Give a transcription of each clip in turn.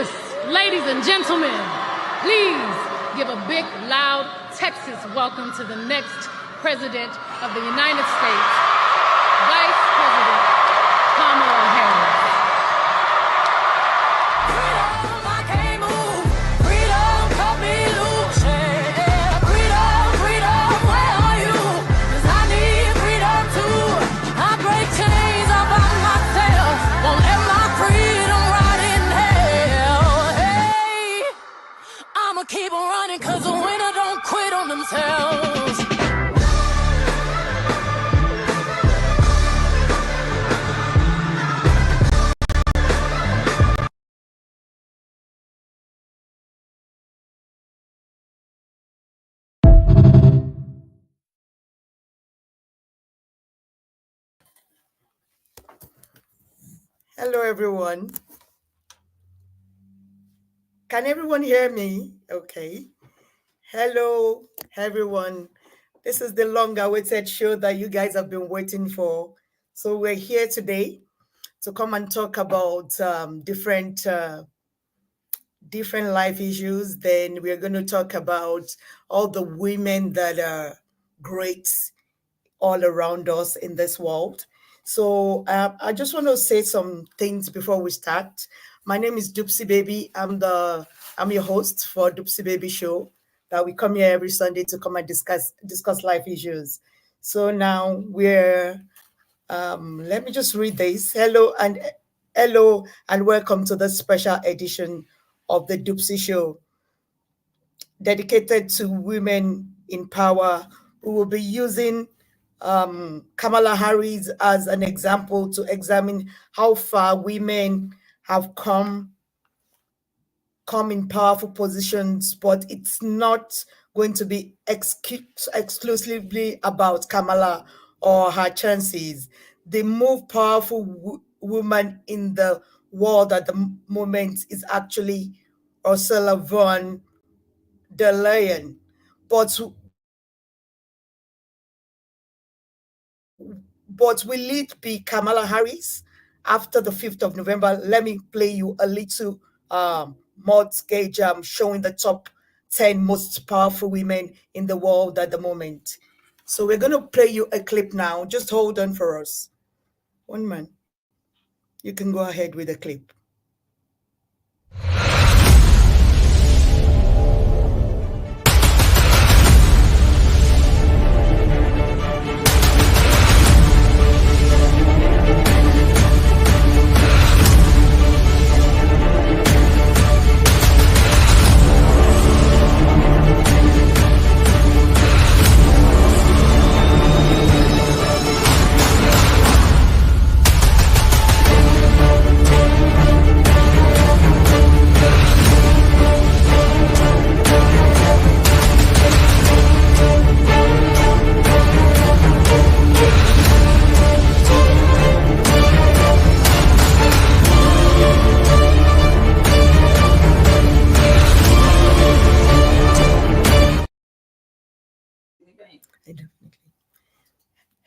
Ladies and gentlemen, please give a big, loud Texas welcome to the next President of the United States, Vice President Kamala Harris. Keep on running, cause the winner don't quit on themselves. Hello, everyone. Can everyone hear me? Okay. Hello, everyone. This is the long-awaited show that you guys have been waiting for. So we're here today to come and talk about different life issues. Then we're going to talk about all the women that are great all around us in this world. So I just want to say some things before we start. My name is Doopsie Baby. I'm your host for Doopsie Baby Show. That we come here every Sunday to come and discuss life issues. So now we're let me just read this. Hello and welcome to this special edition of the Doopsie Show, dedicated to women in power. We will be using Kamala Harris as an example to examine how far women have come in powerful positions, but it's not going to be exclusively about Kamala or her chances. The most powerful woman in the world at the moment is actually Ursula von der Leyen. But will it be Kamala Harris after the 5th of November? Let me play you a little mortgage showing the top 10 most powerful women in the world at the moment. So we're going to play you a clip now. Just hold on for us. One man. You can go ahead with the clip.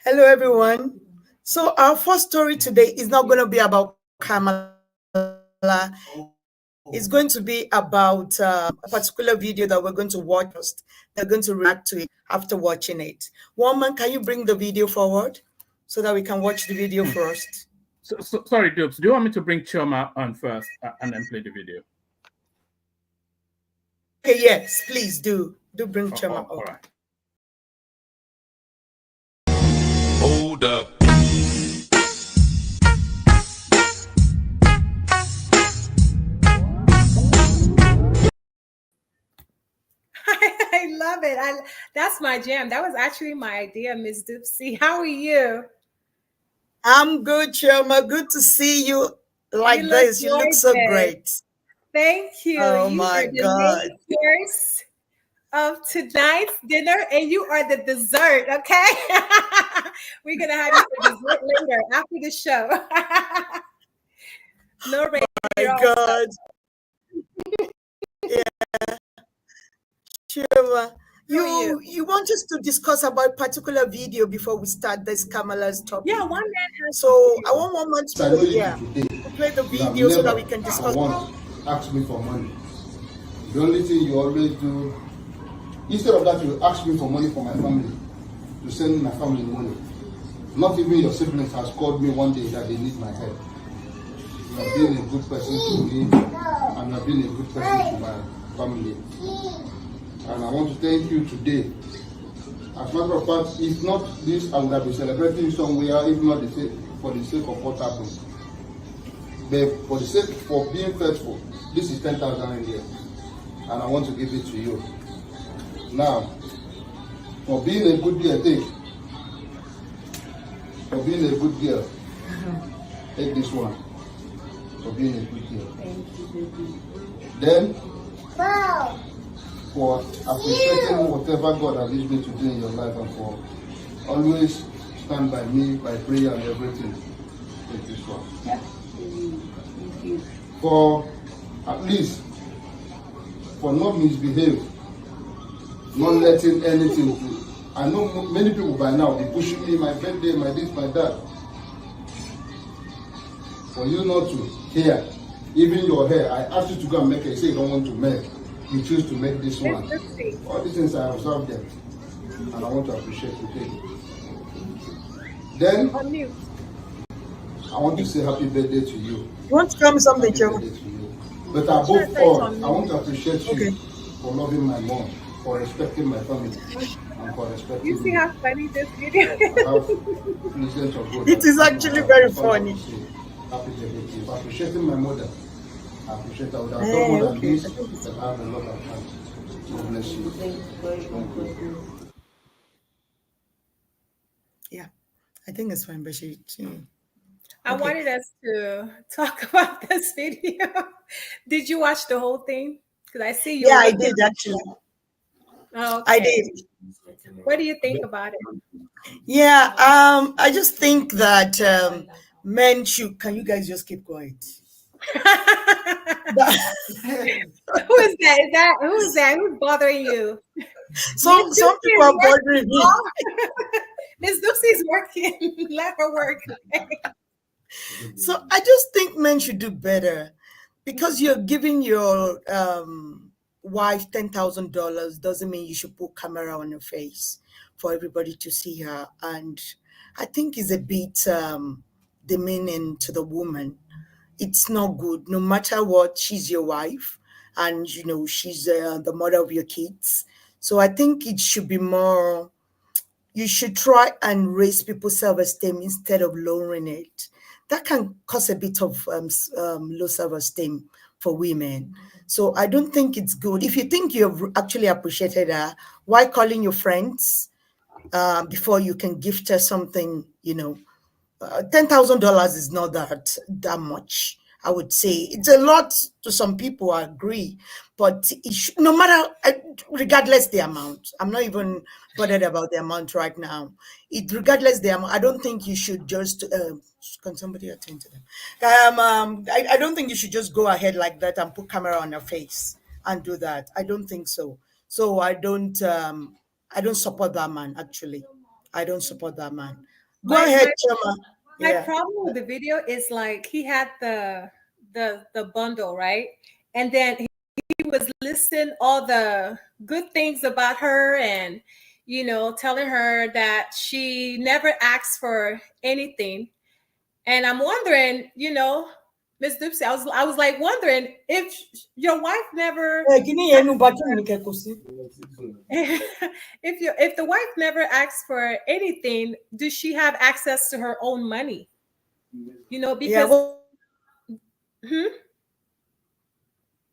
Hello, everyone. So our first story today is not going to be about Kamala. It's going to be about a particular video that we're going to watch first. They're going to react to it after watching it. Woman, can you bring the video forward so that we can watch the video first? Sorry, Dupes. Do you want me to bring Chioma on first and then play the video? Okay, yes, please do. Do bring Chioma on. All right. Hold up. I love it. That's my jam. That was actually my idea, Ms. Doopsie. How are you? I'm good, Chioma. Good to see you like this. You look so great. Thank you. Oh my God. Course of tonight's dinner, and you are the dessert, okay? We're going to have you for dessert later after the show. No radio. Oh my God. Yeah. Chioma, you want us to discuss about a particular video before we start this Kamala's topic? Yeah, one man has. So I want one man to play the video so that we can discuss. ask me for money. The only thing you always do, instead of that, you ask me for money for my family, to send my family money. Not even your siblings has called me one day that they need my help. You have been a good person to me, and you have been a good person to my family. And I want to thank you today. As a matter of fact, if not this, I would have been celebrating somewhere, if not for the sake of what happened. But for the sake for being faithful, this is 10,000 a year, and I want to give it to you. Now, for being a good girl, for being a good girl, take this one. For being a good girl. Thank you, baby. Then, for appreciating whatever God has used me to do in your life, and for always stand by me by prayer and everything. Take this one. Yeah. Thank you. For at least for not misbehave, not letting anything do. I know many people by now be pushing me, my birthday, my this, my that. For you not to hear, even your hair, I asked you to go and make it, you say you don't want to make. You choose to make this one. All these things I observed them, and I want to appreciate you. Thank you. Then, I want to say happy birthday to you. You want to tell me something, Joe? But above all, I want to appreciate you for loving my mom, for respecting my family, and for respecting You see me. how funny this video is? It is actually very funny. Happy birthday to you. For appreciating my mother, I appreciate her. I would have done more than this, but I have a lot of time. God bless you. Yeah, I think it's fine, but she I wanted us to talk about this video. Did you watch the whole thing? Because I see you. Yeah, I did actually. Oh, okay. I did. What do you think about it? Yeah, I just think that men should. Can you guys just keep quiet? Who is that? Who is that? Who's bothering you? Some people are bothering me. Miss Lucy's working. Let her work. So I just think men should do better, because you're giving your wife $10,000 doesn't mean you should put camera on her face for everybody to see her. And I think it's a bit demeaning to the woman. It's not good. No matter what, she's your wife, and she's the mother of your kids. So I think it should be more. You should try and raise people's self-esteem instead of lowering it. That can cause a bit of low self-esteem for women. So I don't think it's good. If you think you've actually appreciated her, why calling your friends before you can gift her something? $10,000 is not that much. I would say it's a lot to some people. I agree, but no matter, regardless the amount, I'm not even bothered about the amount right now. Regardless the amount, I don't think you should just. Can somebody attend to them? I don't think you should just go ahead like that and put camera on her face and do that. I don't think so. So I don't support that man. Actually, I don't support that man. Go ahead, Choma. My problem with the video is like he had the bundle, right? And then he was listing all the good things about her, and telling her that she never asked for anything. And I'm wondering, Miss Dupsy, I was like wondering if your wife never if the wife never asks for anything, does she have access to her own money? Because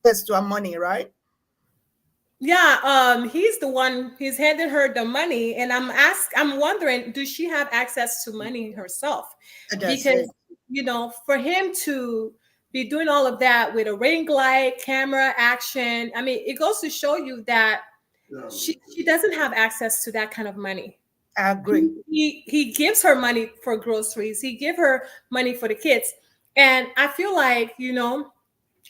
access to her money, right? Yeah, he's the one. He's handing her the money, and I'm wondering, does she have access to money herself? Because for him to be doing all of that with a ring light, camera, action, I mean, it goes to show you that she doesn't have access to that kind of money. I agree. He gives her money for groceries. He give her money for the kids, and I feel like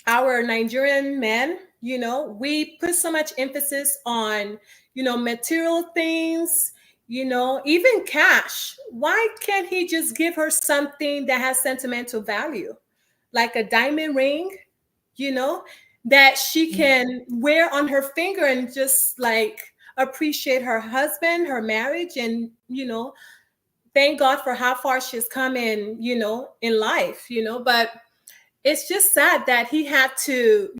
our Nigerian men, we put so much emphasis on, material things, even cash. Why can't he just give her something that has sentimental value, like a diamond ring, that she can wear on her finger and just like appreciate her husband, her marriage, and thank God for how far she's come in, in life, but it's just sad that he had to,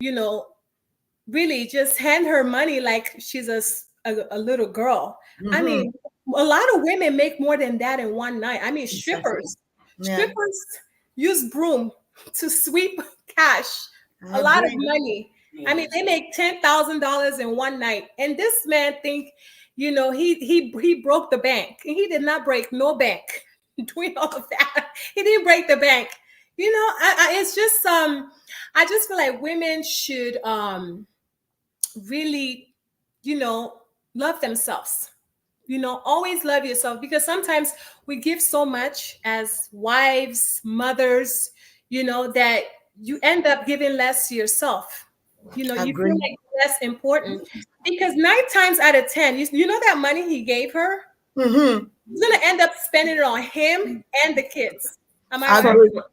really just hand her money like she's a little girl. I mean, a lot of women make more than that in one night. I mean, strippers use broom to sweep cash, a lot of money. I mean, they make $10,000 in one night. And this man think, he broke the bank. He did not break no bank doing all of that. He didn't break the bank. It's just I just feel like women should really, love themselves. Always love yourself, because sometimes we give so much as wives, mothers, that you end up giving less to yourself. You feel like less important, because 9 times out of 10, that money he gave her, he's gonna end up spending it on him and the kids. Am I right?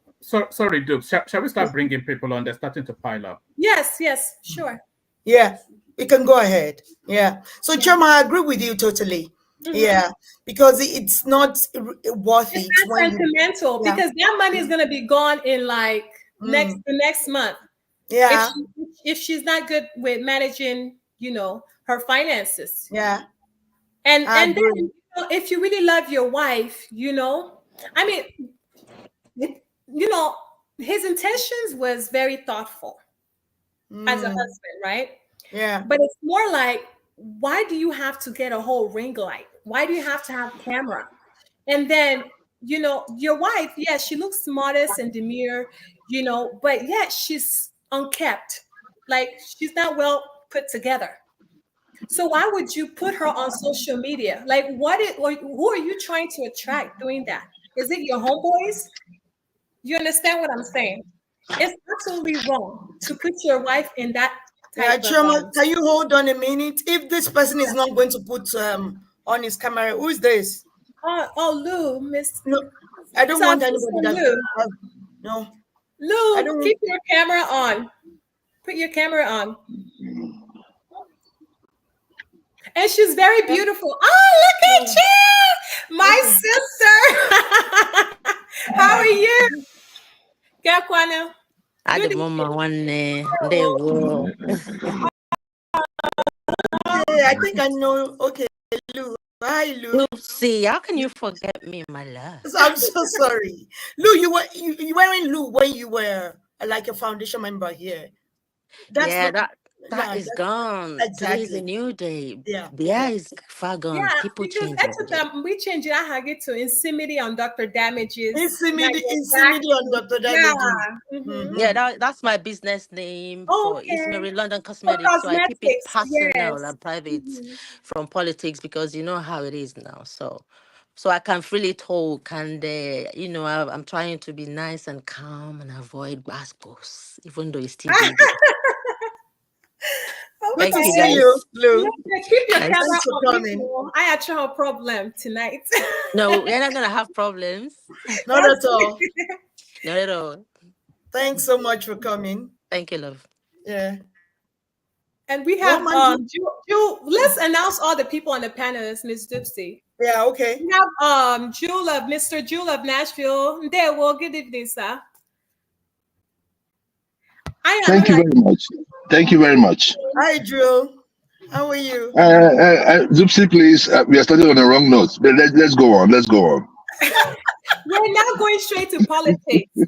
Sorry, Dukes. Shall we start bringing people on? They're starting to pile up. Yes, sure. Yeah, we can go ahead. Yeah. So, Choma, I agree with you totally. Yeah, because it's not worthy. It's not sentimental, because that money is going to be gone in like the next month. Yeah. If she's not good with managing, her finances. Yeah. And then, if you really love your wife, I mean, his intentions was very thoughtful as a husband, right? Yeah. But it's more like, why do you have to get a whole ring light? Why do you have to have a camera? And then, your wife, she looks modest and demure, but she's unkept. Like, she's not well put together. So why would you put her on social media? Like, who are you trying to attract doing that? Is it your homeboys? You understand what I'm saying? It's absolutely wrong to put your wife in that type Choma, can you hold on a minute? If this person is not going to put on his camera, who is this? Lou, Miss. No, I don't want anybody that. No. Lou, keep your camera on. Put your camera on. And she's very beautiful. Oh, look at you, my sister. How are you? Gakwana. I the mama one day will. I think I know. Okay, Lou. Hi, Lou. See, how can you forget me, my love? I'm so sorry. Lou, you wearing Lou when you were like a foundation member here. That is gone. Exactly. Today's a new day. Yeah, Is far gone. Yeah, people change. We change it. I had it to Insimity on Dr. Damages. Insimity on Dr. Damages. Yeah, that's my business name for Ismail London Cosmetics. So I keep it personal and private from politics, because you know how it is now. So I can freely talk, and I'm trying to be nice and calm and avoid gossips, even though it's still big. Good to see you, Lou. Keep your camera on. I actually have a problem tonight. No, we're not gonna have problems. Not at all. Not at all. Thanks so much for coming. Thank you, love. Yeah. And we have let's announce all the people on the panel, Ms. Dipsy. Yeah, okay. We have Mr. Jewel of Nashville. There, good evening, sir. Thank you very much. Thank you very much. Hi, Drew. How are you? Zupsi, please. We are starting on the wrong notes. But let's go on. Let's go on. We're now going straight to politics. You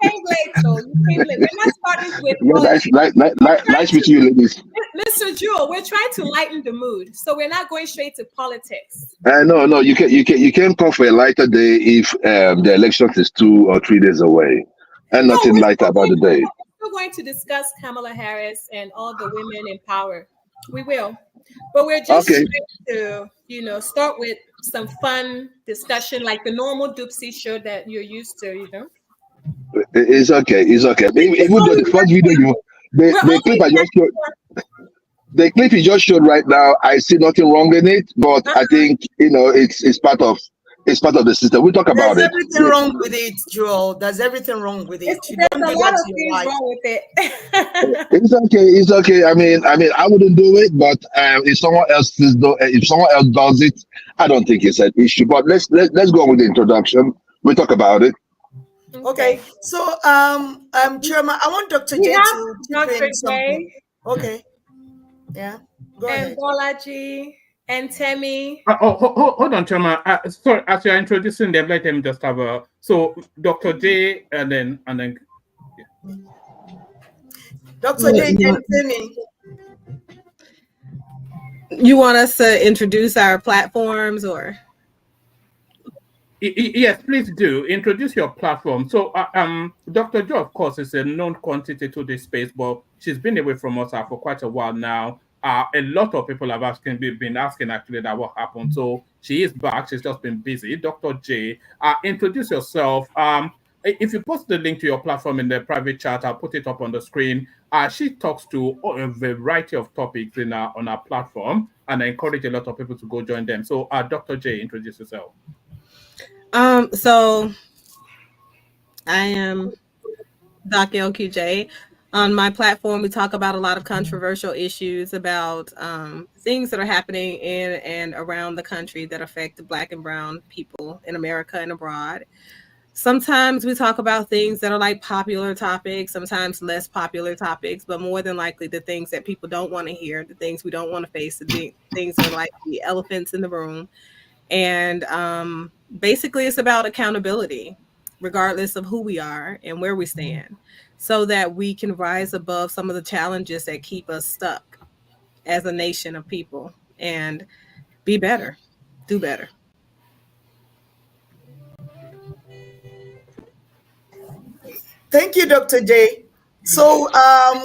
came late, though. You came late. We're not starting with politics. Nice meeting you, ladies. Mr. Jewel, we're trying to lighten the mood, so we're not going straight to politics. No. You can come for a lighter day if the election is 2 or 3 days away, and nothing lighter about the day. We're going to discuss Kamala Harris and all the women in power. We will, but we're just trying to, start with some fun discussion, like the normal Dupsy show that you're used to. It's okay. Even though the first video the clip you just showed right now, I see nothing wrong in it, but I think it's part of It's part of the system. We talk about There's it. everything wrong with it, Joel. There's everything wrong with it. You There's don't a do lot that of to your things wife. wrong with it. It's okay. It's okay. I mean, I wouldn't do it, but if someone else does it, I don't think it's an issue. But let's go with the introduction. We talk about it. Okay. So, Chairman, I want Dr. We J have to Dr. explain something. J. Okay. Yeah. Go And ahead. Bolaji and Temi. Hold on, Chairman. Sorry, as you're introducing them, let them just have a. So, Dr. J, and then. Yeah. Dr. J, and Temi. You want us to introduce our platforms or? Yes, please do introduce your platform. So, Dr. Jo, of course, is a known quantity to this space, but she's been away from us for quite a while now. A lot of people have been asking actually that what happened. So she is back. She's just been busy. Dr. J, introduce yourself. If you post the link to your platform in the private chat, I'll put it up on the screen. She talks to a variety of topics on our platform, and I encourage a lot of people to go join them. So, Dr. J, introduce yourself. So I am Doc LQJ. On my platform, we talk about a lot of controversial issues about things that are happening in and around the country that affect the Black and brown people in America and abroad. Sometimes we talk about things that are like popular topics, sometimes less popular topics, but more than likely the things that people don't want to hear, the things we don't want to face, the things are like the elephants in the room. And basically it's about accountability, regardless of who we are and where we stand, so that we can rise above some of the challenges that keep us stuck as a nation of people and be better, do better. Thank you, Dr. J. So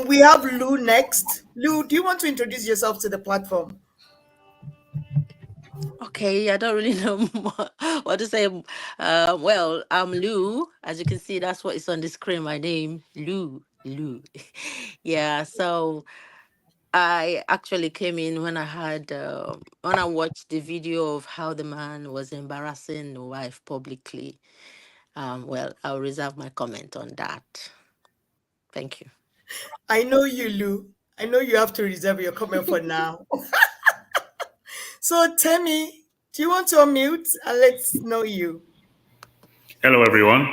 we have Lou next. Lou, do you want to introduce yourself to the platform? Okay, I don't really know what to say. Well, I'm Lou. As you can see, that's what is on the screen. My name, Lou. Yeah, so I actually came in when when I watched the video of how the man was embarrassing the wife publicly. Well, I'll reserve my comment on that. Thank you. I know you, Lou. I know you have to reserve your comment for now. So, Temi, do you want to unmute and let's know you? Hello, everyone.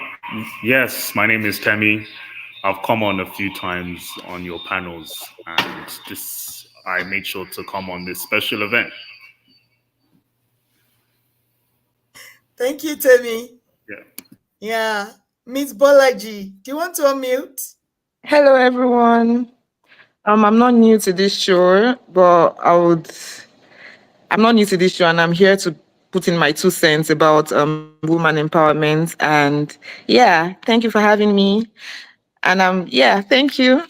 Yes, my name is Temi. I've come on a few times on your panels, and I made sure to come on this special event. Thank you, Temi. Yeah. Miss Bolaji, do you want to unmute? Hello, everyone. I'm not new to this show, but I'm not new to this show, and I'm here to put in my 2 cents about woman empowerment. And yeah, thank you for having me. And thank you.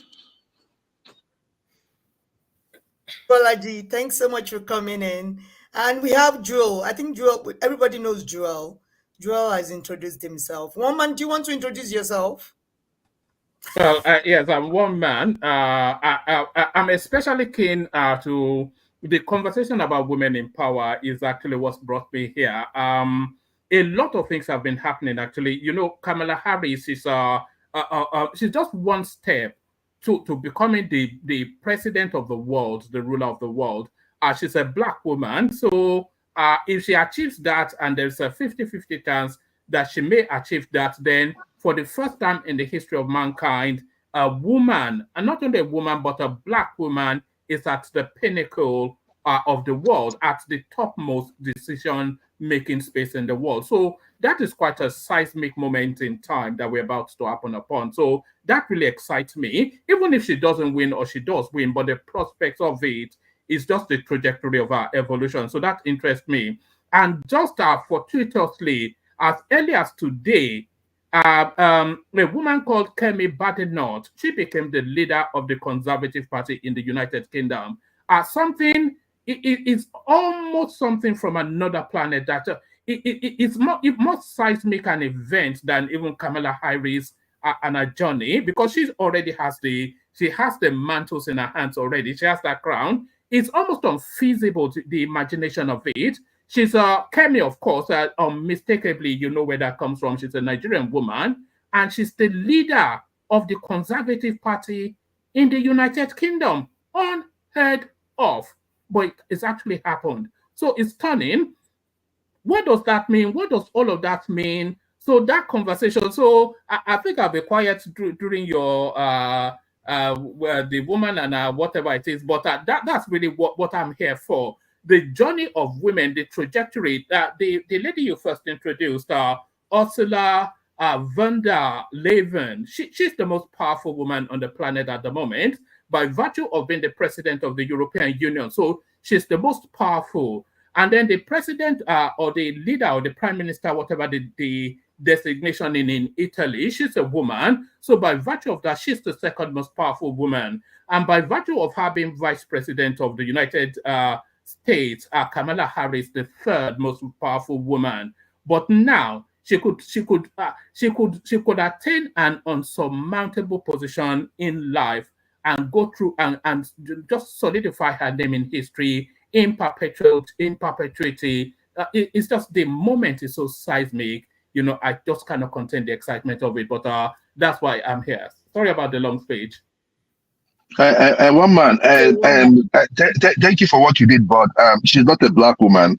Bolaji, thanks so much for coming in. And we have Joel. I think Joel, everybody knows Joel. Joel has introduced himself. Woman, do you want to introduce yourself? Well, yes, I'm one man. I'm especially keen to the conversation about women in power is actually what's brought me here. A lot of things have been happening. Actually, Kamala Harris is she's just one step to becoming the president of the world, the ruler of the world. She's a Black woman, so if she achieves that, and there's a 50-50 chance that she may achieve that, then for the first time in the history of mankind, a woman, and not only a woman, but a Black woman, is at the pinnacle of the world, at the topmost decision-making space in the world. So that is quite a seismic moment in time that we're about to happen upon. So that really excites me, even if she doesn't win or she does win, but the prospects of it is just the trajectory of our evolution. So that interests me. And just fortuitously, as early as today, a woman called Kemi Badenoch, she became the leader of the Conservative Party in the United Kingdom. It's almost something from another planet that it's more seismic an event than even Kamala Harris and her journey, because she already has the mantles in her hands already. She has that crown. It's almost unfeasible to the imagination of it. She's a Kemi, of course, unmistakably, you know where that comes from. She's a Nigerian woman, and she's the leader of the Conservative Party in the United Kingdom. Unheard of, but it's actually happened. So it's stunning. What does that mean? What does all of that mean? So that conversation, so I think I'll be quiet during your the woman and whatever it is, but that's really what I'm here for. The journey of women, the trajectory. The lady you first introduced, Ursula von der Leyen, she's the most powerful woman on the planet at the moment by virtue of being the president of the European Union. So she's the most powerful. And then the president or the leader or the prime minister, whatever the designation in Italy, she's a woman. So by virtue of that, she's the second most powerful woman. And by virtue of her being vice president of the United States, Kamala Harris, the third most powerful woman. But now she could attain an unsurmountable position in life and go through and just solidify her name in history in perpetuity. It's just the moment is so seismic. You know, I just cannot contain the excitement of it. But that's why I'm here. Sorry about the long speech. One man, thank you for what you did, but she's not a black woman.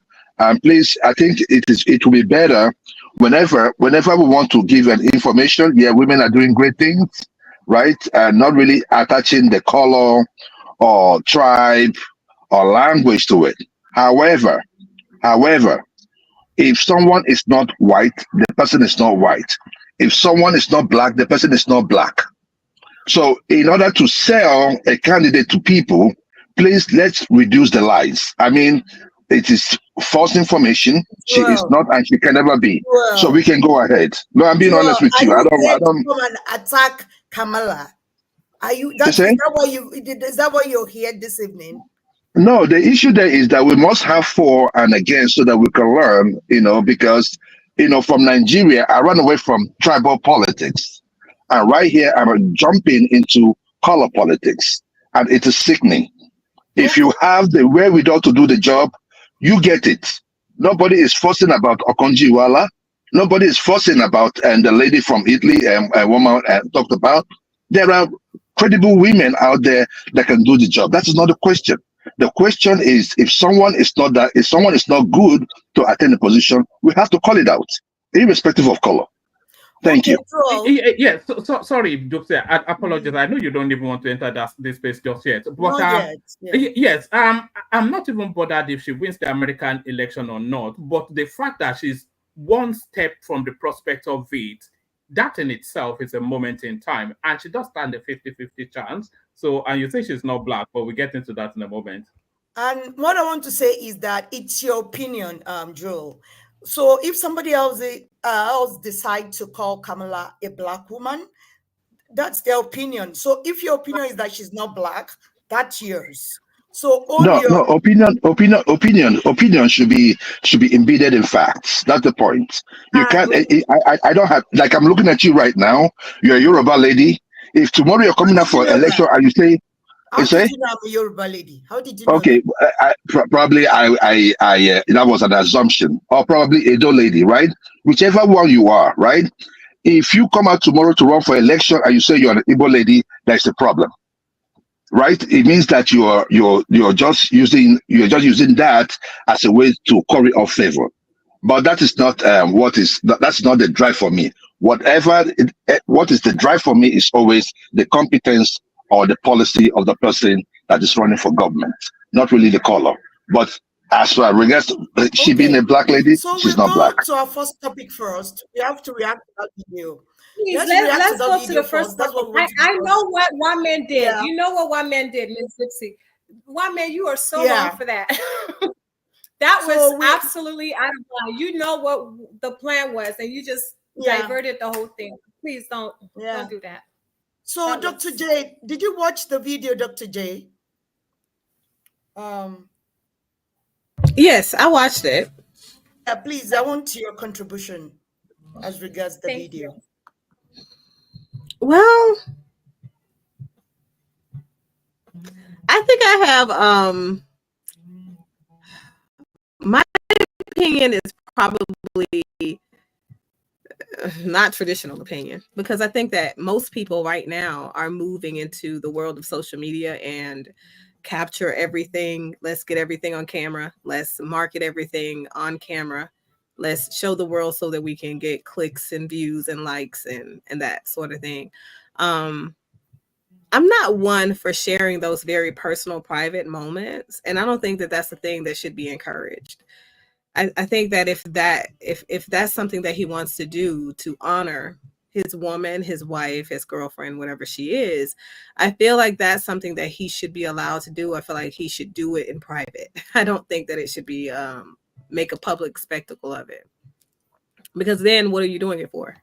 Please, I think it will be better whenever we want to give an information. Yeah, women are doing great things, right? Not really attaching the color or tribe or language to it. However, if someone is not white, the person is not white. If someone is not black, the person is not black. So in order to sell a candidate to people, please let's reduce the lies. I mean, it is false information. She is not, and she can never be. So we can go ahead. No, I'm being honest with you. I don't come and attack Kamala. Are you? Is that why you're here this evening? No, the issue there is that we must have for and against so that we can learn, because, from Nigeria, I ran away from tribal politics. And right here, I'm jumping into color politics. And it is sickening. If you have the wherewithal to do the job, you get it. Nobody is forcing about Okonjo-Iweala. Nobody is forcing about and the lady from Italy, a woman talked about. There are credible women out there that can do the job. That is not the question. The question is, if someone is not good to attain the position, we have to call it out, irrespective of color. Thank you. Yeah, sorry, Dupse, I apologize. I know you don't even want to enter this space just yet. But yes, I'm not even bothered if she wins the American election or not. But the fact that she's one step from the prospect of it, that in itself is a moment in time. And she does stand a 50-50 chance. So, and you say she's not black, but we'll get into that in a moment. And what I want to say is that it's your opinion, Joel. So if somebody else decide to call Kamala a black woman, that's their opinion. So if your opinion is that she's not black, that's yours. So opinion should be embedded in facts. That's the point. You can't. I don't have, like, I'm looking at you right now. You're a Yoruba lady. If tomorrow you're coming up for election and you say, how did you know I'm a Yoruba lady? How did you know? Okay, probably that was an assumption, or probably Edo lady, right? Whichever one you are, right? If you come out tomorrow to run for election and you say you're an Igbo lady, that's the problem, right? It means that you're just using that as a way to curry up favor. But that is not that's not the drive for me. What is the drive for me is always the competence or the policy of the person that is running for government, not really the color. But as far regards she being a black lady, so she's not black. So our first topic first. We have to react to that video. Please, let's go to the first topic. I know what one man did. Yeah. You know what one man did, Ms. Dipsy. One man, you are so wrong for that. That was absolutely out of line. You know what the plan was, and you just diverted the whole thing. Please don't do that. So, Dr. J, did you watch the video, Dr. J? Yes, I watched it. Yeah, please, I want your contribution as regards the video. You. Well, I think I have my opinion is probably not traditional opinion, because I think that most people right now are moving into the world of social media and capture everything. Let's get everything on camera. Let's market everything on camera. Let's show the world so that we can get clicks and views and likes and that sort of thing. I'm not one for sharing those very personal, private moments, and I don't think that that's a thing that should be encouraged. I think that if that's something that he wants to do to honor his woman, his wife, his girlfriend, whatever she is, I feel like that's something that he should be allowed to do. I feel like he should do it in private. I don't think that it should be make a public spectacle of it, because then what are you doing it for?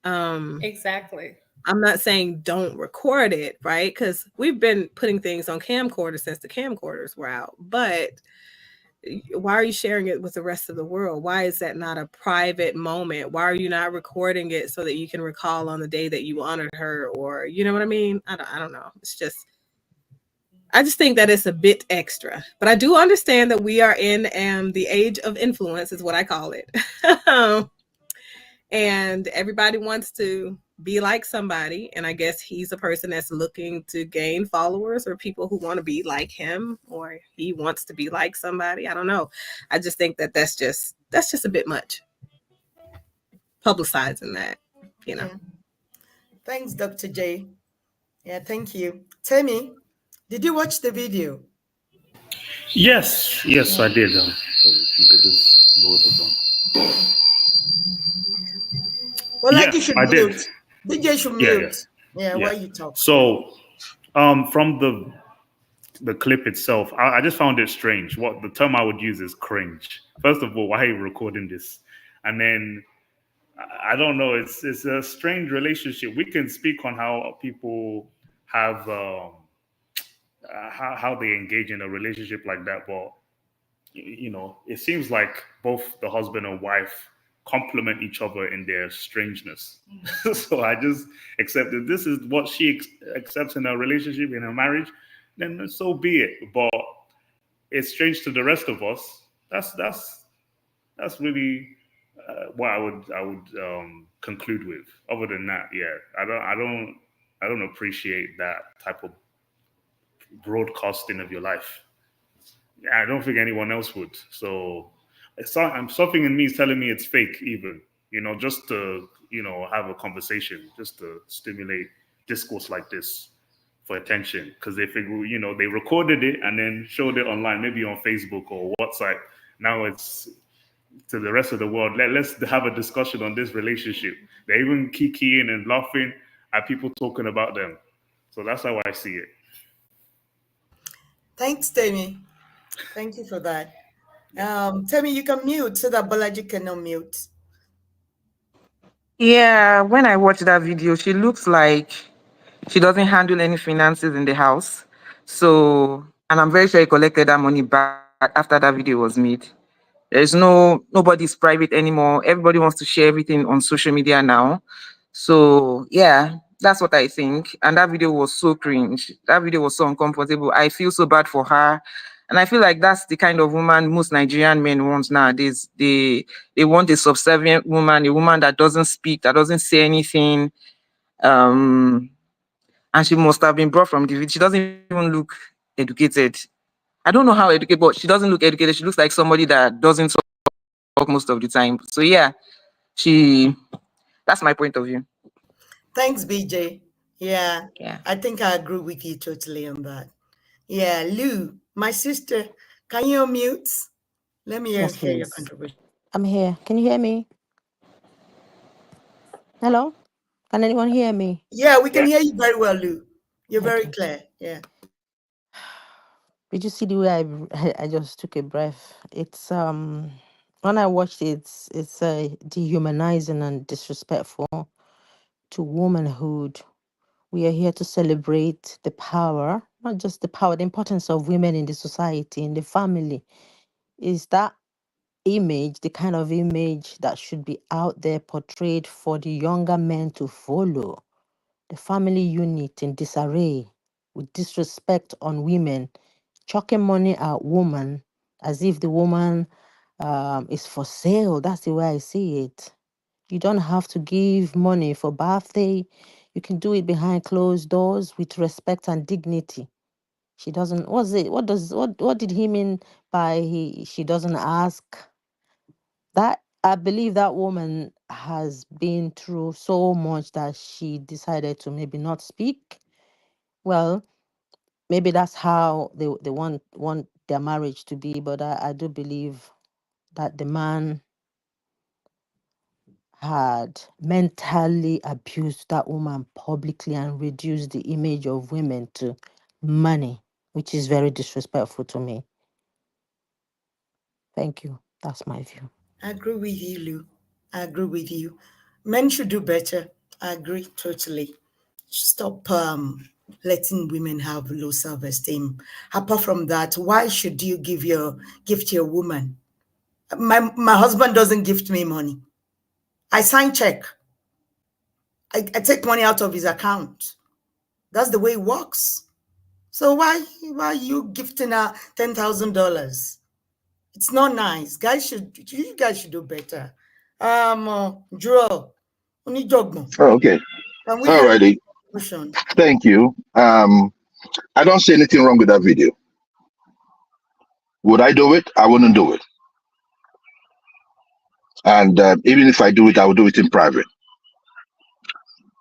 Exactly. I'm not saying don't record it, right? Because we've been putting things on camcorders since the camcorders were out, but why are you sharing it with the rest of the world? Why is that not a private moment? Why are you not recording it so that you can recall on the day that you honored her? Or, you know what I mean? I don't know. I just think that it's a bit extra, but I do understand that we are in the age of influence, is what I call it. And everybody wants to be like somebody, and I guess he's a person that's looking to gain followers or people who want to be like him, or he wants to be like somebody. I don't know. I just think that that's just a bit much, publicizing that, you know. Yeah. Thanks, Dr. J. Yeah, thank you. Temi, did you watch the video? Yes, I did. So if you could just lower the volume. Well, like you should I mute. did. DJ should mute. Yeah, while you talk. So, from the clip itself, I just found it strange. What the term I would use is cringe. First of all, why are you recording this? And then I don't know. It's a strange relationship. We can speak on how people have how they engage in a relationship like that, but you know, it seems like both the husband and wife complement each other in their strangeness. So I just accepted this is what she accepts in a relationship, in a marriage, then so be it. But it's strange to the rest of us. That's really what I would conclude with. Other than that, yeah, I don't appreciate that type of broadcasting of your life. I don't think anyone else would. So something in me is telling me it's fake, even, you know, just to, you know, have a conversation, just to stimulate discourse like this for attention. Because if it, you know, they recorded it and then showed it online, maybe on Facebook or WhatsApp, now it's to the rest of the world. Let's have a discussion on this relationship. They're even kikiing and laughing at people talking about them. So that's how I see it. Thanks, Temi. Thank you for that. Temi, you can mute so that Balaji can unmute. Yeah, when I watched that video, she looks like she doesn't handle any finances in the house. So, and I'm very sure he collected that money back after that video was made. There's nobody's private anymore. Everybody wants to share everything on social media now. So yeah, that's what I think. And that video was so cringe. That video was so uncomfortable. I feel so bad for her. And I feel like that's the kind of woman most Nigerian men want nowadays. They want a subservient woman, a woman that doesn't speak, that doesn't say anything. And she must have been brought from the village. She doesn't even look educated. I don't know how educated, but she doesn't look educated. She looks like somebody that doesn't talk most of the time. So yeah, that's my point of view. Thanks, BJ. Yeah, Yeah. I think I agree with you totally on that. Yeah, Lou, my sister, can you unmute? Let me Yes, hear your please. contribution. I'm here. Can you hear me? Hello? Can anyone hear me? Yeah, we can hear you very well, Lou. You're very Okay. clear. Yeah. Did you see the way I just took a breath? It's when I watched it, it's dehumanizing and disrespectful to womanhood. We are here to celebrate the power, not just the power, the importance of women in the society, in the family. Is that image the kind of image that should be out there portrayed for the younger men to follow? The family unit in disarray, with disrespect on women, chucking money at woman as if the woman is for sale. That's the way I see it. You don't have to give money for birthday. You can do it behind closed doors with respect and dignity. She doesn't. What did he mean by she doesn't ask? That I believe that woman has been through so much that she decided to maybe not speak. Well, maybe that's how they want their marriage to be. But I do believe that the man had mentally abused that woman publicly and reduced the image of women to money, which is very disrespectful to me. Thank you. That's my view. I agree with you, Lou. I agree with you. Men should do better. I agree totally. Stop letting women have low self-esteem. Apart from that, why should you give your gift to your woman? My husband doesn't gift me money. I sign check. I take money out of his account. That's the way it works. So why are you gifting her $10,000? It's not nice. You guys should do better. Joel, okay. Alrighty. Thank you. I don't see anything wrong with that video. Would I do it? I wouldn't do it. And even if I do it, I will do it in private.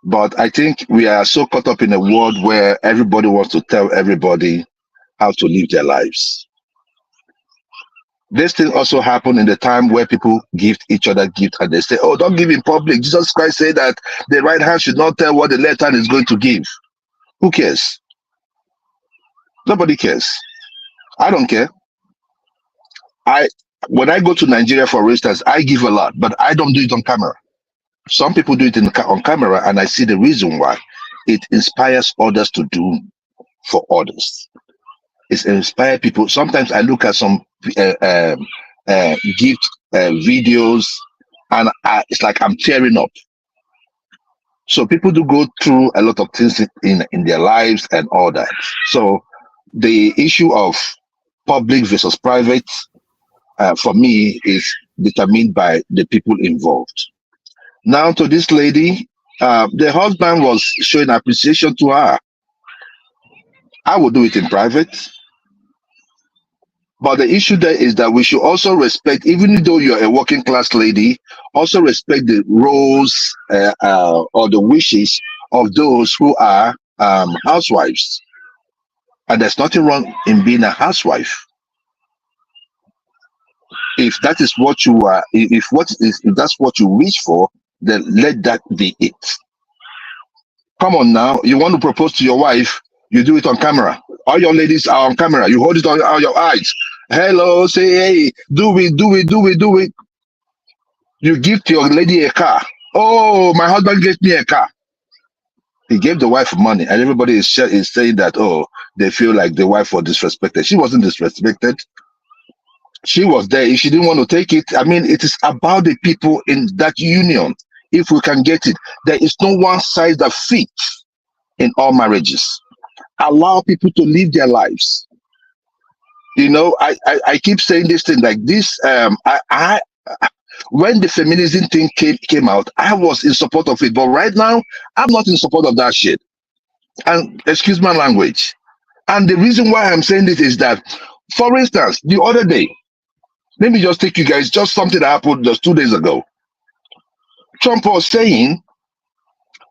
But I think we are so caught up in a world where everybody wants to tell everybody how to live their lives. This thing also happened in the time where people gift each other gifts and they say, oh, don't give in public. Jesus Christ said that the right hand should not tell what the left hand is going to give. Who cares? Nobody cares. I don't care. When I go to Nigeria, for instance, I give a lot, but I don't do it on camera. Some people do it on camera, and I see the reason why. It inspires others to do for others. It inspires people. Sometimes I look at some gift videos, and it's like I'm tearing up. So people do go through a lot of things in their lives and all that. So the issue of public versus private, for me, is determined by the people involved. Now to this lady, the husband was showing appreciation to her. I would do it in private. But the issue there is that we should also respect, even though you're a working class lady, also respect the roles or the wishes of those who are housewives. And there's nothing wrong in being a housewife. If that is what you are, if that's what you wish for, then let that be it. Come on now, you want to propose to your wife, you do it on camera. All your ladies are on camera. You hold it on your eyes. Hello, say hey, do it. You gift your lady a car. Oh, my husband gave me a car. He gave the wife money, and everybody is saying that, oh, they feel like the wife was disrespected. She wasn't disrespected. She was there. If she didn't want to take it, I mean, it is about the people in that union. If we can get it, there is no one size that fits in all marriages. Allow people to live their lives. You know, I keep saying this thing like this. When the feminism thing came out, I was in support of it. But right now, I'm not in support of that shit. And excuse my language. And the reason why I'm saying this is that, for instance, the other day, let me just take you guys, just something that happened just 2 days ago. Trump was saying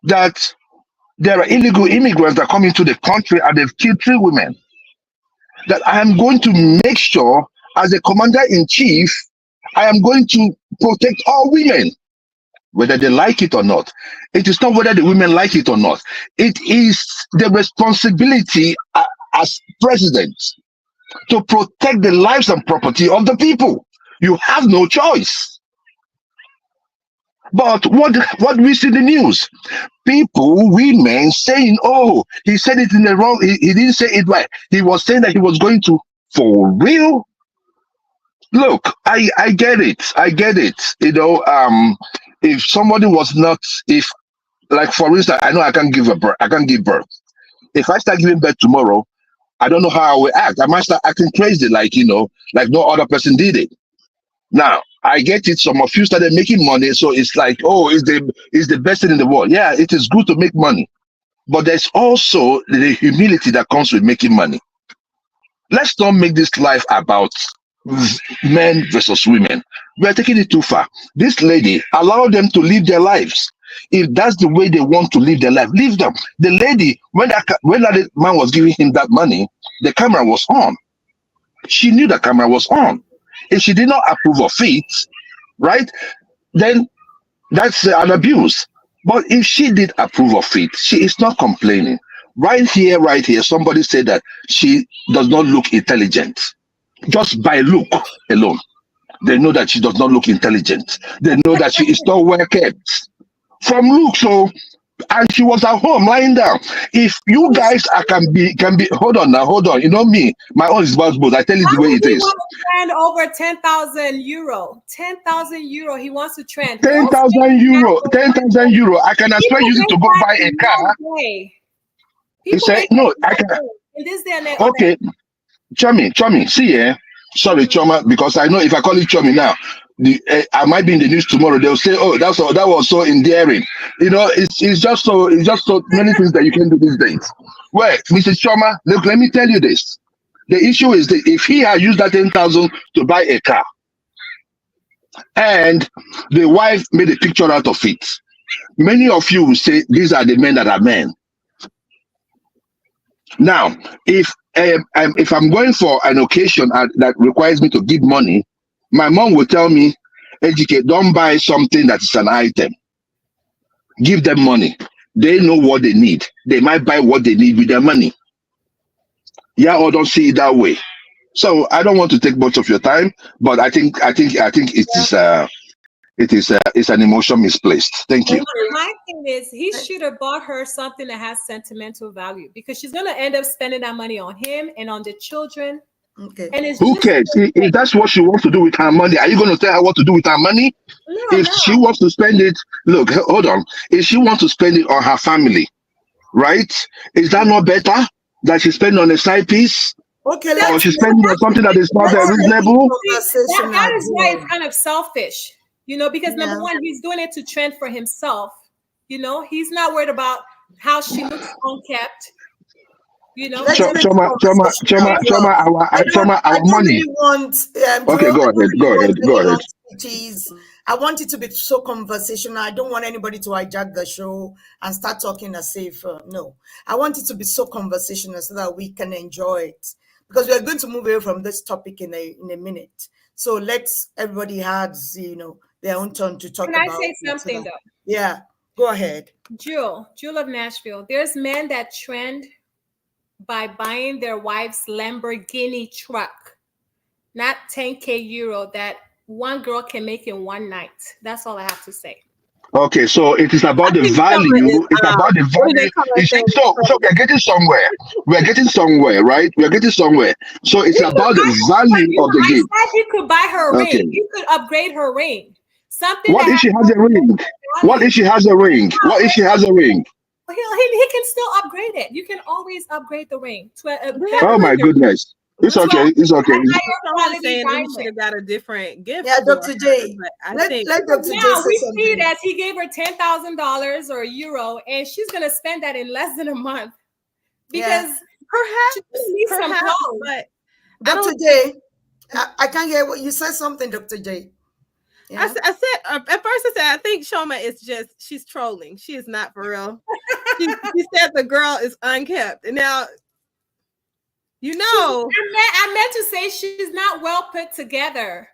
that there are illegal immigrants that come into the country and they've killed 3 women. That I am going to make sure, as a commander-in-chief, I am going to protect all women, whether they like it or not. It is not whether the women like it or not. It is the responsibility as president to protect the lives and property of the people. You have no choice. But what we see in the news? People, women saying, oh, he said it in the wrong, he didn't say it right. He was saying that he was going to, for real? Look, I get it. I get it. You know, if somebody was not, if, like, for instance, I know I can't give birth. I can't give birth. If I start giving birth tomorrow, I don't know how I will act. I might start acting crazy, like, you know, like no other person did it. Now, I get it. Some of you started making money, so it's like, oh, it's the best thing in the world. Yeah, it is good to make money, but there's also the humility that comes with making money. Let's not make this life about men versus women. We are taking it too far. This lady, allow them to live their lives. If that's the way they want to live their life, leave them. The lady, when that man was giving him that money, the camera was on. She knew the camera was on. If she did not approve of it, right, then that's an abuse. But if she did approve of it, she is not complaining. Right here, somebody said that she does not look intelligent. Just by look alone, they know that she does not look intelligent. They know that she is not well kept. From look, so, and she was at home lying down. If you guys can be, hold on. You know me, my own is about both. I tell you the way it is. He wants to trend over 10,000 euro. 10,000 euro. He wants to trend 10,000 euro. 10,000 euro. I can as well use it to go buy a car. He said, no, I can. In this day and age. Okay, Chomi, see, sorry, Choma, because I know if I call it Chomi now, I might be in the news tomorrow. They'll say, "Oh, that was so endearing." You know, it's just so many things that you can do these days. Well, Mrs. Choma, look, let me tell you this: the issue is that if he had used that 10,000 to buy a car, and the wife made a picture out of it, many of you will say these are the men that are men. Now, if I'm going for an occasion that requires me to give money, my mom will tell me, educate, don't buy something that is an item. Give them money. They know what they need. They might buy what they need with their money. Yeah, or don't see it that way. So I don't want to take much of your time, but I think it's an emotion misplaced. Thank you. My thing is, he should have bought her something that has sentimental value, because she's gonna end up spending that money on him and on the children. Okay. And it's who cares? If that's what she wants to do with her money, are you going to tell her what to do with her money? No, if she wants to spend it, look, hold on. If she wants to spend it on her family, right? Is that not better that she spend on a side piece? Okay, or she's spending on something that is not reasonable? That is why it's kind of selfish, you know, because number one, he's doing it to trend for himself. You know, he's not worried about how she looks unkept. You know, Choma, our money. Okay, go ahead. I want it to be so conversational. I don't want anybody to hijack the show and start talking as if no. I want it to be so conversational so that we can enjoy it, because we are going to move away from this topic in a minute. So let's everybody has their own turn to talk about. Can I say something though? Yeah, go ahead. Jewel of Nashville. There's men that trend by buying their wife's Lamborghini truck, not 10K euro that one girl can make in one night. That's all I have to say. Okay, so it is about the value. It's about the value. So we're getting somewhere. We're getting somewhere, right? We're getting somewhere. So it's about the value of the game. He could buy her a ring. He could upgrade her ring. Something. What if she has a ring? What if she has a ring? What if she has a ring? He can still upgrade it. You can always upgrade the ring. Oh my goodness. It's okay. It's okay. I'm saying he should have got a different gift. Yeah, Dr. J. Let Dr. J now we see that he gave her $10,000 or €1, and she's gonna spend that in less than a month because perhaps. But Dr. J, I can't hear what you said. Something, Dr. J. Yeah. I said at first I said I think Shoma is she's trolling. She is not for real. she said the girl is unkept, and now I meant to say she's not well put together,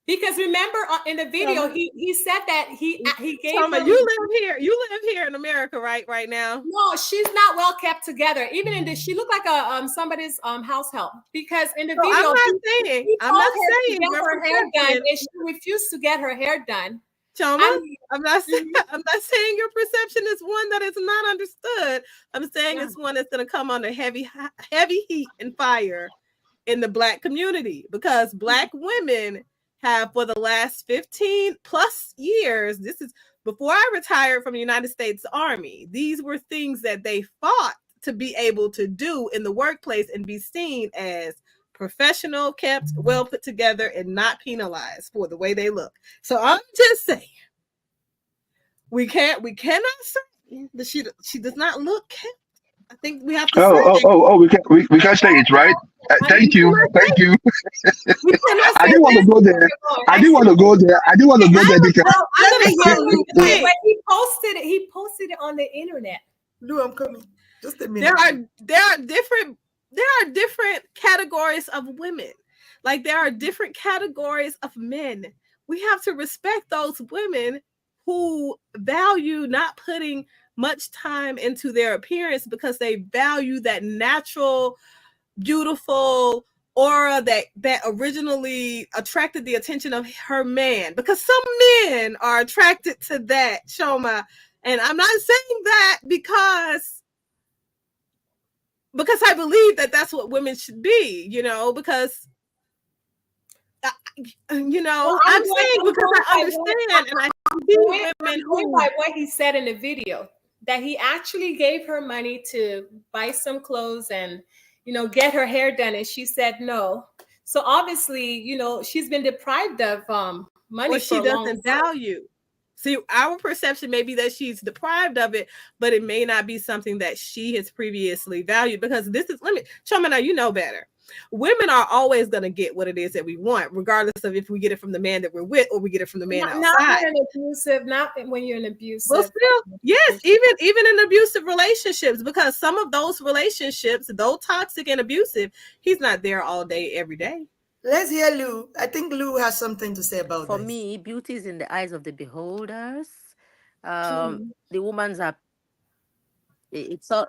because remember in the video he said that he gave Shoma, her. You live here in America right now. No, she's not well kept together. Even in this, she looked like a somebody's house help, because in the video I'm not saying get her hair done, and she refused to get her hair done. Choma, I'm not saying your perception is one that is not understood. I'm saying it's one that's going to come under heavy heat and fire in the Black community, because Black women have, for the last 15 plus years, this is before I retired from the United States Army, these were things that they fought to be able to do in the workplace and be seen as professional, kept, well put together, and not penalized for the way they look. So I'm just saying, we cannot say that she does not look kept. I think we have to we can say it, right? Thank you. I didn't want to go there. I didn't want to go there because he posted it on the internet. Lou, I'm coming. Just a minute. There are different categories of women. Like there are different categories of men. We have to respect those women who value not putting much time into their appearance because they value that natural, beautiful aura that originally attracted the attention of her man. Because some men are attracted to that, Shoma. And I'm not saying that because I believe that that's what women should be, because I'm saying because I understand and I see women who, by what he said in the video, that he actually gave her money to buy some clothes and get her hair done, and she said no. So obviously, she's been deprived of money. What she doesn't value. See, our perception may be that she's deprived of it, but it may not be something that she has previously valued. Because Choma, now you know better. Women are always going to get what it is that we want, regardless of if we get it from the man that we're with or we get it from the man outside. Not when you're in abusive. Well, still, yes, even in abusive relationships, because some of those relationships, though toxic and abusive, he's not there all day, every day. Let's hear Lou. I think Lou has something to say about For this. me, beauty is in the eyes of the beholders. The woman's are. It's all.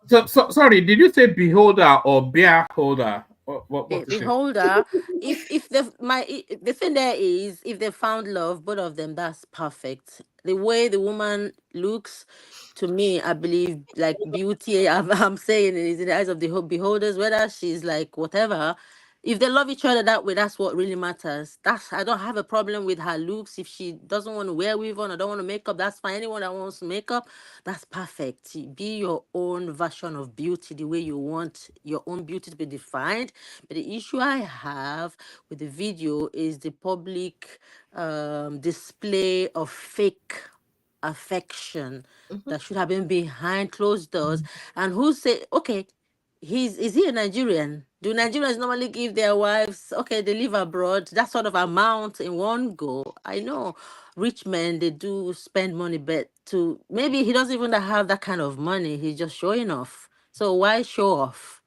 So sorry, did you say beholder or beholder? What beholder? if the thing there is, if they found love, both of them, that's perfect. The way the woman looks, to me, I believe, like beauty, I'm saying it is in the eyes of the beholders, whether she's like whatever. If they love each other that way, that's what really matters. I don't have a problem with her looks. If she doesn't want to wear weave on or don't want to make up, that's fine. Anyone that wants to make up, that's perfect. Be your own version of beauty, the way you want your own beauty to be defined. But the issue I have with the video is the public display of fake affection that should have been behind closed doors. And who say, okay, is he a Nigerian? Do Nigerians normally give their wives, okay, they live abroad, that sort of amount in one go? I know rich men, they do spend money, but maybe he doesn't even have that kind of money. He's just showing off. So why show off?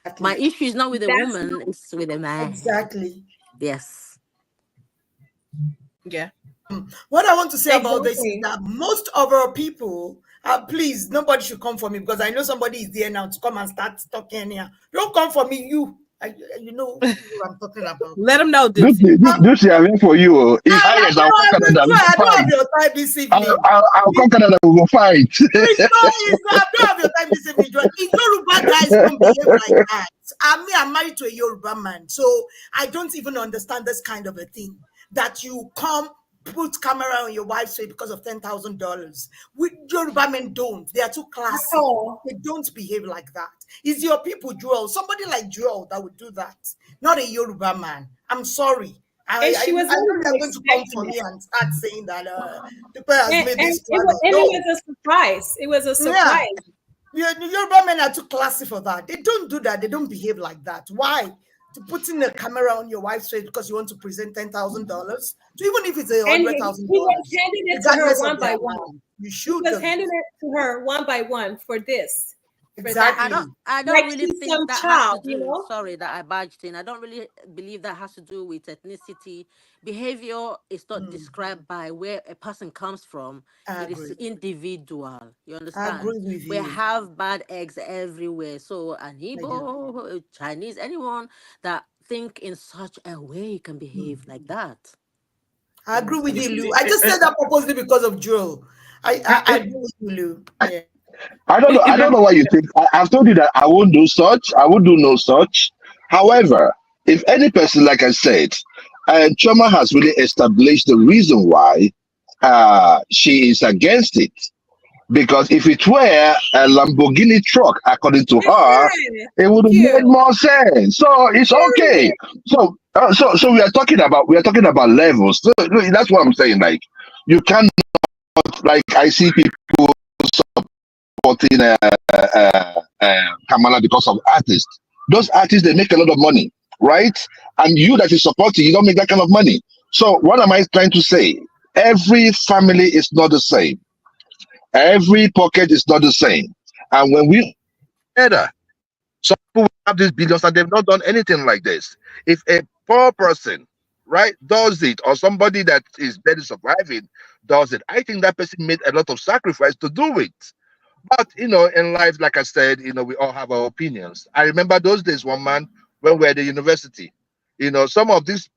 Exactly. My issue is not with a woman, it's with a man. Exactly. Yes. Yeah. What I want to say about this is that most of our people, please, nobody should come for me because I know somebody is there now to come and start talking here. Don't come for me, you know who I'm talking about. Let them know, Duty, I'm here for you. I'll have your time this evening. I'll come Canada, we will fight. I don't have your time this evening. If Yoruba guys don't behave like that, I'm married to a Yoruba man, so I don't even understand this kind of a thing. That you come put camera on your wife's face because of $10,000. Yoruba men don't. They are too classy. They don't behave like that. It's your people, Joel. Somebody like Joel that would do that. Not a Yoruba man. I'm sorry. I know they're going to come for me and start saying that the person has made this. It was a surprise. It was a surprise. Yeah. Yoruba men are too classy for that. They don't do that. They don't behave like that. Why? To put in a camera on your wife's face because you want to present $10,000, so even if it's $100,000, he was handing it to her one by one. You should. He was handing it to her one by one for this. Exactly. I don't really think that has to do. Sorry that I barged in. I don't really believe that has to do with ethnicity. Behavior is not described by where a person comes from. It is individual. You understand? I agree with you. We have bad eggs everywhere. So an Igbo, Chinese, anyone that think in such a way can behave like that. I agree with you, Lou. I just said that purposely because of Joel. I agree with you, Lou. Yeah. I don't know what you think. I've told you that I won't do such. I would do no such. However, if any person, like I said, Choma has really established the reason why she is against it. Because if it were a Lamborghini truck, according to her, it would have made more sense. So it's okay. So so we are talking about levels. So look, that's what I'm saying. Like, you cannot, like, I see people supporting Kamala because of artists. Those artists, they make a lot of money, right? And you that is supporting, you don't make that kind of money. So what am I trying to say? Every family is not the same. Every pocket is not the same. And when we together, some people have these billions and they've not done anything like this. If a poor person, right, does it, or somebody that is barely surviving does it, I think that person made a lot of sacrifice to do it. But, you know, in life, like I said, you know, we all have our opinions. I remember those days, one man, when we were at the university, you know, some of these,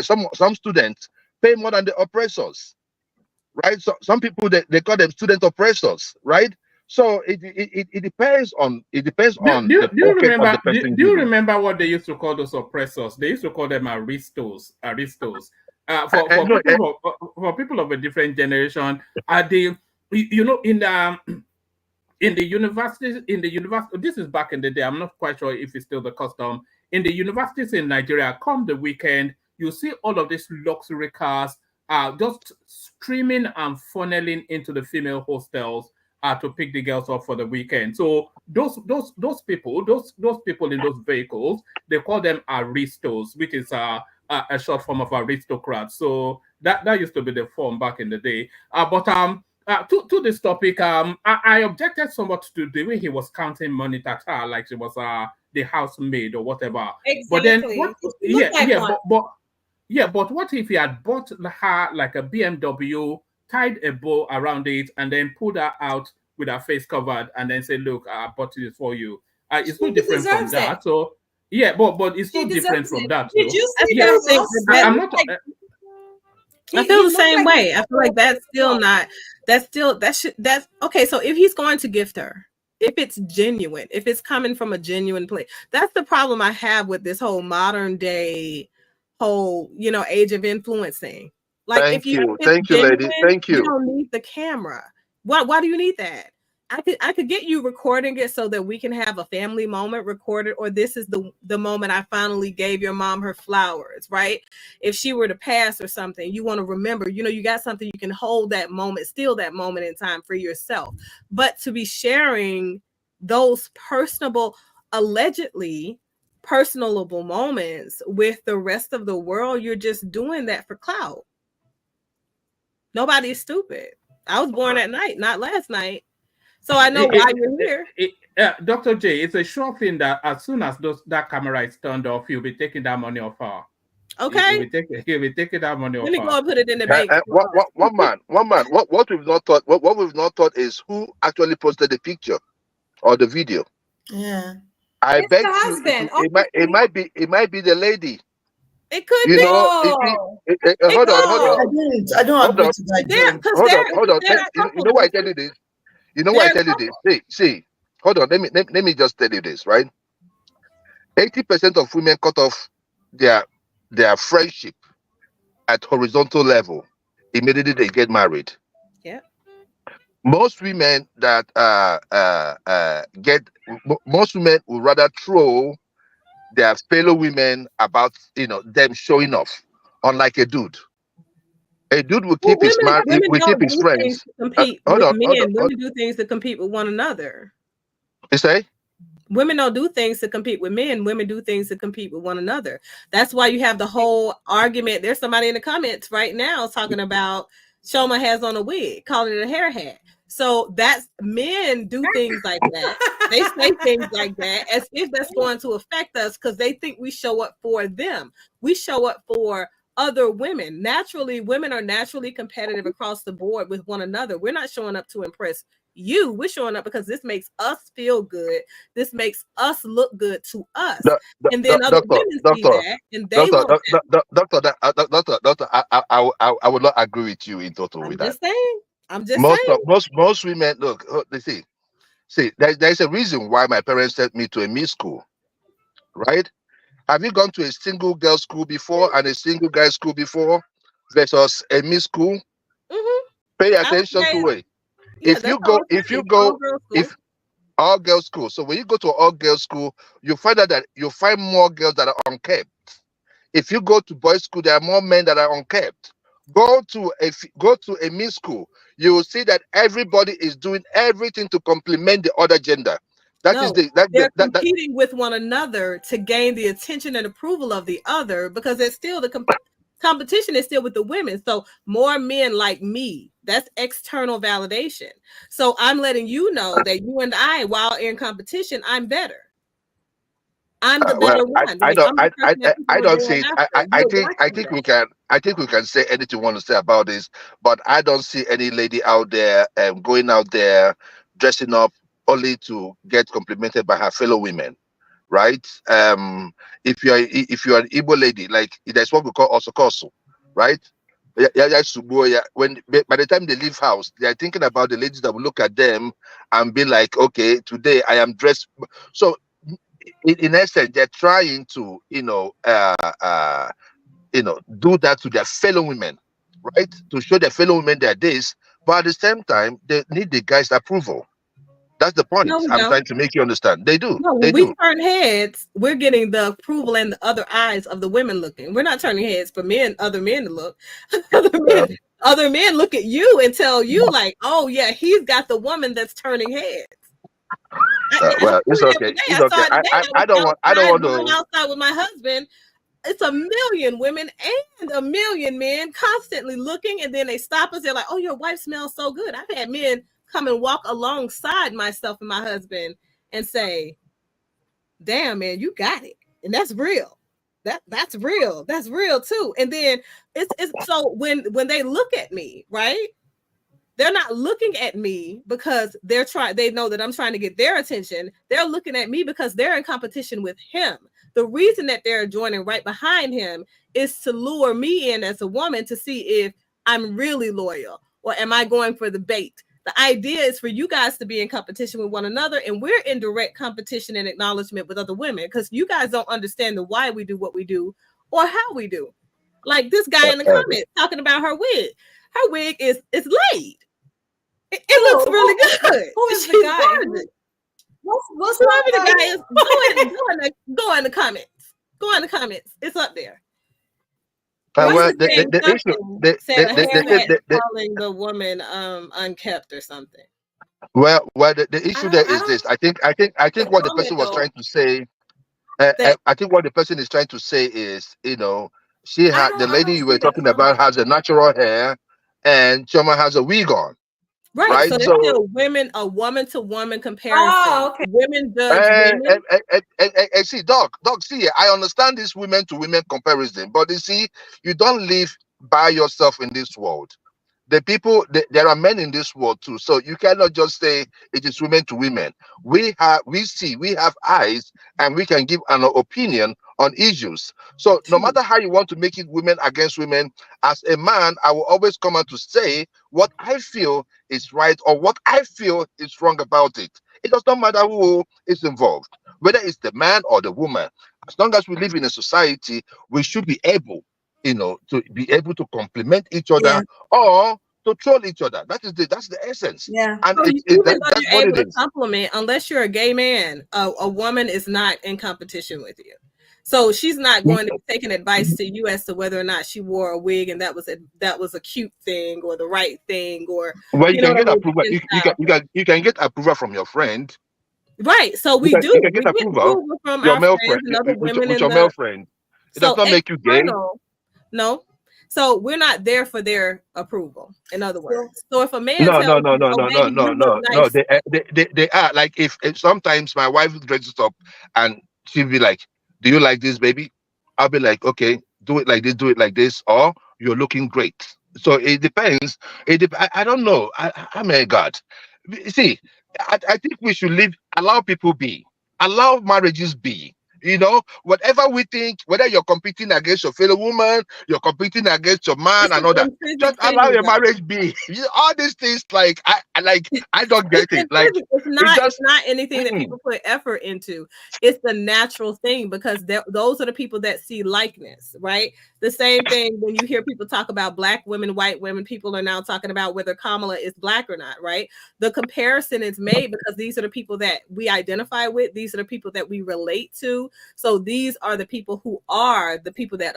some students pay more than the oppressors, right? So some people, they call them student oppressors, right? So it depends on Do you remember what they used to call those oppressors? They used to call them aristos. For people of a different generation, are they, you know, in the universities, this is back in the day, I'm not quite sure if it's still the custom. In the universities in Nigeria, come the weekend, you see all of these luxury cars just streaming and funneling into the female hostels to pick the girls up for the weekend. So those people in those vehicles, they call them aristos, which is a short form of aristocrats. So that used to be the form back in the day. To this topic, I objected somewhat to the way he was counting money at her, like she was the housemaid or whatever. Exactly. But then but what if he had bought her like a BMW, tied a bow around it, and then pulled her out with her face covered, and then say, "Look, I bought this for you." It's no different from that. It. So but it's no different from that. Did you see that? I'm not. I feel the same way. I feel like that's okay. So if he's going to gift her, if it's genuine, if it's coming from a genuine place, that's the problem I have with this whole modern day whole, you know, age of influence thing. Like, thank you, lady. Thank you. You don't need the camera. Why do you need that? I could get you recording it so that we can have a family moment recorded, or this is the moment I finally gave your mom her flowers, right? If she were to pass or something, you want to remember, you know, you got something you can hold that moment, steal that moment in time for yourself. But to be sharing those allegedly personable moments with the rest of the world, you're just doing that for clout. Nobody's stupid. I was born at night, not last night. So I know why you're here. Dr. J, it's a sure thing that as soon as that camera is turned off, you'll be taking that money off her. Okay. He'll be taking that money off her. Let me go and put it in the bank. One man. What we've not thought is who actually posted the picture or the video. Yeah. I bet the husband. It might be the lady. It could be. Hold on. I don't agree to that. Hold on. You know why I tell you this? See, hold on. Let me just tell you this, right? 80% of women cut off their friendship at horizontal level immediately they get married. Yeah. Most women that most women would rather throw their fellow women about, you know, them showing off, unlike a dude. A dude will keep his friends. Women do things to compete with one another. You say? Women don't do things to compete with men. Women do things to compete with one another. That's why you have the whole argument. There's somebody in the comments right now talking about Shoma has on a wig, calling it a hair hat. So that's men do things like that. They say things like that as if that's going to affect us because they think we show up for them. We show up for other women. Naturally, women are naturally competitive across the board with one another. We're not showing up to impress you. We're showing up because this makes us feel good. This makes us look good to us. And then other women see that, and they Doctor, I would not agree with you in total with that. I'm just saying. Most women, look, they see, there's a reason why my parents sent me to a mixed school, right? Have you gone to a single girl school before and a single guy school before versus a mixed school? Mm-hmm. Pay attention to it. if you go, if all girls school. So when you go to all girls school, you find out that you find more girls that are unkept. If you go to boys school, there are more men that are unkept. Go to a mixed school, you will see that everybody is doing everything to complement the other gender. They're competing with one another to gain the attention and approval of the other, because it's still the competition is still with the women. So more men like me, that's external validation. So I'm letting you know that you and I, while in competition, I'm better. I'm the better one. I think we can say anything we want to say about this, but I don't see any lady out there going out there dressing up only to get complimented by her fellow women, right? If you're an Igbo lady, like there's what we call osokoso, right? When by the time they leave house, they are thinking about the ladies that will look at them and be like, okay, today I am dressed. So in essence, they're trying to, do that to their fellow women, right? To show their fellow women their days, but at the same time, they need the guy's approval. That's the point. I'm trying to make you understand. They do. No, when we turn heads, we're getting the approval and the other eyes of the women looking. We're not turning heads for other men to look. Other men look at you and tell you like, oh yeah, he's got the woman that's turning heads. Well, it's okay. It's okay. I don't want to. Outside with my husband, it's 1 million women and 1 million men constantly looking, and then they stop us. They're like, "Oh, your wife smells so good." I've had men come and walk alongside myself and my husband and say, "Damn, man, you got it," and that's real. That's real. That's real too. And then it's so when they look at me, right? They're not looking at me because they know that I'm trying to get their attention. They're looking at me because they're in competition with him. The reason that they're joining right behind him is to lure me in as a woman to see if I'm really loyal or am I going for the bait. The idea is for you guys to be in competition with one another, and we're in direct competition and acknowledgement with other women because you guys don't understand the why we do what we do or how we do. Like this guy in the comments talking about her wig. Her wig is laid. It looks really good. Who is the guy? What's whoever the guy is? Go in the comments. Go in the comments. It's up there. Well, calling the woman unkept or something. Well, the issue there is this. I think what the person was trying to say. I think what the person is trying to say is, she had the lady you were talking about has a natural hair, and Choma has a wig on. Right. So there's still a woman to woman comparison. Oh, okay. Women judge women. See, Doc, see, I understand this women to women comparison, but you see, you don't live by yourself in this world. There are men in this world too. So you cannot just say it is women to women. We have eyes, and we can give an opinion on issues. So no matter how you want to make it women against women, as a man, I will always come out to say what I feel is right or what I feel is wrong about it. It does not matter who is involved, whether it's the man or the woman. As long as we live in a society, we should be able, to be able to complement each other or to troll each other. That's the essence. Yeah. And so that's what it is. Compliment, unless you're a gay man, a woman is not in competition with you. So she's not going to be taking advice to you as to whether or not she wore a wig and that was a cute thing or the right thing or. Well, you can get approval. You can get approval from your friend. Right. So we do. You can get approval from your our male friends and other women with your male friend. It does not make you gay. No. So we're not there for their approval. In other words, so if a man no, they are like if sometimes my wife dresses up and she'll be like, "Do you like this, baby?" I'll be like, "Okay, do it like this, or you're looking great." So it depends. I don't know. I mean, God, see, I think we should allow people be, allow marriages be. You know, whatever we think, whether you're competing against your fellow woman, you're competing against your man It's and an all that, just intrinsic allow thing, your though. marriage be. All these things, like I don't get it. Like It's it not. It's just not anything that people put effort into. It's the natural thing because those are the people that see likeness, right? The same thing when you hear people talk about black women, white women. People are now talking about whether Kamala is black or not, right? The comparison is made because these are the people that we identify with. These are the people that we relate to. So these are the people who are the people that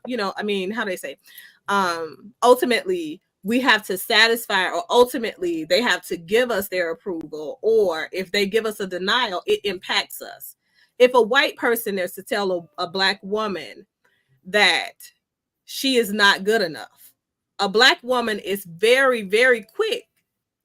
you know. I mean, how do they say? Ultimately we have to satisfy, or ultimately they have to give us their approval, or if they give us a denial, it impacts us. If a white person is to tell a black woman that she is not good enough, a black woman is very, very quick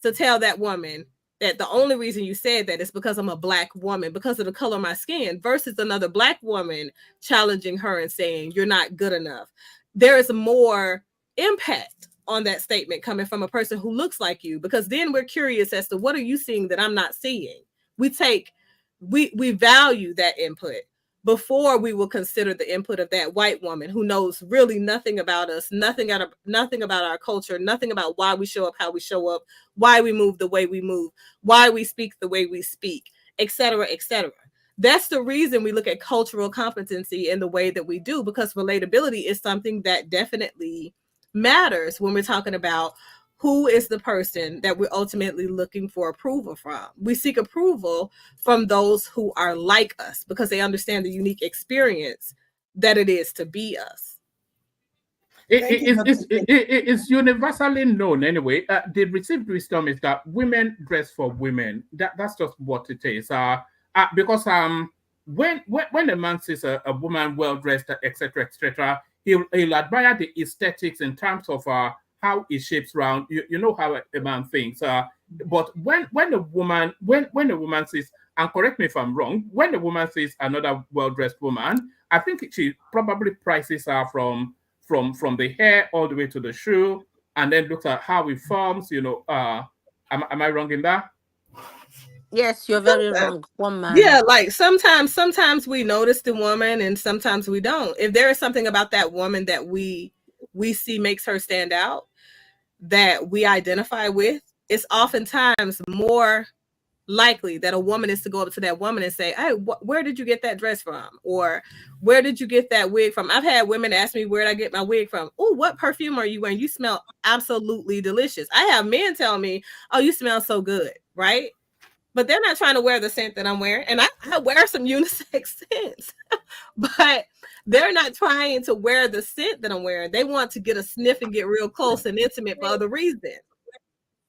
to tell that woman that the only reason you said that is because I'm a black woman, because of the color of my skin, versus another black woman challenging her and saying you're not good enough. There is more impact on that statement coming from a person who looks like you, because then we're curious as to what are you seeing that I'm not seeing. We value that input before we will consider the input of that white woman who knows really nothing about us, nothing about our culture, nothing about why we show up, how we show up, why we move the way we move, why we speak the way we speak, etc., etc. That's the reason we look at cultural competency in the way that we do, because relatability is something that definitely matters when we're talking about who is the person that we're ultimately looking for approval from. We seek approval from those who are like us because they understand the unique experience that it is to be us. It's universally known anyway. The received wisdom is that women dress for women. That's just what it is. Because when a man sees a woman well dressed, etc., etc., he'll admire the aesthetics in terms of how it shapes round. You know how a man thinks. But when a woman sees, and correct me if I'm wrong, when a woman sees another well dressed woman, I think she probably prices her from the hair all the way to the shoe, and then looks at how it forms. You know, am I wrong in that? Yes, you're very wrong. One man. Yeah, like sometimes we notice the woman and sometimes we don't. If there is something about that woman that we see makes her stand out, that we identify with, it's oftentimes more likely that a woman is to go up to that woman and say, hey, where did you get that dress from? Or where did you get that wig from? I've had women ask me, where did I get my wig from? Oh, what perfume are you wearing? You smell absolutely delicious. I have men tell me, oh, you smell so good, right? But they're not trying to wear the scent that I'm wearing. And I wear some unisex scents, but they're not trying to wear the scent that I'm wearing. They want to get a sniff and get real close and intimate for other reasons.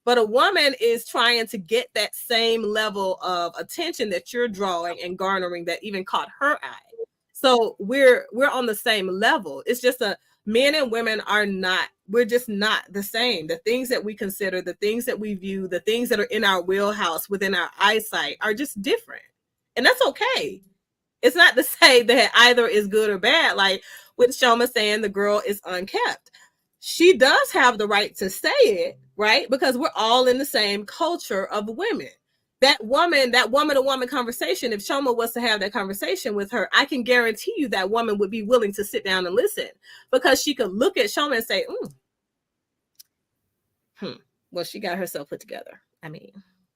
But a woman is trying to get that same level of attention that you're drawing and garnering that even caught her eye. So we're on the same level. It's just men and women are not, we're just not the same. The things that we consider, the things that we view, the things that are in our wheelhouse, within our eyesight, are just different. And that's okay. It's not to say that either is good or bad. Like with Shoma saying the girl is unkept. She does have the right to say it, right? Because we're all in the same culture of women. That woman-to-woman conversation, if Shoma was to have that conversation with her, I can guarantee you that woman would be willing to sit down and listen, because she could look at Shoma and say, well, she got herself put together. I mean,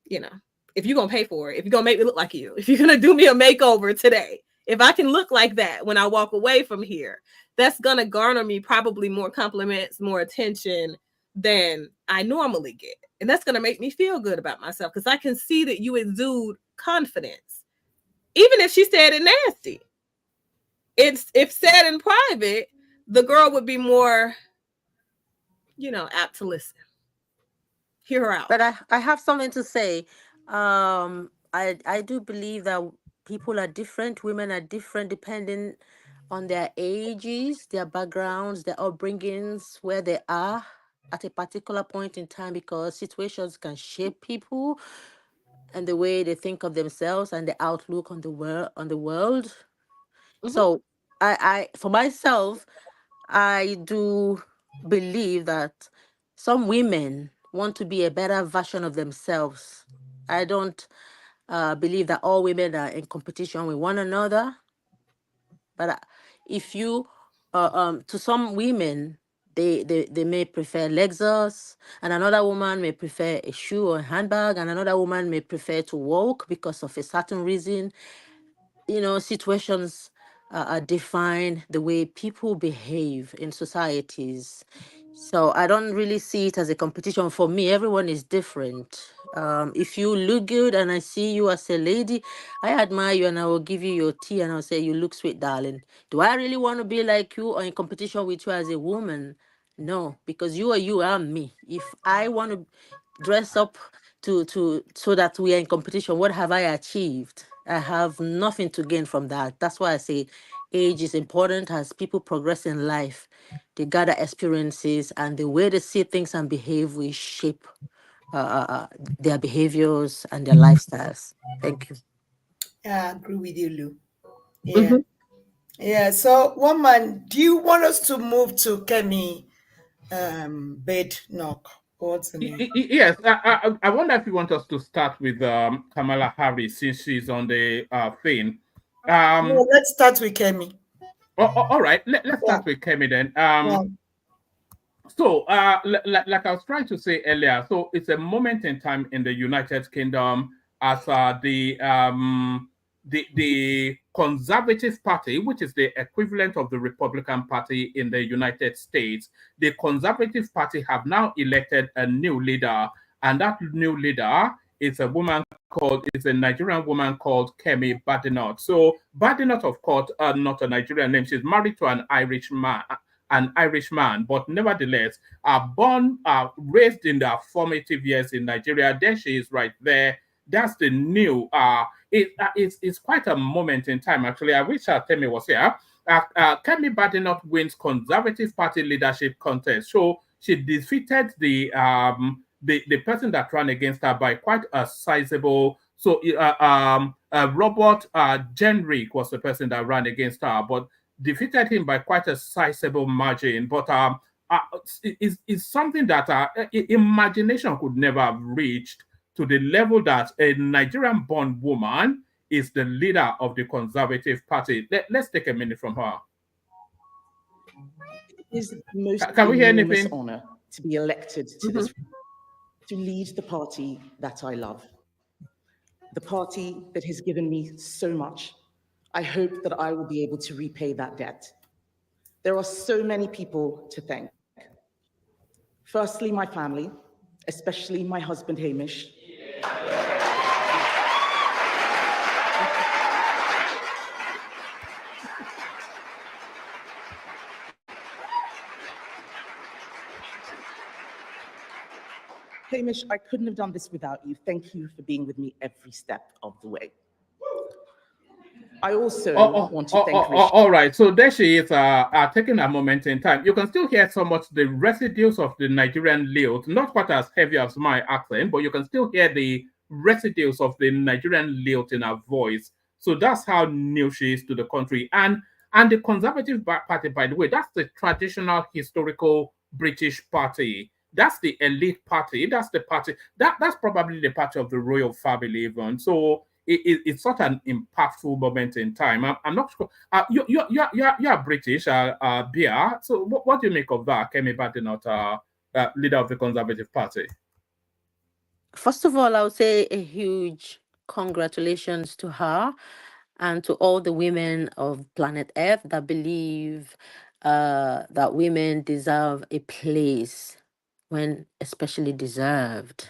you know, if you're going to pay for it, if you're going to make me look like you, if you're going to do me a makeover today, if I can look like that when I walk away from here, that's going to garner me probably more compliments, more attention than I normally get. And that's going to make me feel good about myself, because I can see that you exude confidence. Even if she said it nasty, if said in private, the girl would be more, apt to listen. Hear her out. But I have something to say. I do believe that people are different. Women are different depending on their ages, their backgrounds, their upbringings, where they are at a particular point in time, because situations can shape people and the way they think of themselves and the outlook on the world. Mm-hmm. So I for myself, I do believe that some women want to be a better version of themselves. I don't believe that all women are in competition with one another. But if you, to some women, they may prefer Lexus, and another woman may prefer a shoe or a handbag, and another woman may prefer to walk because of a certain reason. Situations define the way people behave in societies. So I don't really see it as a competition. For me, everyone is different. If you look good and I see you as a lady, I admire you and I will give you your tea and I'll say, you look sweet, darling. Do I really want to be like you or in competition with you as a woman? No, because you are you, I'm me. If I want to dress up so that we are in competition, what have I achieved? I have nothing to gain from that. That's why I say age is important. As people progress in life, they gather experiences, and the way they see things and behave will shape their behaviors and their lifestyles. Thank you. Yeah, I agree with you, Lou. Yeah. Mhm. Yeah. So, woman, do you want us to move to Kemi Badenoch? What's the name? Yes, I wonder if you want us to start with Kamala Harris since she's on the thing. No, let's start with Kemi. All right, let's Yeah. start with Kemi then. Yeah. So, like I was trying to say earlier, so it's a moment in time in the United Kingdom as the Conservative Party, which is the equivalent of the Republican Party in the United States, the Conservative Party have now elected a new leader, and that new leader is a Nigerian woman called Kemi Badenoch. So Badenoch, of course, not a Nigerian name. She's married to an Irish man, but nevertheless, raised in their formative years in Nigeria. There she is right there. That's the new. It's quite a moment in time, actually. I wish Kemi was here. Kemi Badenoch wins Conservative Party leadership contest. So she defeated the person that ran against her by quite a sizable. So Robert Jenrick was the person that ran against her, but defeated him by quite a sizable margin. But it's something that imagination could never have reached, to the level that a Nigerian-born woman is the leader of the Conservative Party. Let's take a minute from her. It is the most Can we hear enormous anything? honor to be elected to this, to lead the party that I love, the party that has given me so much. I hope that I will be able to repay that debt. There are so many people to thank. Firstly, my family, especially my husband, Hamish. Hamish, I couldn't have done this without you. Thank you for being with me every step of the way. I also want to thank all right, so there she is, taking a moment in time. You can still hear somewhat the residues of the Nigerian lilt, not quite as heavy as my accent, but you can still hear the residues of the Nigerian lilt in her voice. So that's how new she is to the country. And the Conservative Party, by the way, that's the traditional historical British party. That's the elite party. That's the party that's probably the party of the royal family even. So it's such an impactful moment in time. I'm not sure. You're British, Bia. So what do you make of that, Kemi Badenoch, leader of the Conservative Party? First of all, I would say a huge congratulations to her and to all the women of planet Earth that believe that women deserve a place when especially deserved.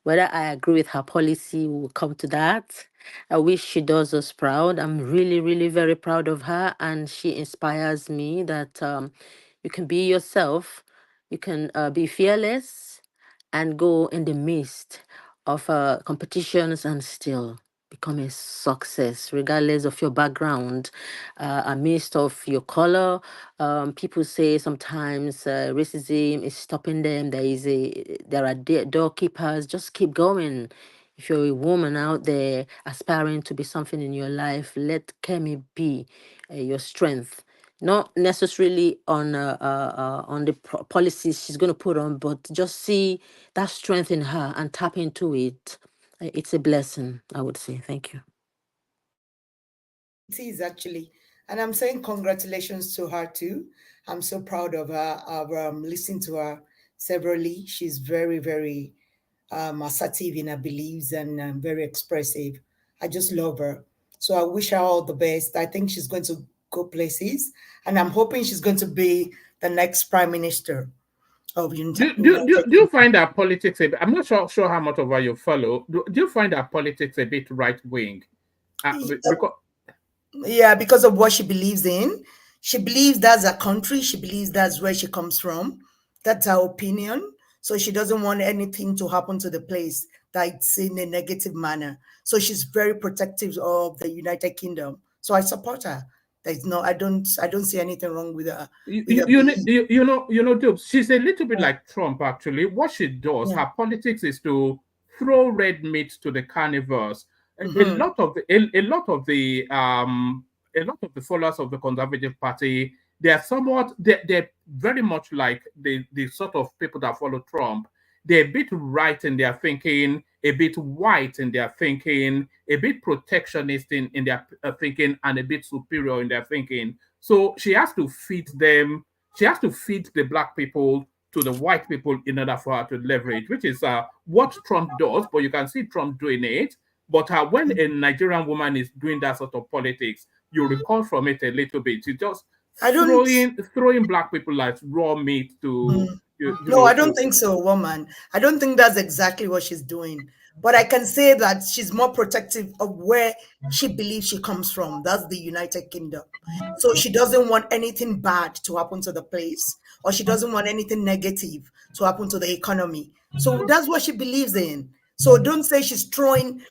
Whether I agree with her policy, we'll come to that. I wish she does us proud. I'm really, really very proud of her, and she inspires me that you can be yourself, you can be fearless, and go in the midst of competitions and still become a success, regardless of your background, amidst of your color. People say sometimes racism is stopping them. There are doorkeepers. Just keep going. If you're a woman out there aspiring to be something in your life, let Kemi be your strength. Not necessarily on the policies she's going to put on, but just see that strength in her and tap into it It's a blessing, I would say. Thank you. It is actually. And I'm saying congratulations to her too. I'm so proud of her. I've listened to her severally. She's very, very assertive in her beliefs and very expressive. I just love her. So I wish her all the best. I think she's going to go places. And I'm hoping she's going to be the next prime minister of Do you find that politics I'm not sure how much of her you follow. Do you find that politics a bit right wing? Because of what she believes in. She believes that's her country. She believes that's where she comes from. That's her opinion. So she doesn't want anything to happen to the place that's in a negative manner. So she's very protective of the United Kingdom. So I support her. There's no, I don't see anything wrong with her. Dubes, she's a little bit like Trump, actually. What she does, her politics is to throw red meat to the carnivores. A lot of the followers of the Conservative Party, they're very much like the sort of people that follow Trump. They're a bit right in their thinking, a bit white in their thinking, a bit protectionist in their thinking, and a bit superior in their thinking. So she has to feed them. She has to feed the black people to the white people in order for her to leverage, which is what Trump does. But you can see Trump doing it. But when a Nigerian woman is doing that sort of politics, you recall from it a little bit. She's just throwing black people like raw meat to. No, I don't think so, woman. I don't think that's exactly what she's doing. But I can say that she's more protective of where she believes she comes from. That's the United Kingdom. So she doesn't want anything bad to happen to the place, or she doesn't want anything negative to happen to the economy. So that's what she believes in. So don't say she's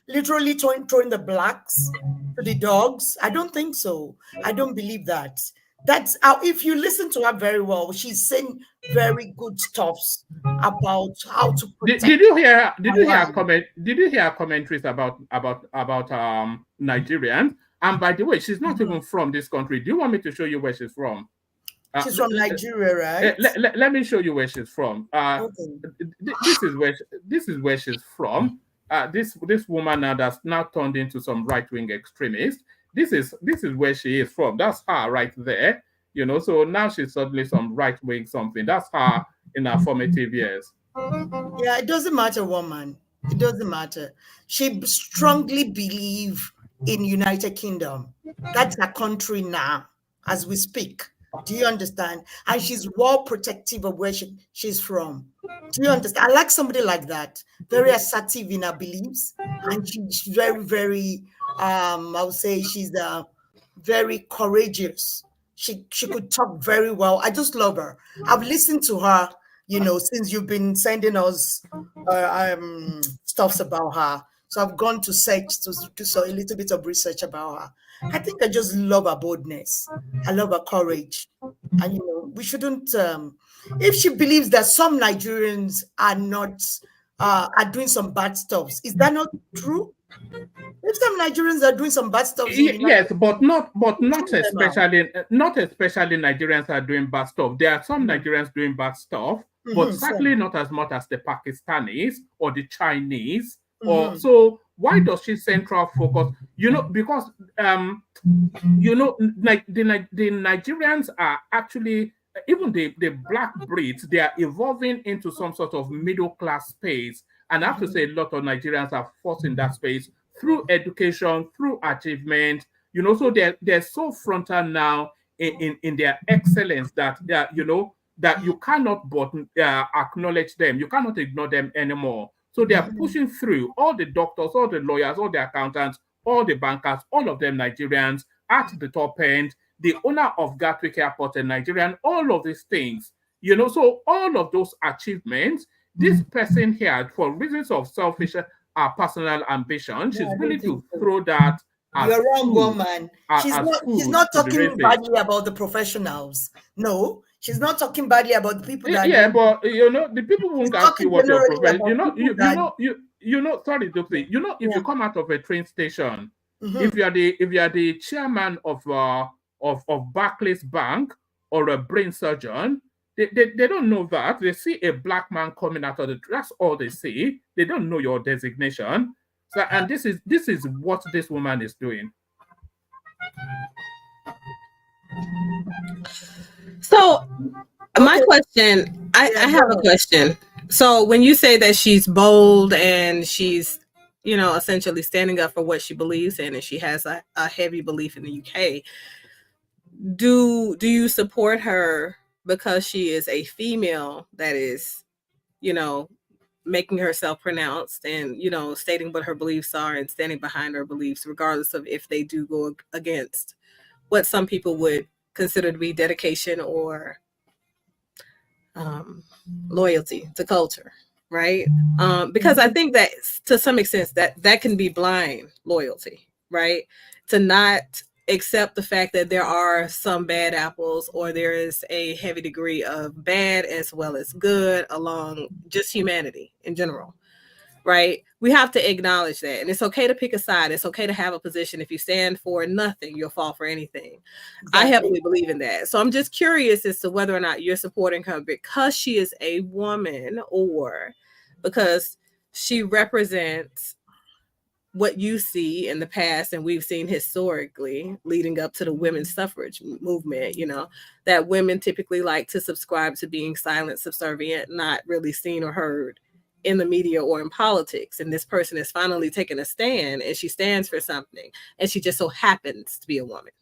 literally throwing the blacks to the dogs. I don't think so. I don't believe that. That's how, if you listen to her very well, she's saying very good stuffs about how to protect. Did you hear commentaries about Nigerians? And by the way, she's not even from this country. Do you want me to show you where she's from? She's from Nigeria, right? Let me show you where she's from. This is where she's from. This woman now that's now turned into some right-wing extremist. This is where she is from. That's her right there. So now she's suddenly some right-wing something. That's her in her formative years. Yeah, it doesn't matter, woman. It doesn't matter. She strongly believes in United Kingdom. That's her country now, as we speak. Do you understand? And she's well protective of where she's from. Do you understand? I like somebody like that. Very assertive in her beliefs. And she's very, very, I would say she's very courageous. She could talk very well. I just love her. I've listened to her, since you've been sending us stuffs about her. So I've gone to search to do a little bit of research about her. I think I just love her boldness. I love her courage. And, we shouldn't, if she believes that some Nigerians are not, are doing some bad stuff, is that not true? If some Nigerians are doing some bad stuff, yes, but not especially Nigerians are doing bad stuff. There are some Nigerians doing bad stuff, but certainly not as much as the Pakistanis or the Chinese. So why does she central focus? Because the Nigerians are actually, even the black breeds, they are evolving into some sort of middle class space. And I have to say, a lot of Nigerians are forced in that space through education, through achievement. So they're so frontal now in their excellence that that you cannot but acknowledge them. You cannot ignore them anymore. So they are pushing through. All the doctors, all the lawyers, all the accountants, all the bankers, all of them Nigerians at the top end. The owner of Gatwick Airport in Nigerian, all of these things. So all of those achievements, this person here, for reasons of selfish personal ambition, she's willing to throw that. You're wrong, woman. She's not talking badly about the professionals. No, she's not talking badly about the people that. Yeah, but the people won't ask you what your profession. Sorry, Dr. If you come out of a train station, if you are the chairman of Barclays Bank or a brain surgeon, they don't know that. They see a black man coming out of the. That's all they see. They don't know your designation. So, and this is what this woman is doing. So my question, I have a question. So when you say that she's bold and she's, you know, essentially standing up for what she believes in, and she has a heavy belief in the UK, do you support her because she is a female that is, you know, making herself pronounced and, you know, stating what her beliefs are and standing behind her beliefs, regardless of if they do go against what some people would consider to be dedication or loyalty to culture, right? Because I think that to some extent that can be blind loyalty, right? To not accept the fact that there are some bad apples, or there is a heavy degree of bad as well as good along just humanity in general, right? We have to acknowledge that. And it's okay to pick a side. It's okay to have a position. If you stand for nothing, you'll fall for anything. Exactly. I heavily believe in that. So I'm just curious as to whether or not you're supporting her because she is a woman, or because she represents what you see in the past and we've seen historically leading up to the women's suffrage movement, you know, that women typically like to subscribe to being silent, subservient, not really seen or heard in the media or in politics. And this person is finally taking a stand, and she stands for something, and she just so happens to be a woman.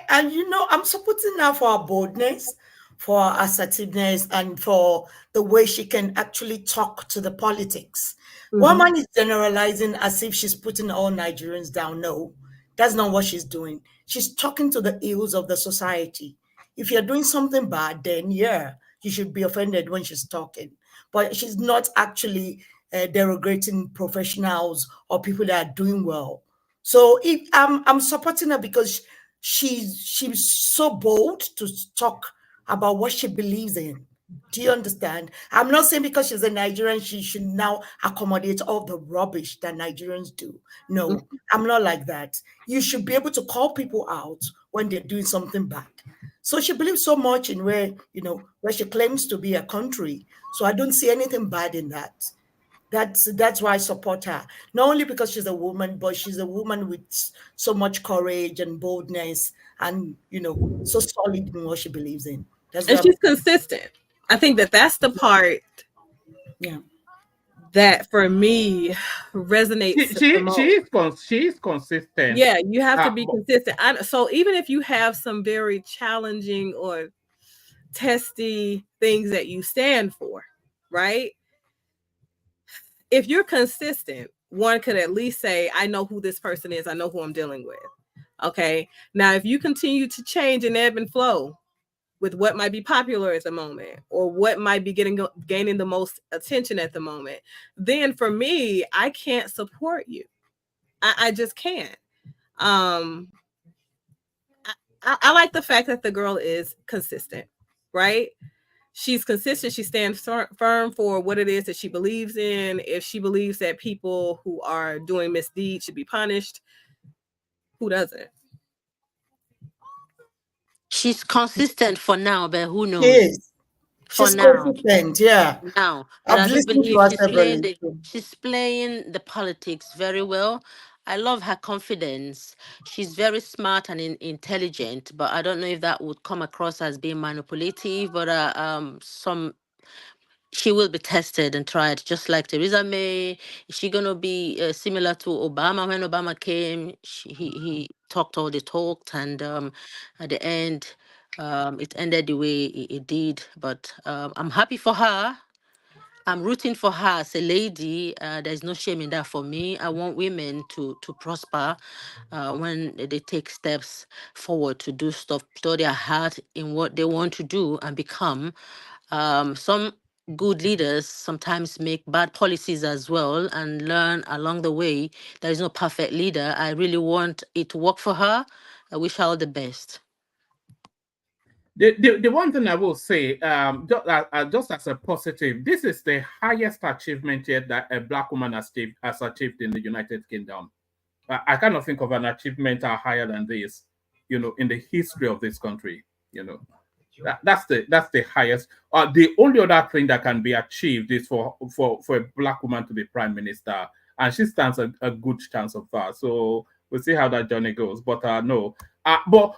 And you know, I'm supporting her for her boldness, for her assertiveness, and for the way she can actually talk to the politics. Woman is generalizing as if she's putting all Nigerians down. No, that's not what she's doing. She's talking to the ills of the society. If you're doing something bad, then yeah, you should be offended when she's talking. But she's not actually derogating professionals or people that are doing well. So if I'm supporting her because she's so bold to talk about what she believes in. Do you understand? I'm not saying because she's a Nigerian, she should now accommodate all the rubbish that Nigerians do. No, I'm not like that. You should be able to call people out when they're doing something bad. So she believes so much in where, you know, where she claims to be a country. So I don't see anything bad in that. That's why I support her. Not only because she's a woman, but she's a woman with so much courage and boldness, and you know, so solid in what she believes in. That's and she's consistent. I think that's the part. Yeah. That for me resonates. She is consistent. Yeah, you have to be consistent. So even if you have some very challenging or testy things that you stand for, right? If you're consistent, one could at least say, I know who this person is. I know who I'm dealing with. Okay. Now, if you continue to change and ebb and flow with what might be popular at the moment, or what might be gaining the most attention at the moment, then for me, I can't support you. I just can't. I like the fact that the girl is consistent, right? She's consistent. She stands firm for what it is that she believes in. If she believes that people who are doing misdeeds should be punished, who doesn't? She's consistent for now, but who knows? She's consistent, yeah. Now, but I do believe she's playing the politics very well. I love her confidence. She's very smart and intelligent, but I don't know if that would come across as being manipulative. But she will be tested and tried, just like Theresa May. Is she gonna be similar to Obama? When Obama came, he talked all the talk, and at the end, it ended the way it did. But I'm happy for her. I'm rooting for her as a lady. There's no shame in that for me. I want women to prosper when they take steps forward to do stuff, throw their heart in what they want to do and become. Some good leaders sometimes make bad policies as well and learn along the way. There is no perfect leader. I really want it to work for her. I wish her all the best. The one thing I will say, just as a positive, this is the highest achievement yet that a Black woman has achieved in the United Kingdom. I cannot think of an achievement higher than this, you know, in the history of this country, you know. That's the highest. The only other thing that can be achieved is for a black woman to be prime minister, and she stands a good chance of that. So we'll see how that journey goes. But no. But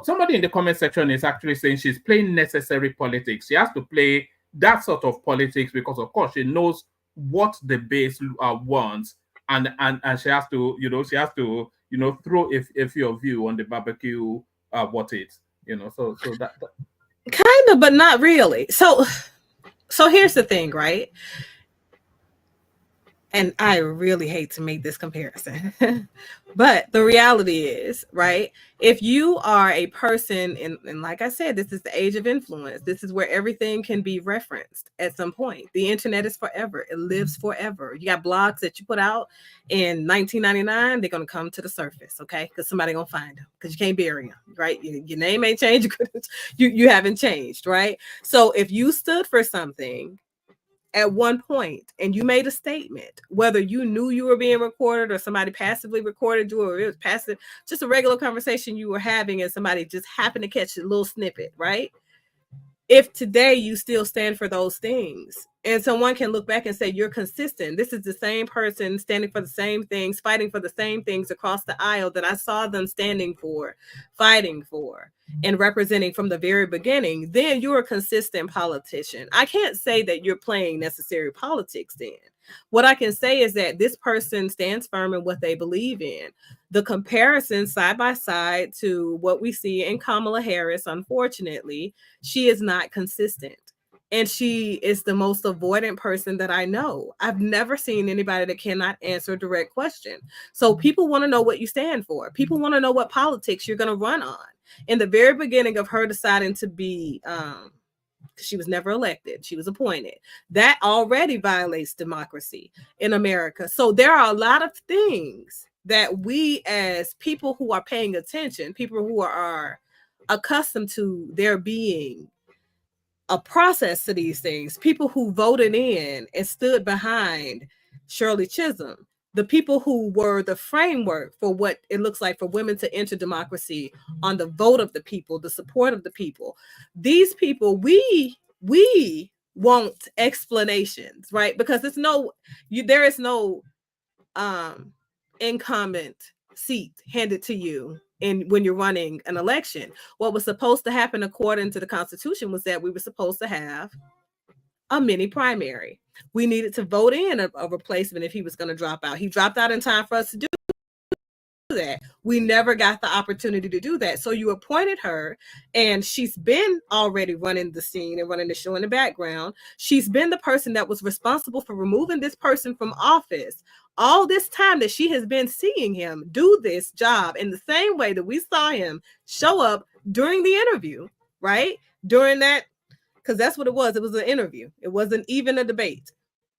somebody in the comment section is actually saying she's playing necessary politics. She has to play that sort of politics because, of course, she knows what the base wants, and she has to, throw a few of you on the barbecue. What it, so that kind of, but not really. So here's the thing, right? And I really hate to make this comparison, but the reality is, right? If you are a person, and like I said, this is the age of influence. This is where everything can be referenced at some point. The internet is forever. It lives forever. You got blogs that you put out in 1999, they're going to come to the surface, okay? Because somebody going to find them because you can't bury them, right? Your name ain't changed. You haven't changed, right? So if you stood for something at one point and you made a statement, whether you knew you were being recorded or somebody passively recorded you, or it was passive, just a regular conversation you were having and somebody just happened to catch a little snippet, right? If today you still stand for those things and someone can look back and say you're consistent, this is the same person standing for the same things, fighting for the same things across the aisle that I saw them standing for, fighting for, and representing from the very beginning, then you're a consistent politician. I can't say that you're playing necessary politics then. What I can say is that this person stands firm in what they believe in. The comparison side by side to what we see in Kamala Harris, unfortunately, she is not consistent. And she is the most avoidant person that I know. I've never seen anybody that cannot answer a direct question. So people want to know what you stand for. People want to know what politics you're going to run on. In the very beginning of her deciding to be, she was never elected, she was appointed. That already violates democracy in America. So there are a lot of things that we as people who are paying attention, people who are accustomed to there being a process to these things, people who voted in and stood behind Shirley Chisholm, the people who were the framework for what it looks like for women to enter democracy on the vote of the people, the support of the people. These people, we want explanations, right? Because there is no incumbent seat handed to you when you're running an election. What was supposed to happen according to the Constitution was that we were supposed to have a mini primary. We needed to vote in a replacement if he was going to drop out. He dropped out in time for us to do that. We never got the opportunity to do that. So you appointed her, and she's been already running the scene and running the show in the background. She's been the person that was responsible for removing this person from office all this time that she has been seeing him do this job in the same way that we saw him show up during the interview, right? During that, because that's what it was. It was an interview. It wasn't even a debate.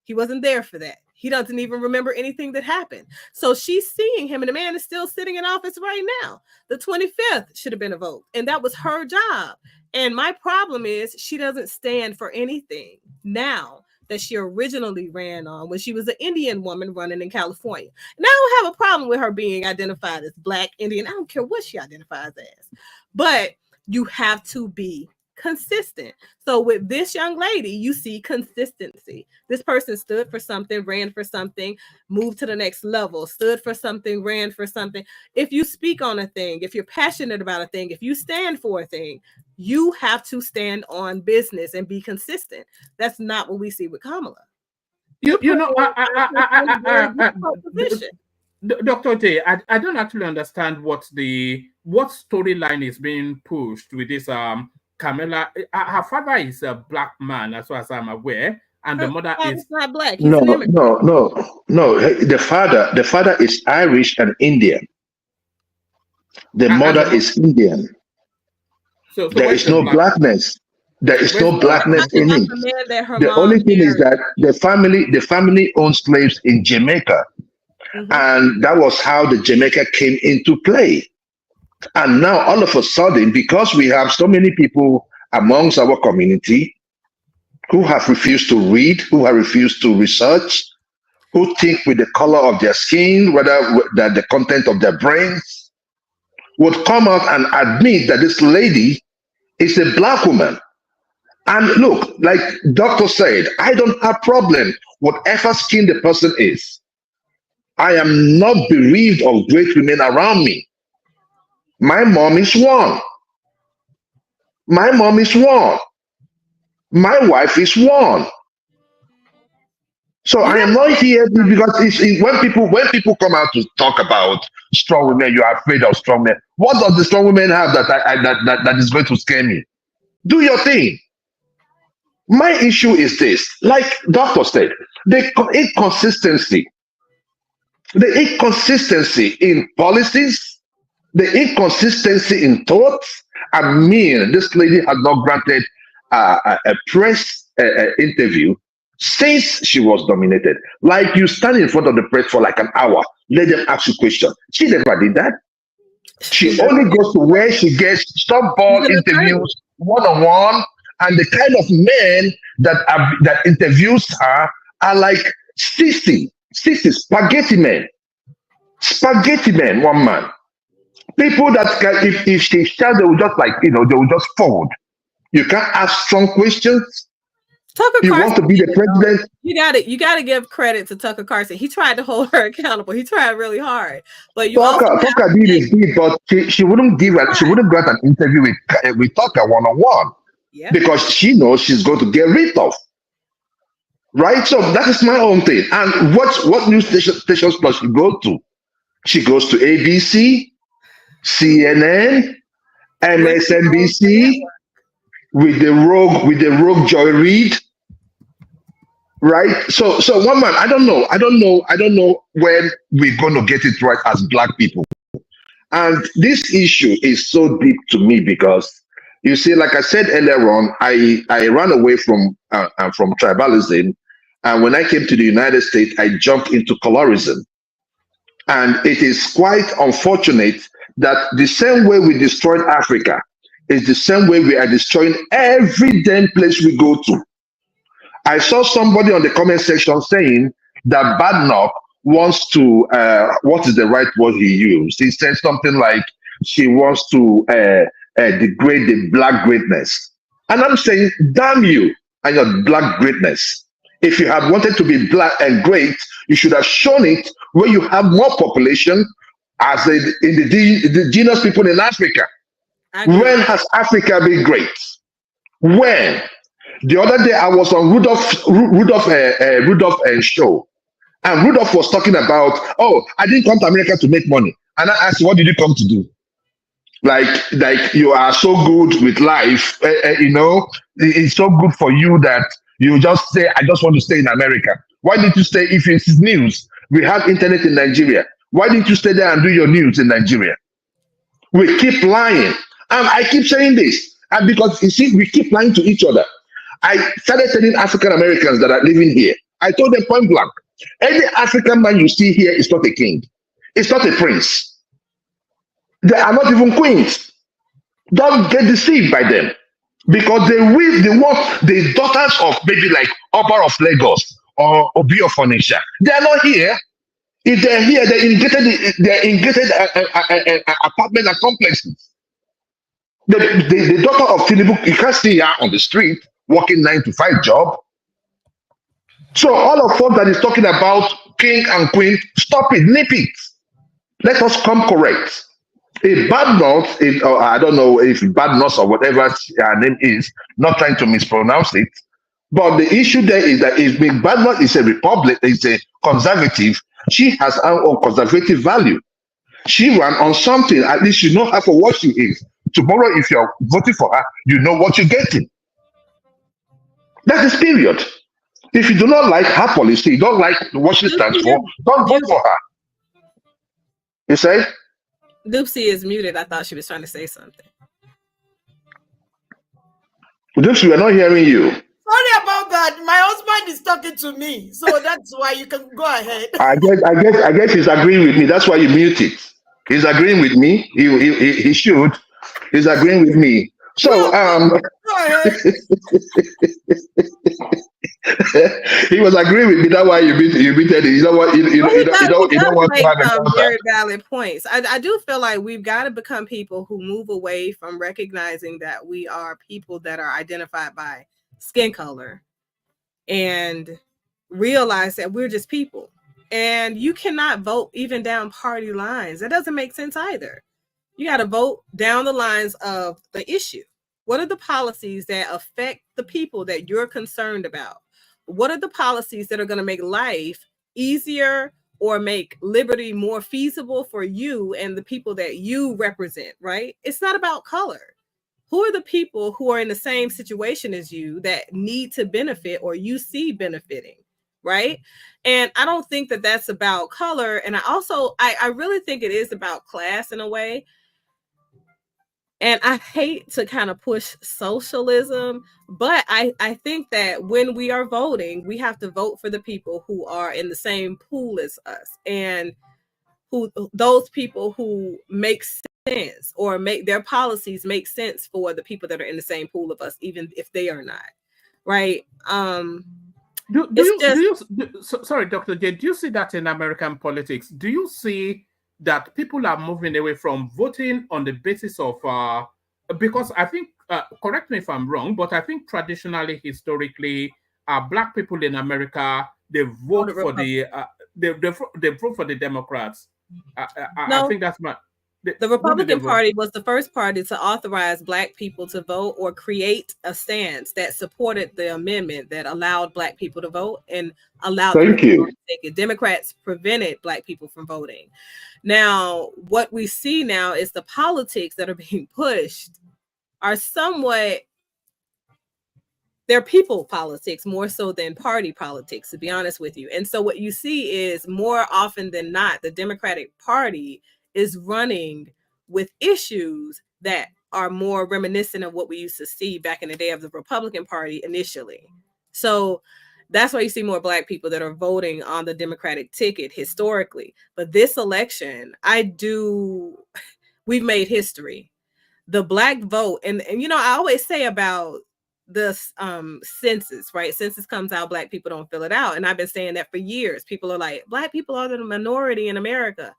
He wasn't there for that. He doesn't even remember anything that happened. So she's seeing him, and the man is still sitting in office right now. The 25th should have been a vote, and that was her job. And my problem is she doesn't stand for anything now that she originally ran on when she was an Indian woman running in California. And I don't have a problem with her being identified as Black, Indian. I don't care what she identifies as. But you have to be consistent. So with this young lady, you see consistency. This person stood for something, ran for something, moved to the next level, stood for something, ran for something. If you speak on a thing, if you're passionate about a thing, if you stand for a thing, you have to stand on business and be consistent. That's not what we see with Kamala. Dr. J, I don't actually understand what storyline is being pushed with this Kamala. Her father is a Black man, as far as I'm aware, and the mother is not Black. No. The father is Irish and Indian. The mother is Indian. So there is no blackness. There is no blackness in it. The only thing is that the family owned slaves in Jamaica. Mm-hmm. And that was how the Jamaica came into play. And now all of a sudden, because we have so many people amongst our community who have refused to read, who have refused to research, who think with the color of their skin, whether the content of their brains, would come out and admit that this lady is a black woman. And look, like doctor said, I don't have problem whatever skin the person is. I am not bereaved of great women around me. My mom is one. My mom is one. My wife is one. So I am not here because when people come out to talk about strong women, you are afraid of strong men. What does the strong women have that is going to scare me? Do your thing. My issue is this, like doctor said, the inconsistency in policies, the inconsistency in thoughts. I mean, this lady has not granted a press interview since she was nominated. Like you stand in front of the press for like an hour, let them ask you questions. She never did that. She only goes to where she gets stop-ball interviews, one-on-one, and the kind of men that interviews her are like sissy spaghetti men, one man. People that can, if she shout, they will just like, they will just fold. You can't ask strong questions. Tucker you Carlson, want to be the president. You gotta give credit to Tucker Carlson. He tried to hold her accountable. He tried really hard. But Tucker did his bit, but she wouldn't grant an interview with Tucker one-on-one. Yeah. Because she knows she's going to get ripped off. Right? So that is my own thing. And what news stations does she go to? She goes to ABC, CNN, MSNBC, with the rogue Joy Reid. Right? So one man, I don't know when we're going to get it right as black people. And this issue is so deep to me because you see, like I said earlier on, I ran away from tribalism, and when I came to the United States, I jumped into colorism. And it is quite unfortunate that the same way we destroyed Africa is the same way we are destroying every damn place we go to. I saw somebody on the comment section saying that Badnoch wants to, what is the right word he used? He said something like she wants to degrade the black greatness. And I'm saying, damn you and your black greatness. If you had wanted to be black and great, you should have shown it where you have more population as in the indigenous people in Africa. When has Africa been great? When? The other day I was on Rudolph show, and Rudolph was talking about, oh, I didn't come to America to make money. And I asked, what did you come to do? Like you are so good with life, it's so good for you that you just say, I just want to stay in America. Why didn't you stay? If it's news, we have internet in Nigeria. Why didn't you stay there and do your news in Nigeria? We keep lying. And I keep saying this, and because you see, we keep lying to each other. I started telling African Americans that are living here, I told them point blank, any African man you see here is not a king. It's not a prince. They are not even queens. Don't get deceived by them. Because they want the daughters of maybe like Oba of Lagos or Obi of Onitsha. They are not here. If they're here, they're in gated apartment and complexes. The daughter of Tinubu, you can't see her on the street working 9-to-5 job. So all of us that is talking about king and queen, stop it, nip it. Let us come correct. A Badnoch, I don't know if Badnoch or whatever her name is, not trying to mispronounce it, but the issue there is that if Badnoch is a republic, is a conservative, she has her own conservative value. She ran on something, at least you know her for what she is. Tomorrow, if you're voting for her, you know what you're getting. That is period. If you do not like her policy, you don't like what she stands for, don't vote for her. You say? Doopsie is muted. I thought she was trying to say something. Doopsie, we're not hearing you. Sorry about that. My husband is talking to me, so that's why you can go ahead. I guess he's agreeing with me. That's why you mute it. He's agreeing with me. He should. He's agreeing with me. So go ahead. He was agreeing with me. That's why you beat it. You know what? You don't want to make have a counter. very valid points. I do feel like we've got to become people who move away from recognizing that we are people that are identified by skin color and realize that we're just people. And you cannot vote even down party lines. That doesn't make sense either. You got to vote down the lines of the issue. What are the policies that affect the people that you're concerned about? What are the policies that are going to make life easier or make liberty more feasible for you and the people that you represent, right? It's not about color. Who are the people who are in the same situation as you that need to benefit or you see benefiting, right? And I don't think that that's about color. And I really think it is about class in a way. And I hate to kind of push socialism, but I think that when we are voting, we have to vote for the people who are in the same pool as us, and those people who make sense or make their policies make sense for the people that are in the same pool of us, even if they are not, right? Sorry, Dr. J, do you see that in American politics? Do you see that people are moving away from voting on the basis of, because I think, correct me if I'm wrong, but I think traditionally, historically, Black people in America, they vote for they vote for the Democrats. No. I think that's the Republican Party was the first party to authorize Black people to vote or create a stance that supported the amendment that allowed Black people to vote and allowed Thank you. Democrats prevented Black people from voting. Now, what we see now is the politics that are being pushed are somewhat, they're people politics more so than party politics, to be honest with you. And so what you see is more often than not, the Democratic Party is running with issues that are more reminiscent of what we used to see back in the day of the Republican Party initially. So that's why you see more Black people that are voting on the Democratic ticket historically. But this election, we've made history. The Black vote, and you know, I always say about the census, right? Census comes out, Black people don't fill it out. And I've been saying that for years. People are like, Black people are the minority in America.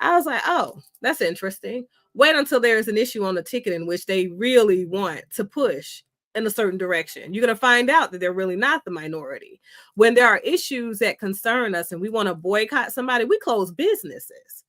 I was like, oh, that's interesting. Wait until there's an issue on the ticket in which they really want to push in a certain direction. You're going to find out that they're really not the minority. When there are issues that concern us and we want to boycott somebody, we close businesses.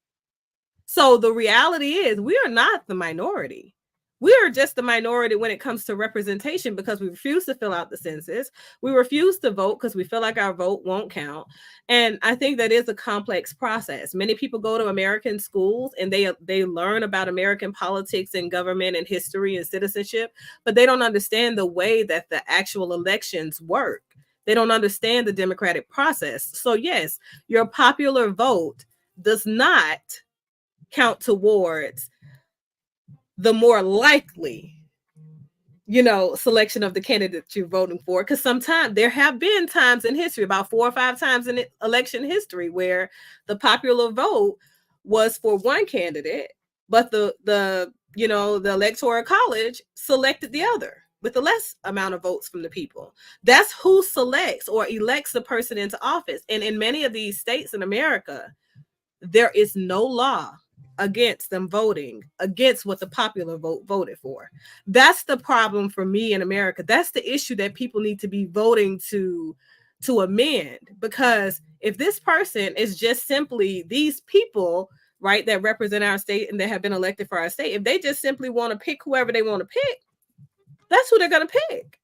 So the reality is we are not the minority. We are just the minority when it comes to representation because we refuse to fill out the census. We refuse to vote because we feel like our vote won't count. And I think that is a complex process. Many people go to American schools and they learn about American politics and government and history and citizenship, but they don't understand the way that the actual elections work. They don't understand the democratic process. So yes, your popular vote does not count towards the more likely, selection of the candidate you're voting for. Because sometimes there have been times in history, about 4 or 5 times in election history, where the popular vote was for one candidate, but the electoral college selected the other with the less amount of votes from the people. That's who selects or elects the person into office. And in many of these states in America, there is no law against them voting against what the popular vote voted for. That's the problem for me in America. That's the issue that people need to be voting to amend, because if this person is just simply these people, right, that represent our state and that have been elected for our state, if they just simply want to pick whoever they want to pick, that's who they're going to pick.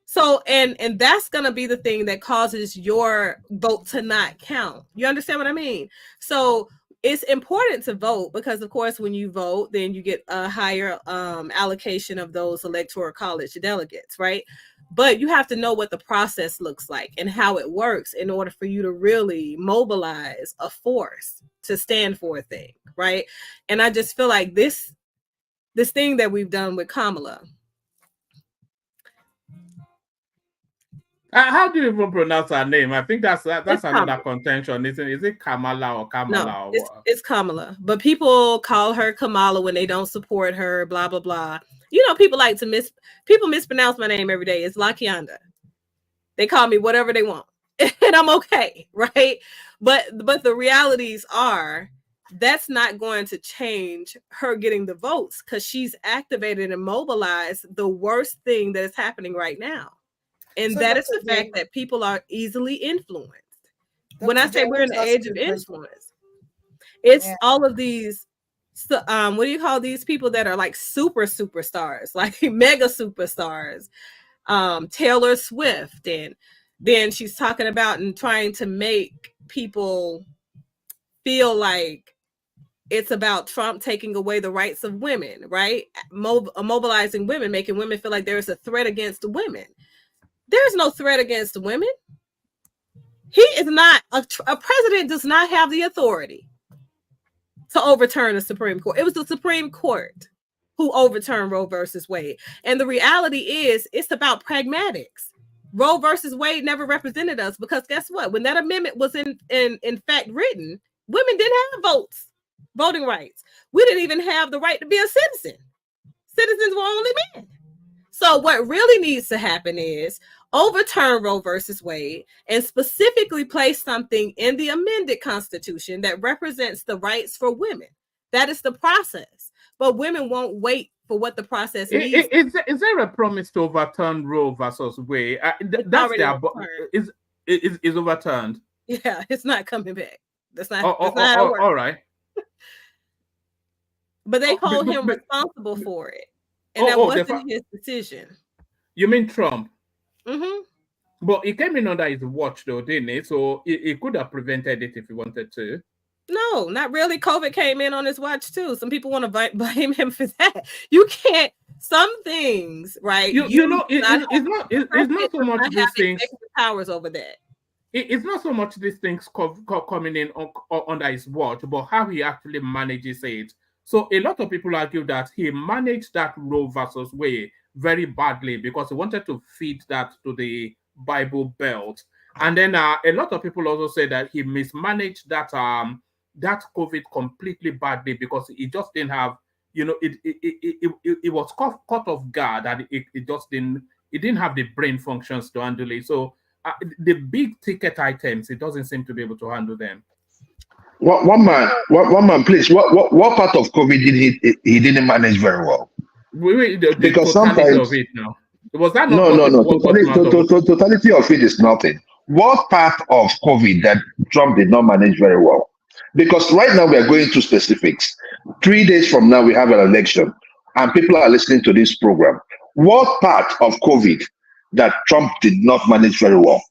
So, and that's going to be the thing that causes your vote to not count. You understand what I mean? So it's important to vote because, of course, when you vote, then you get a higher allocation of those electoral college delegates, right? But you have to know what the process looks like and how it works in order for you to really mobilize a force to stand for a thing, right? And I just feel like this thing that we've done with Kamala, How do you even pronounce her name? I think that's another Kamala. contention, isn't it? Is it Kamala or Kamala? No, it's Kamala. But people call her Kamala when they don't support her, blah, blah, blah. You know, people like to people mispronounce my name every day. It's Lakianda. They call me whatever they want. And I'm okay, right? But the realities are that's not going to change her getting the votes because she's activated and mobilized the worst thing that is happening right now. And so that is the fact that people are easily influenced. When I say we're in the age of influence, it's all of these, what do you call these people that are like superstars, like mega superstars, Taylor Swift, and then she's talking about and trying to make people feel like it's about Trump taking away the rights of women, right? Mobilizing women, making women feel like there's a threat against women. There's no threat against women. He is not, a president does not have the authority to overturn the Supreme Court. It was the Supreme Court who overturned Roe versus Wade. And the reality is it's about pragmatics. Roe versus Wade never represented us because guess what? When that amendment was in fact written, women didn't have voting rights. We didn't even have the right to be a citizen. Citizens were only men. So what really needs to happen is overturn Roe versus Wade and specifically place something in the amended Constitution that represents the rights for women. That is the process. But women won't wait for what the process needs. Is there a promise to overturn Roe versus Wade? That's is overturned. Yeah, it's not coming back. That's not. All right. But they hold him responsible for it, and that wasn't his decision. You mean Trump? Mm-hmm. But he came in under his watch, though, didn't he? So he could have prevented it if he wanted to. No, not really. COVID came in on his watch too. Some people want to blame him for that. You can't. Some things, right? You know, it's not so much these things. Powers over that. It's not so much these things coming in under his watch, but how he actually manages it. So a lot of people argue that he managed that Roe versus Wade very badly because he wanted to feed that to the Bible Belt. And then a lot of people also say that he mismanaged that that COVID completely badly because he just didn't have, you know, it was caught off guard and it just didn't have the brain functions to handle it. So the big ticket items, it doesn't seem to be able to handle them. One man, please. What part of COVID did he didn't manage very well? Because sometimes of it now. Was that not totality of it is nothing. What part of COVID that Trump did not manage very well? Because right now we are going to specifics. 3 days from now we have an election, and people are listening to this program. What part of COVID that Trump did not manage very well?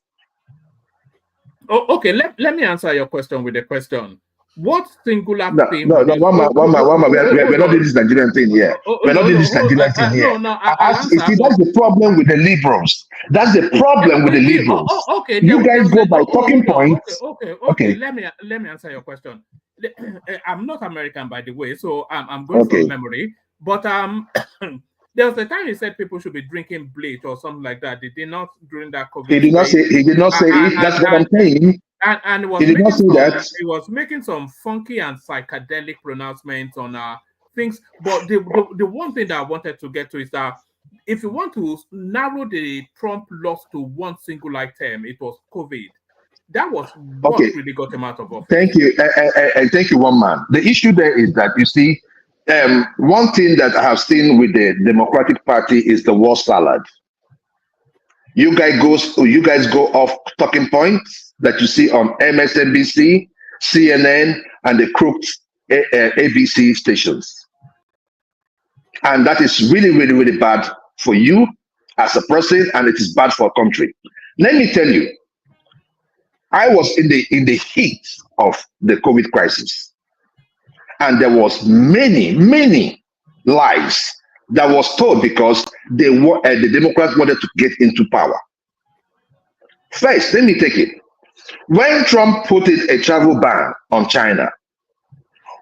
Oh, okay. Let me answer your question with a question. What singular thing? No, one man. We're not doing this Nigerian thing here. We're not doing this Nigerian thing here. See, that's the problem with the liberals. That's the problem with the liberals. Okay. You guys go by talking points. Okay. Let me answer your question. I'm not American, by the way, so I'm going from memory. But there was a time he said people should be drinking bleach or something like that. They did not during that COVID. He did not say it. That's what I'm saying. And he did not say that. He was making some funky and psychedelic pronouncements on things. But the one thing that I wanted to get to is that if you want to narrow the Trump loss to one single item, it was COVID. That was what really got him out of office. Thank you. And thank you, one man. The issue there is that, you see, one thing that I have seen with the Democratic Party is the war salad. You guys go off talking points that you see on MSNBC, CNN, and the crooked ABC stations. And that is really, really, really bad for you as a person, and it is bad for a country. Let me tell you, I was in the heat of the COVID crisis, and there was many lies that was told because the Democrats wanted to get into power. First, let me take it. When Trump put in a travel ban on China,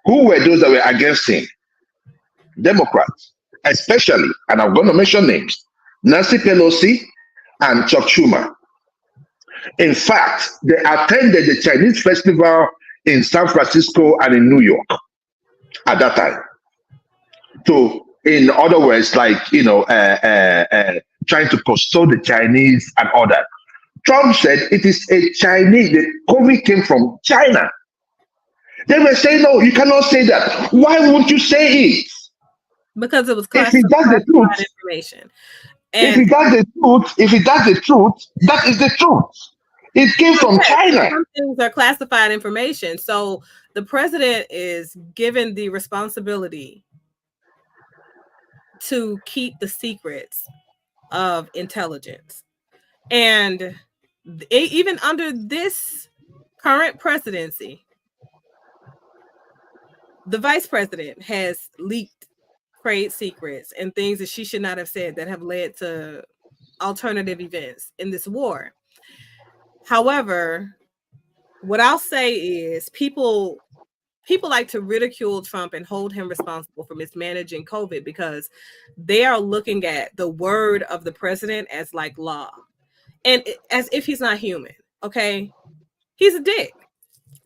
who were those that were against him? Democrats, especially, and I'm going to mention names, Nancy Pelosi and Chuck Schumer. In fact, they attended the Chinese festival in San Francisco and in New York at that time. So, in other words, like, trying to console the Chinese and all that. Trump said it is a Chinese, the COVID came from China. They were saying, no, you cannot say that. Why won't you say it? Because it was classified information. And if he does the truth, that is the truth. It came from China. Some things are classified information. So the president is given the responsibility to keep the secrets of intelligence. And even under this current presidency, the vice president has leaked trade secrets and things that she should not have said that have led to alternative events in this war. However, what I'll say is people like to ridicule Trump and hold him responsible for mismanaging COVID because they are looking at the word of the president as like law, and as if he's not human. Okay, he's a dick.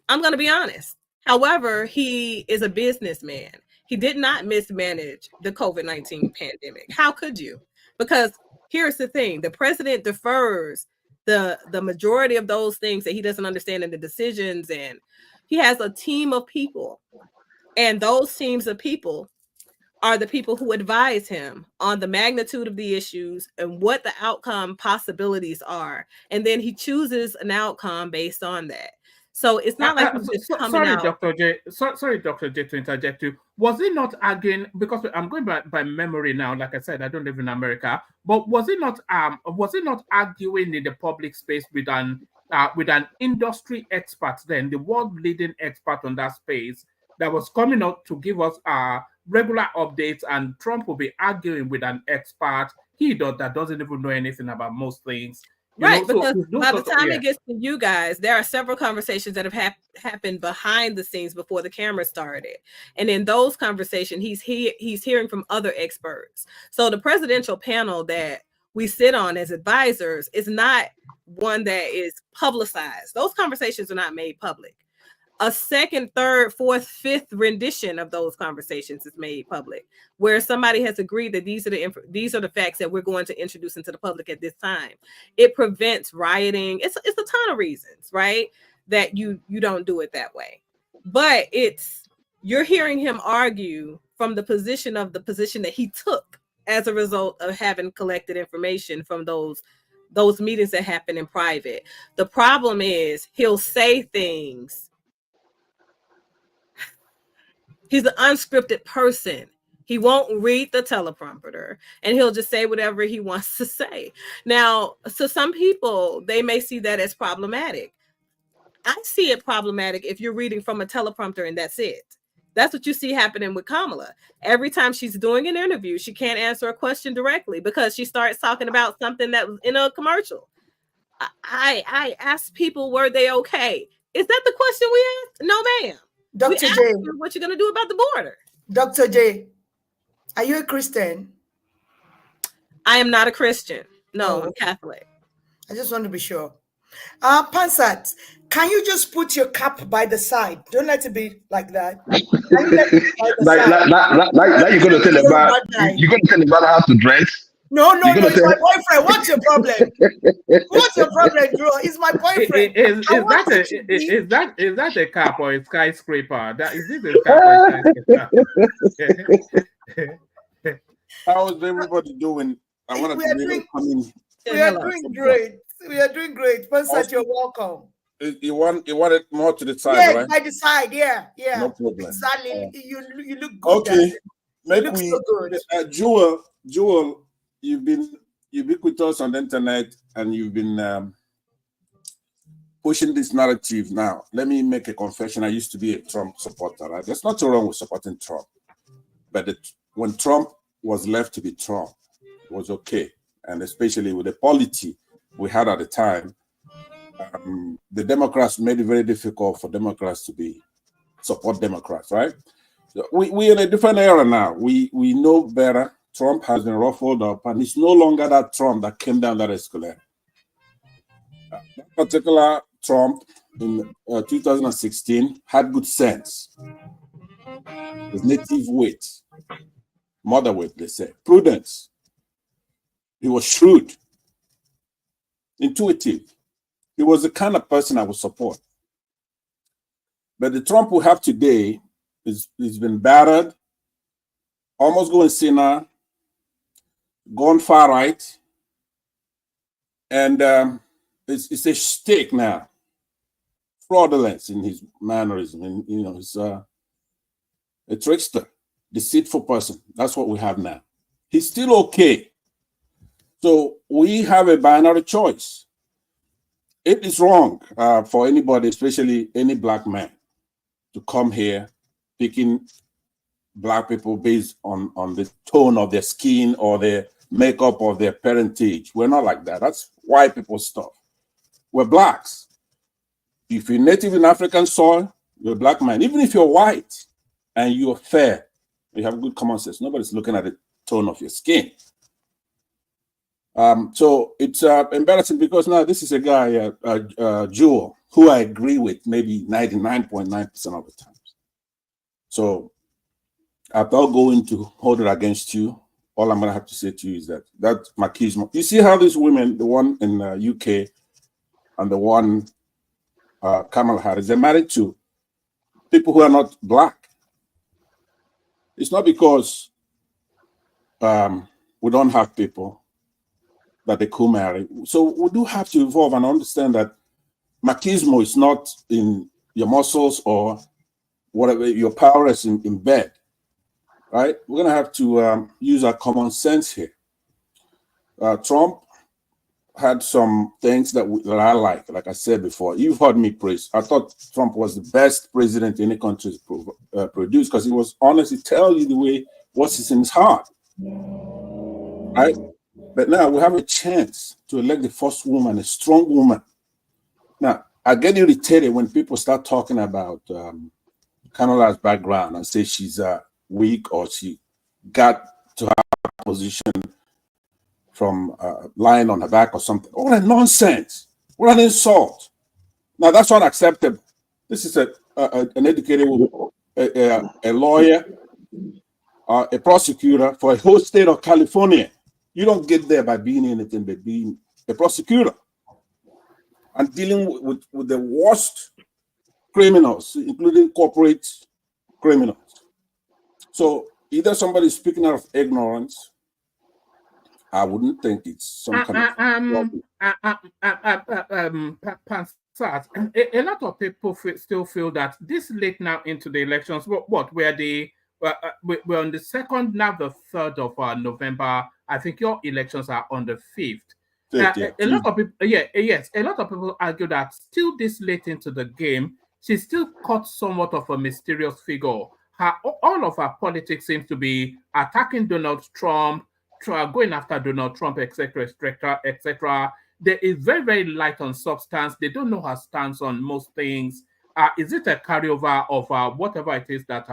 I'm going to be honest. However, he is a businessman. He did not mismanage the COVID-19 pandemic. How could you? Because here's the thing. The president defers the majority of those things that he doesn't understand in the decisions. And he has a team of people. And those teams of people are the people who advise him on the magnitude of the issues and what the outcome possibilities are. And then he chooses an outcome based on that. So it's not like sorry, Dr. J. Sorry, Dr. J, to interject you. Was he not arguing, because I'm going by memory now, like I said, I don't live in America, but was he not arguing in the public space with an industry expert then, the world leading expert on that space, that was coming out to give us regular updates, and Trump will be arguing with an expert that doesn't even know anything about most things. Right, because by the time it gets to you guys, there are several conversations that have happened behind the scenes before the camera started. And in those conversations, he's hearing from other experts. So the presidential panel that we sit on as advisors is not one that is publicized. Those conversations are not made public. A second, third, fourth, fifth rendition of those conversations is made public, where somebody has agreed that these are the facts that we're going to introduce into the public at this time. It prevents rioting. It's a ton of reasons, right, that you don't do it that way. But you're hearing him argue from the position that he took as a result of having collected information from those meetings that happen in private. The problem is he'll say things. He's an unscripted person. He won't read the teleprompter and he'll just say whatever he wants to say. Now, so some people, they may see that as problematic. I see it problematic if you're reading from a teleprompter and that's it. That's what you see happening with Kamala. Every time she's doing an interview, she can't answer a question directly because she starts talking about something that was in a commercial. I asked people, were they okay? Is that the question we asked? No, ma'am. Dr. J, what you gonna do about the border? Dr. J, are you a Christian? I am not a Christian. No, I'm Catholic. I just want to be sure. Pansat, can you just put your cap by the side? Don't let it be like that. Like you're gonna tell about how to dress. No, it's my boyfriend. What's your problem? What's your problem, Drew? It's my boyfriend. Is that a cap or a skyscraper? Is this a cap or a skyscraper? How's everybody doing? We are doing great. We are doing great. Pansat, you're welcome. You want it more to the side, right? Right? By the side, yeah. No problem. Exactly. You look good. Okay. Make we so good. Jewel, you've been ubiquitous on the internet and you've been pushing this narrative. Now, let me make a confession. I used to be a Trump supporter. Right? There's nothing wrong with supporting Trump. But when Trump was left to be Trump, it was okay. And especially with the polity we had at the time, the Democrats made it very difficult for Democrats to support Democrats, right? So we're in a different era now. We know better. Trump has been ruffled up, and it's no longer that Trump that came down that escalator. That particular Trump in 2016 had good sense. His native wit, mother wit, they say, prudence. He was shrewd, intuitive. He was the kind of person I would support. But the Trump we have today is he's been battered, almost going senile, gone far right, and it's a stake now. Fraudulence in his mannerism, and he's a trickster, deceitful person. That's what we have now. He's still okay. So we have a binary choice. It is wrong for anybody, especially any black man, to come here picking black people based on the tone of their skin or their makeup or their parentage. We're not like that. That's white people stuff. We're blacks. If you're native in African soil, you're a black man. Even if you're white and you're fair, you have good common sense. Nobody's looking at the tone of your skin. So it's embarrassing because now this is a guy, Jewel, who I agree with maybe 99.9% of the time. So I'm not going to hold it against you. All I'm going to have to say to you is that machismo. You see how these women, the one in the UK and the one Kamala Harris, they're married to people who are not black. It's not because we don't have people that they could marry. So we do have to evolve and understand that machismo is not in your muscles or whatever, your power is in bed, right? We're going to have to use our common sense here. Trump had some things that I like I said before. You've heard me praise. I thought Trump was the best president any country produced because he was honest. He tell you the way what's in his heart, right? But now we have a chance to elect the first woman, a strong woman. Now, I get irritated when people start talking about Kamala's background and say she's weak or she got to her position from lying on her back or something. What a nonsense. What an insult. Now, that's unacceptable. This is an educated woman, a lawyer, a prosecutor for a whole state of California. You don't get there by being anything but being a prosecutor and dealing with the worst criminals, including corporate criminals. So either somebody's speaking out of ignorance, I wouldn't think it's some kind of... A lot of people still feel that this late now into the elections, we're on the 2nd, now the 3rd of November. I think your elections are on the 5th. A lot of people, a lot of people argue that still this late into the game, she's still caught somewhat of a mysterious figure. All of her politics seems to be attacking Donald Trump, going after Donald Trump, etc., etc. There is very, very light on substance. They don't know her stance on most things. Is it a carryover of whatever it is that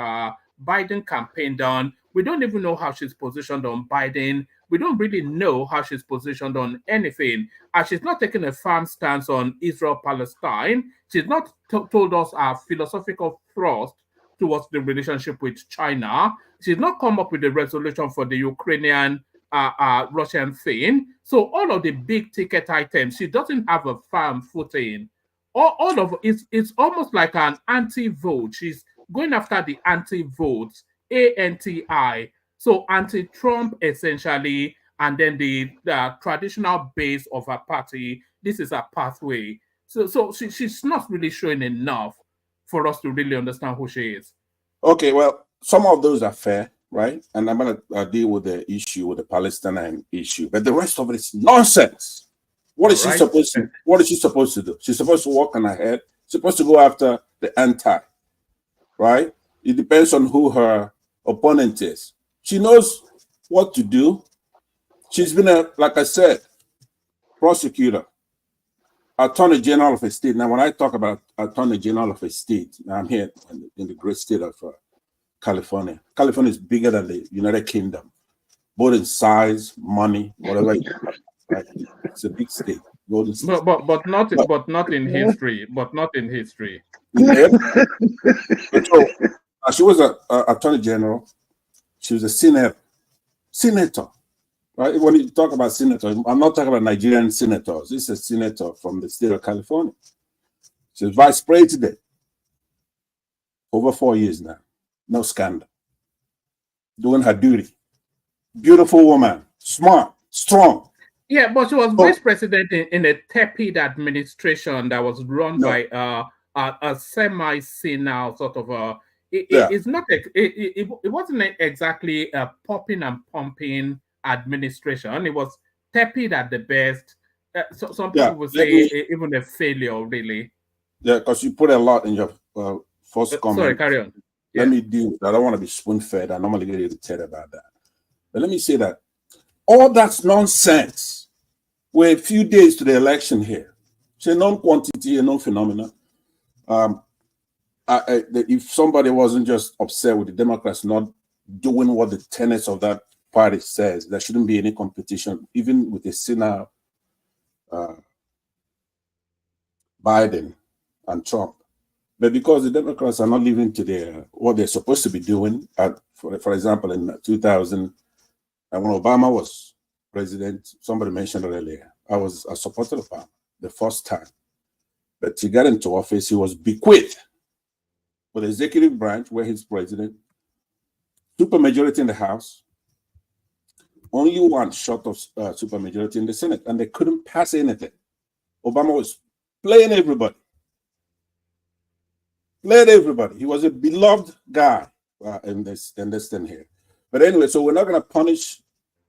Biden campaigned on? We don't even know how she's positioned on Biden. We don't really know how she's positioned on anything. She's not taking a firm stance on Israel-Palestine. She's not told us our philosophical thrust towards the relationship with China. She's not come up with a resolution for the Ukrainian Russian thing. So all of the big ticket items, she doesn't have a firm footing. All of it's almost like an anti-vote. She's going after the anti-votes, ANTI. So anti-Trump essentially, and then the traditional base of her party. This is a pathway. So she's not really showing enough for us to really understand who she is. Okay, well, some of those are fair, right? And I'm going to deal with the issue, with the Palestinian issue. But the rest of it is nonsense. What is she supposed to? What is she supposed to do? She's supposed to walk on her head. She's supposed to go after the anti, right? It depends on who her opponent is. She knows what to do. She's been like I said, prosecutor, attorney general of a state. Now, when I talk about attorney general of a state, I'm here in the great state of California. California is bigger than the United Kingdom, both in size, money, whatever. Right? It's a big state. Golden State. But not in history. But not in history. So, she was a attorney general. She was a senator. Right? When you talk about senator, I'm not talking about Nigerian senators. This is a senator from the state of California. She's vice president. Over 4 years now. No scandal. Doing her duty. Beautiful woman. Smart. Strong. Yeah, but she was vice president in a tepid administration that was run by a semi-senile sort of it's not it wasn't exactly a popping and pumping administration. It was tepid at the best. So some people would say even a failure, really. Yeah, because you put a lot in your first comment. Sorry, carry on. Let me deal with that. I don't want to be spoon-fed. I normally get irritated about that. But let me say that all that's nonsense. We're a few days to the election here. It's a non-quantity, a non-phenomenon. If somebody wasn't just upset with the Democrats not doing what the tenets of that party says, there shouldn't be any competition, even with a senile Biden and Trump. But because the Democrats are not living to what they're supposed to be doing, for example, in 2000, when Obama was president, somebody mentioned it earlier, I supported Obama the first time. But he got into office, he was bequeathed with the executive branch, where he's president, supermajority in the House, only one short of supermajority in the Senate, and they couldn't pass anything. Obama was playing everybody. He was a beloved guy in this thing here. But anyway, so we're not going to punish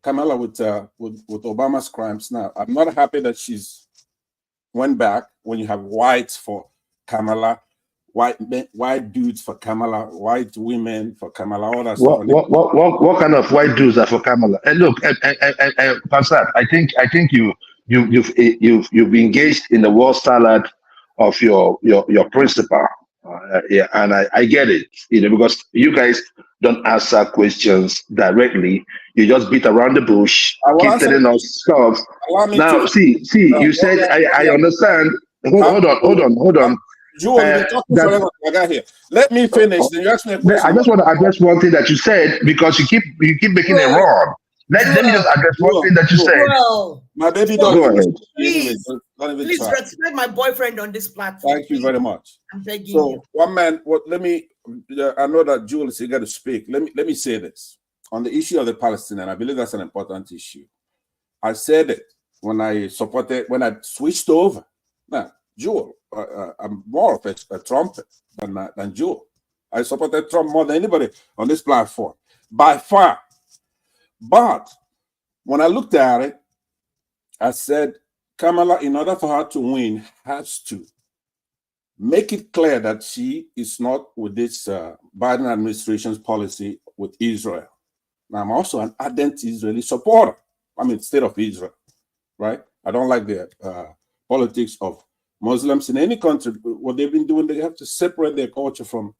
Kamala with Obama's crimes now. I'm not happy that she's went back when you have whites for Kamala, white dudes for Kamala, white women for Kamala, all that stuff. What kind of white dudes are for Kamala? And look, Pastor, I think you've engaged in the word salad of your principal. And I get it, because you guys don't answer questions directly. You just beat around the bush, keep telling us stuff. Now, see, you said I understand. Hold on. Joel, you're talking forever. I got here. Let me finish. Then you ask me a question. I just want to address one thing that you said, because you keep making it wrong. Let me just address one thing that you said. My baby Go ahead. Please respect my boyfriend on this platform. Thank you very much. I'm begging you. One man, I know that Jules, you got to speak. Let me say this. On the issue of the Palestinian, I believe that's an important issue. I said it when I switched over. Now, Jewel, I'm more of a Trump than Jewel. I supported Trump more than anybody on this platform, by far. But when I looked at it, I said, Kamala, in order for her to win, has to make it clear that she is not with this Biden administration's policy with Israel. Now, I'm also an ardent Israeli supporter. I mean, state of Israel, right? I don't like the politics of Muslims in any country. What they've been doing, they have to separate their culture from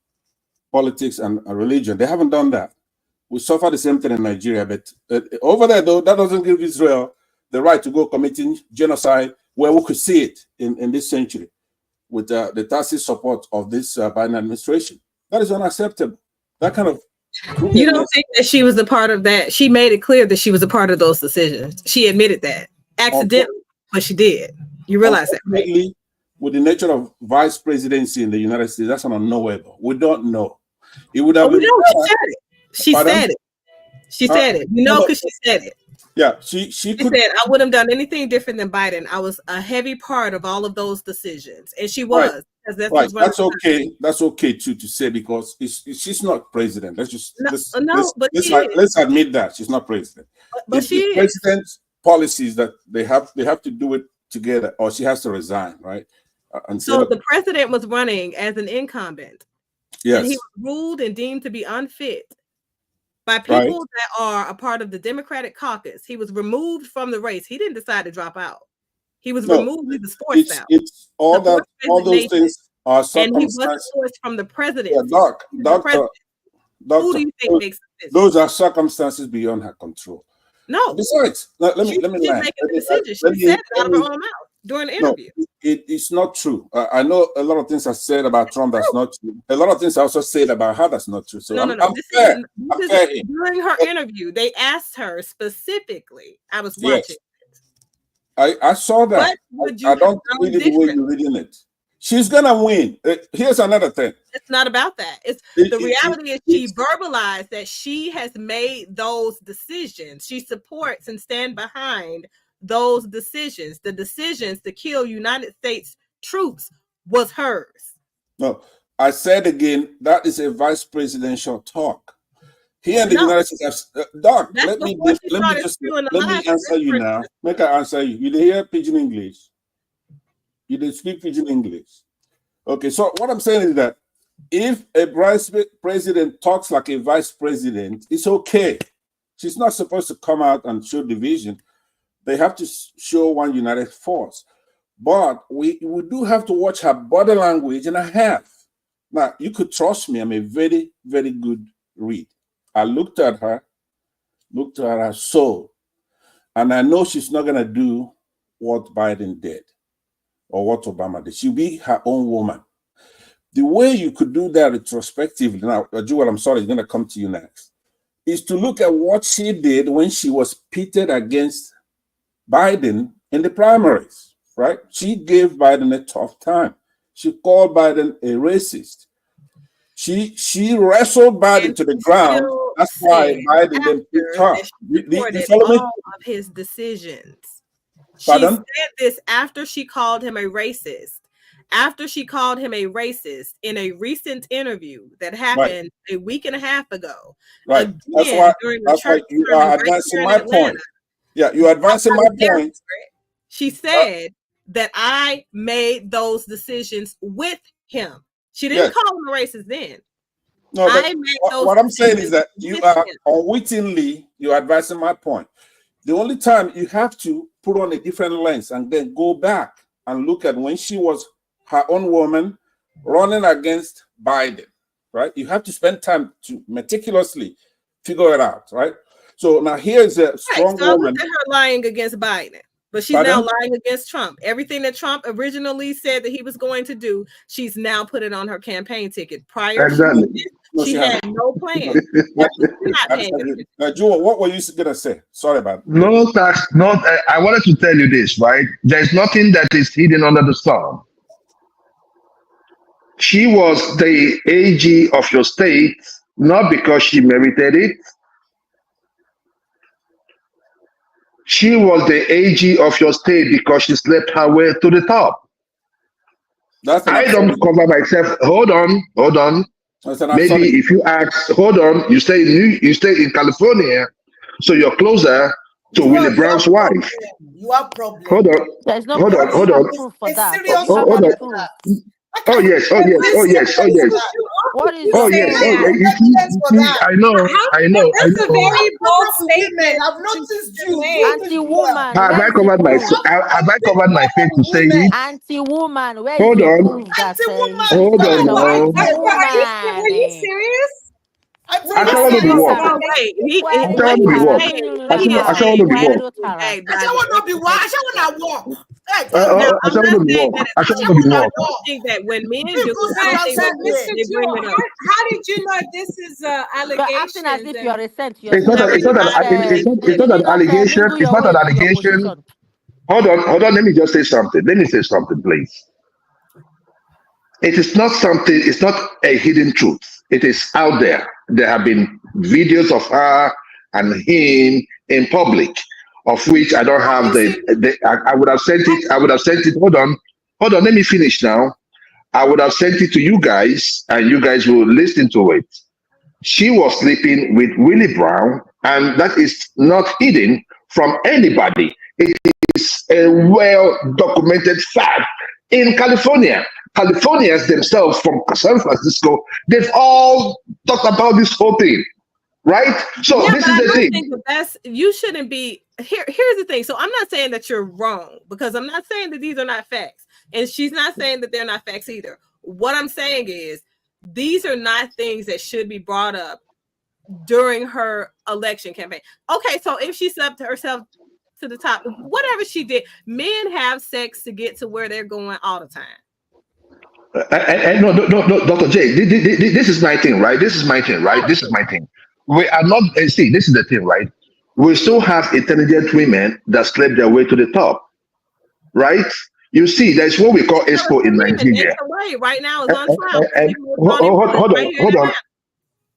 politics and religion. They haven't done that. We suffer the same thing in Nigeria, but over there, though, that doesn't give Israel the right to go committing genocide where we could see it in this century with the tacit support of this Biden administration. That is unacceptable. That kind of... You don't think that she was a part of that? She made it clear that she was a part of those decisions. She admitted that. Accidentally, but she did. You realize that, right? With the nature of vice presidency in the United States, that's unknowable. We don't know. It would have been... She said it. She said it. You know, because she said it. Yeah, she could. Said, I wouldn't have done anything different than Biden. I was a heavy part of all of those decisions, and she was. Right. That's okay. That's okay too to say, because she's not president. Let's admit that she's not president. But she is. President's policies that they have to do it together, or she has to resign, right? So the president was running as an incumbent. Yes. And he was ruled and deemed to be unfit by people that are a part of the Democratic caucus. He was removed from the race. He didn't decide to drop out. He was removed as a sports foul. It's all those things are circumstances. And he was forced from the president. Yeah, who do you think makes this? Those are circumstances beyond her control. No. Besides, let me make a decision. She said it out of her own mouth. during the interview. No, it's not true. I know a lot of things I said about Trump that's not true. A lot of things I also said about her that's not true. So No. I'm fair. This is during her interview. They asked her specifically. I was watching. Yes. I saw that. I don't read it the way you're reading it. She's gonna win. Here's another thing. It's not about that. The reality is she verbalized that she has made those decisions. She supports and stand behind those decisions. The decisions to kill United States troops was hers. No, I said again, that is a vice presidential talk. Here in the United States, Doc, let me answer you now. Make I answer you. You hear Pidgin English? You did speak Pidgin English. Okay, so what I'm saying is that if a vice president talks like a vice president, it's okay. She's not supposed to come out and show division. They have to show one united force. But we do have to watch her body language, and I have. Now, you could trust me. I'm a very, very good read. I looked at her soul, and I know she's not going to do what Biden did or what Obama did. She'll be her own woman. The way you could do that retrospectively, now, Jewel, I'm sorry, it's going to come to you next, is to look at what she did when she was pitted against Biden in the primaries, right? She gave Biden a tough time. She called Biden a racist. She wrestled Biden to the ground. That's why Biden then picked her. You follow me? All of his decisions. Pardon? She said this after she called him a racist. After she called him a racist in a recent interview that happened a week and a half ago. Right. Again, That's why you are advancing my point. Yeah, you're advancing my point. She said that I made those decisions with him. She didn't call him a racist then. No, what I'm saying is that you are unwittingly, you're advancing my point. The only time you have to put on a different lens and then go back and look at when she was her own woman running against Biden, right? You have to spend time to meticulously figure it out, right? So now here's a strong so woman. Look at her lying against Biden, but she's now lying against Trump. Everything that Trump originally said that he was going to do, she's now put it on her campaign ticket. Prior to this, she had no plan. Jewel, what were you gonna say? Sorry about that. No tax, I wanted to tell you this, right? There's nothing that is hidden under the sun. She was the AG of your state, not because she merited it. She was the AG of your state because she slept her way to the top. I don't cover myself. Hold on. Maybe if you ask, hold on, you stay in California, so you're closer to Willie Brown's wife. You have problems. Hold on. There's no hold on. proof for that. Hold on. Oh yes. What is Oh yes. I know. That's a very bold statement. I've noticed you. Anti-woman. Have I covered my face to say it? Anti-woman. Where Hold is on. the proof that says Hold on. Are you serious? I want to be walk. I want to be walk. I don't think that when men do they bring it up. How did you know this is allegation? Acting as if you're a saint. It's not an allegation. It's not an allegation. Hold on. Let me just say something. Please. It is not something. It's not a hidden truth. It is out there. There have been videos of her and him in public, of which I don't have I would have sent it. Hold on. Let me finish now. I would have sent it to you guys, and you guys will listen to it. She was sleeping with Willie Brown, and that is not hidden from anybody. It is a well-documented fact in California. Californians themselves from San Francisco, they've all talked about this whole thing, right? So this is the thing. You shouldn't be here. Here's the thing. So I'm not saying that you're wrong, because I'm not saying that these are not facts, and she's not saying that they're not facts either. What I'm saying is these are not things that should be brought up during her election campaign. Okay, so if she slept herself to the top. Whatever she did, men have sex to get to where they're going all the time. No, Dr. J, this is my thing, right? This is my thing, right? This is my thing. We are not, see, this is the thing, right? We still have intelligent women that slept their way to the top, right? You see, there's what we call expo in Nigeria. Right now is on trial.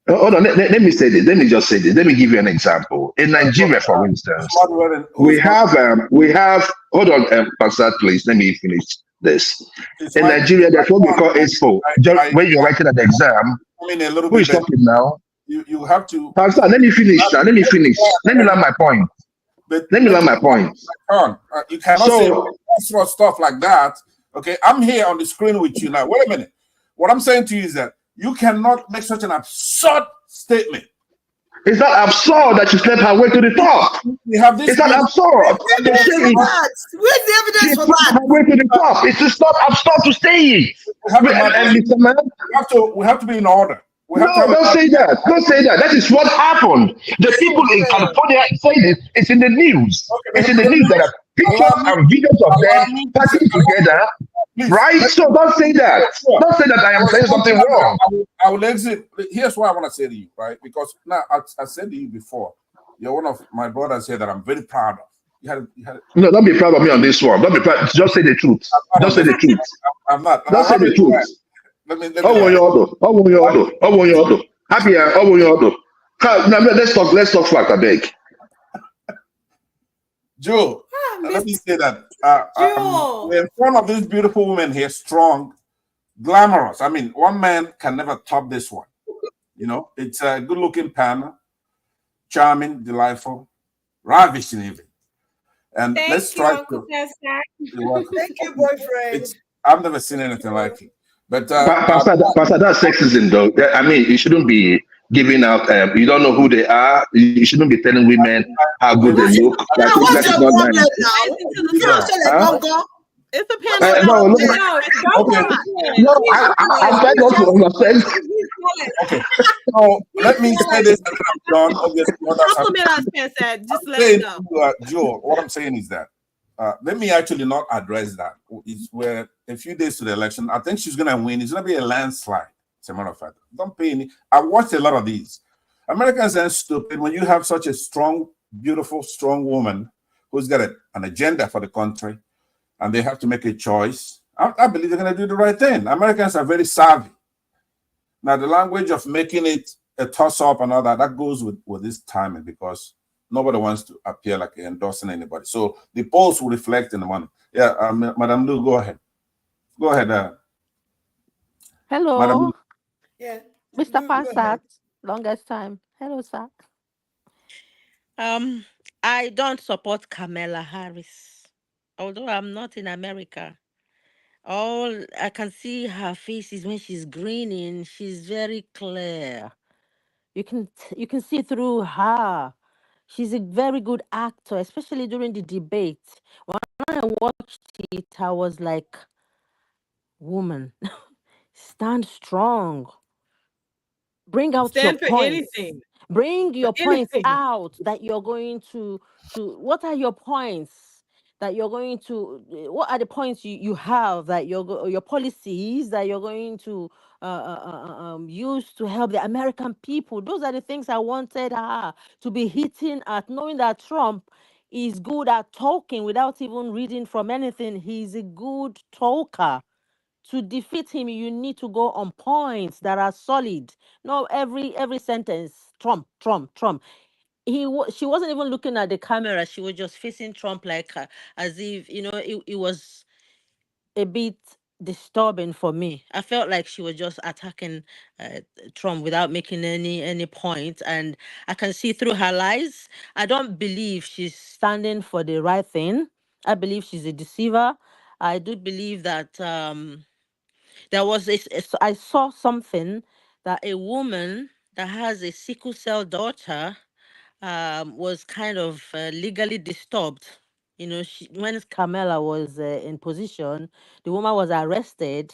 Hold on. Let me say this. Let me just say this. Let me give you an example. In Nigeria, for instance, we have. Hold on, Pastor, please. Let me finish this. In Nigeria, that's what we call expo. When you're writing an exam, who is talking now? You have to. Pastor, let me finish. Let me learn my point. Let me learn my point. You cannot say stuff like that. Okay, I'm here on the screen with you now. Wait a minute. What I'm saying to you is that you cannot make such an absurd statement. It's not absurd that she slept her way to the top. We have this. It's not absurd. Where's the evidence for that? Her way to the top. It's not absurd to say it. We have to be in order. Don't say that. Don't say that. That is what happened. The people in California say this. It's in the news. It's in the news that are pictures and videos of them passing together. Right? So don't say that. Don't say that I am saying something wrong. I will exit. Here's what I want to say to you, right? Because now I said to you before, you're one of my brothers here that I'm very proud of. No, don't be proud of me on this one. Don't be proud. Just say the truth. Just say the truth. I'm not. Don't say the truth. Let's talk fact, I beg. Joe, let me say that we're in front of this beautiful woman here, strong, glamorous. I mean, one man can never top this one. You know, it's a good-looking panel, charming, delightful, ravishing even. And let's try to. Thank you, boyfriend. I've never seen anything like it. But Pastor, that's sexism, though. I mean, you shouldn't be giving out. You don't know who they are. You shouldn't be telling women how good they look. What's your problem now? It's a panel. I'm trying not to understand. Okay. So let me say this, and I'm done. Obviously, just let it go. Joe, what I'm saying is that let me actually not address that. It's where a few days to the election, I think she's gonna win. It's gonna be a landslide. As a matter of fact, don't pay any. I've watched a lot of these. Americans are stupid when you have such a strong, beautiful, strong woman who's got an agenda for the country, and they have to make a choice. I believe they're gonna do the right thing. Americans are very savvy. Now, the language of making it a toss-up and all that goes with this timing because nobody wants to appear like endorsing anybody. So the polls will reflect in the money. Yeah, Madam Lou, go ahead. Go ahead. Hello. Madam. Yeah. Mr. Passat, longest time. Hello, sir. I don't support Kamala Harris, although I'm not in America. All I can see her face is when she's grinning. She's very clear. You can see through her. She's a very good actor, especially during the debate. When I watched it, I was like, woman, stand strong. Bring out your points. Bring your points out that you're going to what are your points that you're going to what are the points you have that your policies that you're going to use to help the American people. Those are the things I wanted her to be hitting at, knowing that Trump is good at talking without even reading from anything. He's a good talker. To defeat him, you need to go on points that are solid. No, every sentence, Trump, Trump, Trump. She wasn't even looking at the camera. She was just facing Trump like as if it was a bit disturbing for me. I felt like she was just attacking Trump without making any point, and I can see through her lies. I don't believe she's standing for the right thing. I believe she's a deceiver. I do believe that. There was I saw something that a woman that has a sickle cell daughter was kind of legally disturbed. When Kamala was in position, the woman was arrested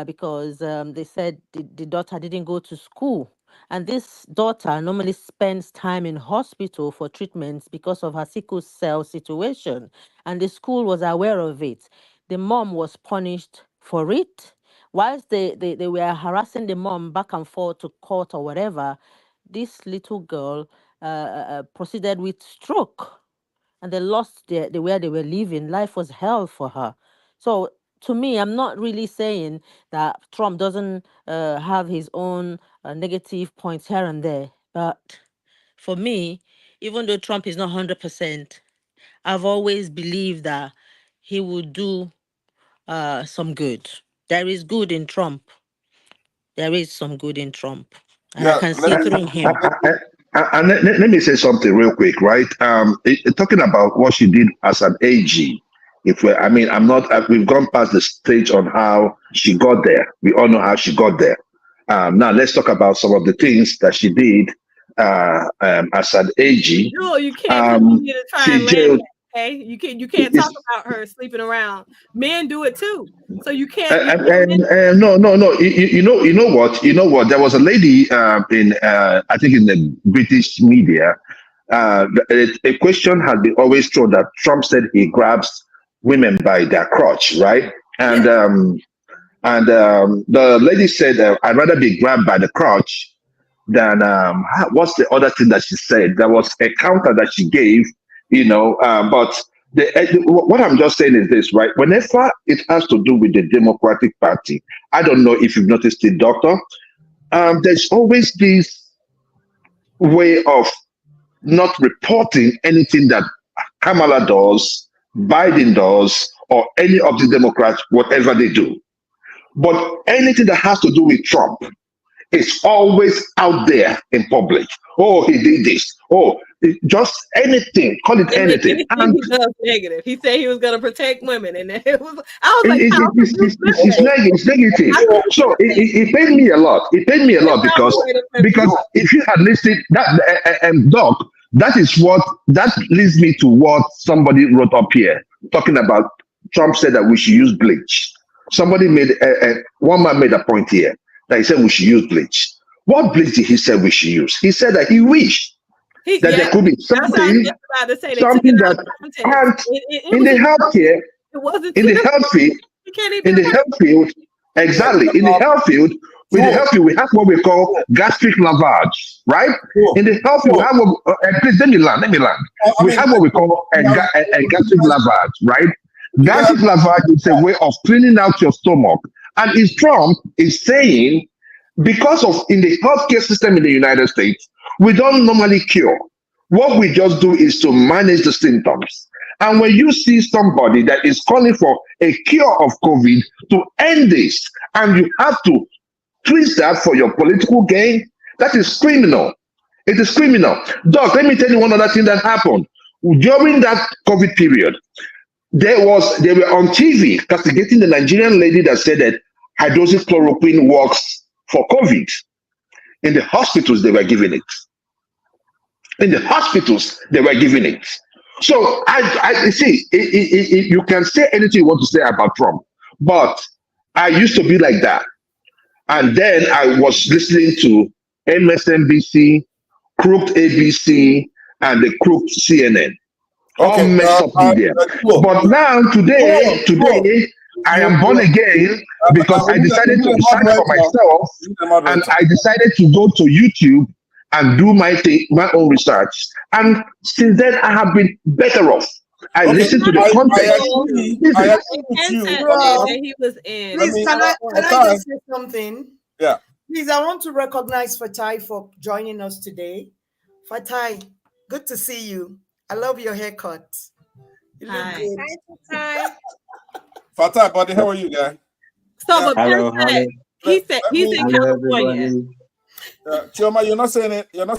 because they said the daughter didn't go to school. And this daughter normally spends time in hospital for treatments because of her sickle cell situation. And the school was aware of it. The mom was punished for it. Whilst they were harassing the mom back and forth to court or whatever, this little girl proceeded with stroke. And they lost the where they were living. Life was hell for her. So to me, I'm not really saying that Trump doesn't have his own negative points here and there. But for me, even though Trump is not 100%, I've always believed that he would do some good. There is good in Trump. There is some good in Trump. And I can see through him. And let me say something real quick, right? Talking about what she did as an AG. I'm not. We've gone past the stage on how she got there. We all know how she got there. Now let's talk about some of the things that she did as an AG. No, you can't continue to try and land that, okay? You can't talk about her sleeping around. Men do it too, so you can't. No. You know what? There was a lady in I think in the British media. A question had been always thrown that Trump said he grabs women by their crotch, right? And the lady said, "I'd rather be grabbed by the crotch than what's the other thing that she said?" There was a counter that she gave, but what I'm just saying is this, right? Whenever it has to do with the Democratic Party, I don't know if you've noticed it, Doctor, there's always this way of not reporting anything that Kamala does, Biden does, or any of the Democrats, whatever they do. But anything that has to do with Trump is always out there in public. Oh, he did this. Oh, just anything. Call it anything. And he does negative. He said he was going to protect women, and I was like, it's negative. So it paid me a lot. It paid me a lot because if you had listened that Doc, that leads me to what somebody wrote up here talking about. Trump said that we should use bleach. Somebody one man made a point here that he said we should use bleach. What bleach did he say we should use? He said that he wished that there could be something that in the healthcare, in the health field, exactly, in the health field, we have what we call gastric lavage, right? In the health field, we have please let me land. We have what we call a gastric lavage, right? Gastric lavage is a way of cleaning out your stomach. And if Trump is saying, because of in the healthcare system in the United States, we don't normally cure. What we just do is to manage the symptoms. And when you see somebody that is calling for a cure of COVID to end this, and you have to twist that for your political gain, that is criminal. It is criminal. Doc, let me tell you one other thing that happened. During that COVID period, they were on TV castigating the Nigerian lady that said that hydroxychloroquine works for COVID. In the hospitals, they were giving it. So I see, you can say anything you want to say about Trump, but I used to be like that. And then I was listening to MSNBC, crooked ABC, and the crooked CNN. All messed up media. But now, today, I am born again because I decided to decide for myself, and I decided to go to YouTube and do my own research. And since then, I have been better off. I listen to the content. I agree with you. He was in. Please, can I just say something? Yeah. Please, I want to recognize Fatai for joining us today. Fatai, good to see you. I love your haircut. You look good. Hi, Fatai, buddy, how are you, guy? So, but he said he's in California. Chioma, you're not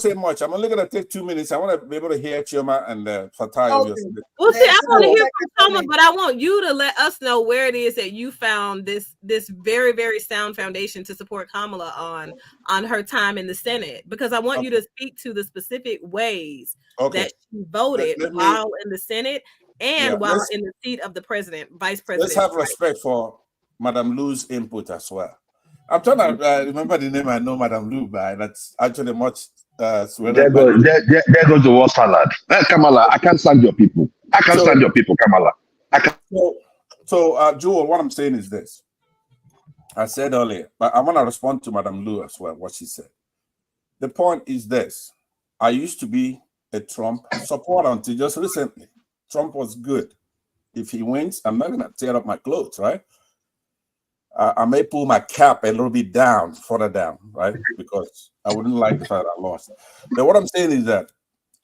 saying much. I'm only gonna take 2 minutes. I want to be able to hear Chioma and Fatai. Okay. Well, see, I want to hear from Chioma, but I want you to let us know where it is that you found this very, very sound foundation to support Kamala on her time in the Senate, because I want you to speak to the specific ways that she voted while in the Senate and while in the seat of the vice president. Let's have respect for Madam Lou's input as well. I'm trying to remember the name. I know Madam Lou by. That's actually much. There goes the war salad. Kamala, I can't stand your people. I can't stand your people, Kamala. Joel, what I'm saying is this. I said earlier, but I want to respond to Madam Lou as well, what she said. The point is this. I used to be a Trump supporter until just recently. Trump was good. If he wins, I'm not going to tear up my clothes, right? I may pull my cap a little bit down, further down, right? Because I wouldn't like the fact I lost. But what I'm saying is that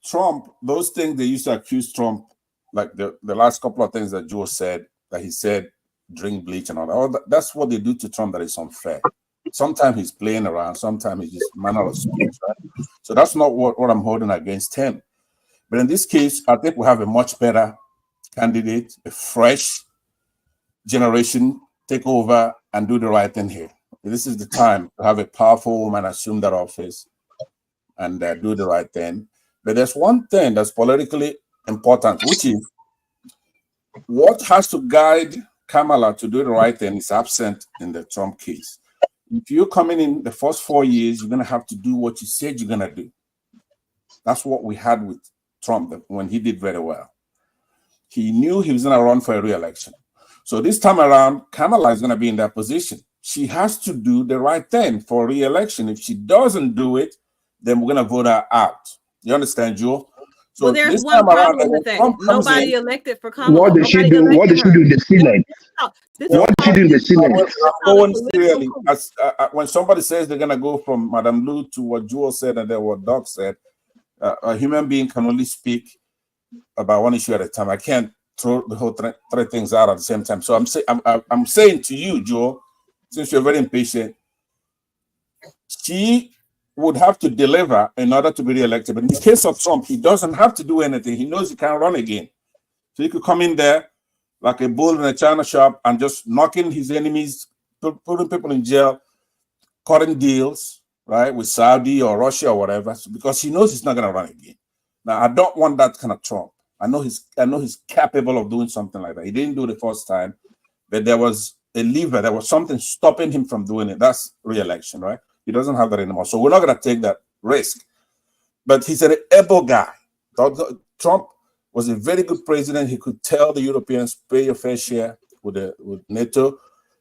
Trump, those things they used to accuse Trump, like the last couple of things that Joe said, that he said, drink bleach and all that. That's what they do to Trump that is unfair. Sometimes he's playing around, sometimes he's just manner of speech, right? So that's not what I'm holding against him. But in this case, I think we have a much better candidate, a fresh generation, take over and do the right thing here. This is the time to have a powerful woman assume that office and do the right thing. But there's one thing that's politically important, which is what has to guide Kamala to do the right thing is absent in the Trump case. If you're coming in the first 4 years, you're going to have to do what you said you're going to do. That's what we had with Trump when he did very well. He knew he was going to run for a re-election. So this time around, Kamala is going to be in that position. She has to do the right thing for re-election. If she doesn't do it, then we're going to vote her out. You understand, Joe? So well, there's one problem with that. Nobody elected for Kamala. What did she do? What did she do in the Senate? What did she do in the Senate? Going seriously, when somebody says they're going to go from Madam Lou to what Joel said and then what Doc said, a human being can only speak about one issue at a time. I can't throw the whole three things out at the same time. So I'm saying to you, Joel, since you're very impatient, she would have to deliver in order to be re-elected. But in the case of Trump, he doesn't have to do anything. He knows he can't run again. So he could come in there like a bull in a china shop and just knocking his enemies, putting people in jail, cutting deals, right, with Saudi or Russia or whatever, because he knows he's not going to run again. Now, I don't want that kind of Trump. I know he's capable of doing something like that. He didn't do it the first time, but there was a lever. There was something stopping him from doing it. That's re-election, right? He doesn't have that anymore. So we're not going to take that risk. But he's an able guy. Trump was a very good president. He could tell the Europeans, pay your fair share with NATO.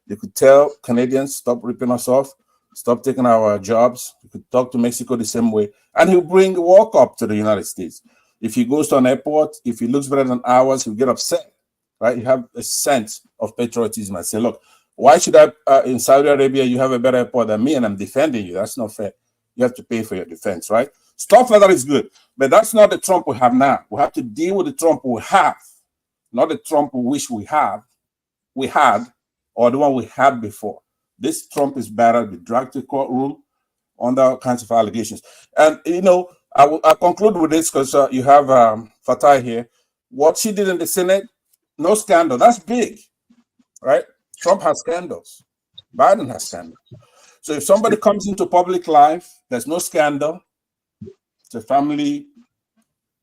He could tell Canadians, stop ripping us off, stop taking our jobs. He could talk to Mexico the same way. And he'll bring walk up to the United States. If he goes to an airport, if he looks better than ours, he'll get upset, right? You have a sense of patriotism and say, look, why should I, in Saudi Arabia, you have a better airport than me and I'm defending you? That's not fair. You have to pay for your defense, right? Stuff like that is good. But that's not the Trump we have now. We have to deal with the Trump we have, not the Trump we wish we had, or the one we had before. This Trump is better, be dragged to the courtroom under all kinds of allegations. And, you know, I'll conclude with this because you have Fatai here. What she did in the Senate, no scandal. That's big, right? Trump has scandals. Biden has scandals. So if somebody comes into public life, there's no scandal. It's a family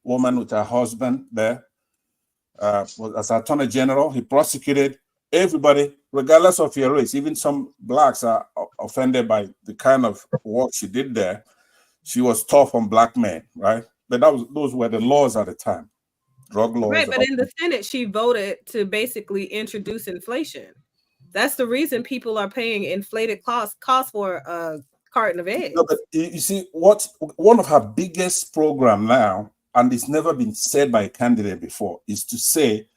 woman with her husband there. As Attorney General, he prosecuted everybody, regardless of your race. Even some blacks are offended by the kind of work she did there. She was tough on black men, right? But those were the laws at the time, drug laws. Right, but in the Senate, she voted to basically introduce inflation. That's the reason people are paying inflated costs for a carton of eggs. No, but you see, one of her biggest program now, and it's never been said by a candidate before, is to say,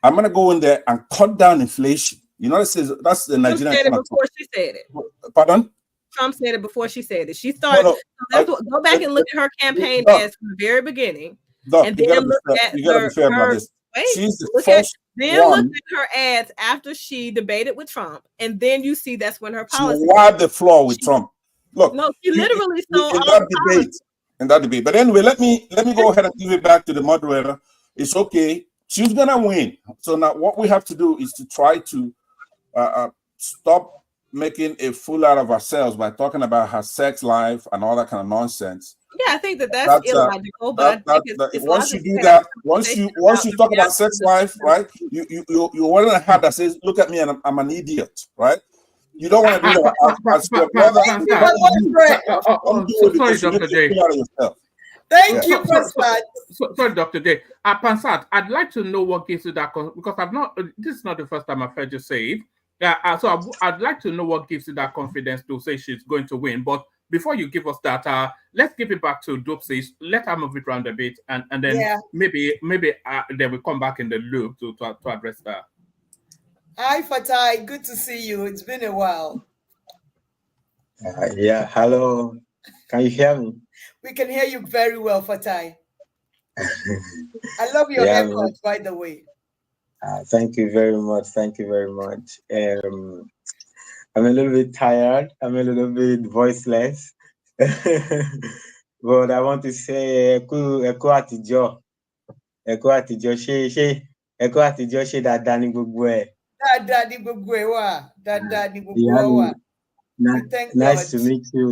I'm going to go in there and cut down inflation. You know, that's the Nigerian. Trump said it before she said it. Pardon? Trump said it before she said it. She started. Go back and look at her campaign ads from the very beginning, and then look at her. She's the first one. Look at her ads after she debated with Trump, and then you see that's when her policy. She wiped the floor with Trump. Look, no, she literally stole in that debate. But anyway, let me go ahead and give it back to the moderator. It's okay. She's gonna win. So now what we have to do is to try to stop making a fool out of ourselves by talking about her sex life and all that kind of nonsense. Yeah, I think that's illogical. But I think it's once you do that, once you talk about sex life, right? You wearing a hat that says, "Look at me, and I'm an idiot," right? You don't want to do that as your brother. Sorry, Dr. J. Thank you, Prasad. Sorry, Dr. J. Pansat, I'd like to know what gives you that, because I've not, this is not the first time I've heard you say it. So I'd like to know what gives you that confidence to say she's going to win. But before you give us that, let's give it back to Dopsy. Let her move it around a bit, and then maybe then we come back in the loop to address that. Hi, Fatai. Good to see you. It's been a while. Yeah, hello. Can you hear me? We can hear you very well, Fatai. I love your haircut, by the way. Thank you very much. Thank you very much. I'm a little bit tired. I'm a little bit voiceless. But I want to say, Eku àtijọ́ ṣe dáadáa ní gbogbo ẹ̀. Dáadáa ní gbogbo ẹ̀ wà. Dáadáa ní gbogbo ẹ̀ wà. Nice to meet you.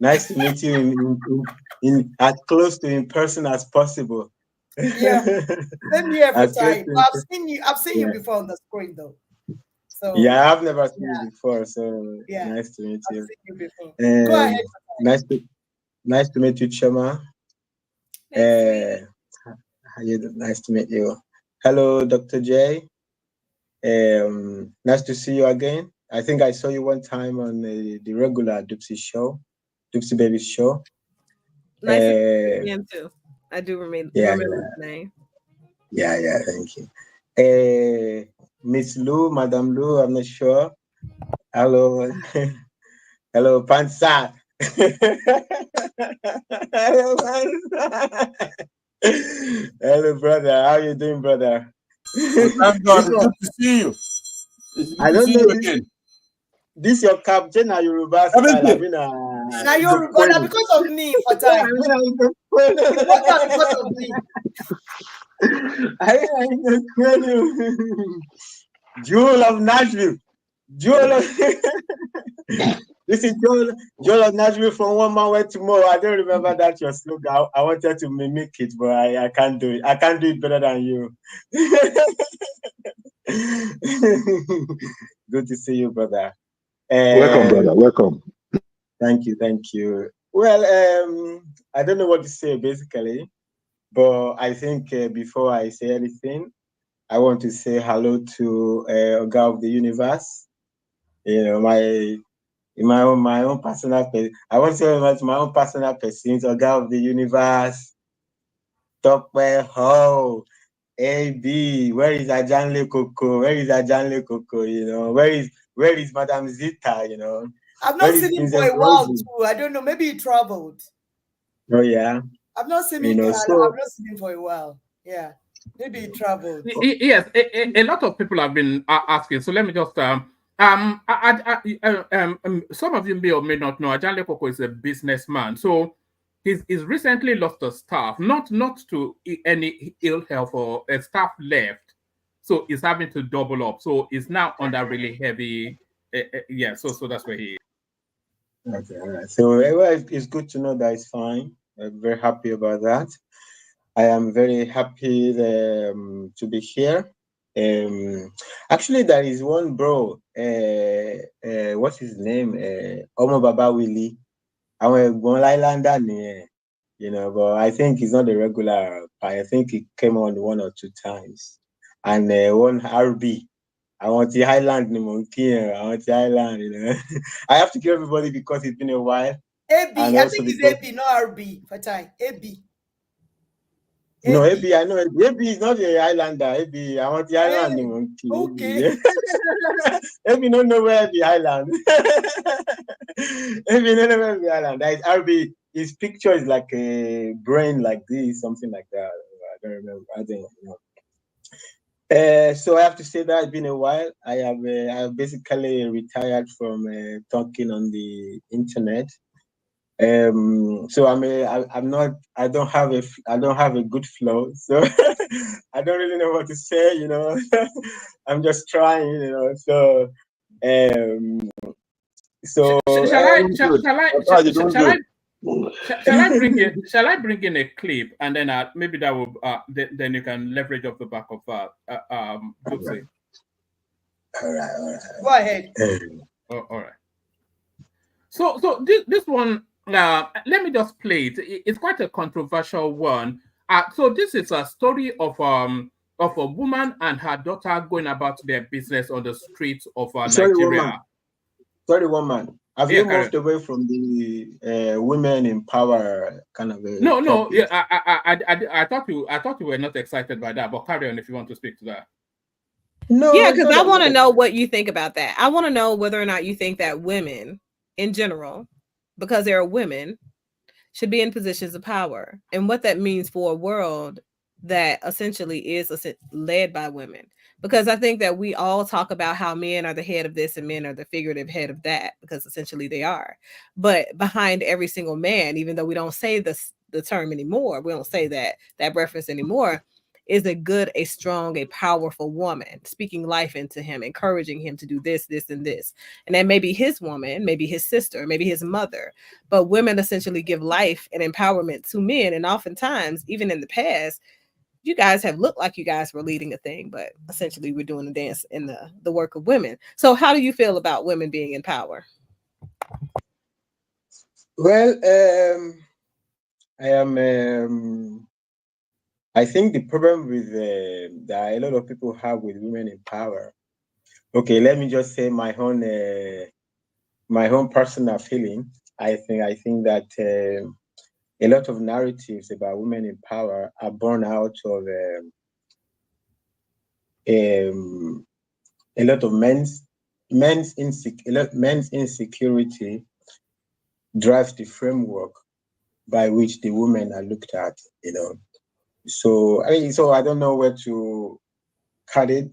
Nice to meet you in as close to in person as possible. Yeah, same here for time. I've seen you before on the screen though. So yeah, I've never seen you before. So nice to meet you. I've seen you before. Go ahead. Nice to meet you, Chema. Nice to meet you. Hello, Dr. J. Nice to see you again. I think I saw you one time on the regular Dupsy Baby's show. Nice to meet him too. I do remember his name. Yeah, thank you. Miss Lou, Madame Lou, I'm not sure. Hello. Hello, Pansat. Hello, brother. How you doing, brother? Thank God. Good to see you. I don't know again. This your captain or Yoruba style? I mean, now Yoruba because of me for time. Because of me. Jewel of Nashville. This is Jewel of Nashville from One Man Way Tomorrow. I don't remember that your slogan. I wanted to mimic it, but I can't do it. I can't do it better than you. Good to see you, brother. Welcome, brother. Welcome. Thank you. Well, I don't know what to say basically, but I think before I say anything, I want to say hello to Oga of the Universe. You know, my own personal person. I want to say my own personal person, Oga of the Universe. Tokwe Ho. AB, where is Ajanle Coco? You know, where is Madame Zita? You know, I've not seen him for a while too. I don't know. Maybe he traveled. Oh yeah. I've not seen him. I've not seen him for a while. Yeah, maybe he traveled. Yes, a lot of people have been asking. So let me just some of you may or may not know. Ajanle Coco is a businessman. So he's recently lost a staff, not to any ill health or a staff left, so he's having to double up. So he's now under really heavy. So that's where he is. Okay, all right. So it's good to know that it's fine. I'm very happy about that. I am very happy to be here. Actually, there is one bro. What's his name? Omo Baba Willie. I'm a Gon Islander, you know, but I think he's not a regular. I think he came on 1 or 2 times. And one RB. I want the Highland, I want the Highland, you know. I have to give everybody because it's been a while. AB, I think it's AB, not RB, Fatai. AB. No, AB, I know. AB is not a Highlander. AB, I want the Highland. Okay. AB don't know where the Highland. AB don't know where the Highland. That is RB. His picture is like a brain like this, something like that. I don't remember. I don't know. So I have to say that it's been a while. I have basically retired from talking on the internet. So I don't have a good flow. So I don't really know what to say, you know. I'm just trying, you know. So Shall I bring in a clip and then maybe that will then you can leverage off the back of All right. Go ahead. all right. So this one, let me just play it. It's quite a controversial one. So this is a story of a woman and her daughter going about their business on the streets of Nigeria. Sorry, woman. Have Yeah, you moved away from the women in power kind of a No. topic? Yeah, I thought you were not excited by that, but carry on if you want to speak to that. No, yeah, because I want to know what you think about that. I want to know whether or not you think that women in general, because there are women, should be in positions of power and what that means for a world that essentially is led by women. Because I think that we all talk about how men are the head of this and men are the figurative head of that, because essentially they are. But behind every single man, even though we don't say the term anymore, we don't say that reference anymore, is a good, a strong, a powerful woman, speaking life into him, encouraging him to do this, this, and this. And that may be his woman, maybe his sister, maybe his mother. But women essentially give life and empowerment to men. And oftentimes, even in the past, you guys have looked like you guys were leading a thing, but essentially we're doing the dance in the work of women. So how do you feel about women being in power? Well, I think the problem with that a lot of people have with women in power. Okay, let me just say my own personal feeling. I think that a lot of narratives about women in power are born out of a lot of men's insecurity drives the framework by which the women are looked at. So I don't know where to cut it,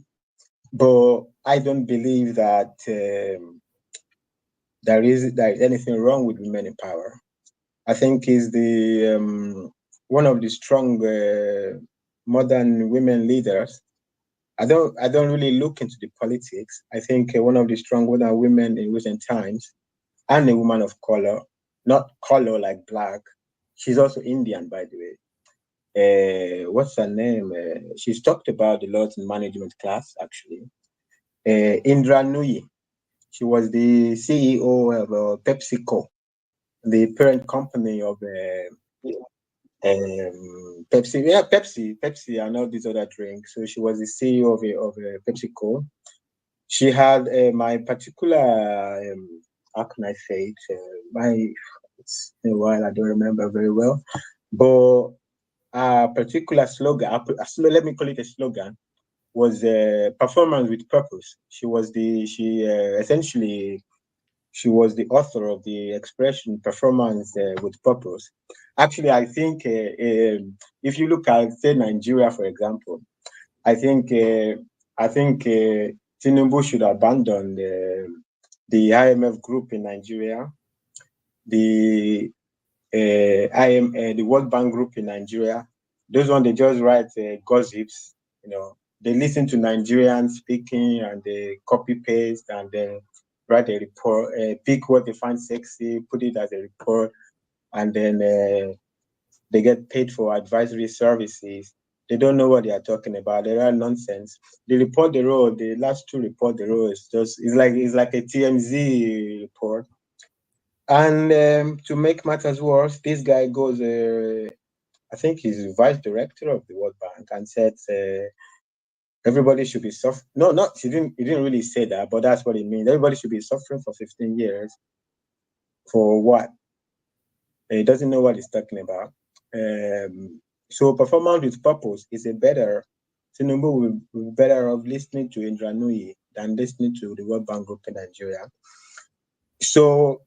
but I don't believe that there is anything wrong with women in power. I think is the one of the strong modern women leaders. I don't really look into the politics. I think one of the strong modern women in recent times, and a woman of color, not color like black. She's also Indian, by the way. What's her name? She's talked about a lot in management class, actually. Indra Nooyi. She was the CEO of PepsiCo, the parent company of Pepsi. Yeah, Pepsi, and all these other drinks. So she was the CEO of PepsiCo. She had my particular, how can I say it? It's been a while, I don't remember very well. But a particular slogan, let me call it a slogan, was performance with purpose. She was essentially the author of the expression performance with purpose. Actually, I think if you look at, say, Nigeria, for example, I think Tinubu should abandon the IMF group in Nigeria, the the World Bank group in Nigeria. Those ones, they just write gossips. They listen to Nigerians speaking and they copy paste and then write a report, pick what they find sexy, put it as a report, and then they get paid for advisory services. They don't know what they are talking about. They are nonsense. They report the road. The last two report the road. It's like a TMZ report. And to make matters worse, this guy goes. I think he's vice director of the World Bank, and said everybody should be suffering. No, not he didn't really say that, but that's what it means. Everybody should be suffering for 15 years. For what? He doesn't know what he's talking about. So performance with purpose is a better. Tinubu will be better off listening to Indra Nooyi than listening to the World Bank Group in Nigeria. So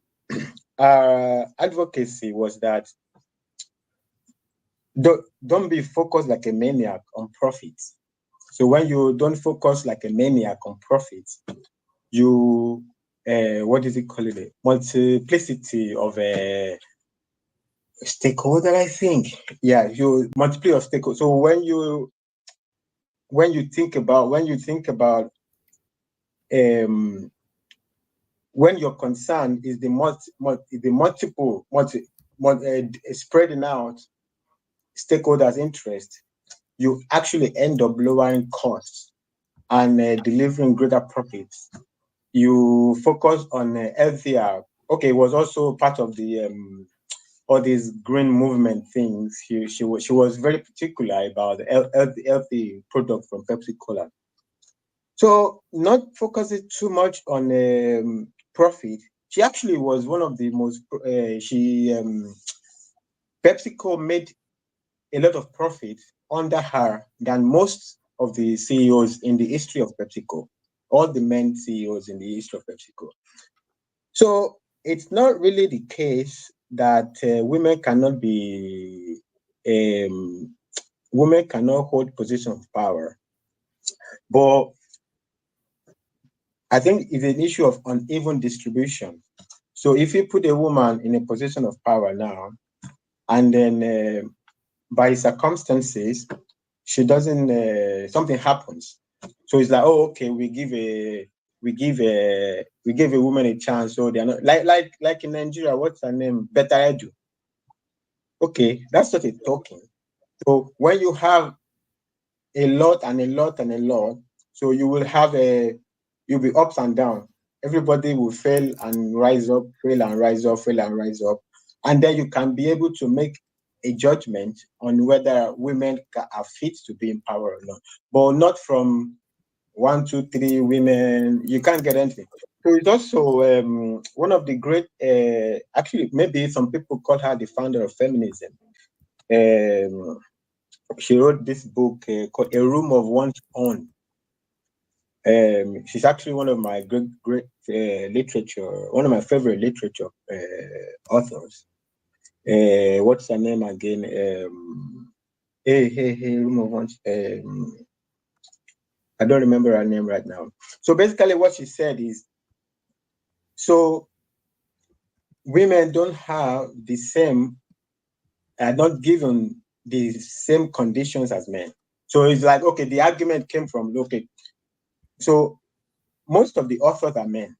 our advocacy was that don't be focused like a maniac on profits. So when you don't focus like a maniac on profits, you what is it called? A multiplicity of a stakeholder, I think. Yeah, you multiply of stakeholders. So when you think about when your concern is the multiple spreading out stakeholders' interest, you actually end up lowering costs and delivering greater profits you focus on healthier. Okay, it was also part of the all these green movement things. She was very particular about the healthy product from Pepsi Cola. So not focusing too much on profit. She actually was one of the most. PepsiCo made a lot of profit under her than most of the CEOs in the history of PepsiCo. All the men CEOs in the history of PepsiCo. So it's not really the case that women cannot hold position of power, but I think it's an issue of uneven distribution. So if you put a woman in a position of power now, and then by circumstances, she doesn't, something happens. So it's like, oh, okay, we give a woman a chance. So they're not like in Nigeria, what's her name? Better Edu. Okay, that's not a talking. So when you have a lot and a lot and a lot, so you will have you'll be ups and down. Everybody will fail and rise up, fail and rise up, fail and rise up. And then you can be able to make a judgment on whether women are fit to be in power or not. But not from 1, 2, 3 women, you can't get anything. So it's also one of the great, actually, maybe some people call her the founder of feminism. She wrote this book called A Room of One's Own. She's actually one of my great literature, one of my favorite literature authors. What's her name again? Room of One's. I don't remember her name right now. So basically, what she said is, so women don't have the same, are not given the same conditions as men. So it's like, okay, the argument came from, okay, so most of the authors are men.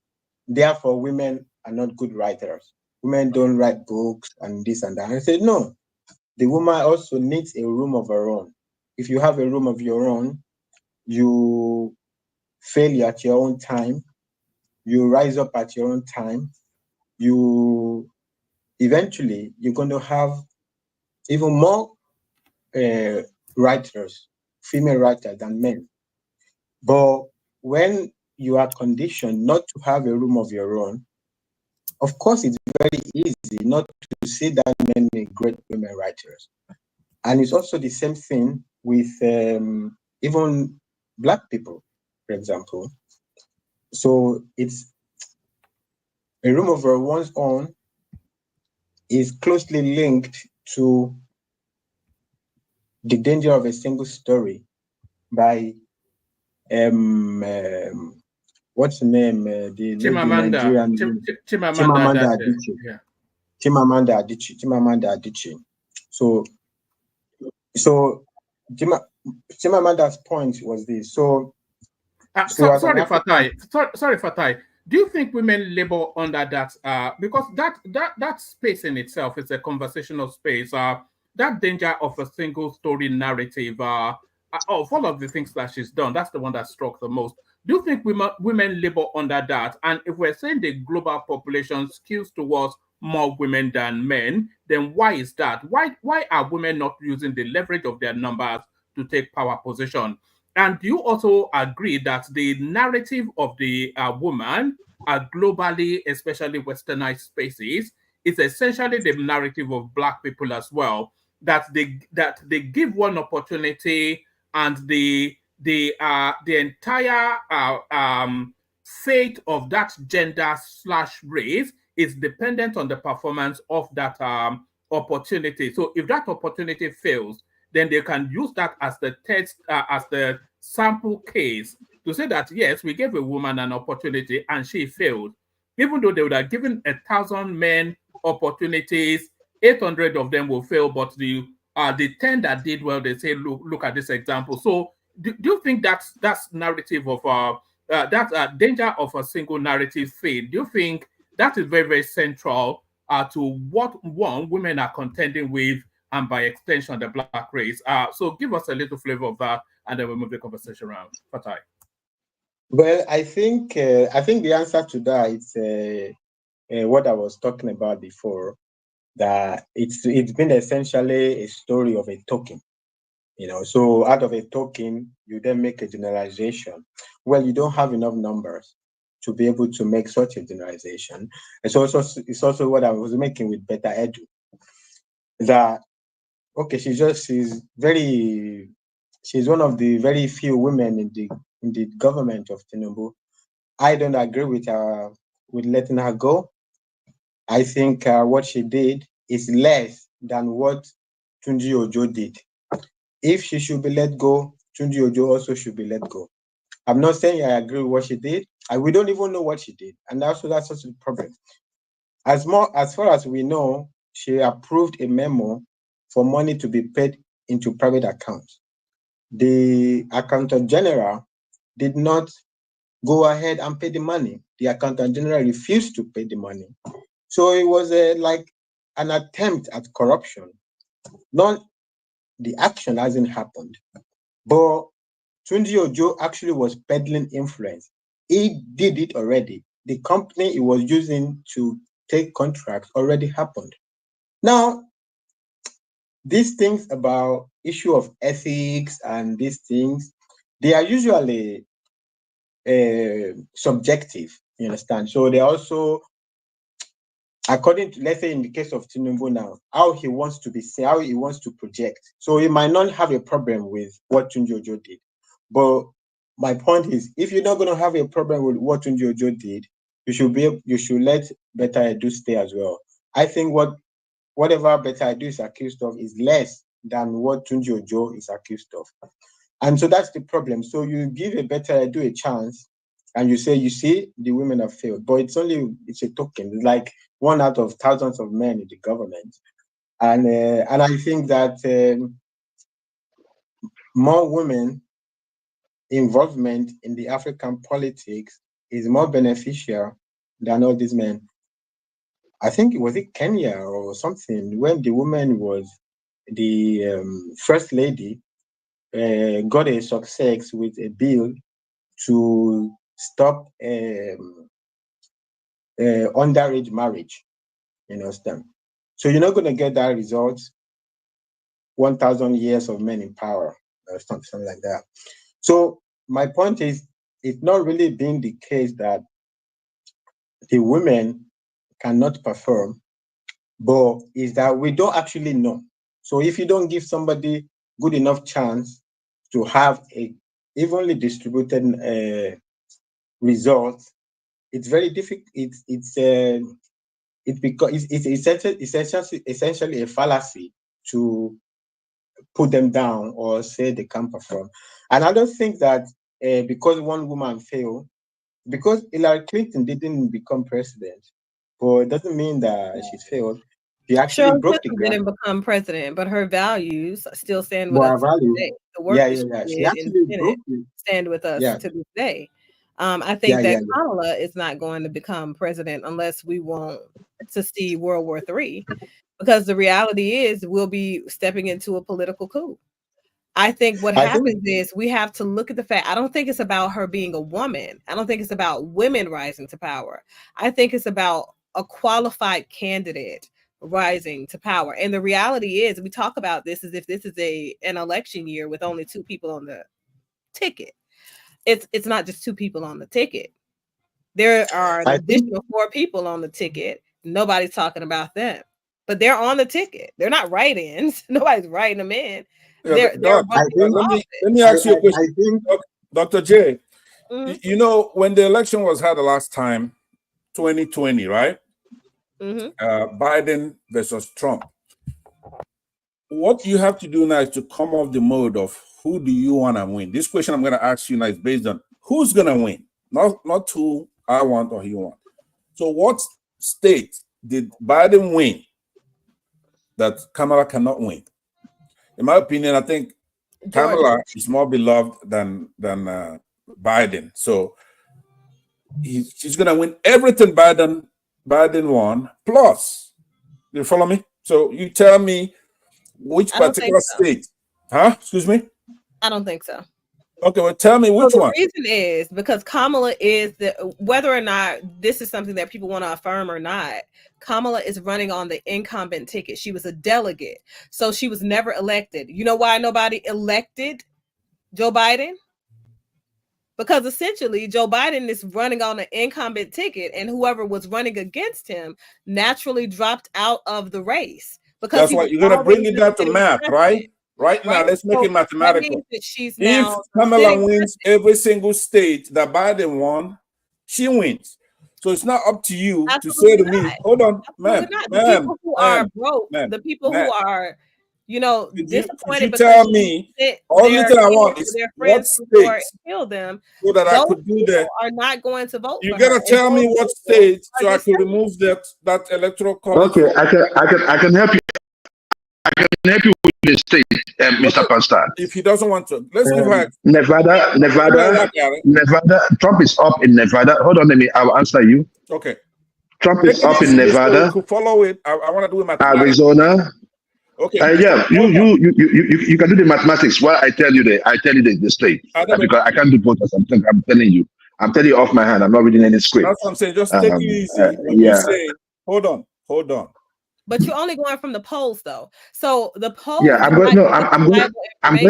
Therefore, women are not good writers. Women don't write books and this and that. And I said, no, the woman also needs a room of her own. If you have a room of your own, you fail at your own time, you rise up at your own time, you eventually, you're going to have even more writers, female writers than men. But when you are conditioned not to have a room of your own, of course, it's very easy not to see that many great women writers. And it's also the same thing with even Black people, for example. So it's a room of one's own is closely linked to The Danger of a Single Story by what's the name? The Nigerian Chimamanda Adichie. Yeah. Chimamanda Adichie. So Chimamanda's point was this. Sorry, Fatai. Do you think women labor under that? Because that space in itself is a conversational space. That danger of a single story narrative. Of all of the things that she's done, that's the one that struck the most. Do you think women labor under that? And if we're saying the global population skews towards more women than men, then why is that? Why are women not using the leverage of their numbers to take power position? And do you also agree that the narrative of the woman globally, especially westernized spaces, is essentially the narrative of Black people as well? That they give one opportunity, and the entire fate of that gender/race is dependent on the performance of that opportunity. So if that opportunity fails, then they can use that as the test, as the sample case to say that, yes, we gave a woman an opportunity and she failed. Even though they would have given 1,000 men opportunities, 800 of them will fail, but the 10 that did well, they say, look at this example. So do you think that's narrative of that danger of a single narrative fail? Do you think that is very, very central to what women are contending with, and by extension, the Black race? So give us a little flavor of that, and then we'll move the conversation around. Fatai. Well, I think the answer to that is what I was talking about before. That it's been essentially a story of a token. So out of a token, you then make a generalization. Well, you don't have enough numbers to be able to make such a generalization. It's also what I was making with Beta Edu. That okay, she's one of the very few women in the government of Tinubu. I don't agree with her with letting her go. I think what she did is less than what Tunji Ojo did. If she should be let go, Tunji Ojo also should be let go. I'm not saying I agree with what she did. We don't even know what she did, and that's also the problem. As far as we know, she approved a memo for money to be paid into private accounts. The accountant general did not go ahead and pay the money. The accountant general refused to pay the money. So it was like an attempt at corruption. Not the action hasn't happened, but Tunji Ojo actually was peddling influence. He did it already. The company he was using to take contracts already happened. Now, these things about issue of ethics and these things, they are usually subjective. You understand? So they also, according to, let's say in the case of Tinubu now, how he wants to be seen, how he wants to project. So he might not have a problem with what Tunji Ojo did. But my point is, if you're not going to have a problem with what Tunji Ojo did, you should let Beta Edu stay as well. I think whatever Beta Edu is accused of is less than what Tunji Ojo is accused of. And so that's the problem. So you give a Beta Edu a chance and you say, you see, the women have failed. But it's a token. It's like one out of thousands of men in the government. And I think that more women involvement in the African politics is more beneficial than all these men. I think it was Kenya or something when the woman was the first lady got a success with a bill to stop underage marriage. You understand? So you're not going to get that result 1,000 years of men in power or something like that. So my point is, it's not really been the case that the women cannot perform, but is that we don't actually know. So if you don't give somebody good enough chance to have a evenly distributed result, it's very difficult. It's essentially a fallacy to put them down or say they can't perform. And I don't think that because one woman failed, because Hillary Clinton didn't become president, but it doesn't mean that she failed. She actually broke the ground. Didn't become president, but her values still stand with But us today. The work that she She did in actually the broke Senate it. stand with us Yeah. to this day. I think that Kamala is not going to become president unless we want to see World War III, because the reality is we'll be stepping into a political coup. I think what happens is we have to look at the fact. I don't think it's about her being a woman. I don't think it's about women rising to power. I think it's about a qualified candidate rising to power. And the reality is, we talk about this as if this is an election year with only 2 people on the ticket. It's not just 2 people on the ticket. There are an additional 4 people on the ticket. Nobody's talking about them, but they're on the ticket. They're not write-ins. Nobody's writing them in. Yeah, Doc, let me ask you a question. Dr. J, you know, when the election was had the last time, 2020, right? Biden versus Trump. What you have to do now is to come off the mode of who do you want to win. This question I'm going to ask you now is based on who's going to win, not who I want or he wants. So what state did Biden win that Kamala cannot win? In my opinion, I think Kamala is more beloved than Biden. So she's going to win everything Biden won, plus. You follow me? So you tell me which particular state. Huh? Excuse me? I don't think so. Okay, well, tell me which one. The reason is because Kamala is whether or not this is something that people want to affirm or not, Kamala is running on the incumbent ticket. She was a delegate, so she was never elected. You know why nobody elected Joe Biden? Because essentially Joe Biden is running on an incumbent ticket, and whoever was running against him naturally dropped out of the race. Because that's why you're gonna bring it down to math, right? Right now, let's make it mathematical. If Kamala wins every single state that Biden won, she wins. So it's not up to you to say to me, hold on, ma'am, the people who are broke, the people who are, disappointed. Could you tell me, only thing I want is what state kill them, so that I could do that. Are not going to vote. You gotta tell me what state so I could remove that electoral college. Okay, I can help you. I can help you with the state, Mr. Pastor. If he doesn't want to, let's give her Nevada. Trump is up in Nevada. Hold on, I'll answer you. Okay. Trump is up in Nevada. So follow it. I want to do it. Arizona. Okay. Yeah, you can do the mathematics. Well, I tell you the state because I can't do both. I'm telling you off my hand. I'm not reading any script. That's what I'm saying. Just take it easy. When you say, hold on. But you're only going from the polls, though. So the polls. Yeah, I'm going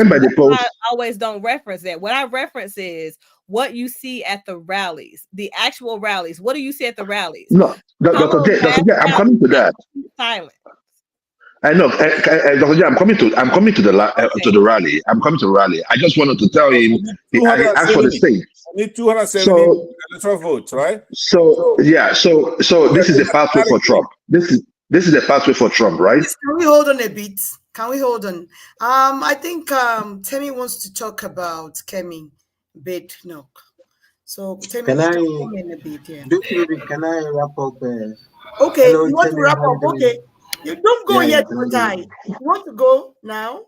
by the polls. I always don't reference that. What I reference is what you see at the rallies, the actual rallies. What do you see at the rallies? No, Dr. J, I'm coming to that. Silent. I know, Dr. J, I'm coming to the rally. I'm coming to the rally. I just wanted to tell him. I asked for the state. I need 270 electoral votes, right? So this is the pathway for Trump. This is the pathway for Trump, right? Can we hold on a bit? Can we hold on? I think Temi wants to talk about Kemi bit knock. So Temi, can I in a bit, yeah. Can I wrap up? Okay, hello, you want to wrap up? Okay, you don't go yet, Ty. You want to go now?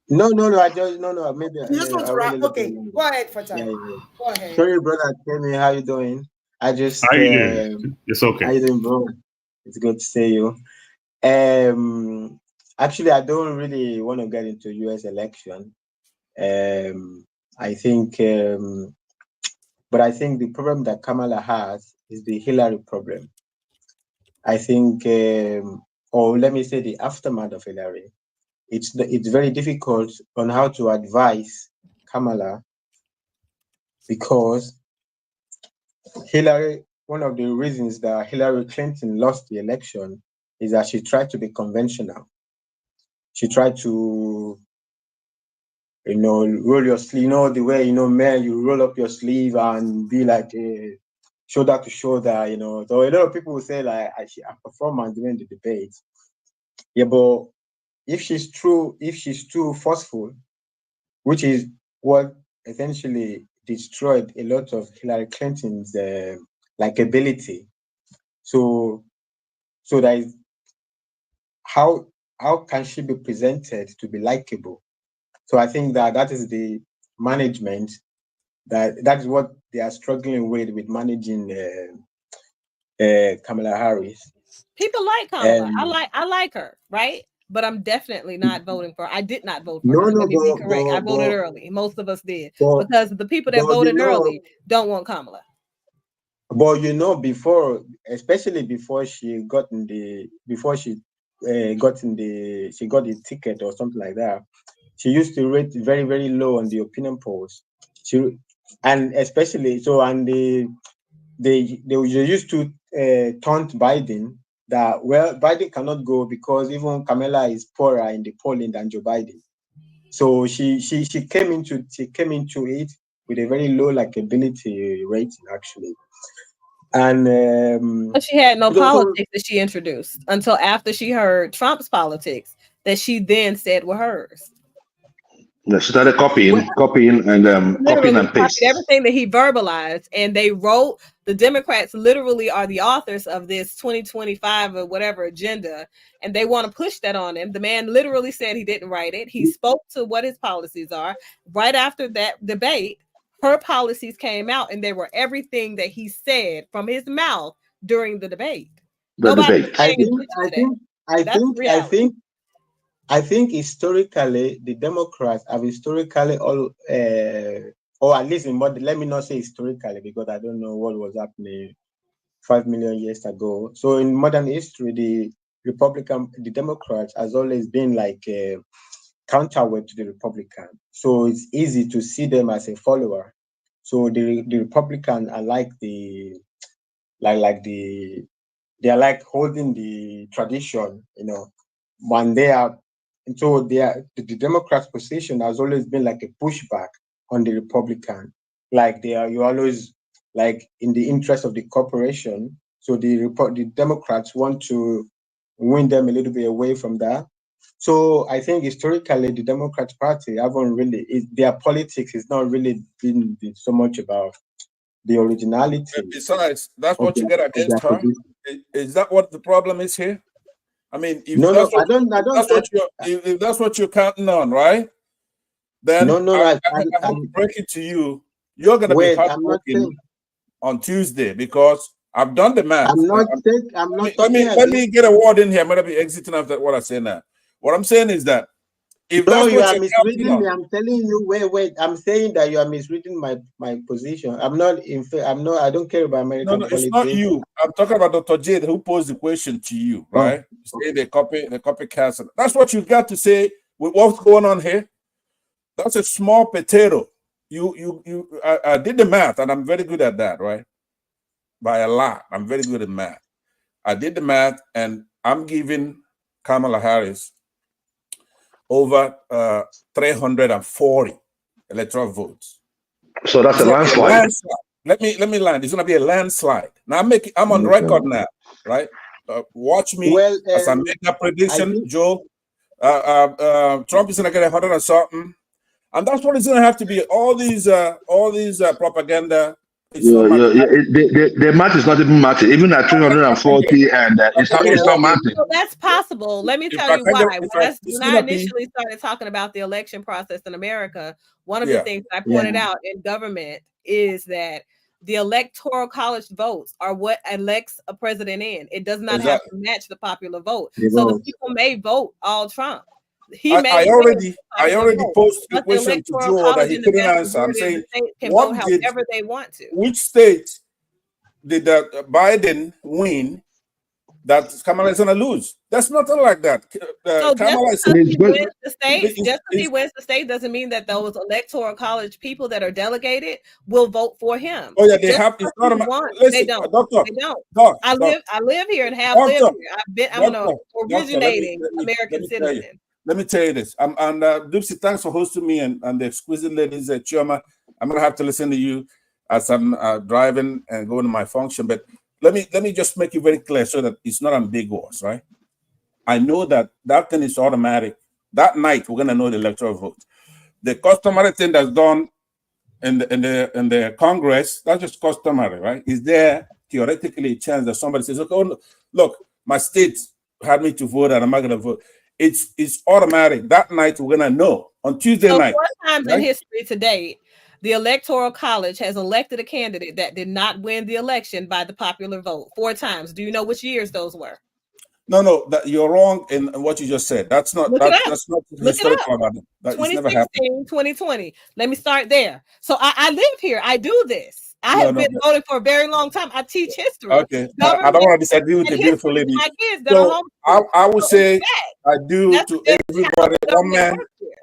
No. I just no. Maybe you just want to wrap. Okay, go ahead, Fatai. Yeah. Go ahead. Sorry, brother. Temi, how you doing? How you doing? It's okay. How you doing, bro? It's good to see you. Actually, I don't really want to get into U.S. election. I think, but I think the problem that Kamala has is the Hillary problem. I think, or let me say the aftermath of Hillary. It's very difficult on how to advise Kamala because Hillary. One of the reasons that Hillary Clinton lost the election is that she tried to be conventional. She tried to, roll your sleeve, the way, man, you roll up your sleeve and be like shoulder to shoulder, So a lot of people will say like, I performed during the debate. Yeah, but if she's too forceful, which is what essentially destroyed a lot of Hillary Clinton's likability. So that is how can she be presented to be likable? So I think that is the management that is what they are struggling with managing Kamala Harris. People like Kamala. I like her, right? But I'm definitely not voting for her. I did not vote for her. Let me be correct. I voted early. Most of us did. Because the people that voted early don't want Kamala. But especially before she got the ticket or something like that, she used to rate very, very low on the opinion polls. They used to taunt Biden that Biden cannot go because even Kamala is poorer in the polling than Joe Biden. So she came into it with a very low likability rating actually. And but she had no politics that she introduced until after she heard Trump's politics that she then said were hers. Yeah, she started copying and copying and paste everything that he verbalized, and they wrote. The Democrats literally are the authors of this 2025 or whatever agenda, and they want to push that on him. The man literally said he didn't write it. He spoke to what his policies are. Right after that debate, her policies came out, and they were everything that he said from his mouth during the debate. I think I think historically the Democrats have historically all, or at least in modern, let me not say historically because I don't know what was happening 5 million years ago. So in modern history, the Democrats has always been like a counterweight to the Republican. So it's easy to see them as a follower. So the Republican are like they are like holding the tradition, when they are. And so the Democrats' position has always been like a pushback on the Republican. Like you always like in the interest of the corporation. So the Democrats want to win them a little bit away from that. So I think historically the Democrat Party haven't really their politics is not really been so much about the originality. And besides, that's what you get against her. Is that what the problem is here? I mean, if that's what you're counting on, right? Then I have to break it to you. You're going to be heartbroken on Tuesday because I've done the math. Let me get a word in here. I'm going to be exiting after what I say now. What I'm saying is that if that's you what are you're misreading me. I'm telling you, wait. I'm saying that you are misreading my position. I don't care about American politics. It's not you. I'm talking about Dr. Jade who posed the question to you, right? Say the copycats. That's what you got to say with what's going on here. That's a small potato. I did the math and I'm very good at that, right? By a lot. I'm very good at math. I did the math and I'm giving Kamala Harris over 340 electoral votes. So that's a landslide. Let me land. It's going to be a landslide. Now I'm on record now, right? Watch me as I make that prediction, Joe. Trump is going to get 100 or something, and that's what it's going to have to be. All these propaganda. The math is not even matching. Even at 340, and it's not matching. So that's possible. Let me tell you why. When I initially started talking about the election process in America, one of the things I pointed out in government is that the electoral college votes are what elects a president in. It does not have to match the popular vote. So the people may vote all Trump. I already posted the question to Joe that he couldn't answer. I'm saying, however they want to. Which state did Biden win that Kamala is going to lose? That's nothing like that. So just because he wins the state doesn't mean that those electoral college people that are delegated will vote for him. Oh yeah, they have. It's not they don't. Doctor, they don't. I live here and have lived here. I'm an originating American citizen. Let me tell you this. And Dupsy, thanks for hosting me and the exquisite ladies at Chioma. I'm gonna have to listen to you as I'm driving and going to my function. But let me just make it very clear so that it's not ambiguous, right? I know that thing is automatic. That night we're gonna know the electoral vote. The customary thing that's done in the Congress, that's just customary, right? Is there theoretically a chance that somebody says, okay, look, my state had me to vote and I'm not gonna vote. It's automatic. That night we're gonna know on Tuesday night. 4 times in history to date, the Electoral College has elected a candidate that did not win the election by the popular vote. 4 times. Do you know which years those were? No, you're wrong in what you just said. That's not historical about it. That 2016, 2020. Let me start there. So I live here. I do this. I have been voting for a very long time. I teach history. Okay. I don't want to disagree with the beautiful lady. So I would say I do to everybody. One man,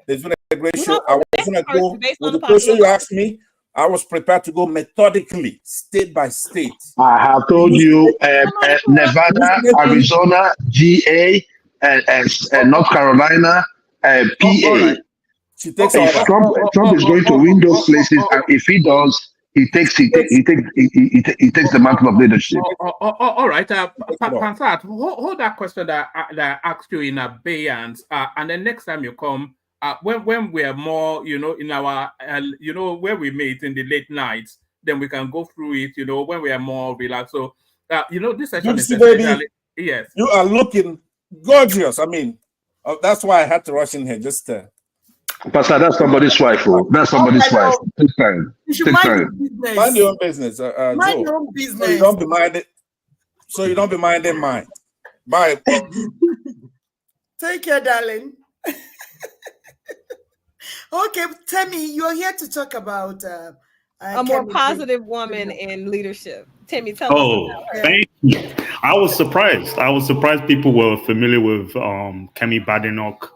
there's been a great show. I was going to go with the question you asked me. I was prepared to go methodically, state by state. I have told you, Nevada, Arizona, GA, and North Carolina, PA. Trump is going to win those places, and if he does, he takes the mantle of leadership. All right, Pansat, hold that question that I asked you in abeyance, and then next time you come, when we are more, in our, where we meet in the late nights, then we can go through it, when we are more relaxed. So, this session is baby, yes. You are looking gorgeous. I mean, that's why I had to rush in here just to. Pastor, that's somebody's wife. That's somebody's wife. Take time. Mind your own business. Mind your own business. So you don't be minding mine. Bye. Take care, darling. Okay, Temi, you're here to talk about a more positive woman in leadership. Temi, tell us about her. Thank you. I was surprised. I was surprised people were familiar with Kemi Badenoch.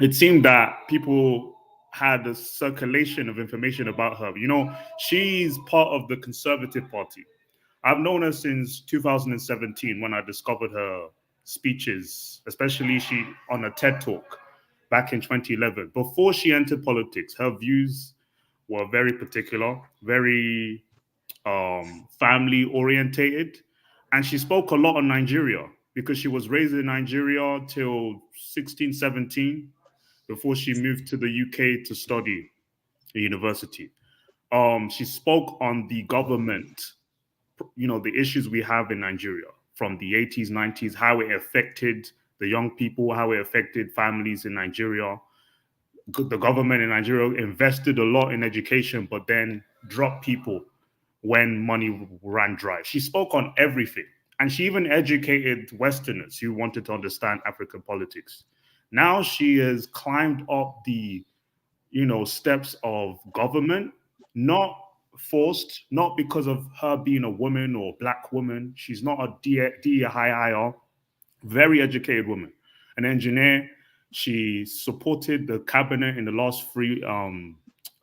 It seemed that people had a circulation of information about her. You know, she's part of the Conservative Party. I've known her since 2017 when I discovered her speeches, especially she on a TED Talk back in 2011. Before she entered politics, her views were very particular, very family orientated, and she spoke a lot on Nigeria because she was raised in Nigeria till 16, 17 before she moved to the UK to study at university. She spoke on the government, you know, the issues we have in Nigeria from the 80s, 90s, how it affected the young people, how it affected families in Nigeria. The government in Nigeria invested a lot in education, but then dropped people when money ran dry. She spoke on everything. And she even educated Westerners who wanted to understand African politics. Now she has climbed up the, you know, steps of government, not forced, not because of her being a woman or Black woman. She's not a DEI, very educated woman, an engineer. She supported the cabinet in the last three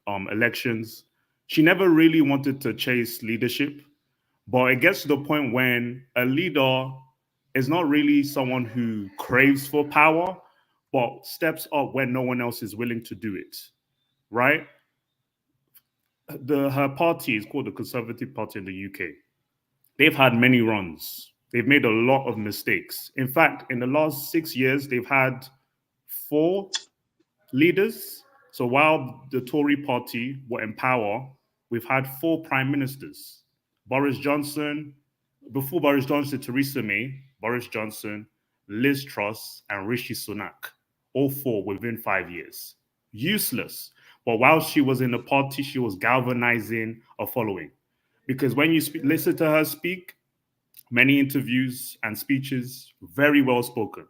elections. She never really wanted to chase leadership, but it gets to the point when a leader is not really someone who craves for power, but steps up when no one else is willing to do it, right? Her party is called the Conservative Party in the UK. They've had many runs. They've made a lot of mistakes. In fact, in the last 6 years, they've had 4 leaders. So while the Tory party were in power, we've had 4 prime ministers. Boris Johnson, before Boris Johnson, Theresa May, Boris Johnson, Liz Truss, and Rishi Sunak. All 4 within 5 years. Useless. But while she was in the party, she was galvanizing a following. Because when you listen to her speak, many interviews and speeches, very well spoken.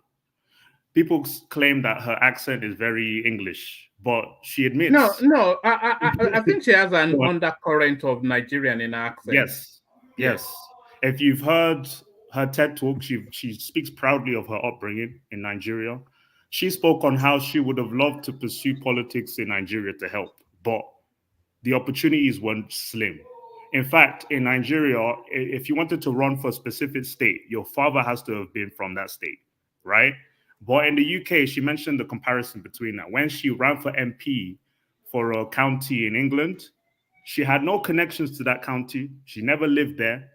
People claim that her accent is very English, but she admits. No, I think she has an undercurrent of Nigerian in her accent. Yes. If you've heard her TED Talk, she speaks proudly of her upbringing in Nigeria. She spoke on how she would have loved to pursue politics in Nigeria to help, but the opportunities weren't slim. In fact, in Nigeria, if you wanted to run for a specific state, your father has to have been from that state, right? But in the UK, she mentioned the comparison between that. When she ran for MP for a county in England, she had no connections to that county. She never lived there,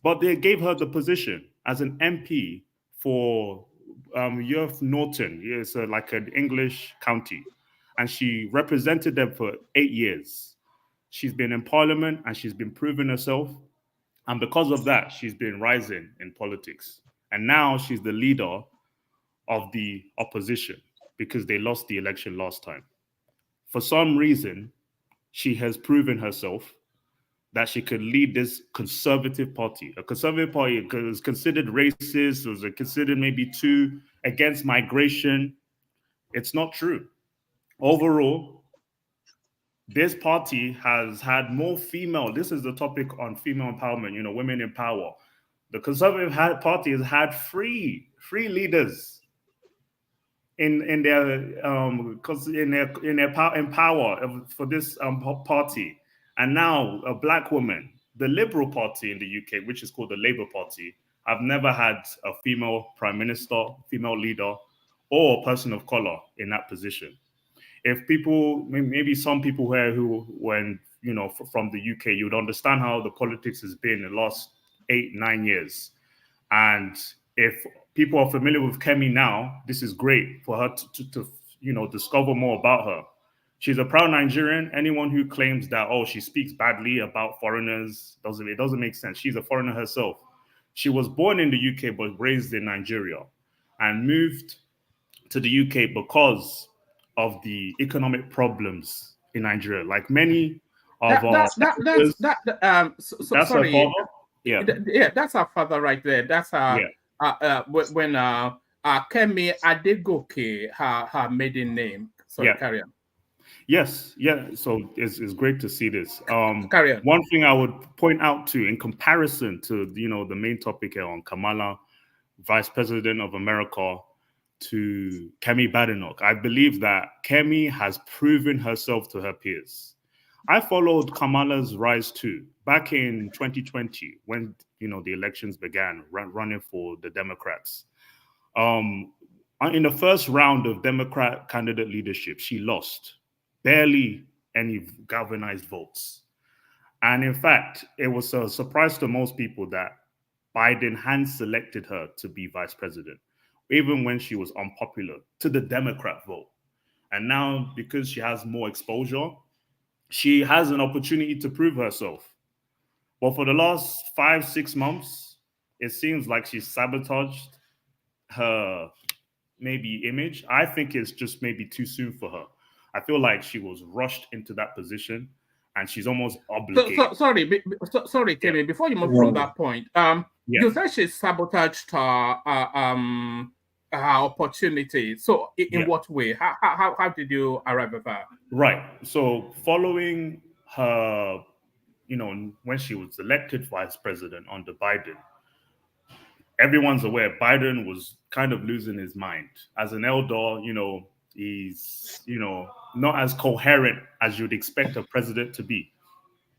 but they gave her the position as an MP for Youth Norton. It's like an English county. And she represented them for 8 years. She's been in parliament and she's been proving herself. And because of that, she's been rising in politics. And now she's the leader of the opposition because they lost the election last time. For some reason, she has proven herself that she could lead this conservative party. A conservative party is considered racist, was considered maybe too against migration. It's not true. Overall, this party has had more female. This is the topic on female empowerment, you know, women in power. The Conservative Party has had three leaders in power for this party, and now a Black woman. The Liberal Party in the UK, which is called the Labour Party, have never had a female prime minister, female leader, or a person of color in that position. If people, maybe some people here who, when you know, from the UK, you would understand how the politics has been in the last 8-9 years. And if people are familiar with Kemi now, this is great for her to you know, discover more about her. She's a proud Nigerian. Anyone who claims that, oh, she speaks badly about foreigners, it doesn't make sense. She's a foreigner herself. She was born in the UK but raised in Nigeria and moved to the UK because of the economic problems in Nigeria. Like many of that's sorry. Her father? Yeah, that's her father right there. That's her when Kemi Adegoke, her maiden name. Sorry, carry on. Yes, yeah. So it's great to see this. Carry on. One thing I would point out to, in comparison to the main topic here on Kamala, Vice President of America, to Kemi Badenoch, I believe that Kemi has proven herself to her peers. I followed Kamala's rise too back in 2020 when the elections began, running for the Democrats. In the first round of Democrat candidate leadership, she lost barely any galvanized votes. And in fact, it was a surprise to most people that Biden hand selected her to be vice president, even when she was unpopular to the Democrat vote. And now, because she has more exposure, she has an opportunity to prove herself. But for the last 5-6 months, it seems like she's sabotaged her maybe image. I think it's just maybe too soon for her. I feel like she was rushed into that position and she's almost obligated. Sorry, Kemi, before you move from that point, you said she sabotaged her opportunity. So in what way? How did you arrive at that? Right. So following her, when she was elected vice president under Biden, everyone's aware Biden was kind of losing his mind. As an elder, he's, not as coherent as you'd expect a president to be.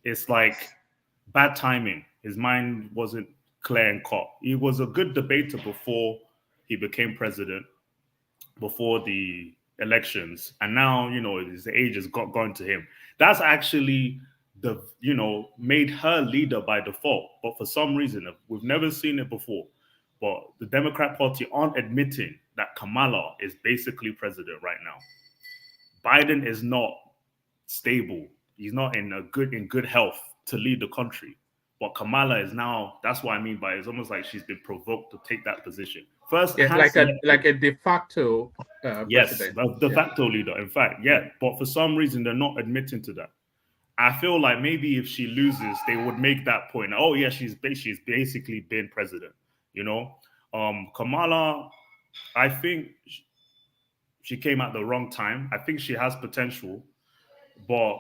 It's like bad timing. His mind wasn't clear and cut. He was a good debater before he became president, before the elections. And now, his age has gone to him. That's actually made her leader by default. But for some reason, we've never seen it before. But the Democrat Party aren't admitting that Kamala is basically president right now. Biden is not stable. He's not in good health to lead the country. But Kamala is now. That's what I mean by it's almost like she's been provoked to take that position. First, like a de facto. Yes, president. De facto leader. In fact, But for some reason, they're not admitting to that. I feel like maybe if she loses, they would make that point. Oh yeah, she's basically been president. Kamala, I think she came at the wrong time. I think she has potential, but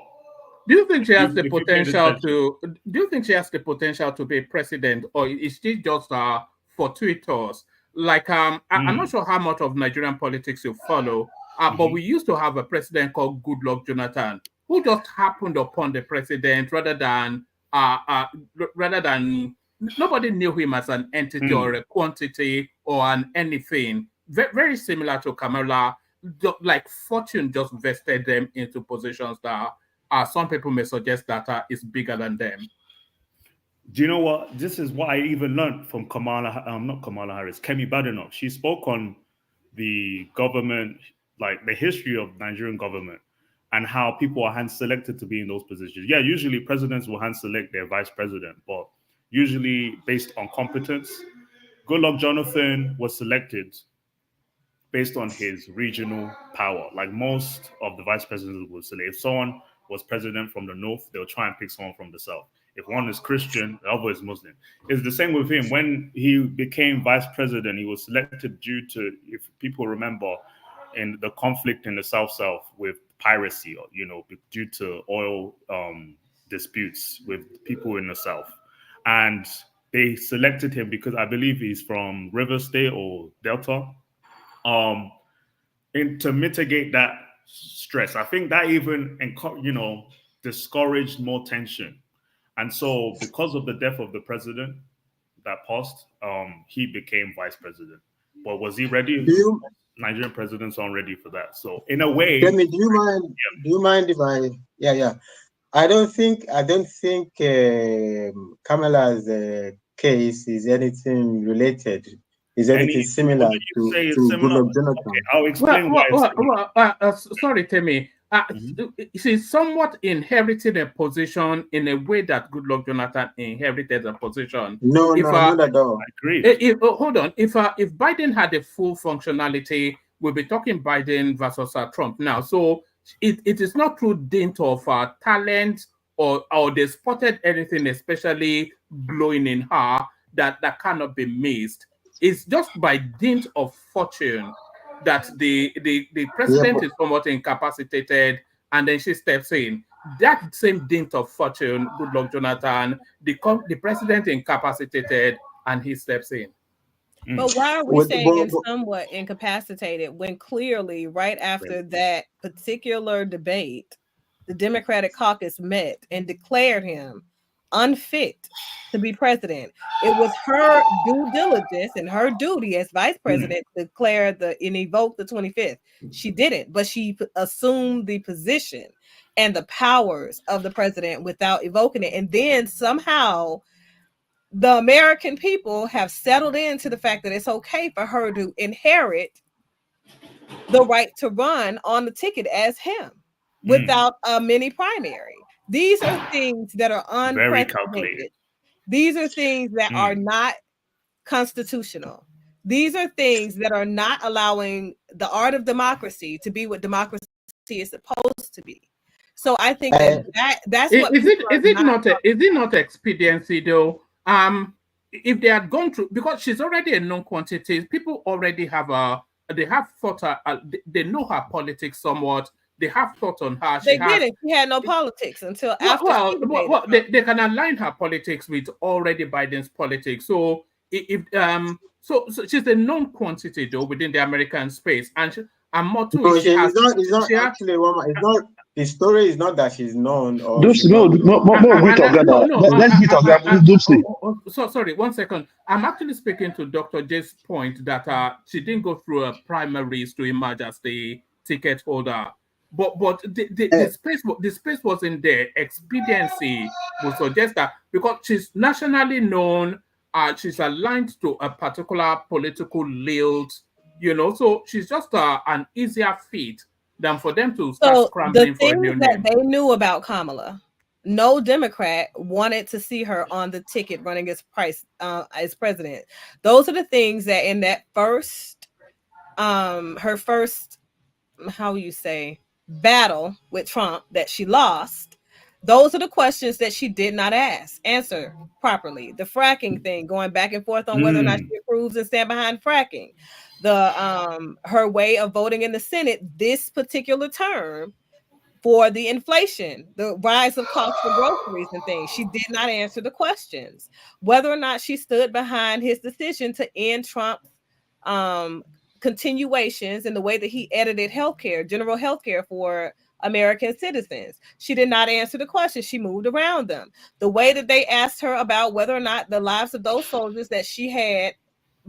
do you think she has the potential to? Do you think she has the potential to be president, or is she just fortuitous? Like I'm not sure how much of Nigerian politics you follow, but we used to have a president called Goodluck Jonathan, who just happened upon the president rather than nobody knew him as an entity or a quantity or an anything. Very similar to Kamala, like fortune just vested them into positions that some people may suggest that is bigger than them. Do you know what? This is what I even learned from not Kamala Harris, Kemi Badenoch. She spoke on the government, like the history of Nigerian government and how people are hand-selected to be in those positions. Yeah, usually presidents will hand-select their vice president, but usually based on competence. Goodluck Jonathan was selected based on his regional power. Like most of the vice presidents would select. If someone was president from the north, they'll try and pick someone from the south. If one is Christian, the other is Muslim. It's the same with him. When he became vice president, he was selected due to, if people remember, in the conflict in the South with piracy, or due to oil disputes with people in the South. And they selected him because I believe he's from River State or Delta, to mitigate that stress. I think that even discouraged more tension. And so because of the death of the president that passed, he became vice president. But was he ready? Nigerian presidents aren't ready for that. So in a way, Kemi, do you mind if I don't think Kamala's case is anything related. Is anything similar to Goodluck Jonathan? Okay, I'll explain sorry, Temi. She's somewhat inherited a position in a way that Goodluck Jonathan inherited a position. No, not at all. I agree. Hold on. If Biden had a full functionality, we'll be talking Biden versus Trump now. So it is not through dint of talent or they spotted anything especially glowing in her that cannot be missed. It's just by dint of fortune that the Yeah, president but is somewhat incapacitated, and then she steps in. That same dint of fortune, good luck, Jonathan, the president incapacitated, and he steps in. But why are we with saying in somewhat incapacitated when clearly right after that particular debate, the Democratic caucus met and declared him unfit to be president? It was her due diligence and her duty as vice president to declare and evoke the 25th. She didn't, but she assumed the position and the powers of the president without evoking it. And then somehow the American people have settled into the fact that it's okay for her to inherit the right to run on the ticket as him without a mini primary. These are things that are Very calculated. unprecedented. These are things that are not constitutional. These are things that are not allowing the art of democracy to be what democracy is supposed to be. So I think that's what Is it not expediency though? If they had gone through, because she's already a known quantity, people already have thought they know her politics somewhat. They have thought on her. They didn't. She had no politics until after. They can align her politics with already Biden's politics. So so she's a known quantity though within the American space, and more to it. It's not actually woman. It's not. The story is not that she's known or Let's meet So sorry, 1 second. I'm actually speaking to Dr. J's point that she didn't go through a primaries to emerge as the ticket holder. But the space wasn't there. Expediency would suggest that because she's nationally known, she's aligned to a particular political lilt, so she's just an easier fit than for them to start scrambling for a new name. They knew about Kamala. No Democrat wanted to see her on the ticket running as president. Those are the things that in that first, her first, how you say, battle with Trump that she lost. Those are the questions that she did not answer properly. The fracking thing, going back and forth on whether or not she approves and stand behind fracking. Her way of voting in the Senate this particular term for the inflation, the rise of costs for groceries and things. She did not answer the questions. Whether or not she stood behind his decision to end Trump's continuations in the way that he edited general healthcare for American citizens. She did not answer the question. She moved around them. The way that they asked her about whether or not the lives of those soldiers that she had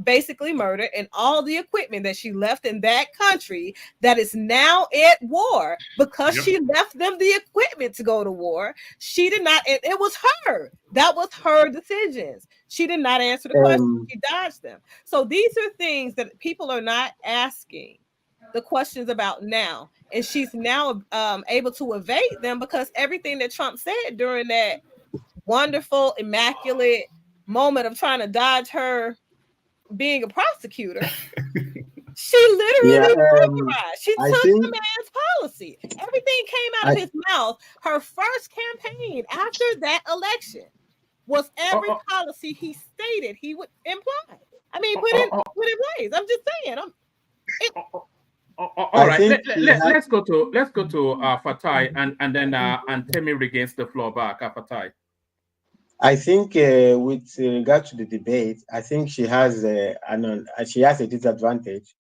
basically murdered and all the equipment that she left in that country that is now at war because she left them the equipment to go to war. She did not, and it was her. That was her decisions. She did not answer the question. She dodged them. So these are things that people are not asking the questions about now. And she's now able to evade them because everything that Trump said during that wonderful, immaculate moment of trying to dodge her being a prosecutor, she literally she took the man's policy. Everything came out of his mouth. Her first campaign after that election was every policy he stated he would imply. I mean, put in place. I'm just saying. All right, let's go to Fatai and then Temi regains the floor back. Fatai. I think with regard to the debate, I think she has a disadvantage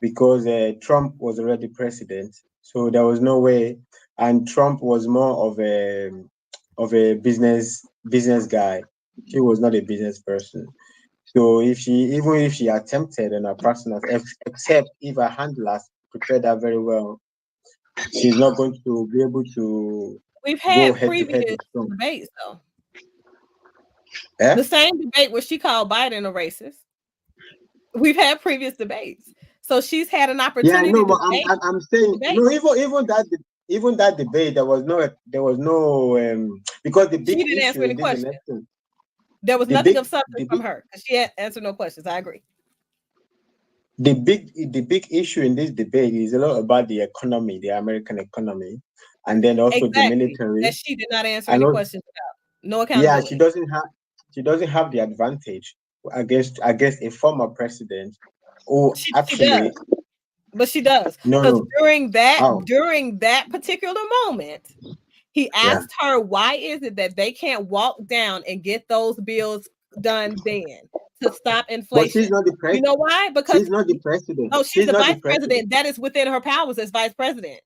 because Trump was already president, so there was no way, and Trump was more of a business guy. She was not a business person. So even if she attempted on her personal, except if her handlers prepared her very well, she's not going to be able to. We've had previous debates though. The same debate where she called Biden a racist. We've had previous debates, so she's had an opportunity. Yeah, no, but I'm saying even that debate there was no because the big she didn't answer any questions. There was nothing of substance from her because she had answered no questions. I agree. The big issue in this debate is a lot about the economy, the American economy, and then also the military. That she did not answer any questions about. No accountability. Yeah, she doesn't have the advantage against a former president who She actually does. But she does. no Because no during oh that particular moment, he yeah asked her, why is it that they can't walk down and get those bills done then to stop but inflation? she's not the You president. know why? Because She's not the president. oh, she's She's the not the vice president. president. That is within her powers as vice president.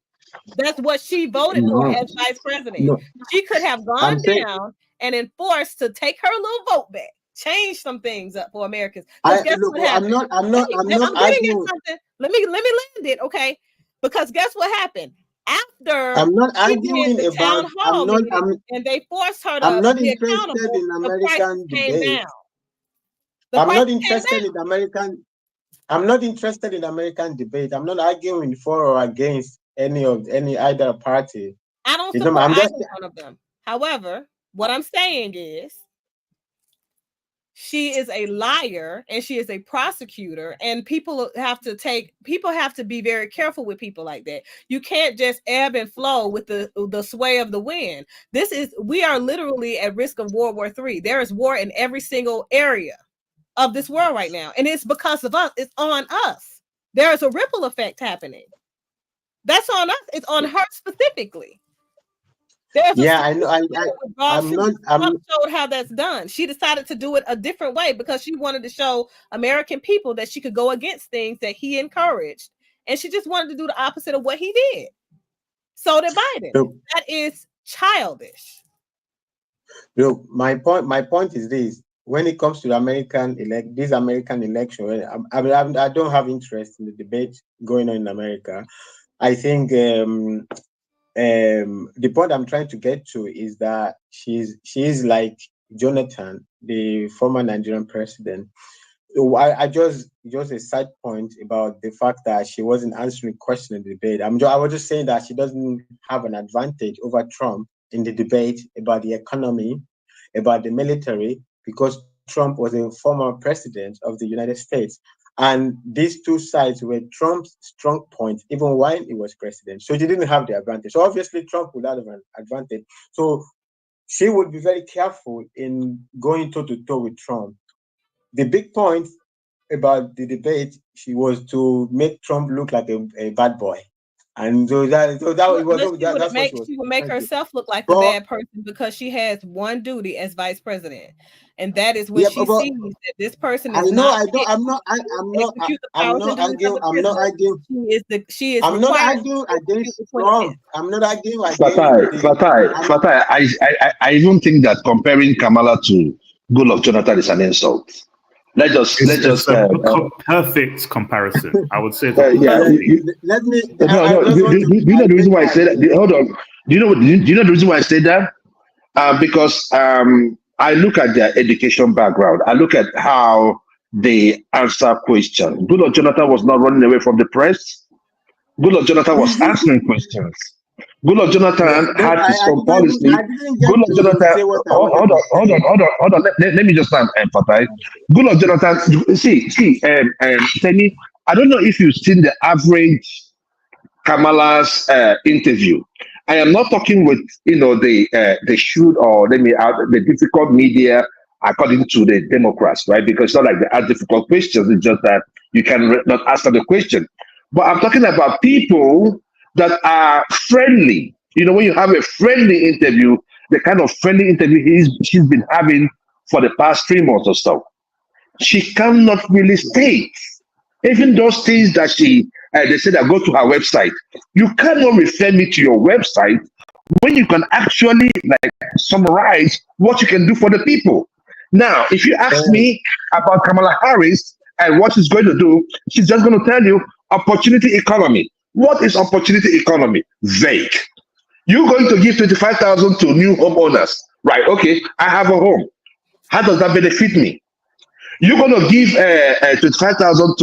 That's what she voted for No, as vice president. no. She could have gone I'm saying down and enforced to take her little vote back, change some things up for Americans. Because guess look. what happened? I'm not I'm getting at arguing. something. Let me land it, okay? Because guess what happened? After I'm not she did arguing the about. town hall meeting and they forced her to not be interested accountable, in the prices American came debate. down. The I'm not prices came interested down. in American. I'm not interested in American debate. I'm not arguing for or against any either party. I don't You know, support I'm just either one of them. However, what I'm saying is she is a liar and she is a prosecutor, and people have to be very careful with people like that. You can't just ebb and flow with the sway of the wind. We are literally at risk of World War III. There is war in every single area of this world right now, and it's because of us. It's on us. There is a ripple effect happening. That's on us. It's on her specifically. I know. Trump showed how that's done. She decided to do it a different way because she wanted to show American people that she could go against things that he encouraged, and she just wanted to do the opposite of what he did. So did Biden. That is childish. Look, my point is this: when it comes to the American election, I don't have interest in the debate going on in America. I think the point I'm trying to get to is that she is like Jonathan, the former Nigerian president. So I just a side point about the fact that she wasn't answering questions in the debate. I was just saying that she doesn't have an advantage over Trump in the debate about the economy, about the military, because Trump was a former president of the United States. And these two sides were Trump's strong points, even while he was president. So she didn't have the advantage. So obviously Trump would have an advantage. So she would be very careful in going toe-to-toe with Trump. The big point about the debate, she was to make Trump look like a bad boy. And she would make herself look like a bad person because she has one duty as vice president, and that is when she sees that this person is not arguing. She is I'm not arguing against Trump. I'm not arguing against Fatai. I even think that comparing Kamala to Goodluck Jonathan is an insult. Let's just perfect comparison. I would say. Do you know the reason why I say that? Hold on. Do you know the reason why I say that? Because I look at their education background. I look at how they answer questions. Goodluck Jonathan was not running away from the press. Goodluck Jonathan was answering questions. Goodluck Jonathan had his own policy. Goodluck Jonathan, hold on. Let me just emphasize. Goodluck Jonathan, see, Temi, I don't know if you've seen the average Kamala's interview. I am not talking with the shoot or the difficult media according to the Democrats, right? Because it's not like they ask difficult questions. It's just that you can not answer the question. But I'm talking about people that are friendly. You know, when you have a friendly interview, the kind of friendly interview she's been having for the past 3 months or so, she cannot really state. Even those things that they say that go to her website, you cannot refer me to your website when you can actually summarize what you can do for the people. Now, if you ask me about Kamala Harris and what she's going to do, she's just going to tell you opportunity economy. What is opportunity economy? Vague. You're going to give 25,000 to new homeowners, right? Okay, I have a home. How does that benefit me? You're going to give 25,000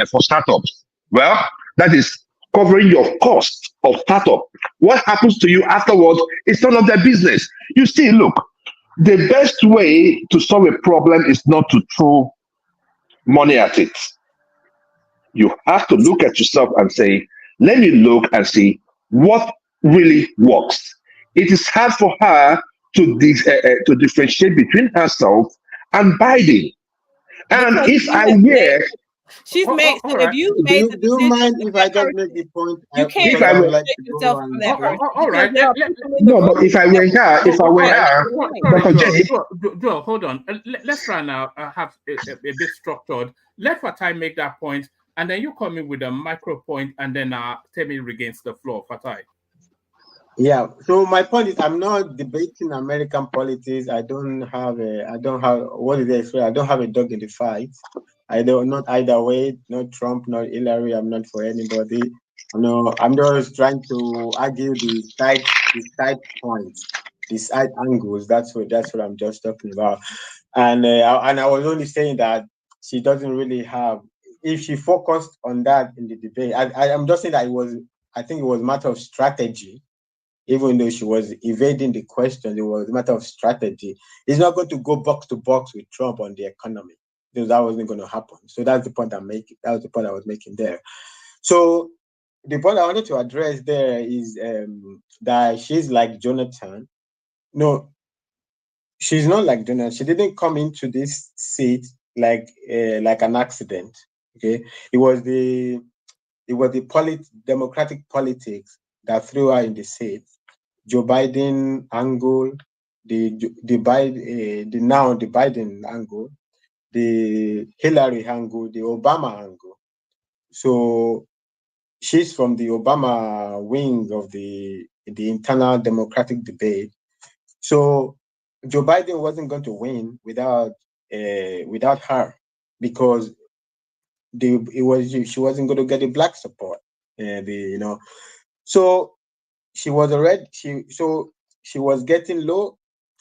for startups. Well, that is covering your cost of startup. What happens to you afterwards is none of their business. You see, look, the best way to solve a problem is not to throw money at it. You have to look at yourself and say, let me look and see what really works. It is hard for her to differentiate between herself and Biden. And Because if she I has made, were, she's made. all So if right. you Do made you the do you decision mind with if I that just make person, the point? you if can't Because I I would were, like separate to go yourself from and that person All because right. there are people in the no, room but if I that were her, will if I were right. her, Sorry, Dr. Joel. J, Joel, hold on. Let's try now. Have a bit structured. Let Fatai make that point, and then you come in with a micro point, and then Temi regains the floor. Fatai. yeah. So my point is, I'm not debating American politics. I don't have what is it? I don't have a dog in the fight. I don't not either way, not Trump, not Hillary. I'm not for anybody. No, I'm just trying to argue the side points, the side angles. That's what I'm just talking about. And I was only saying that she doesn't really have. If she focused on that in the debate, I'm just saying that I think it was a matter of strategy. Even though she was evading the question, it was a matter of strategy. It's not going to go box to box with Trump on the economy, because that wasn't going to happen. So that's the point I'm making. That was the point I was making there. So the point I wanted to address there is that she's like Jonathan. No, she's not like Jonathan. She didn't come into this seat like an accident. Okay, it was the democratic politics that threw her in the seat. Joe Biden angle, the Biden angle, the Hillary angle, the Obama angle. So she's from the Obama wing of the internal democratic debate. So Joe Biden wasn't going to win without her, because she wasn't going to get the black support. So she was getting low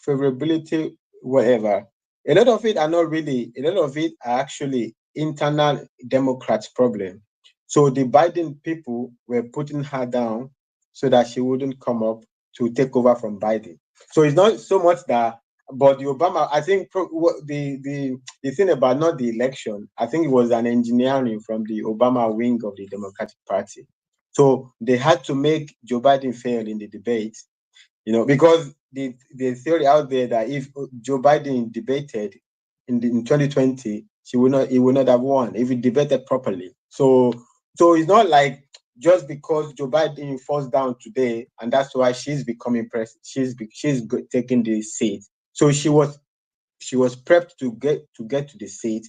favorability, whatever. A lot of it are actually internal Democrats' problem. So the Biden people were putting her down so that she wouldn't come up to take over from Biden. So it's not so much that, but the Obama, I think the thing about not the election, I think it was an engineering from the Obama wing of the Democratic Party. So they had to make Joe Biden fail in the debate, because the theory out there that if Joe Biden debated in 2020, he would not have won if he debated properly. So it's not like just because Joe Biden falls down today and that's why she's becoming president. She's taking the seat. So she was prepped to get to the seat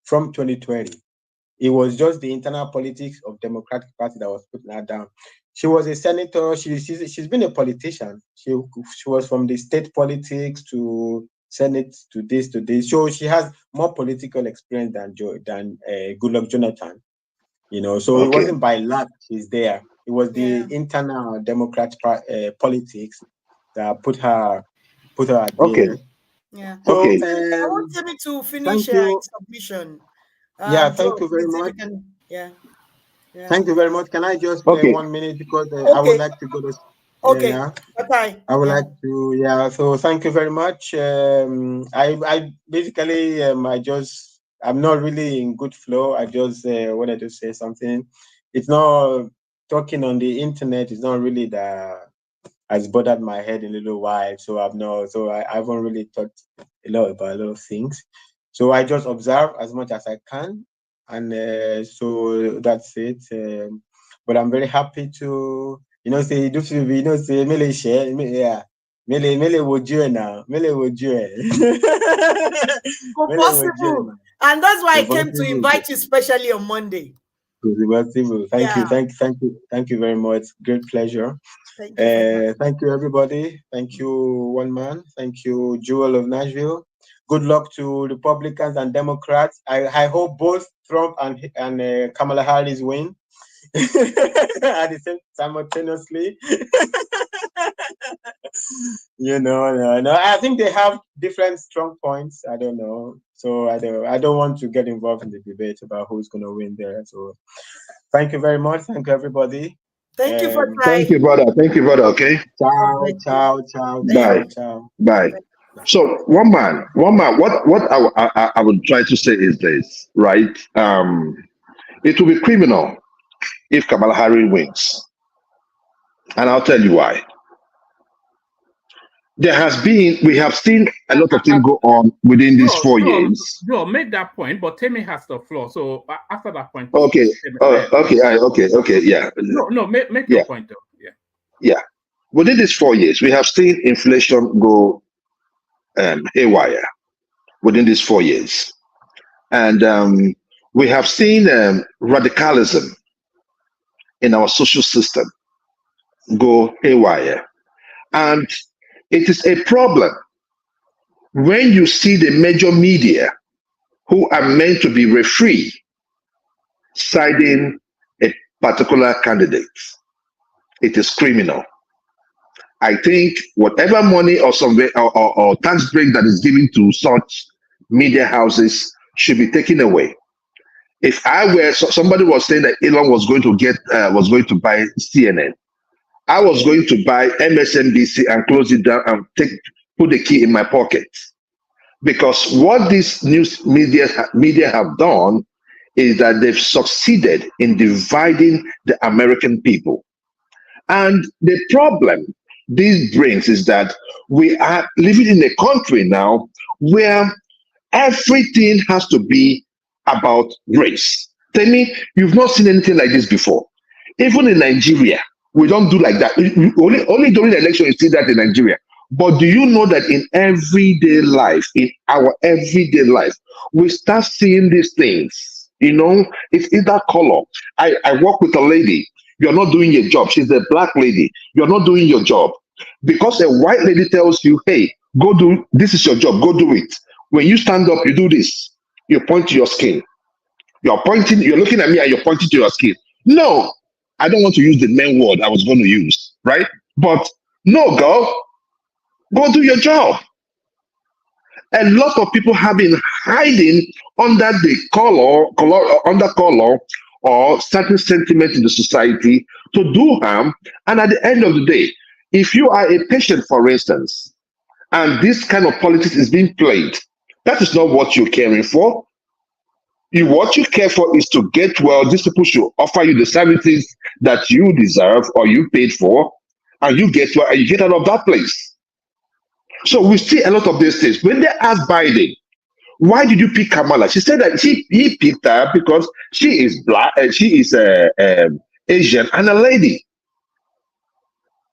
from 2020. It was just the internal politics of Democratic Party that was putting her down. She was a senator. She's been a politician. She was from the state politics to Senate to this. So she has more political experience than Goodluck Jonathan. So It wasn't by luck she's there. It was the internal Democrat politics that put her there. okay. Yeah. So Okay. I want Timmy to finish thank you. his submission. Thank Joe, you very please, if much. you can, yeah. Thank you very much. Can I just Okay. 1 minute, because I would Okay. like to go to Okay. yeah. Bye. I would Yeah. like to So thank you very much. I basically I'm not really in good flow. I just wanted to say something. It's not talking on the internet. It's not really that has bothered my head in a little while. So I haven't really thought a lot about a lot of things. So I just observe as much as I can, and so that's it. But I'm very happy to say say mele share yeah mele would you now mele would you Possible. And that's why I came to possible. invite you specially on Monday. Thank you very much. Great pleasure. Thank you for that. Thank you, everybody. Thank you, one man. Thank you, Jewel of Nashville. Good luck to Republicans and Democrats. I hope both Trump and Kamala Harris win at the same simultaneously. No. I think they have different strong points. I don't know. So I don't want to get involved in the debate about who's going to win there. So thank you very much. Thank you, everybody. Thank you for Thank you, brother. Okay. Ciao. Bye. So one man. What I would try to say is this, right? It will be criminal if Kamala Harris wins, and I'll tell you why. we have seen a lot of things go on within these 4 years. Joe, make that point, but Temi has the floor. So after that point, okay, yeah. No, make your point though. Yeah. Within these 4 years, we have seen inflation go haywire within these 4 years, and we have seen radicalism in our social system go haywire, and it is a problem when you see the major media, who are meant to be referee, siding a particular candidate. It is criminal. I think whatever money or tax break that is given to such media houses should be taken away. If I were, somebody was saying that Elon was going to buy CNN. I was going to buy MSNBC and close it down and put the key in my pocket. Because what these news media have done is that they've succeeded in dividing the American people. And the problem this brings is that we are living in a country now where everything has to be about race. Tell me, you've not seen anything like this before. Even in Nigeria, we don't do like that. Only during the election you see that in Nigeria. But do you know that in everyday life, in our everyday life, we start seeing these things? You know, it's that color. I work with a lady. You're not doing your job. She's a black lady. You're not doing your job. Because a white lady tells you, hey, go do, this is your job, go do it. When you stand up, you do this. You point to your skin. You're looking at me and you're pointing to your skin. No, I don't want to use the main word I was going to use, right? But no, girl, go do your job. A lot of people have been hiding under the color or certain sentiment in the society to do harm. And at the end of the day, if you are a patient, for instance, and this kind of politics is being played, that is not what you're caring for. What you care for is to get well. These people should offer you the services that you deserve or you paid for, and you get well and you get out of that place. So we see a lot of these things. When they asked Biden, why did you pick Kamala? She said that he picked her because she is black, she is Asian and a lady.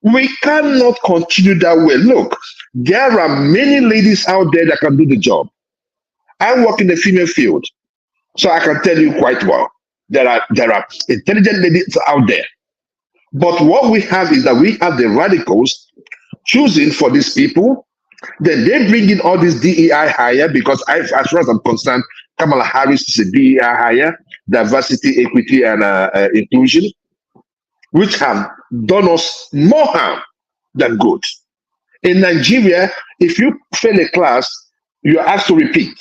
We cannot continue that way. Look, there are many ladies out there that can do the job. I work in the female field, so I can tell you quite well. There are intelligent ladies out there. But what we have is that we have the radicals choosing for these people. Then they bring in all this DEI hire because as far as I'm concerned, Kamala Harris is a DEI hire, diversity, equity, and inclusion, which have done us more harm than good. In Nigeria, if you fail a class, you are asked to repeat,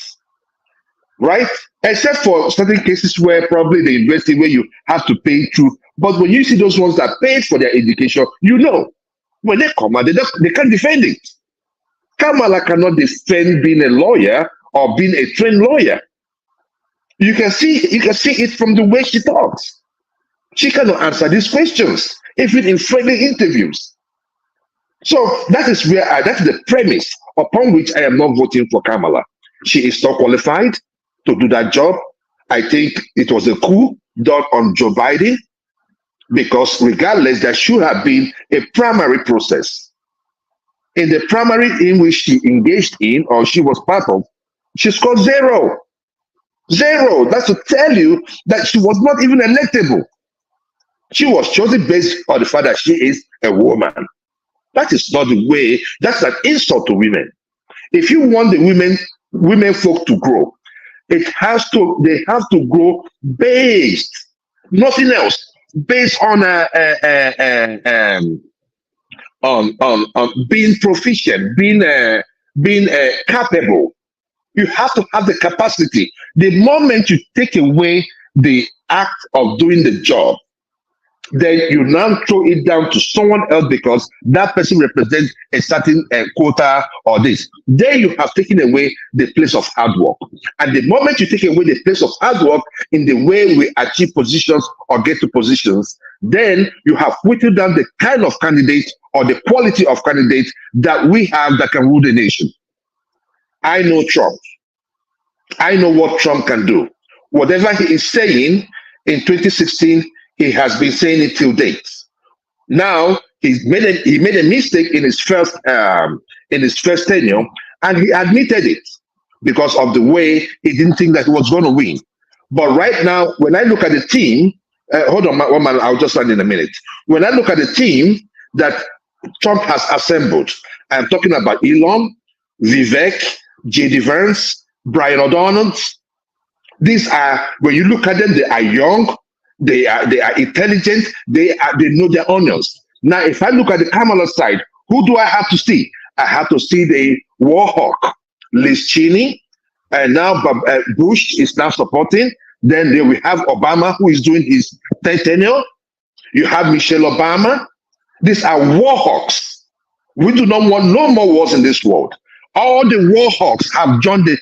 right? Except for certain cases where probably the university where you have to pay through. But when you see those ones that paid for their education, you know, when they come out, they can't defend it. Kamala cannot defend being a lawyer or being a trained lawyer. You can see it from the way she talks. She cannot answer these questions, even in friendly interviews. So that is where that's the premise upon which I am not voting for Kamala. She is not qualified to do that job. I think it was a coup done on Joe Biden, because regardless, there should have been a primary process. In the primary in which she engaged in or she was part of, she scored 0. 0. That's to tell you that she was not even electable. She was chosen based on the fact that she is a woman. That is not the way. That's an insult to women. If you want the women folk to grow, they have to grow based, nothing else, based on being proficient, being capable. You have to have the capacity. The moment you take away the act of doing the job, then you now throw it down to someone else because that person represents a certain quota or this. Then you have taken away the place of hard work. And the moment you take away the place of hard work in the way we achieve positions or get to positions, then you have whittled down the kind of candidate or the quality of candidate that we have that can rule the nation. I know Trump. I know what Trump can do. Whatever he is saying in 2016, he has been saying it till date. Now he made a mistake in his first tenure, and he admitted it because of the way he didn't think that he was going to win. But right now, when I look at the team, hold on, one man, I'll just land in a minute. When I look at the team that Trump has assembled, I'm talking about Elon, Vivek, J.D. Vance, Brian O'Donnell. These are, when you look at them, they are young, they are intelligent, they know their onions. Now, if I look at the Kamala side, who do I have to see? I have to see the war hawk, Liz Cheney, and now Bush is now supporting. Then we have Obama, who is doing his 10th tenure. You have Michelle Obama. These are war hawks. We do not want no more wars in this world. All the war hawks have joined the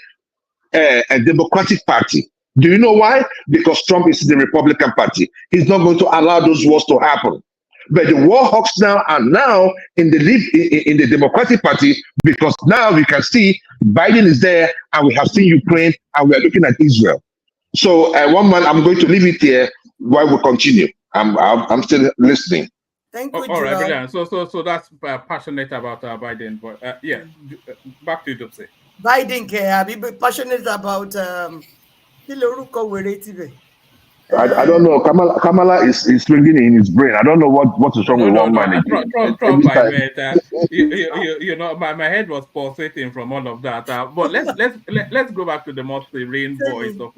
Democratic Party. Do you know why? Because Trump is in the Republican Party. He's not going to allow those wars to happen. But the war hawks now are now in the Democratic Party because now we can see Biden is there and we have seen Ukraine and we are looking at Israel. So one man, I'm going to leave it here while we continue. I'm still listening. Thank you, all right, brilliant. So that's passionate about Biden, but yeah, back to you, Dopsy. Biden can be passionate about I don't know. Kamala is swinging in his brain. I don't know what is wrong with one man. Trump, I meant, you know, my head was pulsating from all of that. But let's go back to the most serene voice of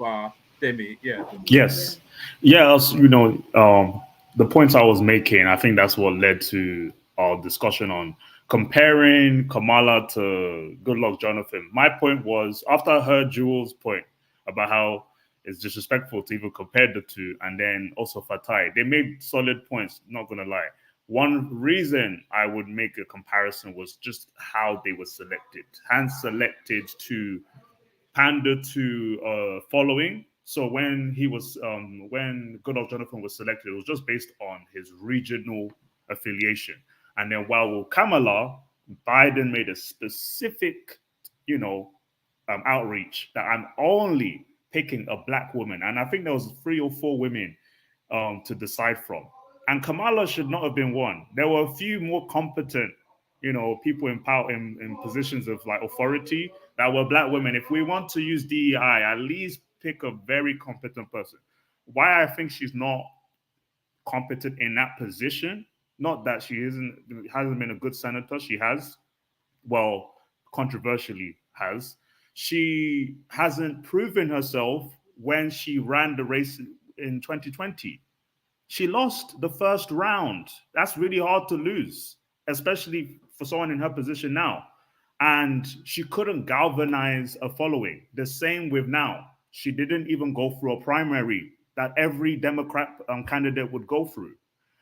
Temi. Yeah. Yes. Yeah. You know, the points I was making, I think that's what led to our discussion on comparing Kamala to Goodluck Jonathan. My point was, after I heard Jewel's point about how it's disrespectful to even compare the two, and then also Fatai, they made solid points, not gonna lie. One reason I would make a comparison was just how they were selected. Hand selected to pander to following. So when when Goodluck Jonathan was selected, it was just based on his regional affiliation. And then while with Kamala, Biden made a specific, you know, outreach that I'm only picking a Black woman. And I think there was 3 or 4 women to decide from. And Kamala should not have been one. There were a few more competent, you know, people in power in positions of like authority that were Black women. If we want to use DEI, at least pick a very competent person. Why I think she's not competent in that position, not that she hasn't been a good senator. She has, well, controversially has. She hasn't proven herself when she ran the race in 2020. She lost the first round. That's really hard to lose, especially for someone in her position now. And she couldn't galvanize a following. The same with now. She didn't even go through a primary that every Democrat candidate would go through.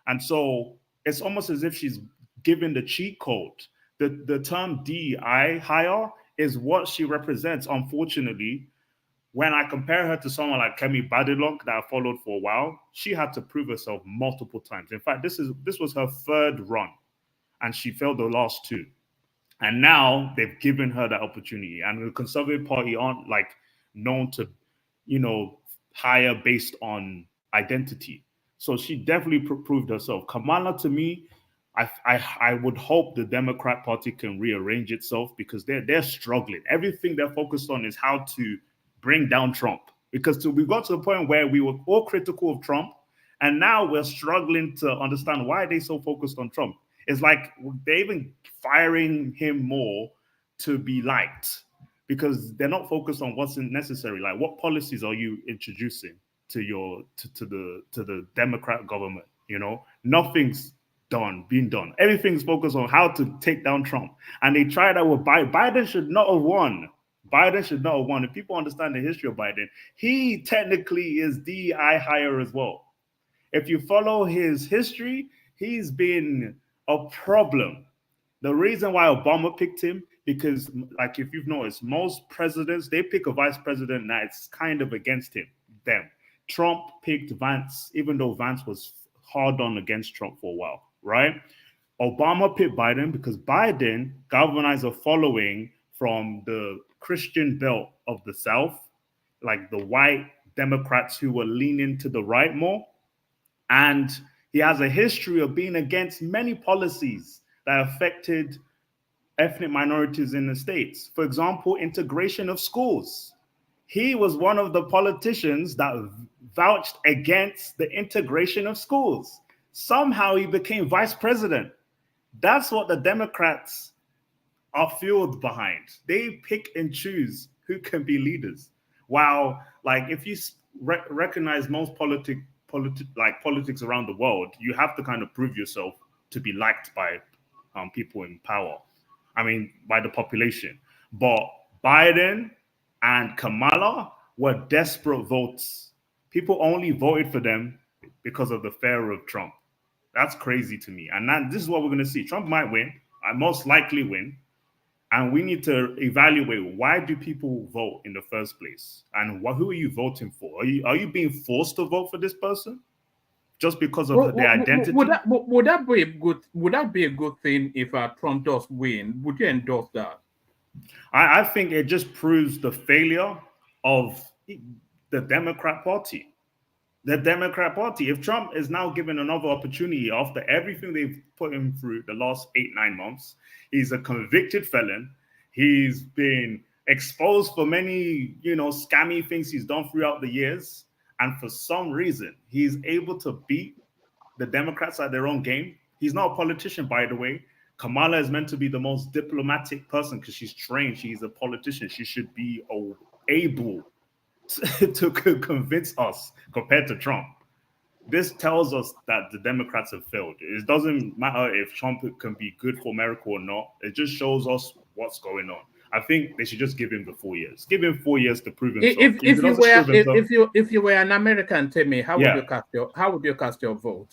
And so it's almost as if she's given the cheat code. The term DEI hire is what she represents, unfortunately. When I compare her to someone like Kemi Badilong that I followed for a while, she had to prove herself multiple times. In fact, this was her 3rd run, and she failed the last 2. And now they've given her that opportunity. And the Conservative Party aren't like known to, you know, hire based on identity. So she definitely proved herself. Kamala, to me, I would hope the Democrat Party can rearrange itself because they're struggling. Everything they're focused on is how to bring down Trump. Because we got to the point where we were all critical of Trump, and now we're struggling to understand why they're so focused on Trump. It's like they're even firing him more to be liked because they're not focused on what's necessary. Like, what policies are you introducing to the Democrat government? You know, nothing's being done. Everything's focused on how to take down Trump. And they tried that with Biden. Biden should not have won. Biden should not have won. If people understand the history of Biden, he technically is DEI hire as well. if you follow his history, he's been a problem. The reason why Obama picked him, because like if you've noticed, most presidents, they pick a vice president that's kind of against them. Trump picked Vance, even though Vance was hard on against Trump for a while, right? Obama picked Biden because Biden galvanized a following from the Christian belt of the South, like the white Democrats who were leaning to the right more. And he has a history of being against many policies that affected ethnic minorities in the States. For example, integration of schools. He was one of the politicians that vouched against the integration of schools. Somehow he became vice president. That's what the Democrats are fueled behind. They pick and choose who can be leaders. While, like, if you recognize most politics around the world, you have to kind of prove yourself to be liked by people in power. I mean, by the population. But Biden and Kamala were desperate votes. People only voted for them because of the fear of Trump. That's crazy to me. And this is what we're going to see. Trump might win. I most likely win. And we need to evaluate, why do people vote in the first place? And who are you voting for? Are you being forced to vote for this person just because of their identity? Would that be a good thing if Trump does win? Would you endorse that? I think it just proves the failure of the Democrat Party. The Democrat Party. If Trump is now given another opportunity after everything they've put him through the last 8-9 months, he's a convicted felon. He's been exposed for many, scammy things he's done throughout the years. And for some reason, he's able to beat the Democrats at their own game. He's not a politician, by the way. Kamala is meant to be the most diplomatic person because she's trained. She's a politician. She should be able to convince us compared to Trump. This tells us that the Democrats have failed. It doesn't matter if Trump can be good for America or not. It just shows us what's going on. I think they should just give him the 4 years. Give him 4 years to prove himself. If you were an American, tell me, how would you cast your vote?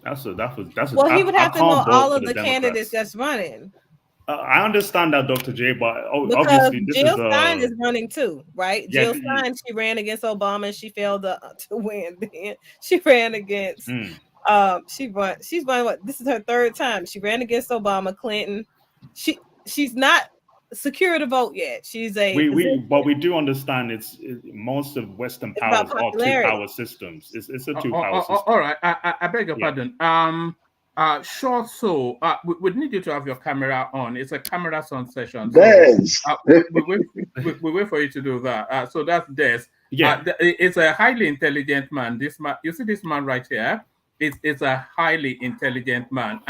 That's he would have to know all of the candidates that's running. I understand that, Dr. J, but because obviously Jill Stein is running too, right? Yeah, Jill Stein, she ran against Obama and she failed to win. Then she ran against she's run what? This is her third time. She ran against Obama, Clinton. She's not secured a vote yet. She's but we do understand it's most of Western powers are two-power systems. It's a two-power system. All right, I beg your pardon. We need you to have your camera on. It's a camera on session. Des. We wait for you to do that. So that's Des. Yeah. It's a highly intelligent man. This man, you see this man right here? It's a highly intelligent man.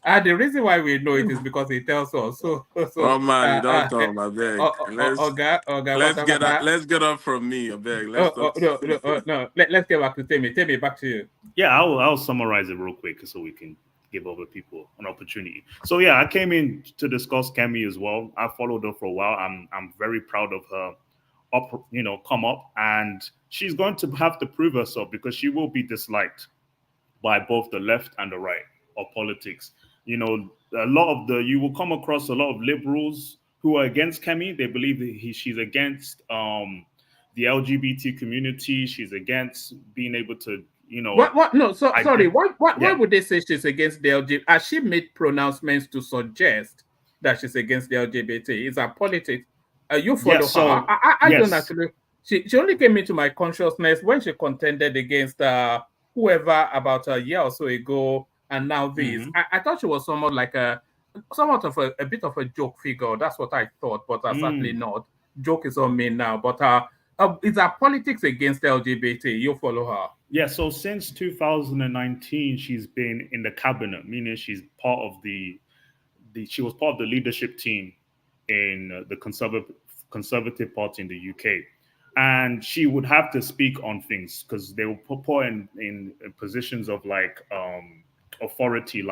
And the reason why we know it is because he tells us. You don't talk, my beg. Let's get up from me, I beg. No. Let's get back to Temi. Temi, back to you. Yeah, I'll summarize it real quick so we can give other people an opportunity. So yeah, I came in to discuss Kemi as well. I followed her for a while. I'm very proud of her come up, and she's going to have to prove herself because she will be disliked by both the left and the right of politics. You will come across a lot of liberals who are against Kemi. They believe that she's against the LGBT community. She's against being able to, What? No, sorry. Why would they say she's against the LGBT? Has she made pronouncements to suggest that she's against the LGBT? It's her politics. You follow her. I don't actually. She only came into my consciousness when she contended against whoever about a year or so ago. And now this, I thought she was somewhat of a bit of a joke figure. That's what I thought, but certainly not. Joke is on me now, but it's our politics against LGBT. You follow her. Yeah. So since 2019, she's been in the cabinet, meaning she's part of she was part of the leadership team in the Conservative Party in the UK. And she would have to speak on things because they will put her in positions of authority,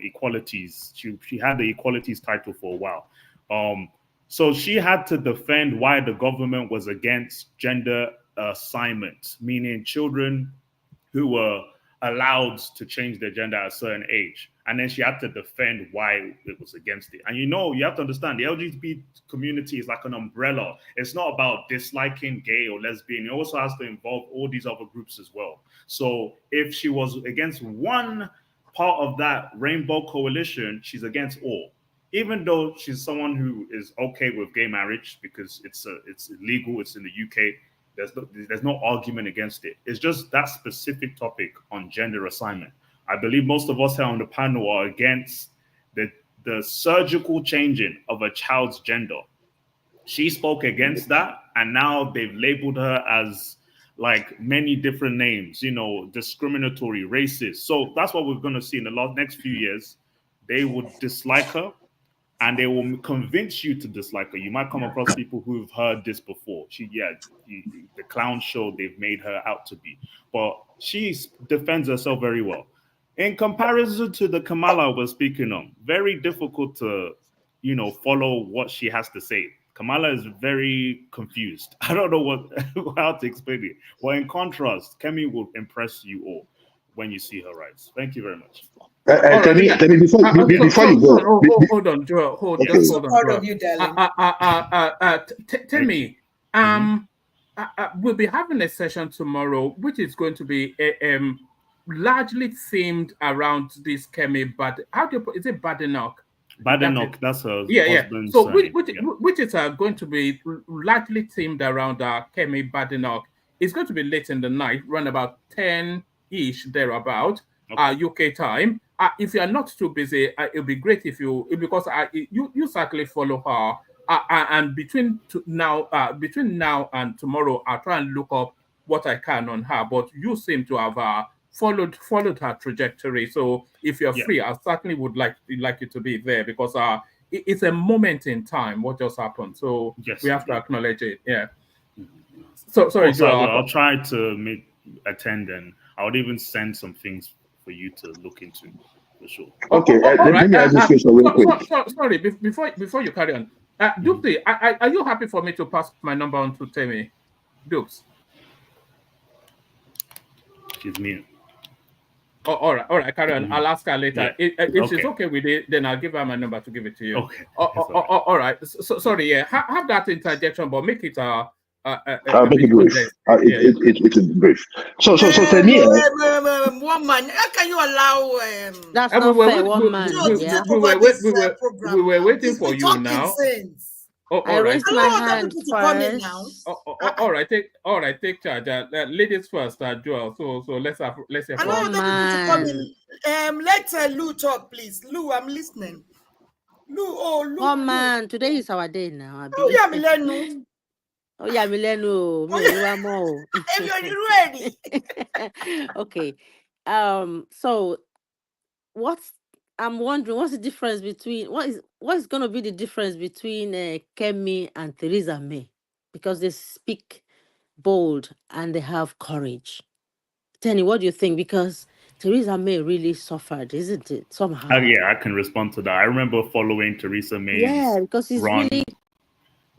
equalities. She had the equalities title for a while. So she had to defend why the government was against gender assignment, meaning children who were allowed to change their gender at a certain age. And then she had to defend why it was against it. And you have to understand the LGBT community is like an umbrella. It's not about disliking gay or lesbian. It also has to involve all these other groups as well. So if she was against one part of that rainbow coalition, she's against all. Even though she's someone who is okay with gay marriage because it's illegal, it's in the UK. There's no argument against it. It's just that specific topic on gender assignment. I believe most of us here on the panel are against the surgical changing of a child's gender. She spoke against that, and now they've labeled her as like many different names, discriminatory, racist. So that's what we're going to see in the next few years. They would dislike her, and they will convince you to dislike her. You might come across people who've heard this before. The clown show they've made her out to be. But she defends herself very well. In comparison to the Kamala we're speaking on, very difficult to, follow what she has to say. Kamala is very confused. I don't know how to explain it. Well, in contrast, Kemi will impress you all when you see her rise. Thank you very much. Kemi, before you go, hold on, Joel. Hold on, Joel. Of you, darling. Temi, we'll be having a session tomorrow, which is going to be largely themed around this Kemi, but how do you put? Is it Badenoch? Badenoch, that's her husband's So surname. which is going to be largely themed around Kemi Badenoch. It's going to be late in the night, around about 10-ish thereabout, UK time. If you are not too busy, it'll be great if you certainly follow her. And between now and tomorrow, I'll try and look up what I can on her. But you seem to have followed her trajectory. So if you're free, I certainly would like you to be there, because it's a moment in time what just happened. So we have to acknowledge it. Yeah. So sorry, Joel. I'll try to attend, and I would even send some things for you to look into for sure. Okay, let me ask this question real quick. Sorry, before you carry on, Dukes, are you happy for me to pass my number on to Temi? Dukes. She's mute. Oh, all right, carry on. I'll ask her later. Yeah. If she's okay with it, then I'll give her my number to give it to you. Okay. All right. So, sorry, have that interjection, but make it I'll make it brief. It's brief. So tell me. One man, how can you allow? That's not fair. One man. We were waiting for you now. I raised my hand first. All right, take charge. Ladies first, Joel. So let's hear from you. Let Lou talk, please. Lou, I'm listening. Lou. Oh man, today is our day now. Milenu. Oh yeah, Milenu. If you're ready. Okay. So I'm wondering what's the difference between what is going to be the difference between Kemi and Theresa May, because they speak bold and they have courage. Tenny, what do you think? Because Theresa May really suffered, isn't it? Somehow. Yeah, I can respond to that. I remember following Theresa May's because it's really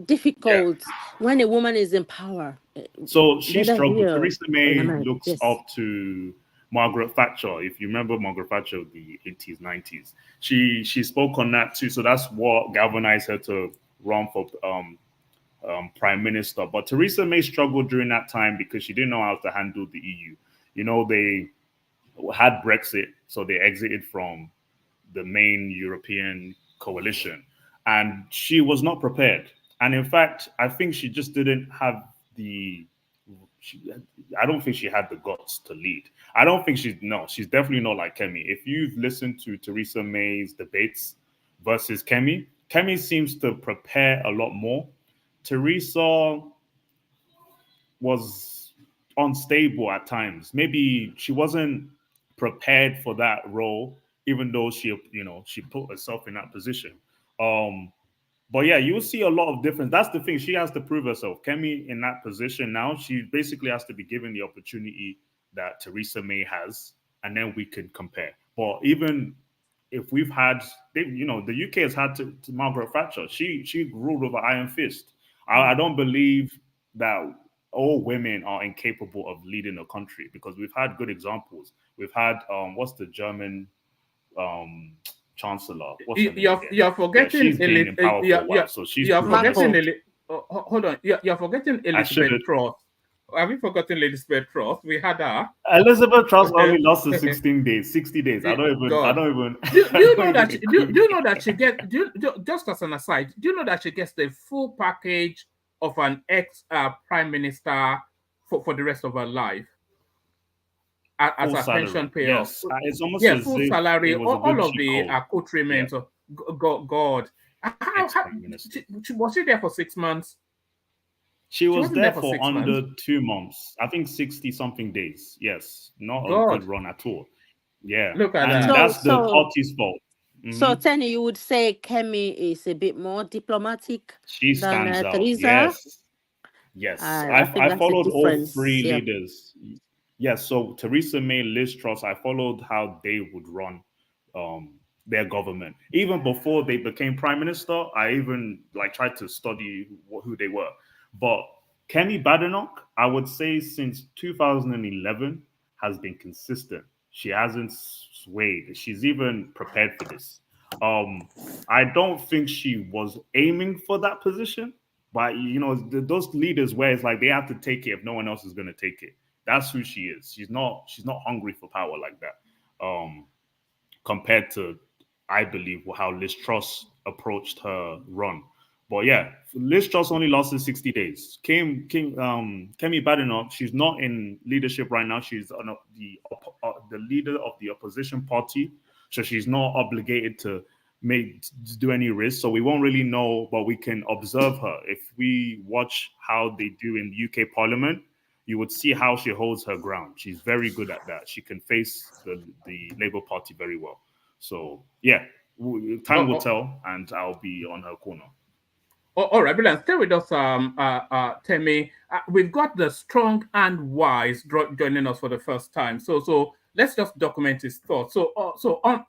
difficult when a woman is in power. So she struggled. Theresa May looks up to Margaret Thatcher. If you remember Margaret Thatcher of the 80s, 90s, she spoke on that too. So that's what galvanized her to run for prime minister. But Theresa May struggled during that time because she didn't know how to handle the EU. They had Brexit, so they exited from the main European coalition, and she was not prepared. And in fact, I think she just didn't have I don't think she had the guts to lead. I don't think she's definitely not like Kemi. If you've listened to Theresa May's debates versus Kemi seems to prepare a lot more. Theresa was unstable at times. Maybe she wasn't prepared for that role, even though she put herself in that position. But yeah, you'll see a lot of difference. That's the thing. She has to prove herself. Kemi in that position now, she basically has to be given the opportunity that Theresa May has, and then we can compare. But even if we've had, the UK has had to Margaret Thatcher. She ruled with an iron fist. I don't believe that all women are incapable of leading a country, because we've had good examples. We've had what's the German chancellor? What's her name again? You're forgetting. She's been in power for a while, so she's you're proven forgetting. herself. Hold on. You're forgetting Elizabeth Truss. Have you forgotten Elizabeth Truss? We had her. Elizabeth Truss only lost in 16 days, 60 days. I don't even. Do you know that? Do you know that she gets? Just as an aside, do you know that she gets the full package of an ex-prime minister for the rest of her life as a pension payoff? Yes, it's almost as full if salary, it was a all good of the accoutrements. God, was she there for 6 months? She was wasn't there for for 6 under months. 2 months. I think 60 something days. Yes, not a God. good run at all. Yeah, Look at and that. that's the party's fault. So, Tenny, you would say Kemi is a bit more diplomatic She than stands out. Theresa? Yes. I think I that's followed the all difference. three Yeah. leaders. Yes, so Theresa May, Liz Truss, I followed how they would run their government. Even before they became prime minister, I even tried to study who they were. But Kemi Badenoch, I would say since 2011 has been consistent. She hasn't swayed. She's even prepared for this. I don't think she was aiming for that position, but those leaders where it's like they have to take it if no one else is going to take it. That's who she is. She's not hungry for power like that. Compared to, I believe, how Liz Truss approached her run. But yeah, Liz Truss only lasted 60 days. Kemi Badenoch, she's not in leadership right now. She's the leader of the opposition party, so she's not obligated to do any risk. So we won't really know, but we can observe her. If we watch how they do in the UK Parliament, you would see how she holds her ground. She's very good at that. She can face the Labour Party very well. So yeah, time will tell, and I'll be on her corner. All right, brilliant. Stay with us, Temi. We've got the strong and wise joining us for the first time. So let's just document his thoughts. So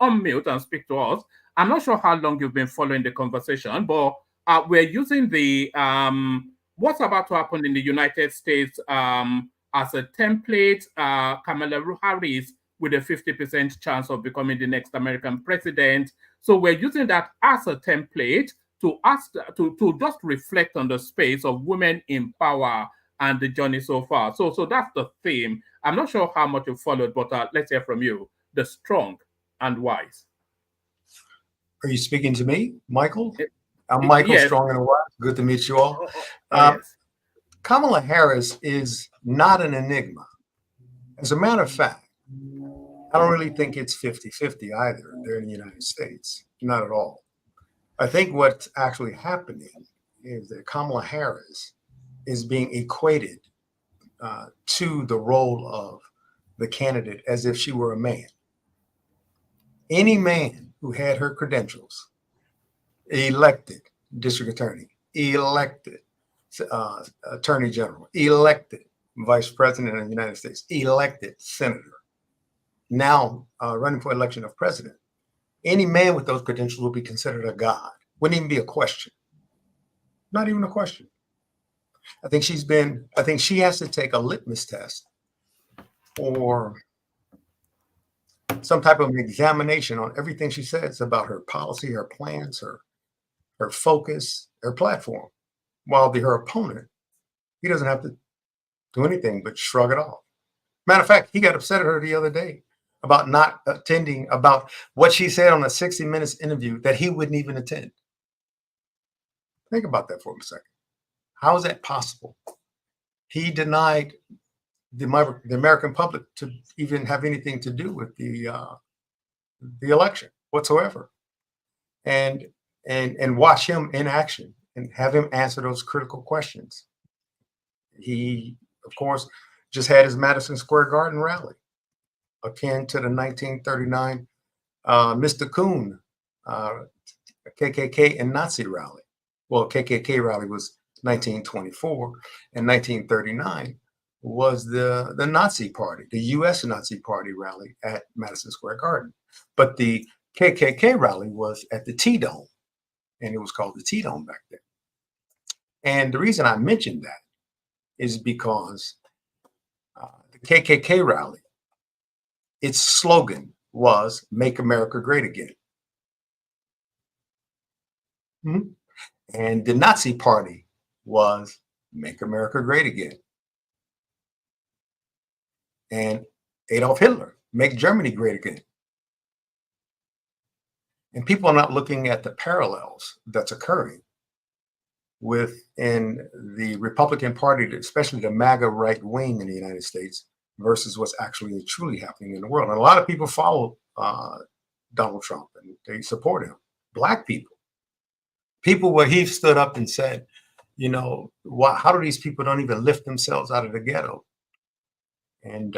unmute and speak to us. I'm not sure how long you've been following the conversation, but we're using the what's about to happen in the United States as a template. Kamala Harris with a 50% chance of becoming the next American president. So we're using that as a template to ask to just reflect on the space of women in power and the journey so far. So that's the theme. I'm not sure how much you followed, but let's hear from you. The strong and wise. Are you speaking to me, Michael? I'm Michael, yes. Strong and wise. Good to meet you all. Yes. Kamala Harris is not an enigma. As a matter of fact, I don't really think it's 50-50 either there in the United States. Not at all. I think what's actually happening is that Kamala Harris is being equated to the role of the candidate as if she were a man. Any man who had her credentials, elected district attorney, elected attorney general, elected vice president of the United States, elected senator, now running for election of president. Any man with those credentials will be considered a god. Wouldn't even be a question. Not even a question. I think she has to take a litmus test or some type of examination on everything she says about her policy, her plans, her focus, her platform. While her opponent, he doesn't have to do anything but shrug it off. Matter of fact, he got upset at her the other day about not attending, about what she said on a 60 Minutes interview that he wouldn't even attend. Think about that for a second. How is that possible? He denied the American public to even have anything to do with the election whatsoever, and watch him in action and have him answer those critical questions. He, of course, just had his Madison Square Garden rally, akin to the 1939 Mr. Coon KKK and Nazi rally. Well, KKK rally was 1924, and 1939 was the Nazi Party, the U.S. Nazi Party rally at Madison Square Garden. But the KKK rally was at the T-Dome, and it was called the T-Dome back then. And the reason I mentioned that is because the KKK rally, its slogan was "Make America Great Again." And the Nazi Party was "Make America Great Again." And Adolf Hitler, "Make Germany Great Again." And people are not looking at the parallels that's occurring within the Republican Party, especially the MAGA right wing in the United States, versus what's actually truly happening in the world. And a lot of people follow Donald Trump and they support him. Black people where he stood up and said, you know, how do these people don't even lift themselves out of the ghetto and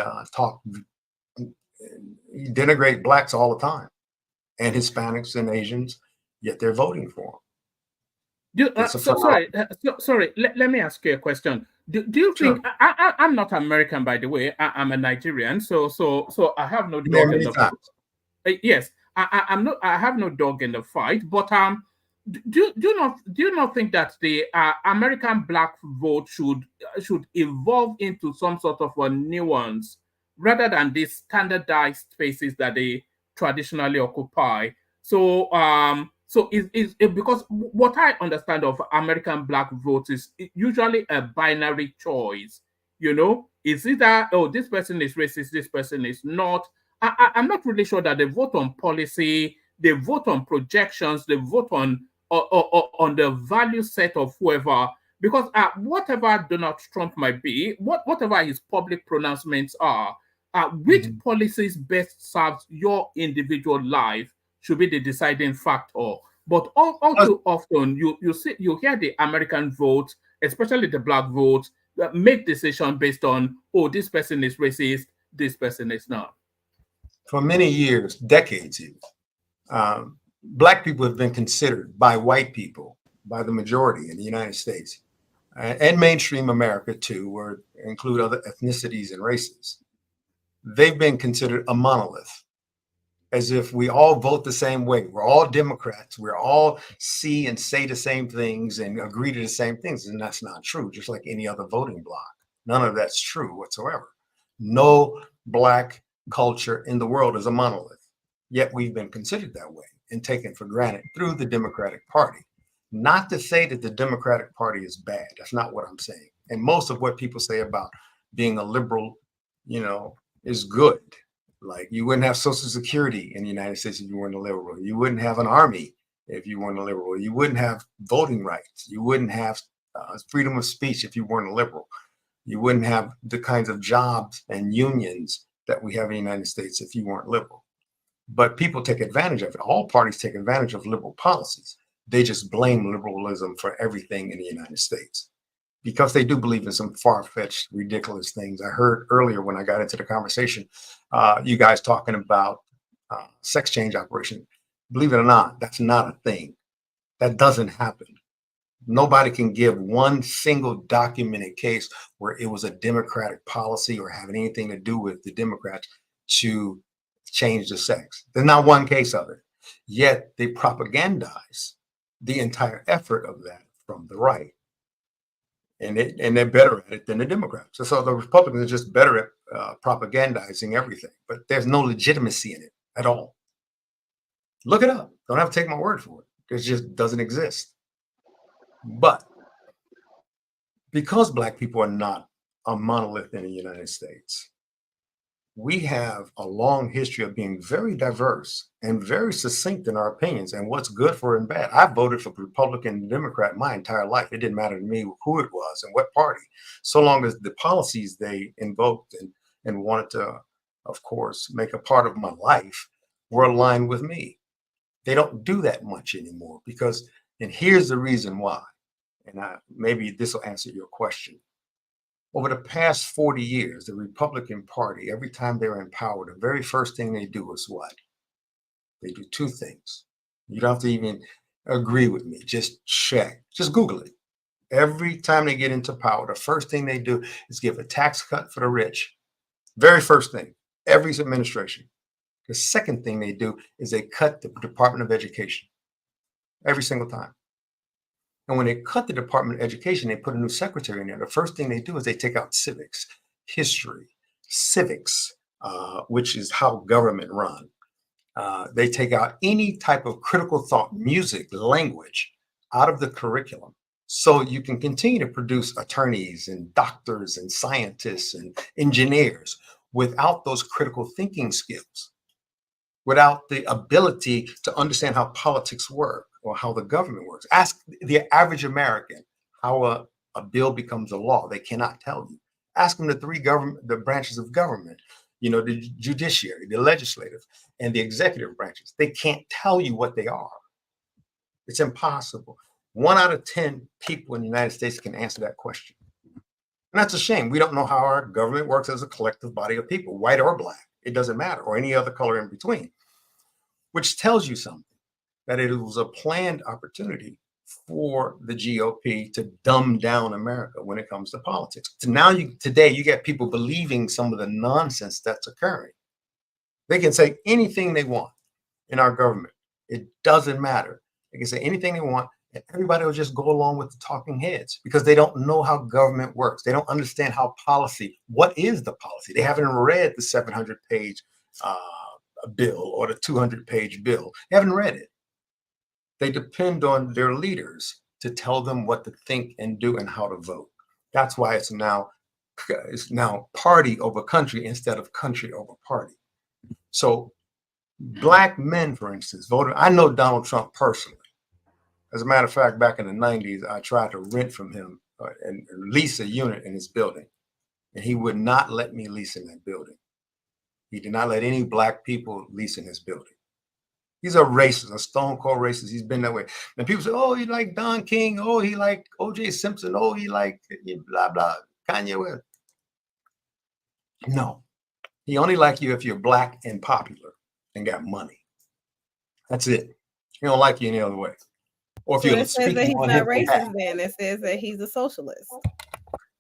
denigrate blacks all the time, and Hispanics and Asians, yet they're voting for him. Sorry. Let me ask you a question. Do you think I'm not American, by the way? I'm a Nigerian, so I have no dog in the fight. Yes, I'm not. I have no dog in the fight. But do you not think that the American black vote should evolve into some sort of a nuance rather than these standardized spaces that they traditionally occupy? So is because what I understand of American black vote is usually a binary choice. You know, is either, oh, this person is racist, this person is not. I'm not really sure that they vote on policy, they vote on projections, they vote on the value set of whoever. Because whatever Donald Trump might be, whatever his public pronouncements are, which policies best serves your individual life should be the deciding factor. But all too often, you hear the American vote, especially the black vote, make decision based on, oh, this person is racist, this person is not. For many years, decades even, black people have been considered by white people, by the majority in the United States, and mainstream America too, where include other ethnicities and races. They've been considered a monolith, as if we all vote the same way. We're all Democrats. We're all see and say the same things and agree to the same things. And that's not true, just like any other voting bloc. None of that's true whatsoever. No black culture in the world is a monolith. Yet we've been considered that way and taken for granted through the Democratic Party. Not to say that the Democratic Party is bad. That's not what I'm saying. And most of what people say about being a liberal, you know, is good. Like, you wouldn't have Social Security in the United States if you weren't a liberal. You wouldn't have an army if you weren't a liberal. You wouldn't have voting rights. You wouldn't have freedom of speech if you weren't a liberal. You wouldn't have the kinds of jobs and unions that we have in the United States if you weren't liberal. But people take advantage of it. All parties take advantage of liberal policies. They just blame liberalism for everything in the United States because they do believe in some far-fetched, ridiculous things. I heard earlier when I got into the conversation, you guys talking about sex change operation. Believe it or not, that's not a thing. That doesn't happen. Nobody can give one single documented case where it was a Democratic policy or having anything to do with the Democrats to change the sex. There's not one case of it. Yet they propagandize the entire effort of that from the right. And they're better at it than the Democrats. So the Republicans are just better at propagandizing everything, but there's no legitimacy in it at all. Look it up. Don't have to take my word for it. It just doesn't exist. But because Black people are not a monolith in the United States, we have a long history of being very diverse and very succinct in our opinions and what's good for and bad. I voted for Republican and Democrat my entire life. It didn't matter to me who it was and what party, so long as the policies they invoked and wanted to, of course, make a part of my life were aligned with me. They don't do that much anymore because, and here's the reason why, and maybe this will answer your question. Over the past 40 years, the Republican Party, every time they're in power, the very first thing they do is what? They do two things. You don't have to even agree with me. Just check. Just Google it. Every time they get into power, the first thing they do is give a tax cut for the rich. Very first thing, every administration. The second thing they do is they cut the Department of Education. Every single time. And when they cut the Department of Education, they put a new secretary in there. The first thing they do is they take out civics, history, civics, which is how government run. They take out any type of critical thought, music, language out of the curriculum. So you can continue to produce attorneys and doctors and scientists and engineers without those critical thinking skills, without the ability to understand how politics work or how the government works. Ask the average American how a bill becomes a law. They cannot tell you. Ask them the branches of government, the judiciary, the legislative, and the executive branches. They can't tell you what they are. It's impossible. 1 out of 10 people in the United States can answer that question. And that's a shame. We don't know how our government works as a collective body of people, white or black. It doesn't matter, or any other color in between, which tells you something, that it was a planned opportunity for the GOP to dumb down America when it comes to politics. So now today you get people believing some of the nonsense that's occurring. They can say anything they want in our government. It doesn't matter. They can say anything they want, and everybody will just go along with the talking heads because they don't know how government works. They don't understand how what is the policy? They haven't read the 700-page bill or the 200-page bill. They haven't read it. They depend on their leaders to tell them what to think and do and how to vote. That's why it's now party over country instead of country over party. So black men, for instance, voted. I know Donald Trump personally. As a matter of fact, back in the 90s, I tried to rent from him and lease a unit in his building. And he would not let me lease in that building. He did not let any black people lease in his building. He's a racist, a stone cold racist. He's been that way. And people say, oh, he like Don King. Oh, he like O.J. Simpson. Oh, he like blah, blah, Kanye West. No, he only like you if you're black and popular and got money. That's it. He don't like you any other way. Or if it says that he's not racist, then it says that he's a socialist.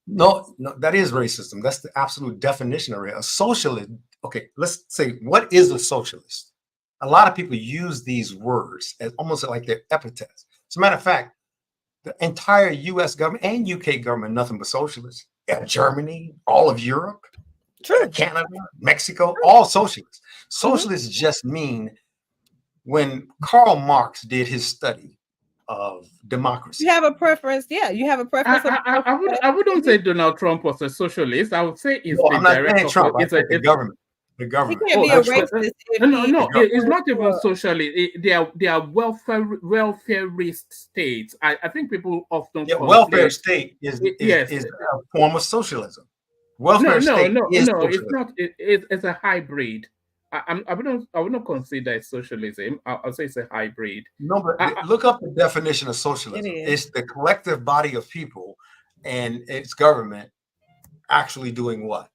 No, that is racism. That's the absolute definition of it. A socialist. Okay, let's say, what is a socialist? A lot of people use these words as almost like they're epithets. As a matter of fact, the entire U.S. government and UK government, nothing but socialists. Yeah, Germany, all of Europe, Canada, Mexico, all socialists. Socialists just mean when Karl Marx did his study of democracy. You have a preference. Yeah, you have a preference. I wouldn't say Donald Trump was a socialist. I would say he's I'm not saying Trump. I said the government. The government. He can't be a racist. No, it's not even socialist. They are welfareist states. I think people often welfare state is a form of socialism. Welfare state is socialism. It's not. It's a hybrid. I wouldn't consider it socialism. I'll say it's a hybrid. No, but look up the definition of socialism. It's the collective body of people and its government actually doing what?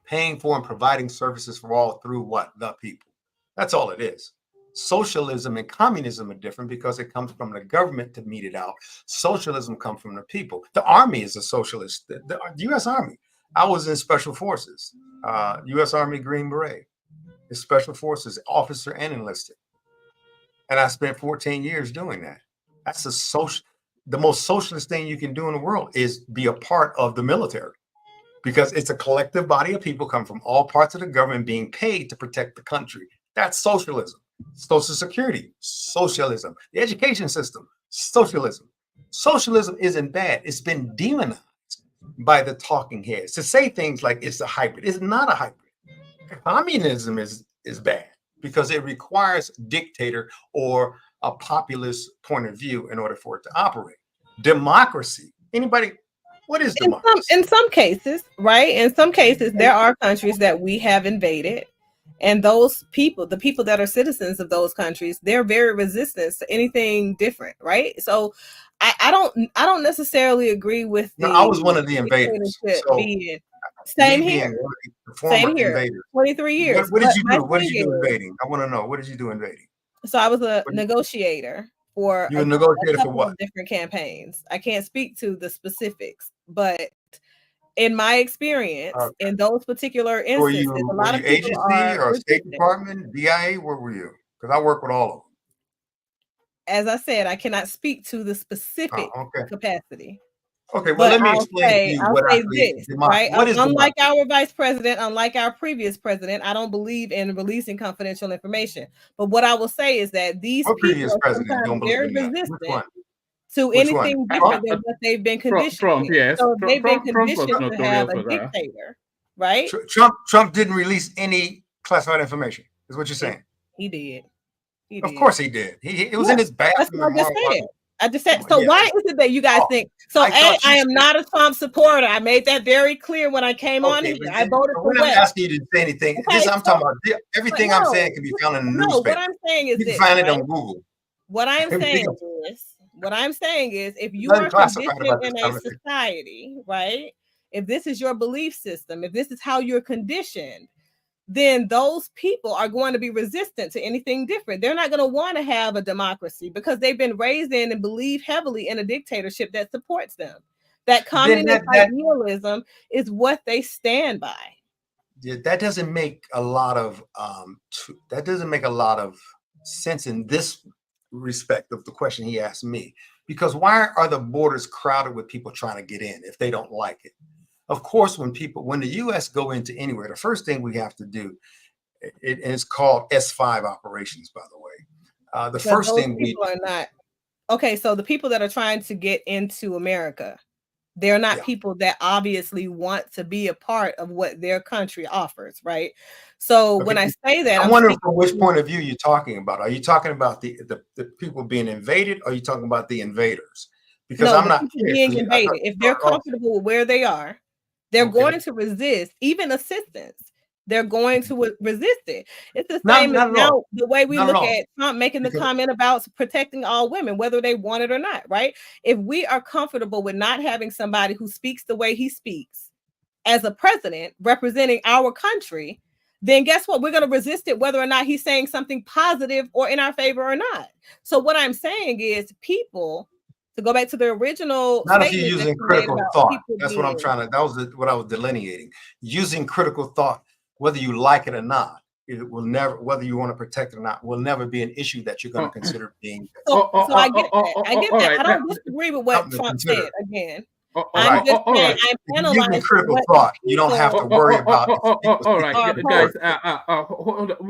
Paying for and providing services for all through what? The people. That's all it is. Socialism and communism are different because it comes from the government to mete it out. Socialism comes from the people. The Army is a socialist. The U.S. Army. I was in Special Forces, U.S. Army Green Beret. Special Forces officer and enlisted. And I spent 14 years doing that. That's the most socialist thing you can do in the world is be a part of the military because it's a collective body of people come from all parts of the government being paid to protect the country. That's socialism. Social Security, socialism. The education system, socialism. Socialism isn't bad. It's been demonized by the talking heads to say things like it's a hybrid. It's not a hybrid. Communism is bad because it requires a dictator or a populist point of view in order for it to operate. Democracy. What is democracy? In some cases, right? In some cases, there are countries that we have invaded. And those people, the people that are citizens of those countries, they're very resistant to anything different, right? So I don't necessarily agree with I was one of the invaders. Same here. 23 years. What did you do? What did you do invading? I want to know. What did you do invading? So I was a negotiator for a couple of different campaigns. I can't speak to the specifics, but in my experience, in those particular instances, a lot of people agency or State Department, DIA, where were you? Because I work with all of them. as I said, I cannot speak to the specific capacity. Okay, well, let me explain to you what I believe. this, Right? What is unlike our vice president, unlike our previous president, I don't believe in releasing confidential information. But what I will say is that these people are sometimes very resistant to anything different than what they've been conditioned. Trump, yes. So they've been Trump was conditioned to have a notorious for that. dictator, right? Trump didn't release any classified information, is what you're saying. He did. Of course he did. It was in his bathroom. That's what I just said. So why is it that you guys think? So I am not a Trump supporter. I made that very clear when I came on here. I voted for West. I'm not asking you to say anything. Okay, I'm talking about everything I'm saying can be found in the newspaper. What I'm saying is you can find it on Google. What I'm saying is, if you are conditioned in a society, right? If this is your belief system, if this is how you're conditioned, then those people are going to be resistant to anything different. They're not going to want to have a democracy because they've been raised in and believe heavily in a dictatorship that supports them. That communist idealism is what they stand by. Yeah, that doesn't make a lot of sense in this respect of the question he asked me. Because why are the borders crowded with people trying to get in if they don't like it? Of course, when the U.S. go into anywhere, the first thing we have to do, it is called S5 operations, by the way. The first thing are not okay. So the people that are trying to get into America, they're not people that obviously want to be a part of what their country offers, right? So when I say that, I'm wondering from which point of view you're talking about. Are you talking about the people being invaded, or are you talking about the invaders? Because I'm not being invaded. If they're comfortable with where they are, they're going to resist even assistance. They're going to resist it. It's the same as now the way we look at Trump making the comment about protecting all women, whether they want it or not, right? If we are comfortable with not having somebody who speaks the way he speaks as a president representing our country, then guess what? We're going to resist it whether or not he's saying something positive or in our favor or not. So what I'm saying is people, to go back to the original, not if you're using critical thought. That's what I'm trying to. That was what I was delineating. Using critical thought, whether you like it or not, it will never. Whether you want to protect it or not, will never be an issue that you're going to consider being. So I get that. I get that. I don't disagree with what Trump said. Again, I'm just saying I'm analyzing critical thought. You don't have to worry about. All right, guys.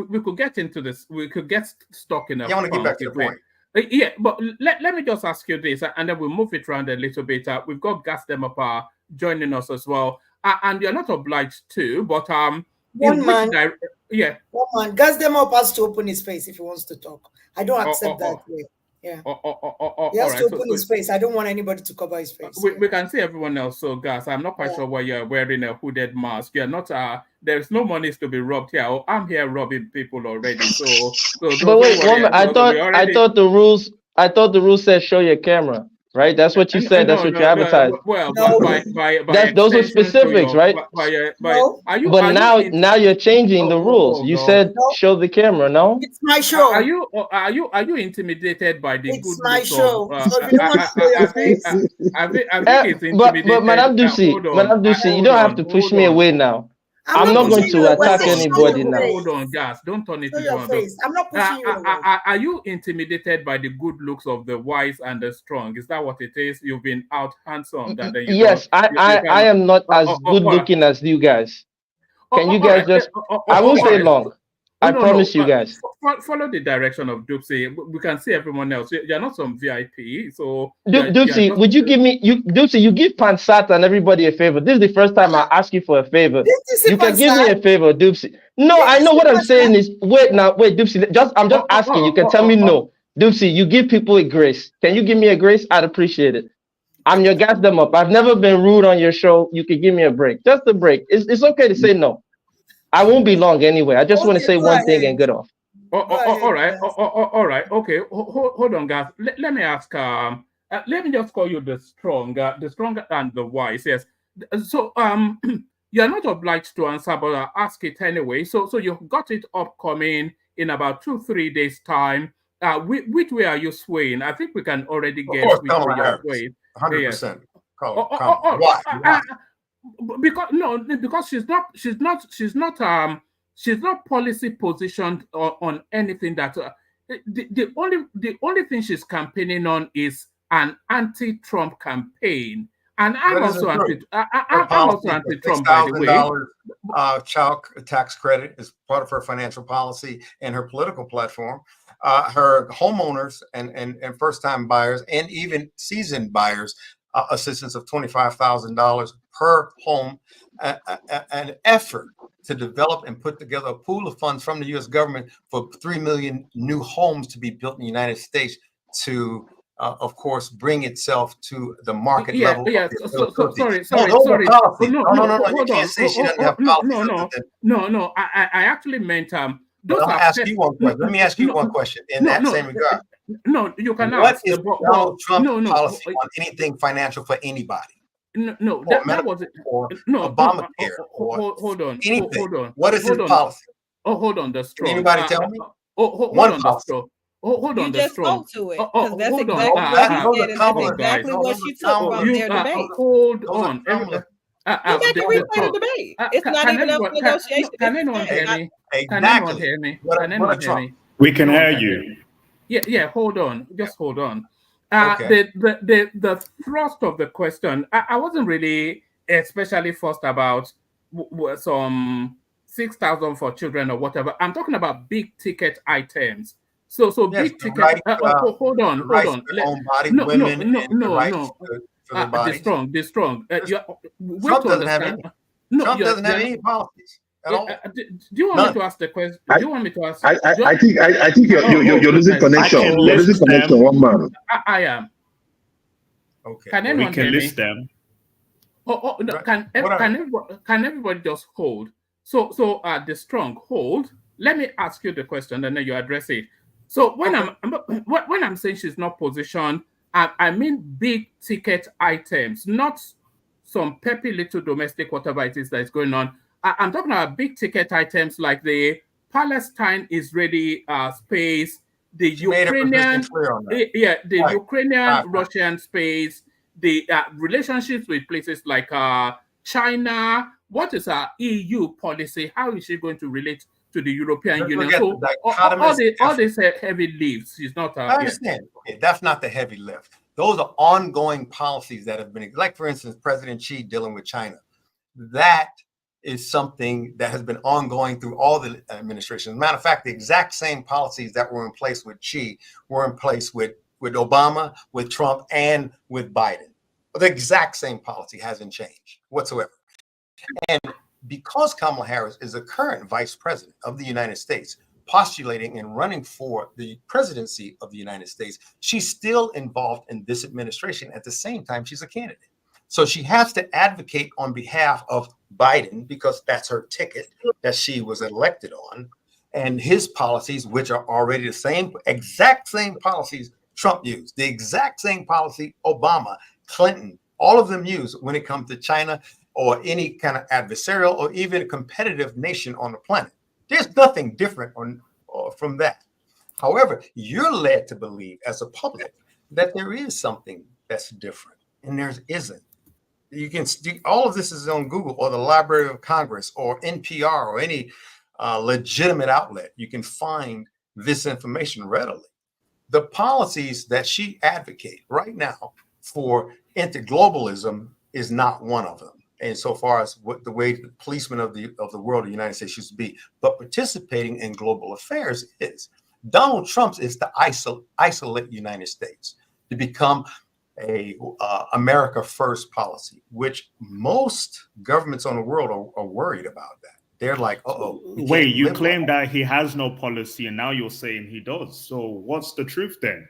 We could get into this. We could get stuck in. I want to get back to the point. Yeah, but let me just ask you this, and then we'll move it around a little bit. We've got Gas Demapa joining us as well, and you're not obliged to, but one man, Gas Demapa has to open his face if he wants to talk. I don't accept that way. Yeah. He has to open his face. I don't want anybody to cover his face. We can see everyone else. So, Gas, I'm not quite sure why you're wearing a hooded mask. You're not. There's no money to be robbed here. I'm here robbing people already. So but wait, I thought the rules said show your camera. Right, that's what you said. That's what you advertised. Well, those are specifics, right? But now you're changing the rules. You said show the camera. No, it's my show. Are you intimidated by the? It's my show. So if you don't want to show your face, I think it's intimidated. But Madame Ducey, you don't have to push me away now. I'm not going to attack anybody now. Hold on, Gas. Don't turn it into face. I'm not pushing you away. Are you intimidated by the good looks of the wise and the strong? Is that what it is? You've been out handsome. Yes, I am not as good looking as you guys. Can you guys just? I won't stay long. I promise you guys. Follow the direction of Dupsy. We can see everyone else. You're not some VIP, so. Dupsy, would you give me Dupsy? You give Pansat and everybody a favor. This is the first time I ask you for a favor. You can give me a favor, Dupsy. No, I know what I'm saying is wait, Dupsy. I'm just asking. You can tell me no, Dupsy. You give people a grace. Can you give me a grace? I'd appreciate it. I'm your Gas Them Up. I've never been rude on your show. You can give me a break, just a break. It's okay to say no. I won't be long anyway. I just want to say one thing and get off. All right. Okay. Hold on, guys. Let me ask. Let me just call you the strong and the wise. Yes. So you're not obliged to answer, but I'll ask it anyway. So you've got it upcoming in about 2-3 days time. Which way are you swaying? I think we can already guess which way you're swaying. 100%. Why? Because she's not policy positioned on anything that the only thing she's campaigning on is an anti-Trump campaign, and I'm also anti-Trump, by the way. Child tax credit is part of her financial policy and her political platform. Her homeowners and first-time buyers and even seasoned buyers assistance of $25,000 per home, an effort to develop and put together a pool of funds from the U.S. government for 3 million new homes to be built in the United States to, of course, bring itself to the market level. Sorry. You can't say she doesn't have policy. No. I actually meant Let me ask you one question. Let me ask you one question in that same regard. No, you can What ask. is Donald Trump's policy on anything financial for anybody? No, that was it. No, Obamacare. Hold on. Anything. Hold on. What is his policy? Hold on. The straw. Can anybody tell me? Hold One on. policy. Hold on. You the just straw. spoke to it because that's Hold on. exactly what he said, and that's exactly what she took from their debate. Hold on. You got to replay the debate. It's not even up for negotiation. Can anyone hear me? Can anyone hear me? We can hear you. Yeah. Hold on. Just hold on. Okay. The thrust of the question, I wasn't really especially fussed about some 6,000 for children or whatever. I'm talking about big ticket items. So yes, big ticket. Right, hold on. No. The strong. Trump doesn't have any. Trump doesn't have any policies. Do you want me to ask the question? Do you want me to ask? I think you're losing connection. You're losing connection. One man. I am. Okay. Can anyone hear me? List them. No, can everybody just hold? So the strong hold. Let me ask you the question, and then you address it. So when I'm saying she's not positioned, I mean big ticket items, not some peppy little domestic whatever it is that is going on. I'm talking about big ticket items like the Palestine-Israeli space, the Ukrainian-Russian space, the relationships with places like China. What is our EU policy? How is she going to relate to the European Union? So all these heavy lifts is not. I understand. Okay, that's not the heavy lift. Those are ongoing policies that have been, like for instance, President Xi dealing with China. That is something that has been ongoing through all the administrations. As a matter of fact, the exact same policies that were in place with Xi were in place with Obama, with Trump, and with Biden. The exact same policy hasn't changed whatsoever. And because Kamala Harris is the current vice president of the United States, postulating and running for the presidency of the United States, she's still involved in this administration. At the same time, she's a candidate. So she has to advocate on behalf of Biden because that's her ticket that she was elected on, and his policies, which are already the exact same policies Trump used, the exact same policy Obama, Clinton, all of them use when it comes to China or any kind of adversarial or even a competitive nation on the planet. There's nothing different from that. However, you're led to believe as a public that there is something that's different, and there isn't. You can all of this is on Google or the Library of Congress or NPR or any legitimate outlet. You can find this information readily. The policies that she advocates right now for interglobalism is not one of them. And so far as the way the policeman of the world of the United States used to be, but participating in global affairs is. Donald Trump is to isolate the United States, to become a America First policy, which most governments on the world are worried about that. They're like, Wait, you claim that he has no policy, and now you're saying he does. So what's the truth then?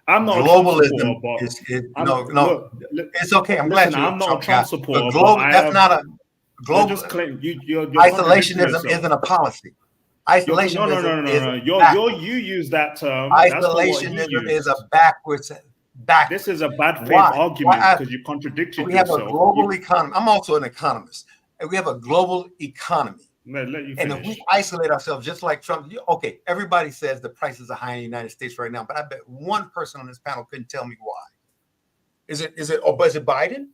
I'm not globalism. It's okay. I'm glad I'm not a Trump supporter. That's not a global. Just claim you're isolationism isn't a policy. Isolationism no. You use that term. Isolationism is a backwards. This is a bad faith argument because you contradicted yourself. We have a global economy. I'm also an economist, and we have a global economy. And if we isolate ourselves, just like Trump, okay, everybody says the prices are high in the United States right now, but I bet one person on this panel couldn't tell me why. Is it Biden?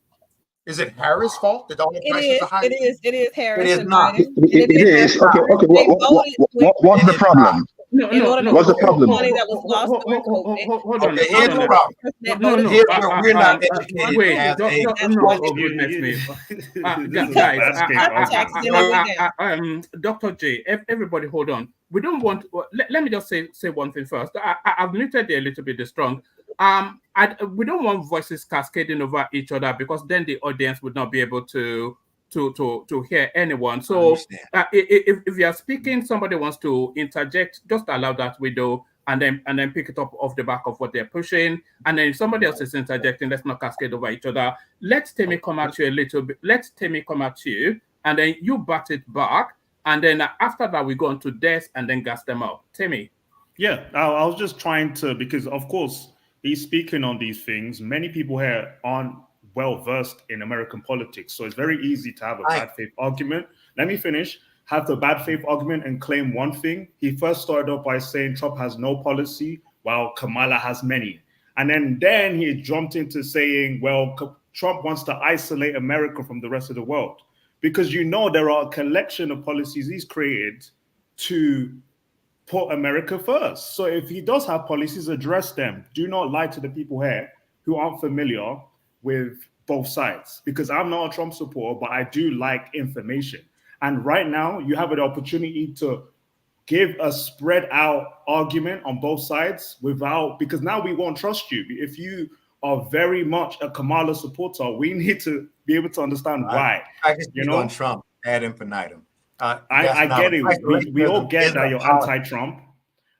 Is it Harris' fault that all the prices are high? It is Harris. It is not. It is. Okay. What's the problem? in order to What's the recoup problem? money that was lost during COVID. Hold on. Okay, here's the problem. Here's where we're not educated Wait, as a oh goodness me, guys, Dr. J, everybody, hold on. We don't want. Let me just say one thing first. I've muted a little bit strong. We don't want voices cascading over each other because then the audience would not be able to hear anyone. So if you are speaking, somebody wants to interject, just allow that window and then pick it up off the back of what they're pushing. And then if somebody else is interjecting, let's not cascade over each other. Let Temi come at you a little bit. Let Temi come at you, and then you bat it back. And then after that, we go on to Des and then gas them up. Temi. Yeah, I was just trying to, because of course he's speaking on these things. Many people here aren't well versed in American politics, so it's very easy to have a bad faith argument. Let me finish. Have the bad faith argument and claim one thing. He first started off by saying Trump has no policy, while Kamala has many. And then he jumped into saying, well, Trump wants to isolate America from the rest of the world. Because there are a collection of policies he's created to put America first. So if he does have policies, address them. Do not lie to the people here who aren't familiar with both sides. Because I'm not a Trump supporter, but I do like information. And right now, you have an opportunity to give a spread out argument on both sides because now we won't trust you. If you are very much a Kamala supporter, we need to be able to understand why. I just on Trump ad infinitum. I get it. We all get that you're anti-Trump,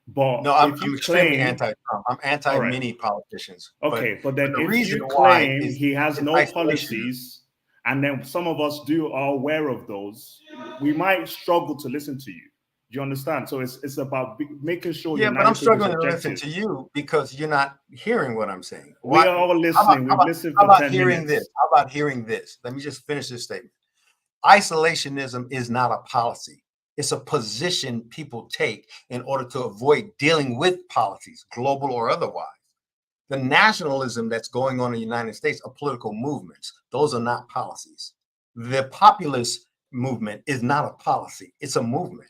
but no, I'm extremely anti-Trump. I'm anti many politicians. Okay, but then if you claim he has no policies, and then some of us are aware of those, we might struggle to listen to you. Do you understand? So it's about making sure. Yeah, but I'm struggling to listen to you because you're not hearing what I'm saying. We are all listening. We've listened for 10 minutes. How about hearing this? Let me just finish this statement. Isolationism is not a policy. It's a position people take in order to avoid dealing with policies, global or otherwise. The nationalism that's going on in the United States are political movements. Those are not policies. The populist movement is not a policy. It's a movement.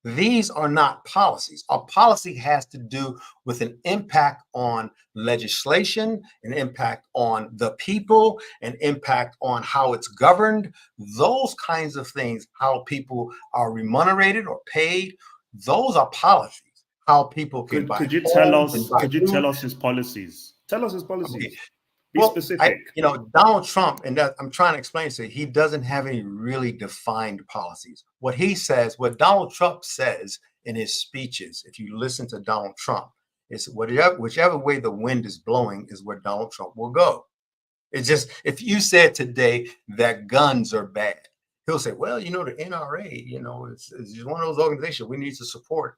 These are not policies. A policy has to do with an impact on legislation, an impact on the people, an impact on how it's governed. Those kinds of things, how people are remunerated or paid, those are policies. How people can buy. Could you tell us his policies? Tell us his policies. Okay. Be specific. Donald Trump, and that I'm trying to explain to you, he doesn't have any really defined policies. What Donald Trump says in his speeches, if you listen to Donald Trump, is whichever way the wind is blowing is where Donald Trump will go. It's just, if you said today that guns are bad, he'll say, well, the NRA, it's one of those organizations we need to support.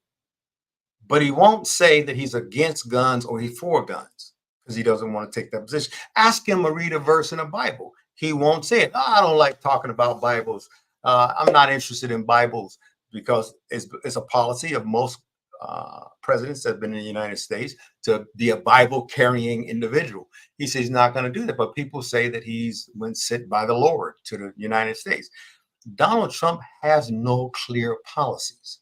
But he won't say that he's against guns or he's for guns, because he doesn't want to take that position. Ask him to read a verse in the Bible. He won't say it. I don't like talking about Bibles. I'm not interested in Bibles because it's a policy of most presidents that have been in the United States to be a Bible-carrying individual. He says he's not going to do that, but people say that he's been sent by the Lord to the United States. Donald Trump has no clear policies.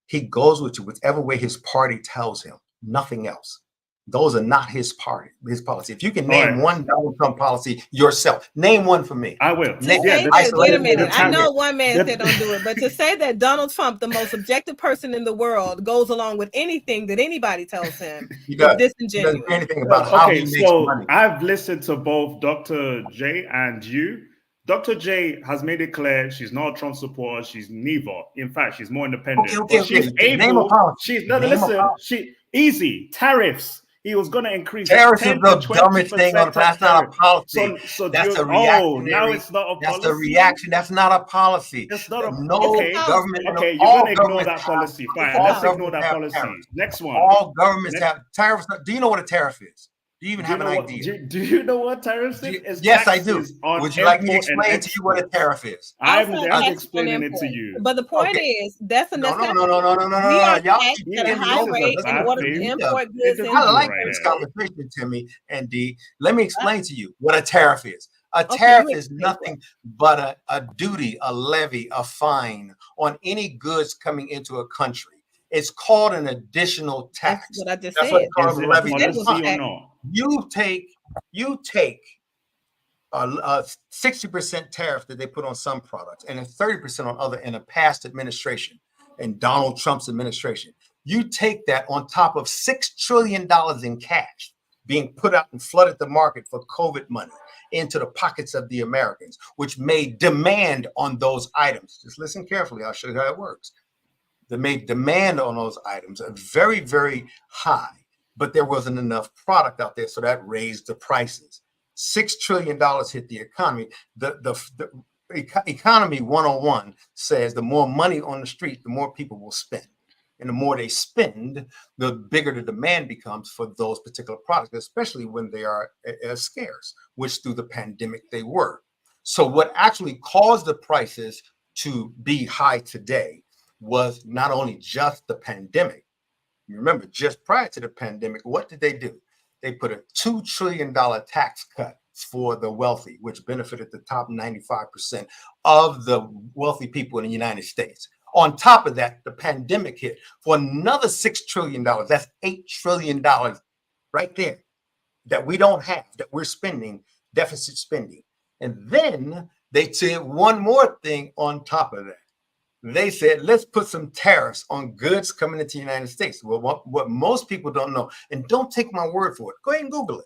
He goes with whichever way his party tells him, nothing else. Those are not his policy. If you can name one Donald Trump policy yourself, name one for me. I will. Wait a minute. I know one man said don't do it, but to say that Donald Trump, the most objective person in the world, goes along with anything that anybody tells him is disingenuous. Anything about how he makes money. I've listened to both Dr. J and you. Dr. J has made it clear she's not a Trump supporter. She's neither. In fact, she's more independent. She's able. Easy tariffs. He was going to increase tariffs. Is the dumbest thing on. That's not a policy. That's a reaction. Now it's not a policy. That's a reaction. That's not a policy. That's not a government. Okay, you're going to ignore that policy. Fine. Let's ignore that policy. Next one. All governments have tariffs. Do you know what a tariff is? Do you even have an idea? Do you know what tariffs is? Yes, I do. Would you like me to explain to you what a tariff is? I'm explaining it to you. But the point is, that's a no. We are taxed at a high rate in order to import goods. I like this conversation, Timmy and Dee. Let me explain to you what a tariff is. A tariff is nothing but a duty, a levy, a fine on any goods coming into a country. It's called an additional tax. That's what I just That's said. what it's called, Is it a levy. policy or not? You take a 60% tariff that they put on some products and a 30% on other in a past administration, in Donald Trump's administration. You take that on top of $6 trillion in cash being put out and flooded the market for COVID money into the pockets of the Americans, which made demand on those items. Just listen carefully. I'll show you how it works. They made demand on those items very, very high, but there wasn't enough product out there, so that raised the prices. $6 trillion hit the economy. The Economy 101 says the more money on the street, the more people will spend. And the more they spend, the bigger the demand becomes for those particular products, especially when they are scarce, which through the pandemic they were. So what actually caused the prices to be high today was not only just the pandemic. Remember, just prior to the pandemic, what did they do? They put a $2 trillion tax cut for the wealthy, which benefited the top 95% of the wealthy people in the United States. On top of that, the pandemic hit for another $6 trillion. That's $8 trillion right there that we don't have, that we're spending, deficit spending. And then they said one more thing on top of that. They said, let's put some tariffs on goods coming into the United States. Well, what most people don't know, and don't take my word for it, go ahead and Google it.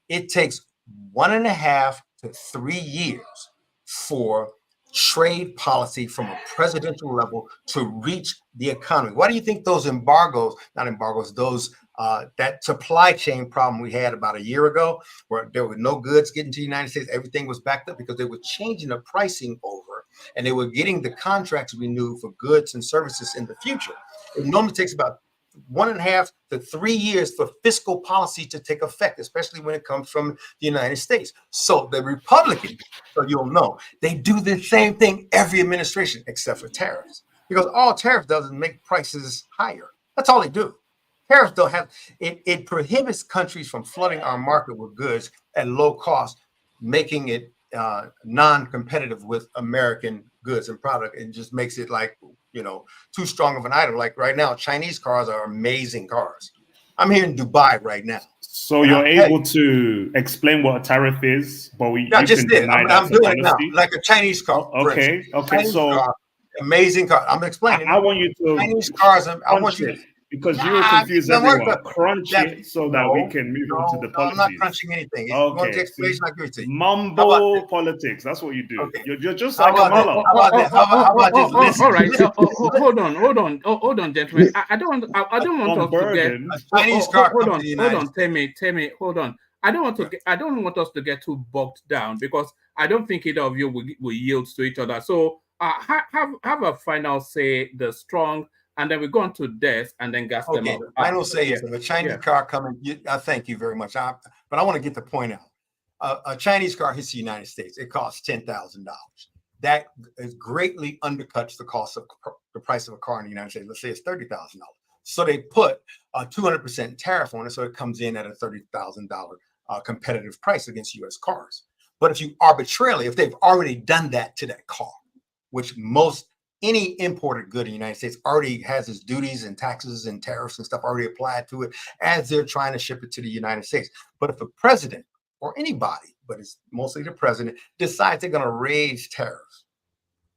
It takes 1.5 to 3 years for trade policy from a presidential level to reach the economy. Why do you think those that supply chain problem we had about a year ago, where there were no goods getting to the United States, everything was backed up because they were changing the pricing over and they were getting the contracts renewed for goods and services in the future. It normally takes about 1.5 to 3 years for fiscal policy to take effect, especially when it comes from the United States. So the Republicans, so you'll know, they do the same thing every administration except for tariffs, because all tariff does is make prices higher. That's all they do. Tariffs don't have it. It prohibits countries from flooding our market with goods at low cost, making it non-competitive with American goods and product. It just makes it like, too strong of an item. Like right now, Chinese cars are amazing cars. I'm here in Dubai right now. So you're able to explain what a tariff is, but I just did. I'm doing it now, like a Chinese car. Okay. Chinese So car, amazing car. I'm explaining. I want you to Chinese cars. I want you. Because you confuse everyone. Crunch it so that we can move on to the policies. I'm not crunching anything. Okay. Mumbo politics. That's what you do. Okay. You're just like Kamala. How about this? Listen. All right. Hold on, gentlemen. I don't want us to get Chinese car. Hold on. Tell me. Hold on. I don't want us to get too bogged down because I don't think either of you will yield to each other. So have a final say. The strong. And then we go on to death and then gas them up. I don't say yes. If a Chinese car coming, I thank you very much. But I want to get the point out. A Chinese car hits the United States. It costs $10,000. That greatly undercuts the cost of the price of a car in the United States. Let's say it's $30,000. So they put a 200% tariff on it, so it comes in at a $30,000 competitive price against U.S. cars. But if they've already done that to that car, which any imported good in the United States already has its duties and taxes and tariffs and stuff already applied to it as they're trying to ship it to the United States. But if a president or anybody, but it's mostly the president, decides they're going to raise tariffs,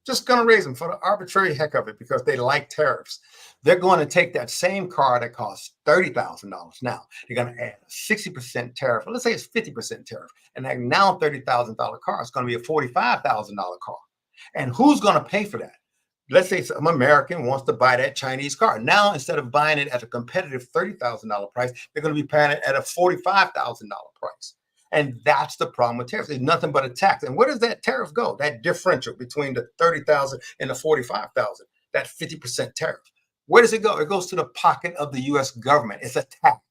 just going to raise them for the arbitrary heck of it because they like tariffs, they're going to take that same car that costs $30,000 now. They're going to add a 60% tariff. Let's say it's 50% tariff. And that now $30,000 car is going to be a $45,000 car. And who's going to pay for that? Let's say some American wants to buy that Chinese car. Now, instead of buying it at a competitive $30,000 price, they're going to be paying it at a $45,000 price. And that's the problem with tariffs. It's nothing but a tax. And where does that tariff go? That differential between the $30,000 and the $45,000, that 50% tariff. Where does it go? It goes to the pocket of the U.S. government. It's a tax.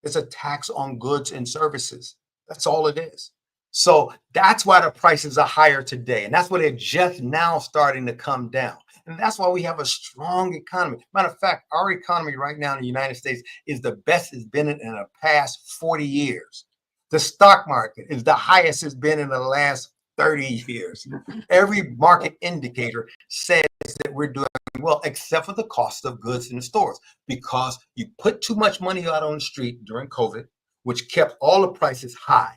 It's a tax on goods and services. That's all it is. So that's why the prices are higher today. And that's why they're just now starting to come down. And that's why we have a strong economy. Matter of fact, our economy right now in the United States is the best it's been in the past 40 years. The stock market is the highest it's been in the last 30 years. Every market indicator says that we're doing well, except for the cost of goods in the stores, because you put too much money out on the street during COVID, which kept all the prices high.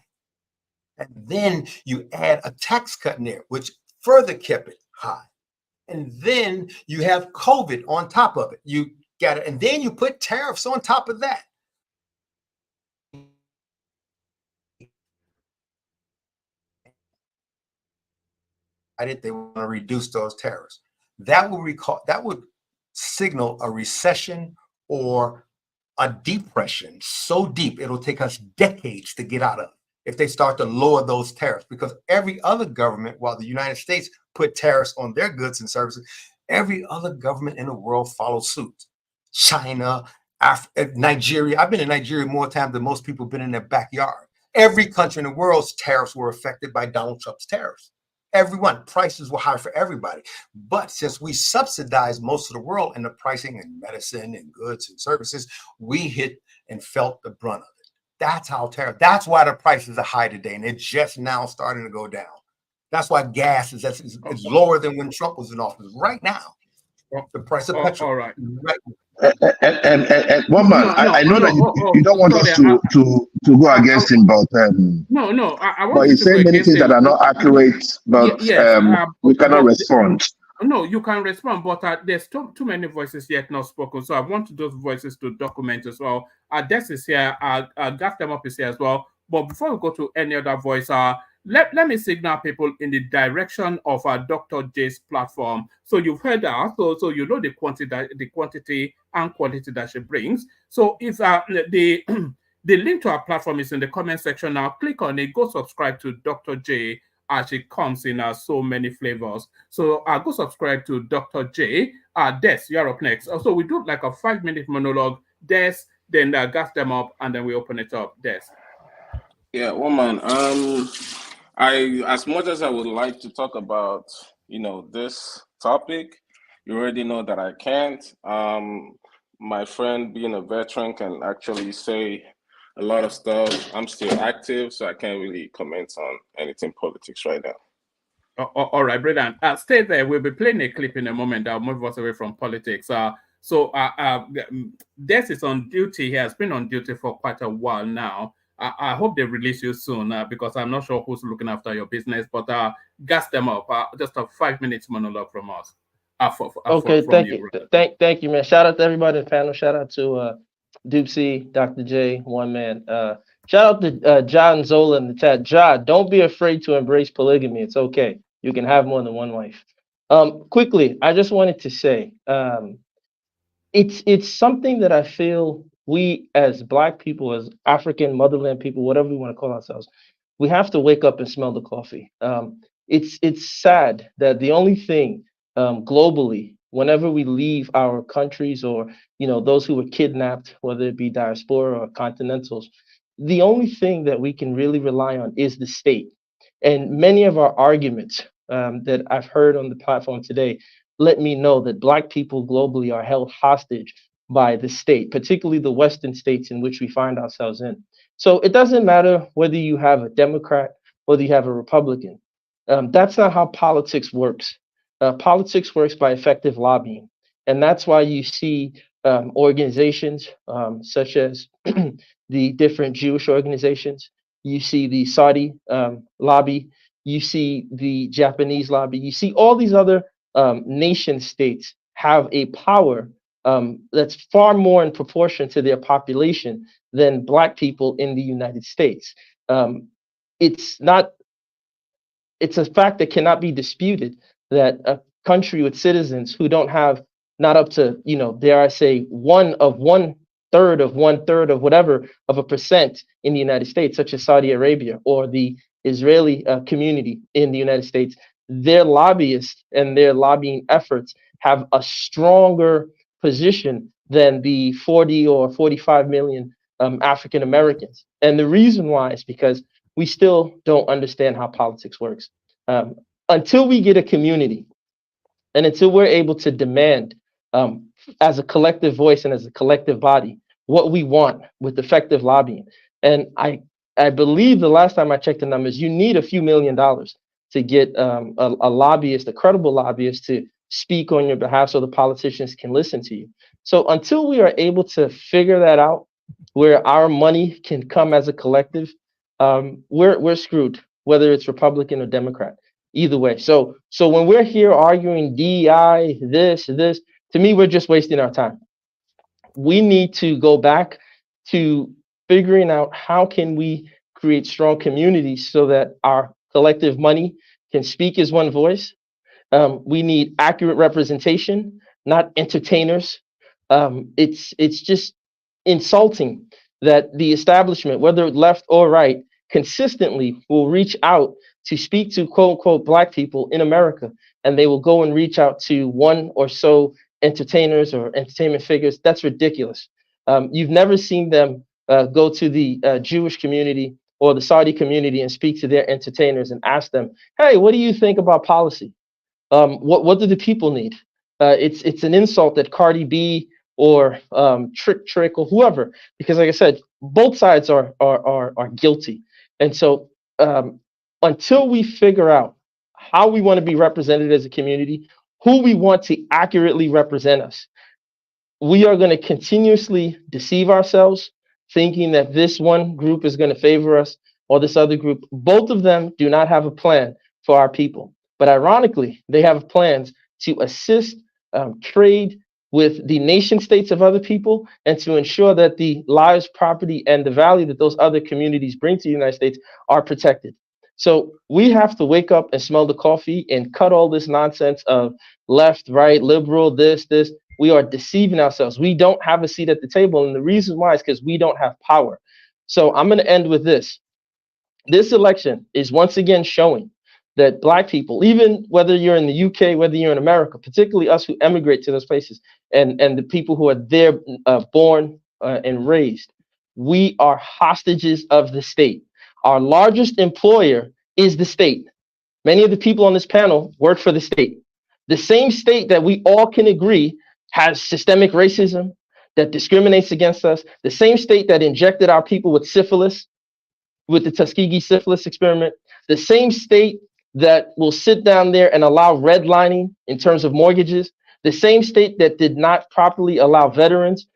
And then you add a tax cut in there, which further kept it high. And then you have COVID on top of it. You got it. And then you put tariffs on top of that. They want to reduce those tariffs. That would signal a recession or a depression so deep it'll take us decades to get out of if they start to lower those tariffs. Because every other government, while the United States put tariffs on their goods and services, every other government in the world follows suit. China, Nigeria. I've been in Nigeria more times than most people have been in their backyard. Every country in the world's tariffs were affected by Donald Trump's tariffs. Everyone, prices were high for everybody. But since we subsidize most of the world in the pricing and medicine and goods and services, we hit and felt the brunt of it. That's how that's why the prices are high today. And it's just now starting to go down. That's why gas is lower than when Trump was in office right now. The price of petrol. All right. And one man, I know that you don't want us to go against him, but no, I want but he's saying many things that are not accurate, but we cannot respond. No, you can respond, but there's too many voices yet not spoken. So I want those voices to document as well. Des is here, Gas Them Up is here as well. But before we go to any other voice, let me signal people in the direction of Dr. J's platform. So you've heard her, so you know the quantity and quality that she brings. So if the link to our platform is in the comment section now, click on it, go subscribe to Dr. J as it comes in so many flavors. So go subscribe to Dr. J. Des, you're up next. So we do like a 5-minute monologue. Des, then Gas Them Up, and then we open it up. Des. Yeah, woman. As much as I would like to talk about, this topic, you already know that I can't. My friend, being a veteran, can actually say a lot of stuff. I'm still active, so I can't really comment on anything politics right now. All right, brilliant. Stay there. We'll be playing a clip in a moment. I'll move us away from politics. So Des is on duty. He has been on duty for quite a while now. I hope they release you soon because I'm not sure who's looking after your business, but Gas Them Up. Just a 5-minute monologue from us. Thank you. Thank you, man. Shout out to everybody in the panel. Shout out to Doopsy, Dr. J, one man. Shout out to John Zola in the chat. John, don't be afraid to embrace polygamy. It's okay. You can have more than one wife. Quickly, I just wanted to say, it's something that I feel we as Black people, as African motherland people, whatever we want to call ourselves, we have to wake up and smell the coffee. It's sad that the only thing globally, whenever we leave our countries or those who were kidnapped, whether it be diaspora or continentals, the only thing that we can really rely on is the state. And many of our arguments that I've heard on the platform today let me know that Black people globally are held hostage by the state, particularly the Western states in which we find ourselves in. So it doesn't matter whether you have a Democrat, whether you have a Republican. That's not how politics works. Politics works by effective lobbying. And that's why you see organizations such as the different Jewish organizations. You see the Saudi lobby. You see the Japanese lobby. You see all these other nation states have a power that's far more in proportion to their population than Black people in the United States. It's a fact that cannot be disputed that a country with citizens who don't have not up to, dare I say, one third of whatever of a percent in the United States, such as Saudi Arabia or the Israeli community in the United States, their lobbyists and their lobbying efforts have a stronger position than the 40 or 45 million African Americans. And the reason why is because we still don't understand how politics works. Until we get a community and until we're able to demand as a collective voice and as a collective body what we want with effective lobbying. And I believe the last time I checked the numbers, you need a few $1 million to get a lobbyist, a credible lobbyist, to speak on your behalf so the politicians can listen to you. So until we are able to figure that out, where our money can come as a collective, we're screwed, whether it's Republican or Democrat, either way. So when we're here arguing DEI, this, to me, we're just wasting our time. We need to go back to figuring out how can we create strong communities so that our collective money can speak as one voice. We need accurate representation, not entertainers. It's just insulting that the establishment, whether left or right, consistently will reach out to speak to quote unquote Black people in America, and they will go and reach out to one or so entertainers or entertainment figures. That's ridiculous. You've never seen them go to the Jewish community or the Saudi community and speak to their entertainers and ask them, hey, what do you think about policy? What do the people need? It's an insult that Cardi B or Trick or whoever, because like I said, both sides are guilty. And so until we figure out how we want to be represented as a community, who we want to accurately represent us, we are going to continuously deceive ourselves, thinking that this one group is going to favor us or this other group. Both of them do not have a plan for our people. But ironically, they have plans to assist trade with the nation states of other people and to ensure that the lives, property, and the value that those other communities bring to the United States are protected. So we have to wake up and smell the coffee and cut all this nonsense of left, right, liberal, this. We are deceiving ourselves. We don't have a seat at the table. And the reason why is because we don't have power. So I'm going to end with this. This election is once again showing that Black people, even whether you're in the UK, whether you're in America, particularly us who emigrate to those places, and the people who are there born and raised, we are hostages of the state. Our largest employer is the state. Many of the people on this panel work for the state. The same state that we all can agree has systemic racism, that discriminates against us, the same state that injected our people with syphilis, with the Tuskegee syphilis experiment, the same state that will sit down there and allow redlining in terms of mortgages, the same state that did not properly allow veterans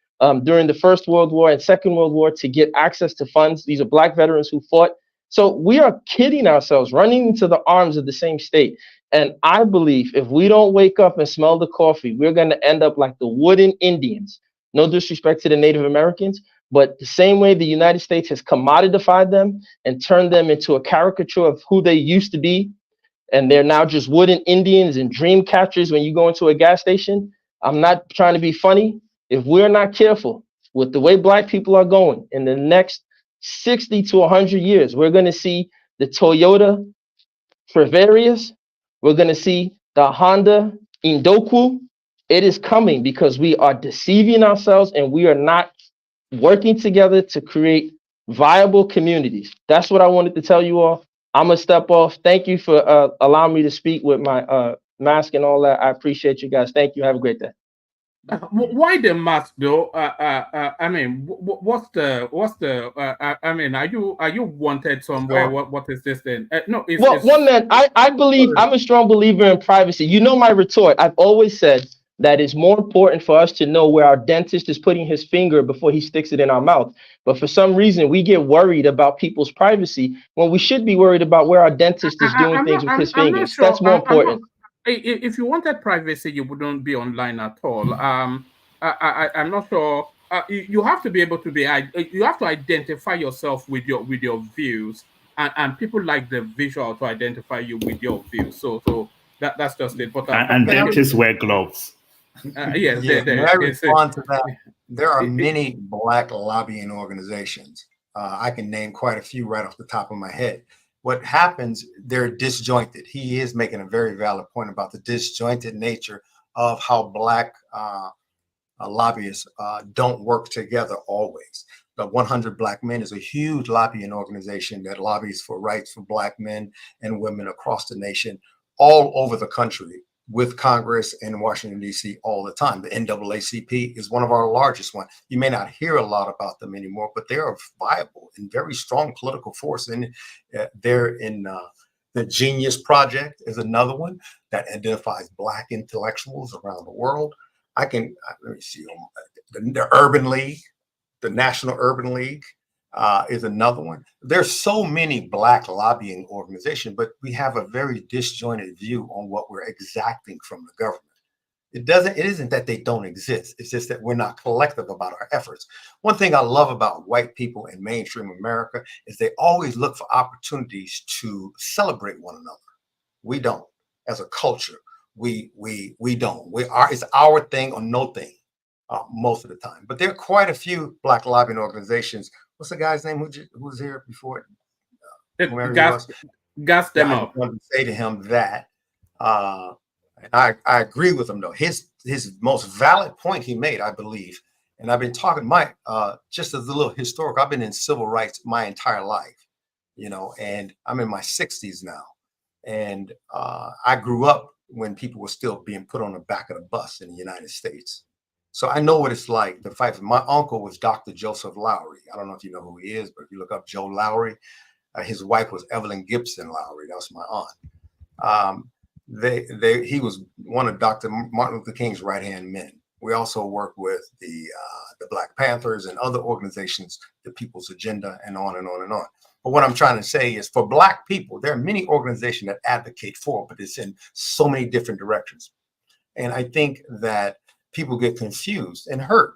during the First World War and Second World War to get access to funds. These are Black veterans who fought. So we are kidding ourselves, running into the arms of the same state. And I believe if we don't wake up and smell the coffee, we're going to end up like the wooden Indians. No disrespect to the Native Americans, but the same way the United States has commodified them and turned them into a caricature of who they used to be, and they're now just wooden Indians and dream catchers when you go into a gas station. I'm not trying to be funny. If we're not careful with the way Black people are going in the next 60 to 100 years, we're going to see the Toyota Travarius. We're going to see the Honda Indoku. It is coming because we are deceiving ourselves and we are not working together to create viable communities. That's what I wanted to tell you all. I'm going to step off. Thank you for allowing me to speak with my mask and all that. I appreciate you guys. Thank you. Have a great day. Why the mask though? I mean, what's the? I mean, are you wanted somewhere? What is this then? No, it's one man. I believe I'm a strong believer in privacy. You know my retort. I've always said that it's more important for us to know where our dentist is putting his finger before he sticks it in our mouth. But for some reason, we get worried about people's privacy when we should be worried about where our dentist is doing things with his fingers. Sure. That's more important. If you wanted privacy, you wouldn't be online at all. I'm not sure. You have to be able to be. You have to identify yourself with your views, and people like the visual to identify you with your views. So that's just it. But and dentists wear gloves. Yes, may I respond to that? There are many Black lobbying organizations. I can name quite a few right off the top of my head. What happens, they're disjointed. He is making a very valid point about the disjointed nature of how Black lobbyists don't work together always. The 100 Black Men is a huge lobbying organization that lobbies for rights for Black men and women across the nation, all over the country, with Congress and Washington, D.C. all the time. The NAACP is one of our largest ones. You may not hear a lot about them anymore, but they are viable and very strong political force. And they're in The Genius Project is another one that identifies Black intellectuals around the world. Let me see, the Urban League, the National Urban League is another one. There's so many Black lobbying organizations, but we have a very disjointed view on what we're exacting from the government. It isn't that they don't exist. It's just that we're not collective about our efforts. One thing I love about white people in mainstream America is they always look for opportunities to celebrate one another. We don't. As a culture, we don't. It's our thing or no thing most of the time. But there are quite a few Black lobbying organizations. What's the guy's name who was here before? Gas them up. I wanted to say to him that I agree with him though. His most valid point he made, I believe, and I've been talking, Mike, just as a little historical. I've been in civil rights my entire life, and I'm in my 60s now. And I grew up when people were still being put on the back of the bus in the United States. So I know what it's like. The fight. My uncle was Dr. Joseph Lowry. I don't know if you know who he is, but if you look up Joe Lowry, his wife was Evelyn Gibson Lowry. That was my aunt. He was one of Dr. Martin Luther King's right-hand men. We also work with the Black Panthers and other organizations, the People's Agenda, and on and on and on. But what I'm trying to say is, for Black people, there are many organizations that advocate for, but it's in so many different directions. And I think that people get confused and hurt,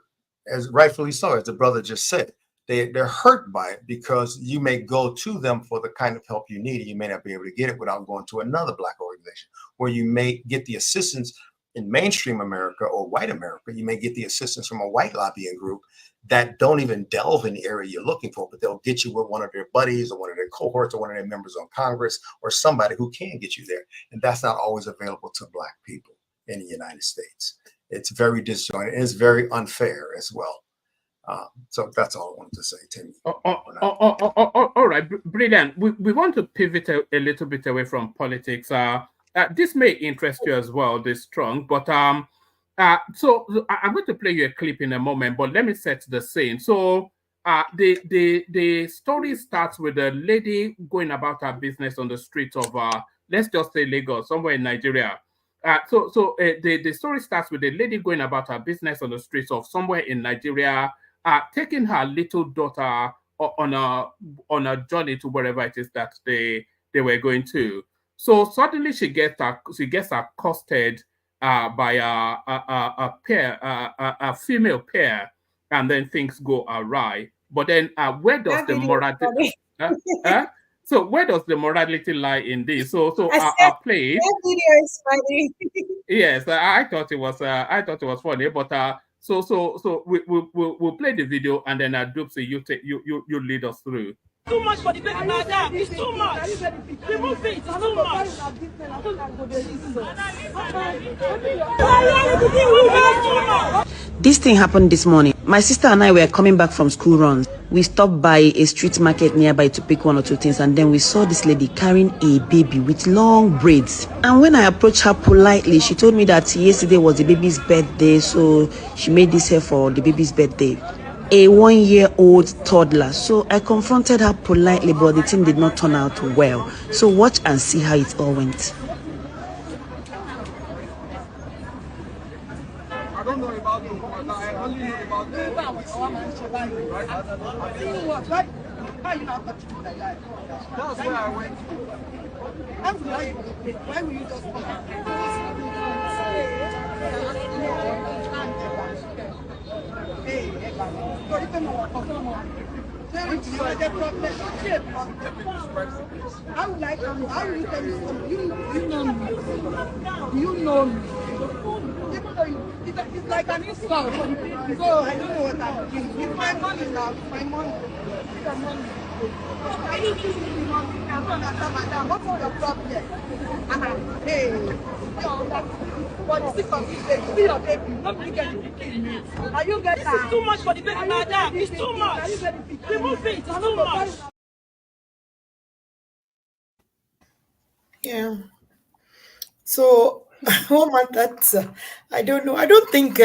as rightfully so, as the brother just said. They're hurt by it because you may go to them for the kind of help you need. You may not be able to get it without going to another Black organization, where you may get the assistance in mainstream America or white America. You may get the assistance from a white lobbying group that don't even delve in the area you're looking for, but they'll get you with one of their buddies or one of their cohorts or one of their members on Congress or somebody who can get you there. And that's not always available to Black people in the United States. It's very disjointed and it's very unfair as well. So that's all I wanted to say, Timmy. All right, brilliant. We want to pivot a little bit away from politics. This may interest you as well, this strong, but so I'm going to play you a clip in a moment, but let me set the scene. So the story starts with a lady going about her business on the streets of, let's just say Lagos, somewhere in Nigeria. So the story starts with a lady going about her business on the streets of somewhere in Nigeria, taking her little daughter on a journey to wherever it is that they were going to. So suddenly she gets accosted by a female pair, and then things go awry. But then where does the morality? So where does the morality lie in this? So I played. That video is funny. Yes, I thought it was funny, but so we'll play the video, and then Dupsy, you lead us through. Too much for the baby, madam. It's too much. Remove it. It's too much. This thing happened this morning. My sister and I were coming back from school runs. We stopped by a street market nearby to pick one or two things, and then we saw this lady carrying a baby with long braids. And when I approached her politely, she told me that yesterday was the baby's birthday, so she made this hair for the baby's birthday. A 1-year-old toddler. So I confronted her politely, but the thing did not turn out well. So watch and see how it all went. I don't know about you, but I only know about the how you not touch me like that? That's where I went. I'm like, why will you just I would like to how will you tell me something? You know me. You know me. Even though it's like an insult. So I don't know what I'm doing. It's my money now. It's my money. It's my money. I need to see the money. I don't understand, madam. What's your problem? Hey. For the sake of this day, see your baby. Nobody get to kill me. Are you getting This is too much for the baby, madam. It's too much. Remove it. It's too much. Yeah. So, that's I don't know. I don't think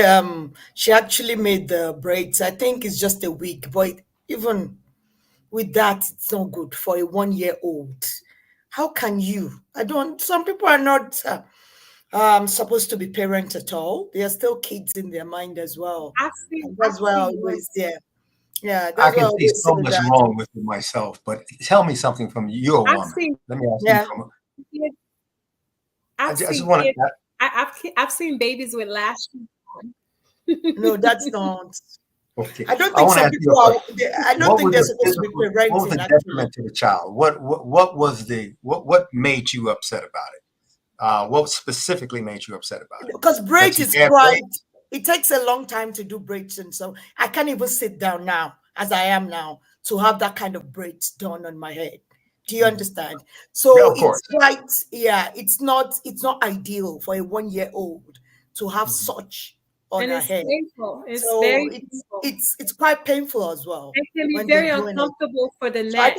she actually made the braids. I think it's just a wig. But even with that, it's not good for a 1-year-old. how can you? Some people are not supposed to be parents at all. They are still kids in their mind as well. That's why I always, yeah, I that's why I can see always say so much that. wrong with it myself, but tell me something from you, a woman. Let me ask you from I've seen babies with lashes on. No, that's not. Okay. I don't think some people are. I don't think they're supposed to be parenting. What was the detriment to the child? What made you upset about it? What specifically made you upset about it? Because braids is quite. It takes a long time to do braids, and so I can't even sit down now, as I am now, to have that kind of braids done on my head. Do you understand? So yeah, of course. It's right. Yeah, it's not ideal for a 1-year-old to have such on her head. Painful. It's so very painful. It's quite painful as well. It can be very uncomfortable for the neck.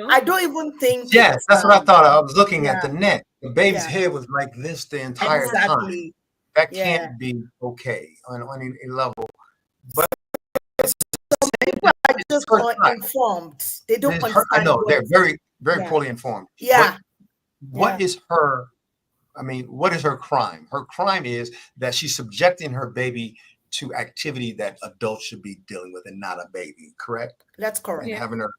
I don't even think. Yes, that's what I thought. I was looking at the neck. The baby's head was like this the entire time. That can't be okay on any level. But people are just uninformed. They don't understand. I know they're very poorly informed. Yeah. What is her? I mean, what is her crime? Her crime is that she's subjecting her baby to activity that adults should be dealing with and not a baby, correct? That's correct. And having her,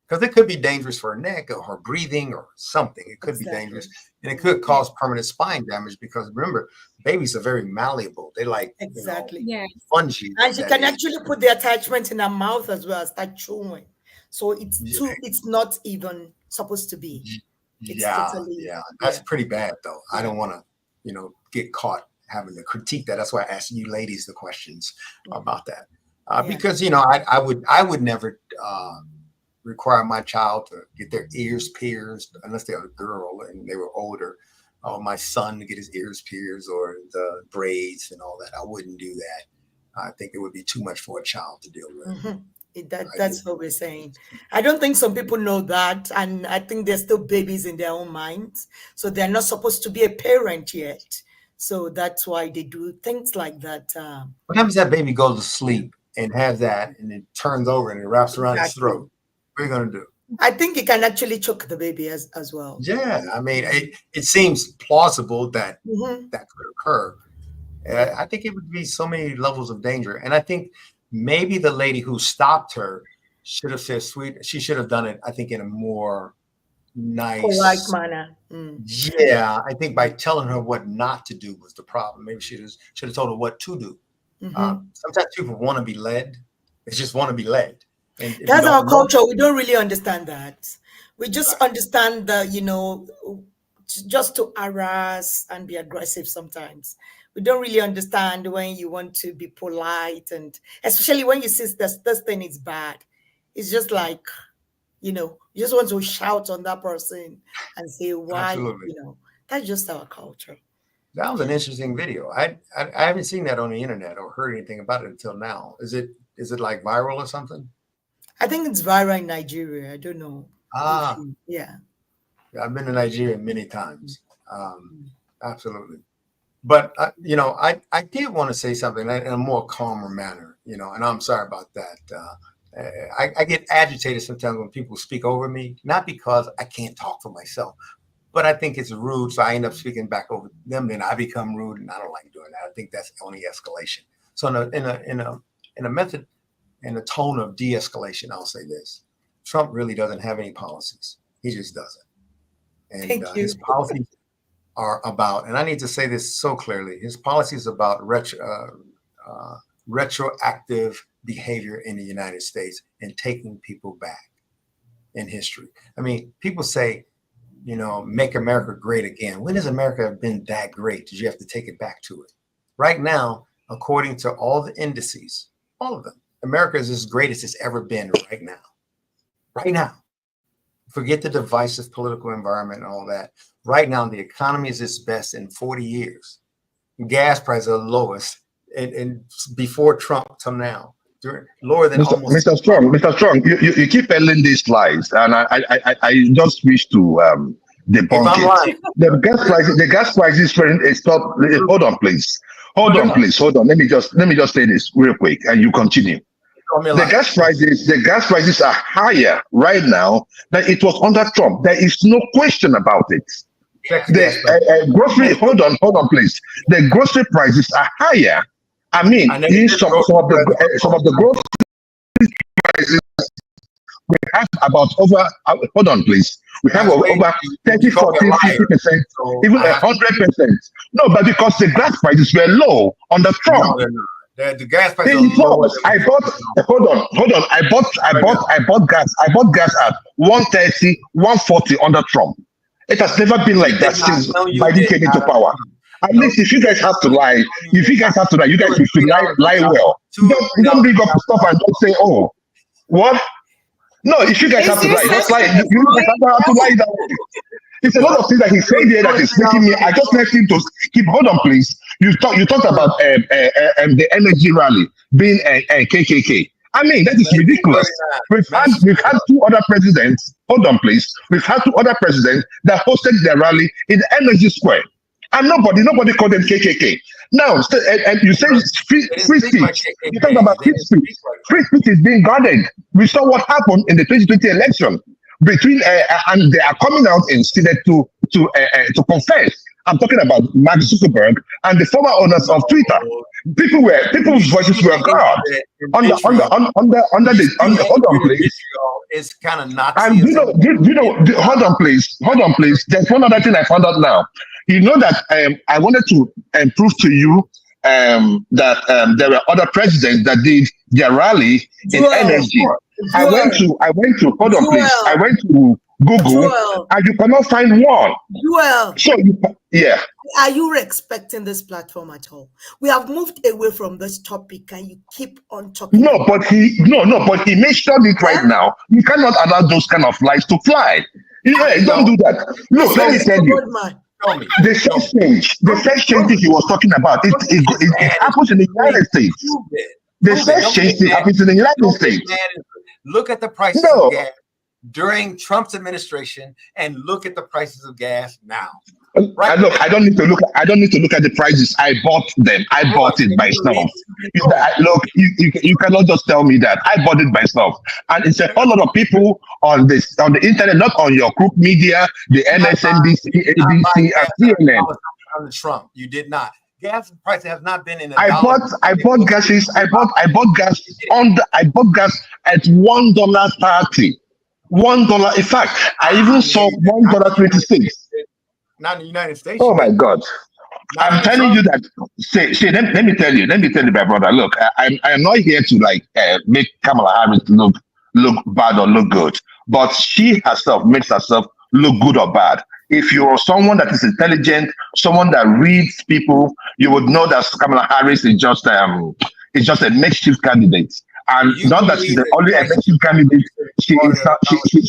because it could be dangerous for her neck or her breathing or something. It could be dangerous. And it could cause permanent spine damage because remember, babies are very malleable. They like spongy. And she can actually put the attachment in her mouth as well, start chewing. So it's not even supposed to be. That's pretty bad though. I don't want to, get caught having to critique that. That's why I asked you ladies the questions about that. Because I would never require my child to get their ears pierced unless they're a girl and they were older, or my son to get his ears pierced or the braids and all that. I wouldn't do that. I think it would be too much for a child to deal with. That's what we're saying. I don't think some people know that, and I think they're still babies in their own minds, so they're not supposed to be a parent yet. So that's why they do things like that. What happens if that baby goes to sleep and has that, and it turns over and it wraps around his throat? What are you gonna do? I think it can actually choke the baby as well. Yeah, I mean, it seems plausible that that could occur. I think it would be so many levels of danger, and I think maybe the lady who stopped her should have said she should have done it, I think, in a more nice, polite manner. Yeah, I think by telling her what not to do was the problem. Maybe she should have told her what to do. Sometimes people want to be led. They just want to be led. And that's our culture. We don't really understand that. We just understand the, just to harass and be aggressive sometimes. We don't really understand when you want to be polite, and especially when you see this thing is bad. It's just like, you just want to shout on that person and say why. Absolutely. That's just our culture. That was an interesting video. I haven't seen that on the internet or heard anything about it until now. Is it like viral or something? I think it's viral in Nigeria. I don't know. Yeah. I've been to Nigeria many times. Absolutely. But, I did want to say something in a more calmer manner, and I'm sorry about that. I get agitated sometimes when people speak over me, not because I can't talk for myself, but I think it's rude. So I end up speaking back over them. Then I become rude, and I don't like doing that. I think that's only escalation. So in a method, in a tone of de-escalation, I'll say this: Trump really doesn't have any policies. He just doesn't. And his policies are about, and I need to say this so clearly, his policy is about retroactive behavior in the United States and taking people back in history. I mean, people say, make America great again. When has America been that great? Did you have to take it back to it? Right now, according to all the indices, all of them, America is as great as it's ever been right now. Right now. Forget the divisive political environment and all that. Right now, the economy is its best in 40 years. Gas prices are lowest and before Trump till now. Lower than Mr. Strong, you keep telling these lies, and I just wish to debunk it. The gas prices stop. Hold on, please. Hold on. Let me just say this real quick, and you continue. the gas prices are higher right now than it was under Trump. There is no question about it. The grocery, hold on, please. The grocery prices are higher. I mean, in some of the grocery prices, we have about over, hold on, please. We have over 30, 40, 50%, even 100%. No, but because the gas prices were low under Trump. The gas prices are low. Hold on. I bought gas at 130, 140 under Trump. It has never been like that since Biden came into power. At least if you guys have to lie, you guys should lie well. Don't bring up stuff and don't say, oh, what? No, if you guys have to lie, just lie. You guys have to lie that way. It's a lot of things that he said there that is making me. I just left him to keep. Hold on, please. You talked about the energy rally being a KKK. I mean, that is ridiculous. We've had two other presidents. Hold on, please. We've had two other presidents that hosted their rally in the Energy Square, and nobody called them KKK. Now, and you say free speech. You talk about free speech. Free speech is being guarded. We saw what happened in the 2020 election between, and they are coming out instead to confess. I'm talking about Mark Zuckerberg and the former owners of Twitter. People's voices were heard under hold on, please. It's kind of Nazi. And hold on, please. There's one other thing I found out now. You know that I wanted to prove to you that there were other presidents that did their rally in energy. I went to hold on, please. I went to Google and you cannot find one. So yeah. Are you expecting this platform at all? We have moved away from this topic and you keep on talking. No, but he mentioned it right now. You cannot allow those kind of lies to fly. Don't do that. Look, let me tell you. The sex change he was talking about, it happens in the United States. The sex change happens in the United States. Look at the prices of gas during Trump's administration and look at the prices of gas now. Right. Look, I don't need to look at the prices. I bought them. I bought it myself. Look, you cannot just tell me that. I bought it myself. And it's a whole lot of people on the internet, not on your group media, the MSNBC, ABC, and CNN. On Trump, you did not. Gas price has not been in. I bought gas at $1.30. $1. In fact, I even saw $1.26. Not in the United States. Oh my God! I'm telling you that. Let me tell you, my brother. Look, I'm not here to make Kamala Harris look bad or look good, but she herself makes herself look good or bad. If you're someone that is intelligent, someone that reads people, you would know that Kamala Harris is just a makeshift candidate. And not that she's the only effective candidate, she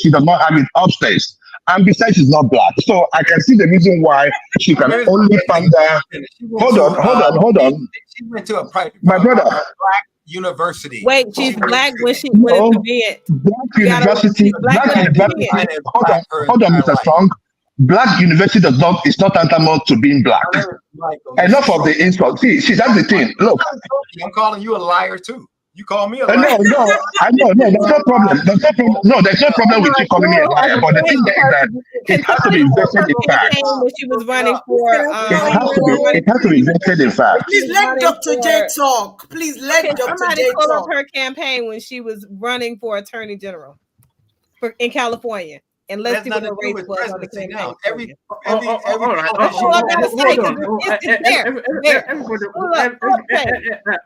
does not have it upstairs. And besides, she's not black. So I can see the reason why she can only pander. Hold on. She went to a private, my brother, black university. Wait, she's black when she went to bed. Black university. Hold on, Mr. Strong. Black university is not tantamount to being black. Enough of the insult. See, that's the thing. Look, I'm calling you a liar too. You call me a liar. No, there's no problem. There's no problem with you calling me a liar. But the thing is that it has to be invested in fact. She was running for. It has to be invested in fact. Please let Dr. J talk. Please let Dr. J talk. Somebody pull up her campaign when she was running for Attorney General in California. And let's see what the race was on the campaign.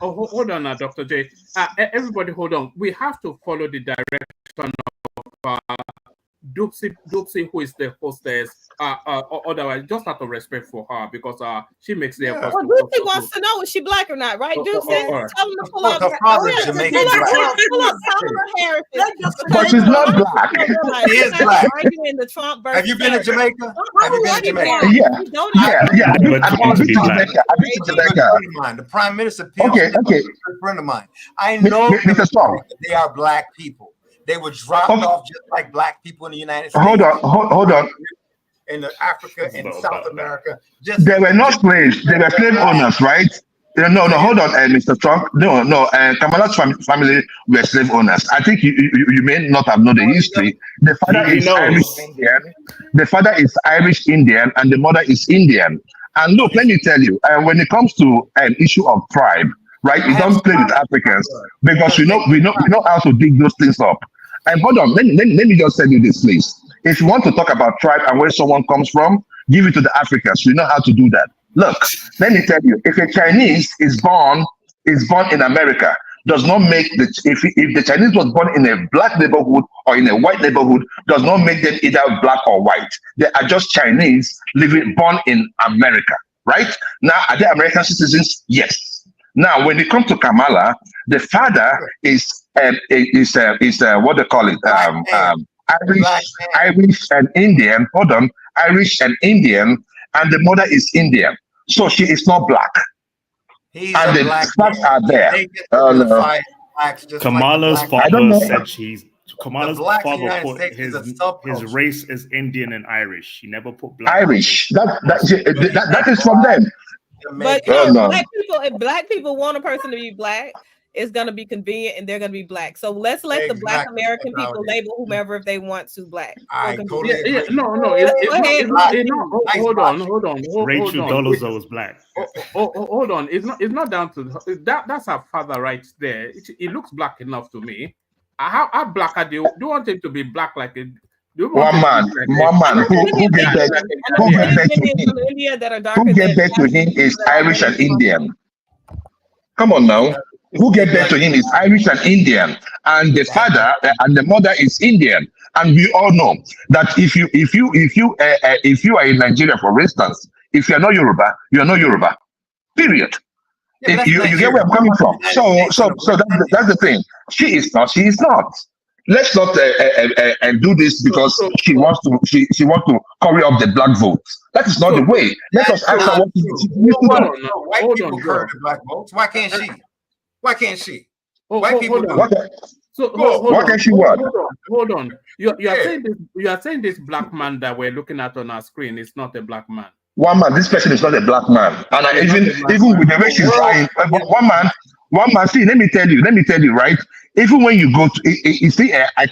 Hold on now, Dr. J. Everybody hold on. We have to follow the direction of Doopsy, who is the hostess. Otherwise, just out of respect for her, because she makes the effort. Well, Doopsy wants to know is she black or not, right? Doopsy, tell him to pull up. Pull up Kamala Harris. But she's not black. She is black. In the Trump versus Have you been to Jamaica? Have you been to Jamaica? Yeah. I've been to Jamaica. The Prime Minister, okay. A friend of mine. I know they are black people. They were dropped off just like black people in the United States. Hold on. In Africa and South America. They were not slaves. They were slave owners, right? No, hold on, Mr. Trump. No. Kamala's family were slave owners. I think you may not have known the history. The father He is knows. Irish Indian. The father is Irish Indian, and the mother is Indian. And look, let me tell you, when it comes to an issue of tribe, right? You don't play with Africans because we know how to dig those things up. And hold on, let me just tell you this, please. If you want to talk about tribe and where someone comes from, give it to the Africans. We know how to do that. Look, let me tell you, if a Chinese is born in America, does not make if the Chinese was born in a black neighborhood or in a white neighborhood, does not make them either black or white. They are just Chinese born in America, right? Now, are they American citizens? Yes. Now, when it comes to Kamala, the father is what they call it, Irish and Indian. Hold on, Irish and Indian, and the mother is Indian. So she is not black. And the facts are there. Kamala's father said Kamala's father put his race is Indian and Irish. He never put black. Irish. That is from them. But if black people want a person to be black, it's going to be convenient and they're going to be black. So let's let the black American people label whomever if they want to black. Hold on. Rachel Dolezal is black. Hold on. It's not down to that. That's her father right there. It looks black enough to me. How black are they? Do you want him to be black like a one man who gave birth to him is Irish and Indian. Come on now. Who gave birth to him is Irish and Indian, and the father and the mother is Indian. And we all know that if you are in Nigeria, for instance, if you are not Yoruba, you are not Yoruba. Period. Yeah, if you get where I'm coming from. So that's the thing. She is not. Let's not do this because she wants to curry up the black vote. That is not the way. Let us ask her what she needs to do. White people curry the black votes. Why can't she? Why can't she? White people do. Why can't she what? Hold on. You are saying this black man that we're looking at on our screen is not a black man. One man. This person is not a black man. And even with the way she's lying, one man. See, let me tell you, right? Even when you go to, you see, I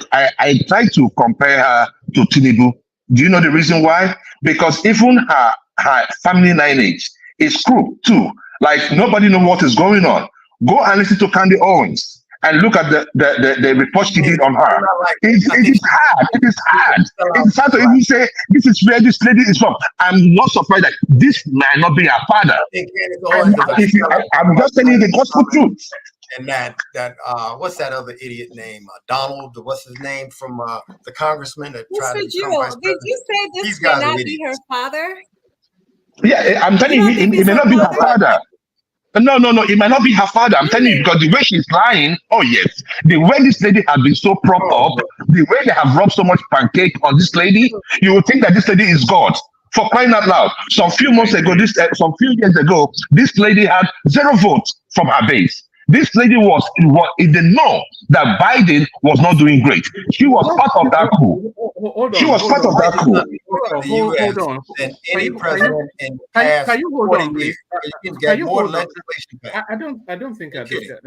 try to compare her to Tinubu. Do you know the reason why? Because even her family lineage is crooked too. Like nobody knows what is going on. Go and listen to Candy Owens and look at the report she did on her. It is hard. It's hard to even say this is where this lady is from. I'm not surprised that this might not be her father. I'm just telling you the gospel truth. And that what's that other idiot name? Donald, what's his name from the congressman that tried to become vice president? Did you say this cannot be her father? Yeah, I'm telling you, it may not be her father. No, it might not be her father. I'm telling you, because the way she's lying, oh yes, the way this lady has been so propped up, the way they have rubbed so much pancake on this lady, you would think that this lady is God. For crying out loud, some few years ago, this lady had 0 votes from her base. This lady was in the know that Biden was not doing great. She was part of that coup. She was part of that coup. Hold on. Any president in the past 40 years can get more legislation passed. I don't think I did.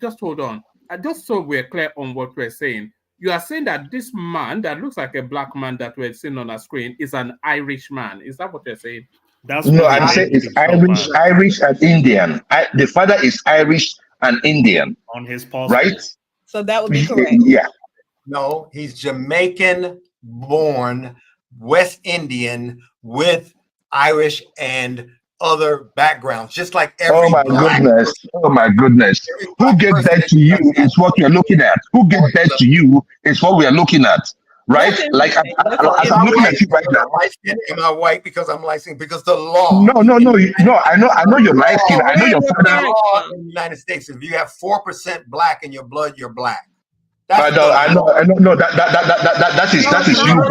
Just hold on. Just so we're clear on what we're saying. You are saying that this man that looks like a black man that we're seeing on our screen is an Irish man. Is that what you're saying? No, I'm saying it's Irish and Indian. The father is Irish and Indian. On his passport. Right? So that would be correct. Yeah. No, he's Jamaican born, West Indian with Irish and other backgrounds, just like every Oh my goodness. Who gave that to you is what you're looking at. Who gave that to you is what we are looking at. Right? Like I'm looking at you right now. Am I white because I'm light skinned? Because the law. No. I know you're light skinned. I know your father. Law in the United States, if you have 4% black in your blood, you're black. I know. That is you.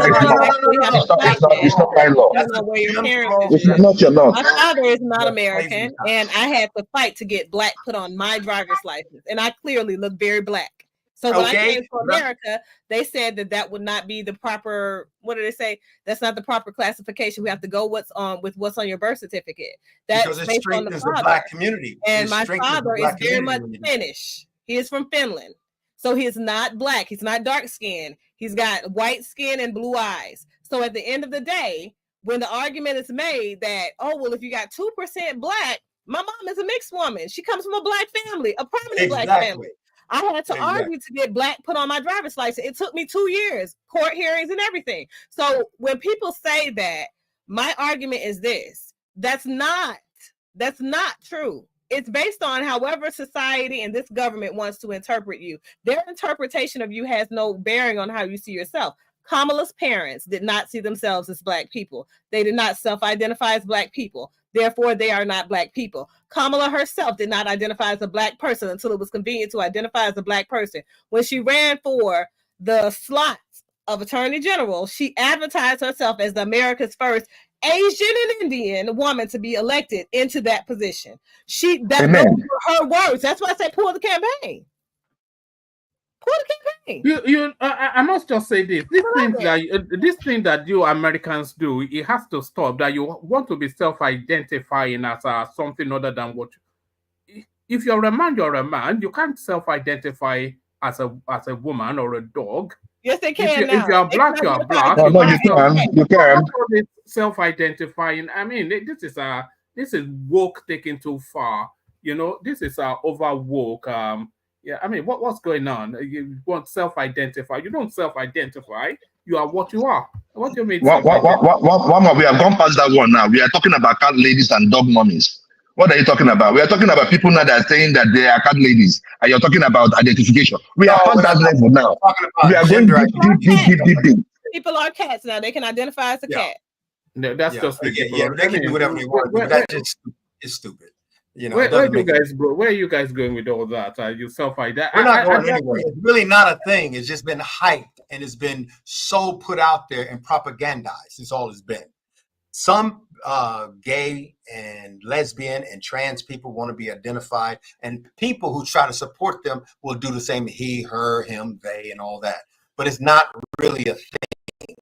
It's not my law. That's not where your parents It's not your law. My father is not American, and I had to fight to get black put on my driver's license, and I clearly look very black. So when I came to America, they said that would not be the proper, what did they say? That's not the proper classification. We have to go with what's on your birth certificate. That's because it based on strengthens the Black community. And my father is very much Finnish. He is from Finland. So he is not Black. He's not dark skinned. He's got white skin and blue eyes. So at the end of the day, when the argument is made that, oh, well, if you got 2% Black, my mom is a mixed woman. She comes from a Black family, a prominent Black family. I had to argue to get Black put on my driver's license. It took me 2 years, court hearings and everything. So when people say that, my argument is this: that's not true. It's based on however society and this government wants to interpret you. Their interpretation of you has no bearing on how you see yourself. Kamala's parents did not see themselves as Black people. They did not self-identify as Black people. Therefore, they are not Black people. Kamala herself did not identify as a Black person until it was convenient to identify as a Black person. When she ran for the slot of Attorney General, she advertised herself as America's first Asian and Indian woman to be elected into that position. Those were her words. That's why I say pull the campaign. I must just say this. This thing that you Americans do, it has to stop. That you want to be self-identifying as something other than what. If you're a man, you're a man. You can't self-identify as a woman or a dog. Yes, they can. If you're Black, you're Black. No, you can. You can. Self-identifying. I mean, this is woke taken too far. You know, this is over woke. Yeah, I mean, what's going on? You want self-identify? You don't self-identify. You are what you are. What do you mean? We have gone past that one now. We are talking about cat ladies and dog mummies. What are you talking about? We are talking about people now that are saying that they are cat ladies, and you're talking about identification. We are past that level now. We are going deep. People are cats now. They can identify as a cat. No, that's just they can do whatever they want. But that just is stupid. You know, where are you guys going with all that? You self-identify? We're not going anywhere. It's really not a thing. It's just been hyped and it's been so put out there and propagandized. It's all it's been. Some gay and lesbian and trans people want to be identified, and people who try to support them will do the same. He, her, him, they, and all that. But it's not really a thing.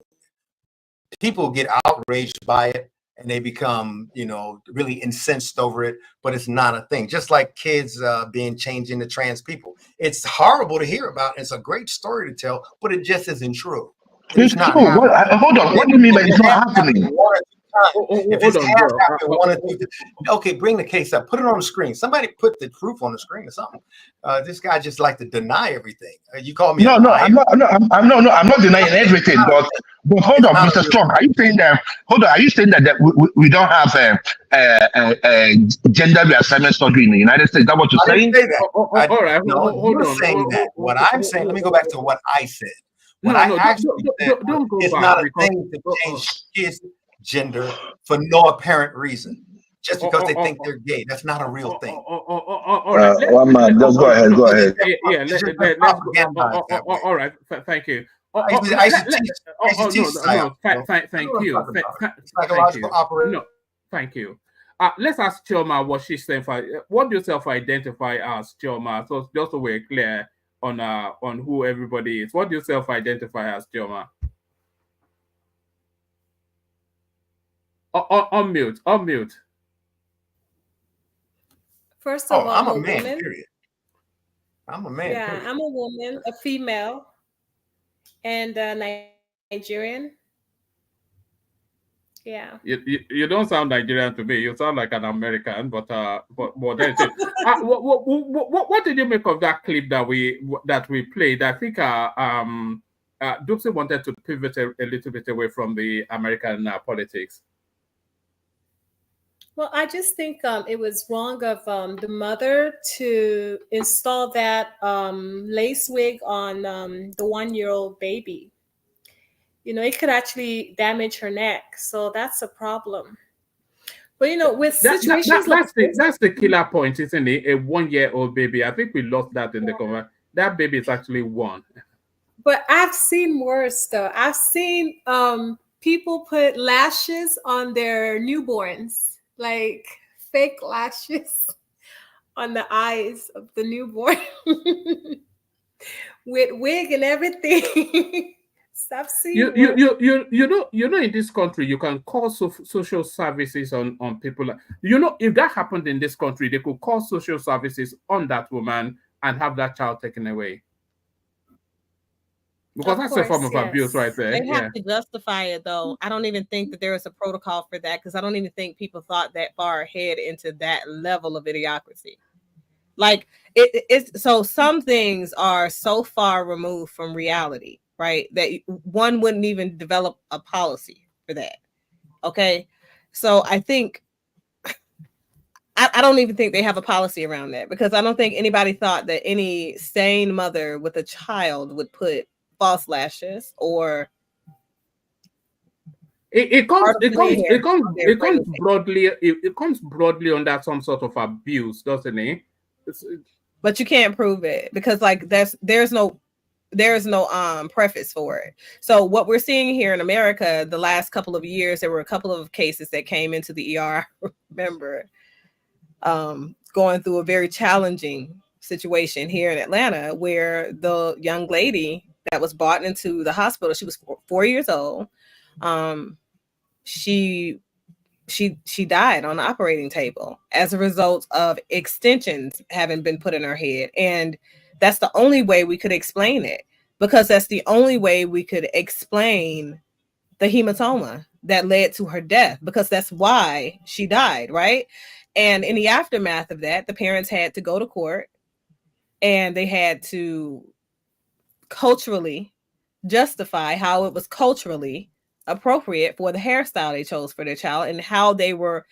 People get outraged by it. And they become, really incensed over it, but it's not a thing. Just like kids being changed into trans people. It's horrible to hear about. It's a great story to tell, but it just isn't true. It's not true. Hold on. What do you mean by it's not happening? Okay, bring the case up. Put it on the screen. Somebody put the proof on the screen or something. This guy just like to deny everything. You call me? I'm not denying everything. But hold on, Mr. Strong. Are you saying that? Hold on. Are you saying that we don't have a gender reassignment surgery in the United States? Is that what you're saying? I didn't say that. All right. Hold on. Saying that. What I'm saying. Let me go back to what I said. What I actually said is not a thing to change kids' gender for no apparent reason, just because they think they're gay. That's not a real thing. One man, just go ahead. Go ahead. Yeah, let's go. All right, thank you. Thank you. Let's ask Chioma what she's saying. What do you self-identify as, Chioma? So just so we're clear on who everybody is. What do you self-identify as, Chioma? Unmute. First of all, I'm a man. Woman. Period. I'm a man. Yeah, period. I'm a woman, a female, and Nigerian. Yeah. You don't sound Nigerian to me. You sound like an American, but that's it. What did you make of that clip that we played? I think Dupsy wanted to pivot a little bit away from the American politics. Well, I just think it was wrong of the mother to install that lace wig on the 1-year-old baby. It could actually damage her neck. So that's a problem. But, with situations that's the killer point, isn't it? A 1-year-old baby. I think we lost that in the comment. That baby is actually 1. But I've seen worse, though. I've seen people put lashes on their newborns. Like fake lashes on the eyes of the newborn. with wig and everything. Stop seeing you know in this country you can call social services on people. You know, if that happened in this country, they could call social services on that woman and have that child taken away. Because that's a form of abuse right there. They have to justify it, though. I don't even think that there is a protocol for that, because I don't even think people thought that far ahead into that level of idiocracy. Like it's so some things are so far removed from reality, right? That one wouldn't even develop a policy for that. Okay. So I think I don't even think they have a policy around that, because I don't think anybody thought that any sane mother with a child would put false lashes or it comes broadly under some sort of abuse, doesn't it? But you can't prove it, because like there's no preface for it. So what we're seeing here in America, the last couple of years, there were a couple of cases that came into the ER. I remember going through a very challenging situation here in Atlanta, where the young lady that was brought into the hospital, she was 4 years old. She died on the operating table as a result of extensions having been put in her head. And that's the only way we could explain it, because that's the only way we could explain the hematoma that led to her death, because that's why she died, right? And in the aftermath of that, the parents had to go to court, and they had to culturally justify how it was culturally appropriate for the hairstyle they chose for their child, and how they were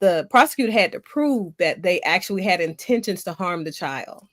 the prosecutor had to prove that they actually had intentions to harm the child.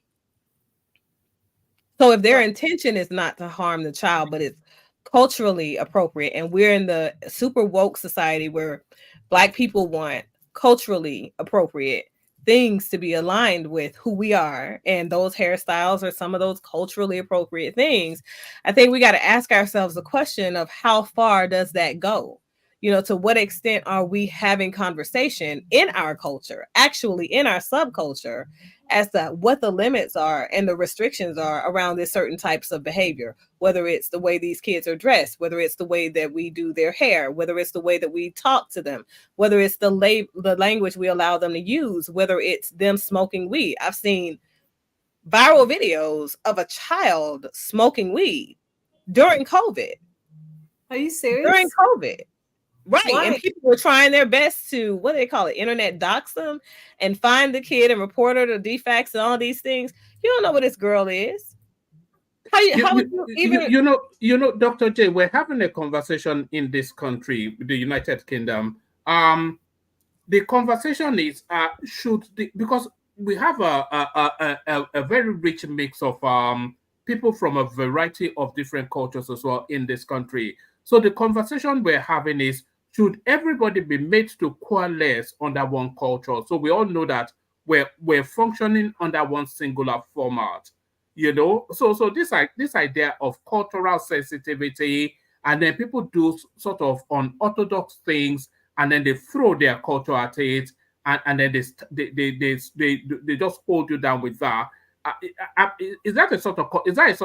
So if their intention is not to harm the child, but it's culturally appropriate, and we're in the super woke society where Black people want culturally appropriate things to be aligned with who we are, and those hairstyles are some of those culturally appropriate things, I think we got to ask ourselves the question of how far does that go? You know, to what extent are we having conversation in our culture, actually in our subculture, as to what the limits are and the restrictions are around this certain types of behavior, whether it's the way these kids are dressed, whether it's the way that we do their hair, whether it's the way that we talk to them, whether it's the language we allow them to use, whether it's them smoking weed. I've seen viral videos of a child smoking weed during COVID. Are you serious? During COVID. Right. Why? And people were trying their best to, what do they call it, internet dox them and find the kid and report her to defects and all these things. You don't know what this girl is. How would you even... You know, Dr. J, we're having a conversation in this country, the United Kingdom. The conversation is, because we have a very rich mix of people from a variety of different cultures as well in this country. So the conversation we're having is, should everybody be made to coalesce under one culture? So we all know that we're functioning under one singular format, you know. So this idea of cultural sensitivity, and then people do sort of unorthodox things, and then they throw their culture at it, and then they just hold you down with that. Is that a sort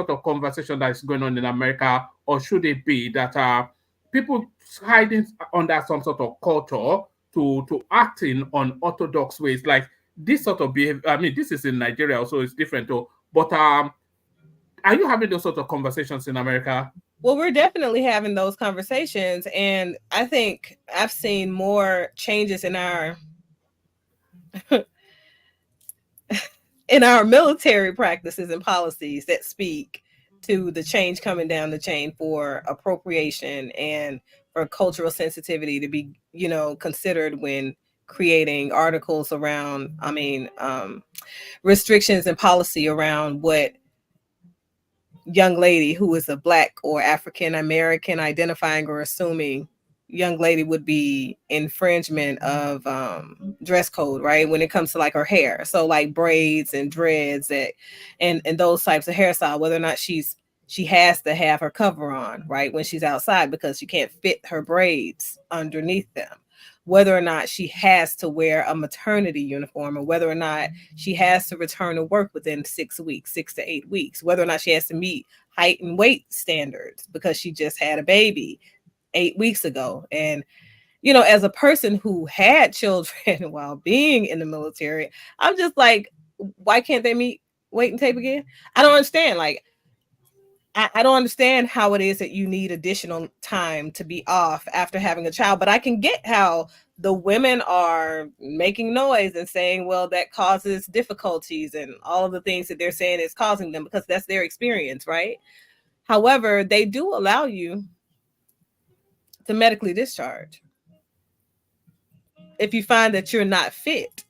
of conversation that is going on in America, or should it be that people hiding under some sort of culture to acting on orthodox ways, like this sort of behavior? I mean, this is in Nigeria, so it's different though. But are you having those sort of conversations in America? Well, we're definitely having those conversations, and I think I've seen more changes in our in our military practices and policies that speak to the change coming down the chain for appropriation and for cultural sensitivity to be, you know, considered when creating articles around, restrictions and policy around what young lady who is a Black or African American identifying or assuming young lady would be infringement of dress code, right? When it comes to like her hair. So like braids and dreads and those types of hairstyle, whether or not she has to have her cover on, right, when she's outside, because she can't fit her braids underneath them. whether or not she has to wear a maternity uniform, or whether or not she has to return to work within 6 weeks, 6 to 8 weeks, whether or not she has to meet height and weight standards because she just had a baby 8 weeks ago. And, you know, as a person who had children while being in the military, I'm just like, why can't they meet weight and tape again? I don't understand. Like, I don't understand how it is that you need additional time to be off after having a child, but I can get how the women are making noise and saying, well, that causes difficulties and all of the things that they're saying is causing them, because that's their experience, right? However, they do allow you to medically discharge if you find that you're not fit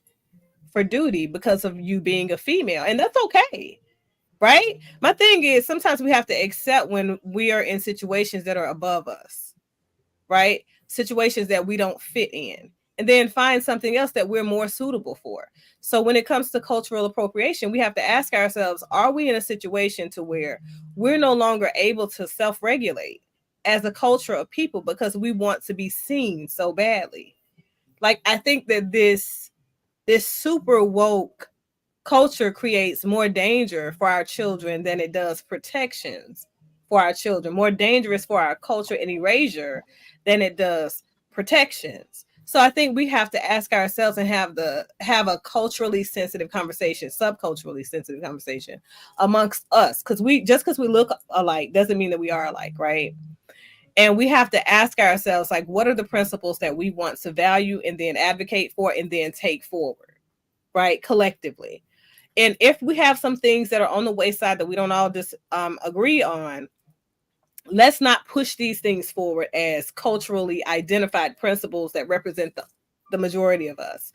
for duty because of you being a female, and that's okay. Right? My thing is, sometimes we have to accept when we are in situations that are above us, right? Situations that we don't fit in, and then find something else that we're more suitable for. So when it comes to cultural appropriation, we have to ask ourselves, are we in a situation to where we're no longer able to self-regulate as a culture of people because we want to be seen so badly? Like, I think that this super woke culture creates more danger for our children than it does protections for our children, more dangerous for our culture and erasure than it does protections. So I think we have to ask ourselves and have a culturally sensitive conversation, subculturally sensitive conversation amongst us, because we look alike doesn't mean that we are alike, right? And we have to ask ourselves, like, what are the principles that we want to value and then advocate for and then take forward, right, collectively? And if we have some things that are on the wayside that we don't all just agree on, let's not push these things forward as culturally identified principles that represent the majority of us.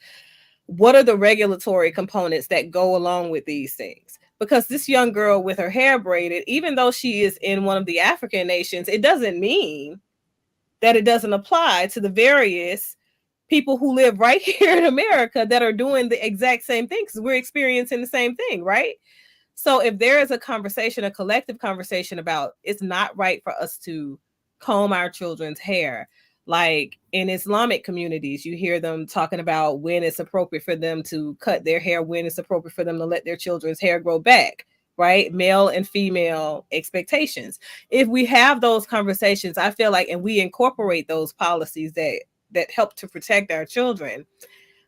What are the regulatory components that go along with these things? Because this young girl with her hair braided, even though she is in one of the African nations, it doesn't mean that it doesn't apply to the various people who live right here in America that are doing the exact same thing, because we're experiencing the same thing, right? So if there is a conversation, a collective conversation about it's not right for us to comb our children's hair, like in Islamic communities, you hear them talking about when it's appropriate for them to cut their hair, when it's appropriate for them to let their children's hair grow back, right? Male and female expectations. If we have those conversations, I feel like, and we incorporate those policies that help to protect our children,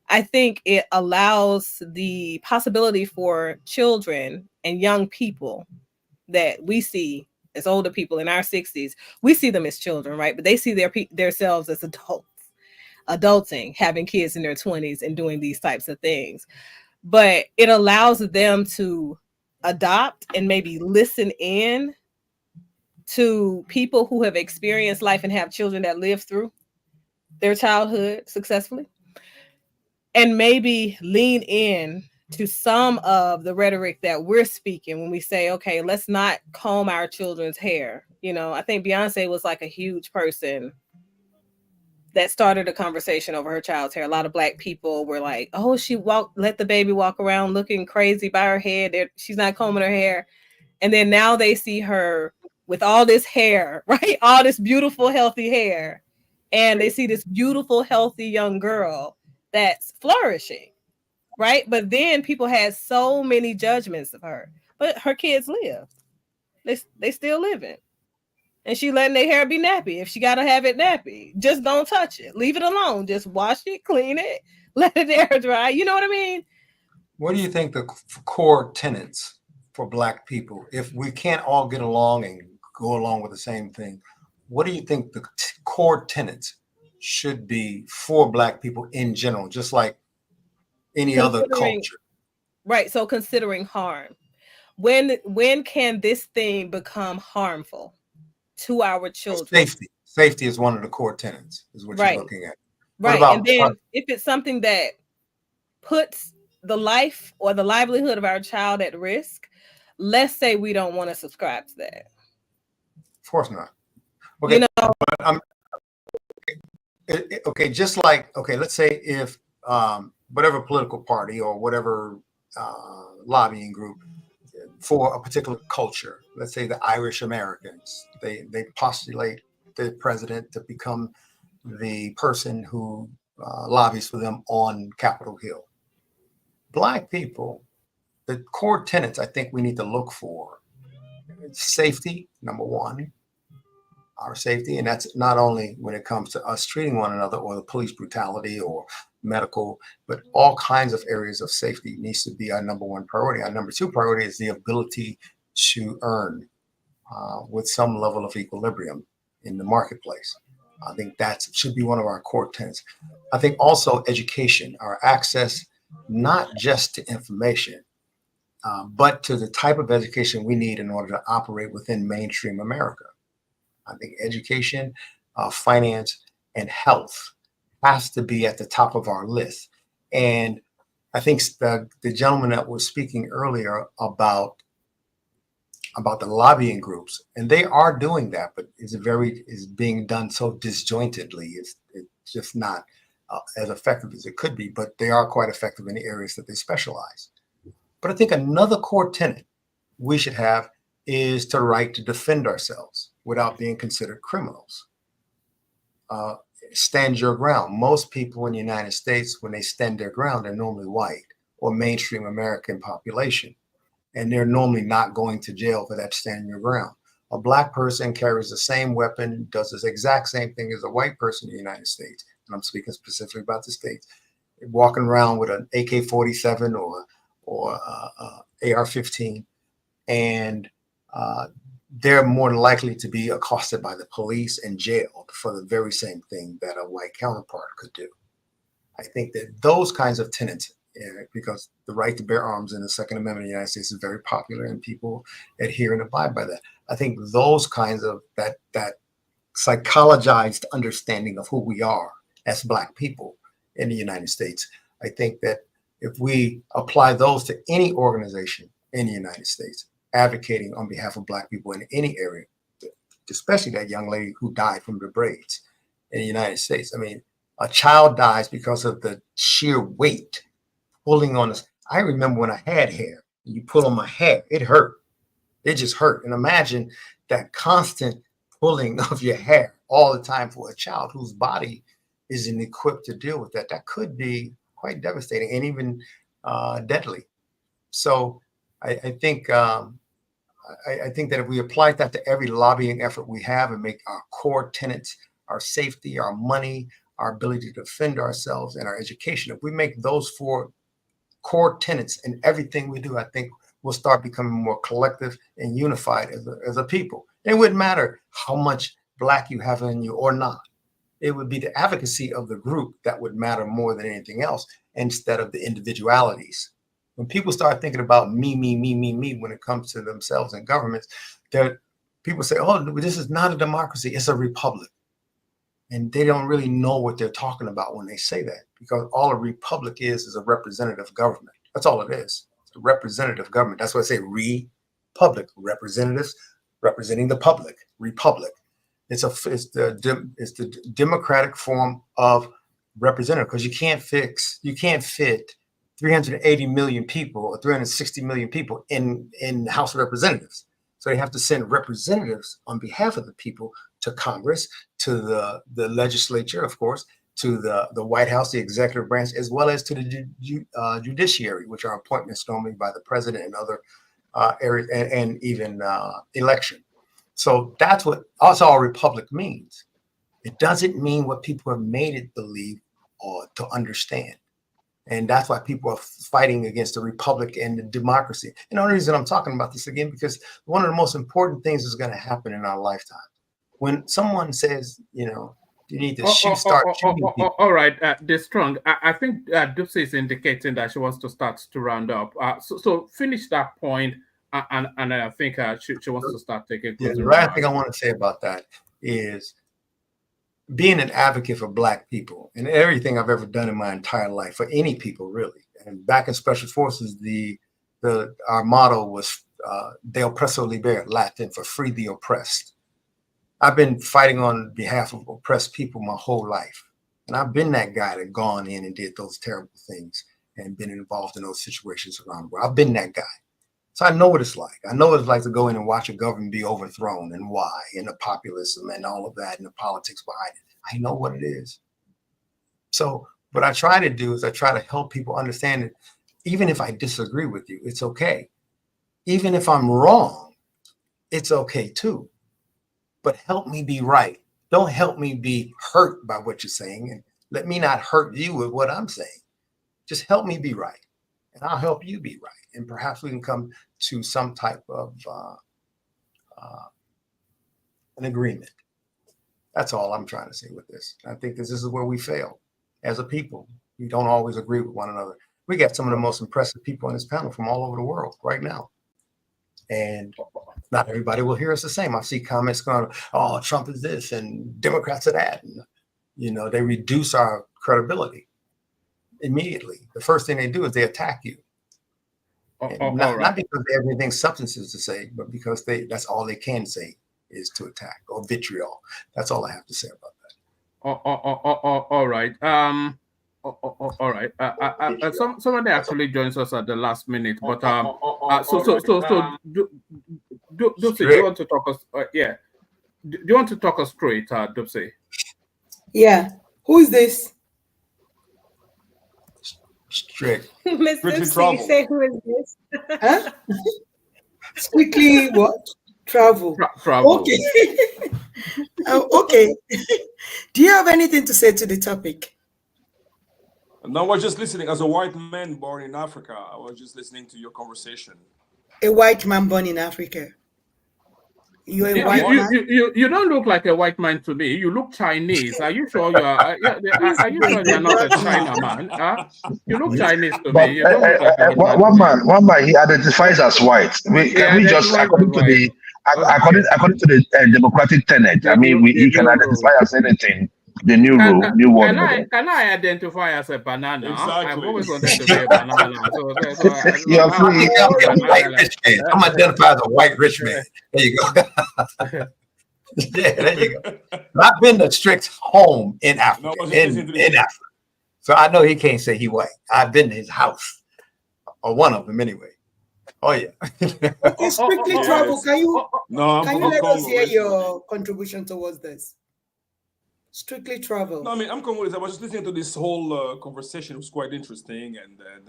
I think it allows the possibility for children and young people that we see as older people in our 60s, we see them as children, right? But they see themselves as adulting, having kids in their 20s and doing these types of things. But it allows them to adopt and maybe listen in to people who have experienced life and have children that live through their childhood successfully, and maybe lean in to some of the rhetoric that we're speaking when we say, okay, let's not comb our children's hair. You know, I think Beyonce was like a huge person that started a conversation over her child's hair. A lot of Black people were like, oh, let the baby walk around looking crazy by her head. She's not combing her hair. And then now they see her with all this hair, right? All this beautiful, healthy hair. And they see this beautiful, healthy young girl that's flourishing, right? But then people had so many judgments of her. But her kids live. They still living. And she letting their hair be nappy. If she got to have it nappy, just don't touch it. Leave it alone. Just wash it, clean it, let it air dry. You know what I mean? What do you think the core tenets for Black people, if we can't all get along and go along with the same thing, what do you think the core tenets should be for Black people in general, just like any other culture? Right. So considering harm, when can this thing become harmful to our children? Safety is one of the core tenets, is what you're looking at. Right. And then if it's something that puts the life or the livelihood of our child at risk, let's say we don't want to subscribe to that. Of course not. Okay, you know, but okay, just like, okay, let's say if whatever political party or whatever lobbying group for a particular culture, let's say the Irish Americans, they postulate the president to become the person who lobbies for them on Capitol Hill. Black people, the core tenets I think we need to look for: safety, number one, our safety. And that's not only when it comes to us treating one another or the police brutality or medical, but all kinds of areas of safety needs to be our number one priority. Our number two priority is the ability to earn with some level of equilibrium in the marketplace. I think that should be one of our core tenets. I think also education, our access, not just to information, but to the type of education we need in order to operate within mainstream America. I think education, finance, and health has to be at the top of our list. And I think the gentleman that was speaking earlier about the lobbying groups, and they are doing that, but is being done so disjointedly. It's just not as effective as it could be, but they are quite effective in the areas that they specialize. But I think another core tenet we should have is the right to defend ourselves without being considered criminals. Stand your ground. Most people in the United States, when they stand their ground, they're normally white or mainstream American population, and they're normally not going to jail for that stand your ground. A black person carries the same weapon, does the exact same thing as a white person in the United States, and I'm speaking specifically about the States, walking around with an AK-47 or AR-15, and they're more than likely to be accosted by the police and jailed for the very same thing that a white counterpart could do. I think that those kinds of tenets, because the right to bear arms in the Second Amendment in the United States is very popular and people adhere and abide by that. I think those kinds of that psychologized understanding of who we are as Black people in the United States, I think that if we apply those to any organization in the United States, advocating on behalf of Black people in any area, especially that young lady who died from the braids in the United States. I mean, a child dies because of the sheer weight pulling on us. I remember when I had hair, you pull on my hair, it hurt. It just hurt. And imagine that constant pulling of your hair all the time for a child whose body isn't equipped to deal with that. That could be quite devastating and even deadly. So I think that if we apply that to every lobbying effort we have and make our core tenets, our safety, our money, our ability to defend ourselves, and our education, if we make those four core tenets in everything we do, I think we'll start becoming more collective and unified as a people. It wouldn't matter how much Black you have in you or not. It would be the advocacy of the group that would matter more than anything else, instead of the individualities. When people start thinking about me when it comes to themselves and governments, people say, oh, this is not a democracy, it's a republic. And they don't really know what they're talking about when they say that, because all a republic is a representative government. That's all it is. It's a representative government. That's why I say republic, representatives representing the public, republic. It's the democratic form of representative, because you can't fit 380 million people or 360 million people in the House of Representatives. So they have to send representatives on behalf of the people to Congress, to the legislature, of course, to the White House, the executive branch, as well as to the judiciary, which are appointments normally by the president and other areas, and even election. So that's what all republic means. It doesn't mean what people have made it believe or to understand. And that's why people are fighting against the republic and the democracy. And the only reason I'm talking about this again, because one of the most important things is going to happen in our lifetime. When someone says, you need to start shooting people. All right, Destrong. I think Dupsy is indicating that she wants to start to round up. So finish that point, and I think she wants to start taking. Yeah, the last thing I want to say about that is being an advocate for Black people, and everything I've ever done in my entire life, for any people really. And back in Special Forces, our motto was "De oppresso liber," Latin for "free the oppressed." I've been fighting on behalf of oppressed people my whole life, and I've been that guy that gone in and did those terrible things and been involved in those situations around the world. I've been that guy. So I know what it's like. I know what it's like to go in and watch a government be overthrown, and why, and the populism and all of that and the politics behind it. I know what it is. So what I try to do is I try to help people understand that even if I disagree with you, it's okay. Even if I'm wrong, it's okay too. But help me be right. Don't help me be hurt by what you're saying, and let me not hurt you with what I'm saying. Just help me be right, and I'll help you be right. And perhaps we can come to some type of an agreement. That's all I'm trying to say with this. I think this is where we fail as a people. We don't always agree with one another. We got some of the most impressive people on this panel from all over the world right now. And not everybody will hear us the same. I see comments going, oh, Trump is this and Democrats are that. And, you know, they reduce our credibility immediately. The first thing they do is they attack you. Not because they have anything substances to say, but because that's all they can say is to attack, or vitriol. That's all I have to say about that. All right. All right. Somebody actually joins us at the last minute, but do you want to talk us? Yeah. Do you want to talk us straight, Dupsy? Yeah. Who is this? Straight. Miss Dupsy, you say who is this? Huh? Strictly what? Travel. Travel. Okay. Okay. Do you have anything to say to the topic? No, I was just listening. As a white man born in Africa, I was just listening to your conversation. A white man born in Africa. You're a white man? You don't look like a white man to me. You look Chinese. Are you sure you are? Are you sure you're not a China man? You look Chinese to me. You don't look like a white one man, he identifies as white. Can we just, according to the democratic tenet, he can identify as anything. The new rule, new world. Can I identify as a banana? Exactly. I've always wanted to be a banana. You're free. I'm identified as a white rich man. There you go. Yeah, there you go. I've been to Strick's home in Africa, in Africa. So I know he can't say he white. I've been to his house, or one of them anyway. Oh yeah. Okay, Strictly Travel. Can you let us hear your contribution towards this? Strictly Travel. No, I mean, I'm Congolese. I was just listening to this whole conversation. It was quite interesting, and then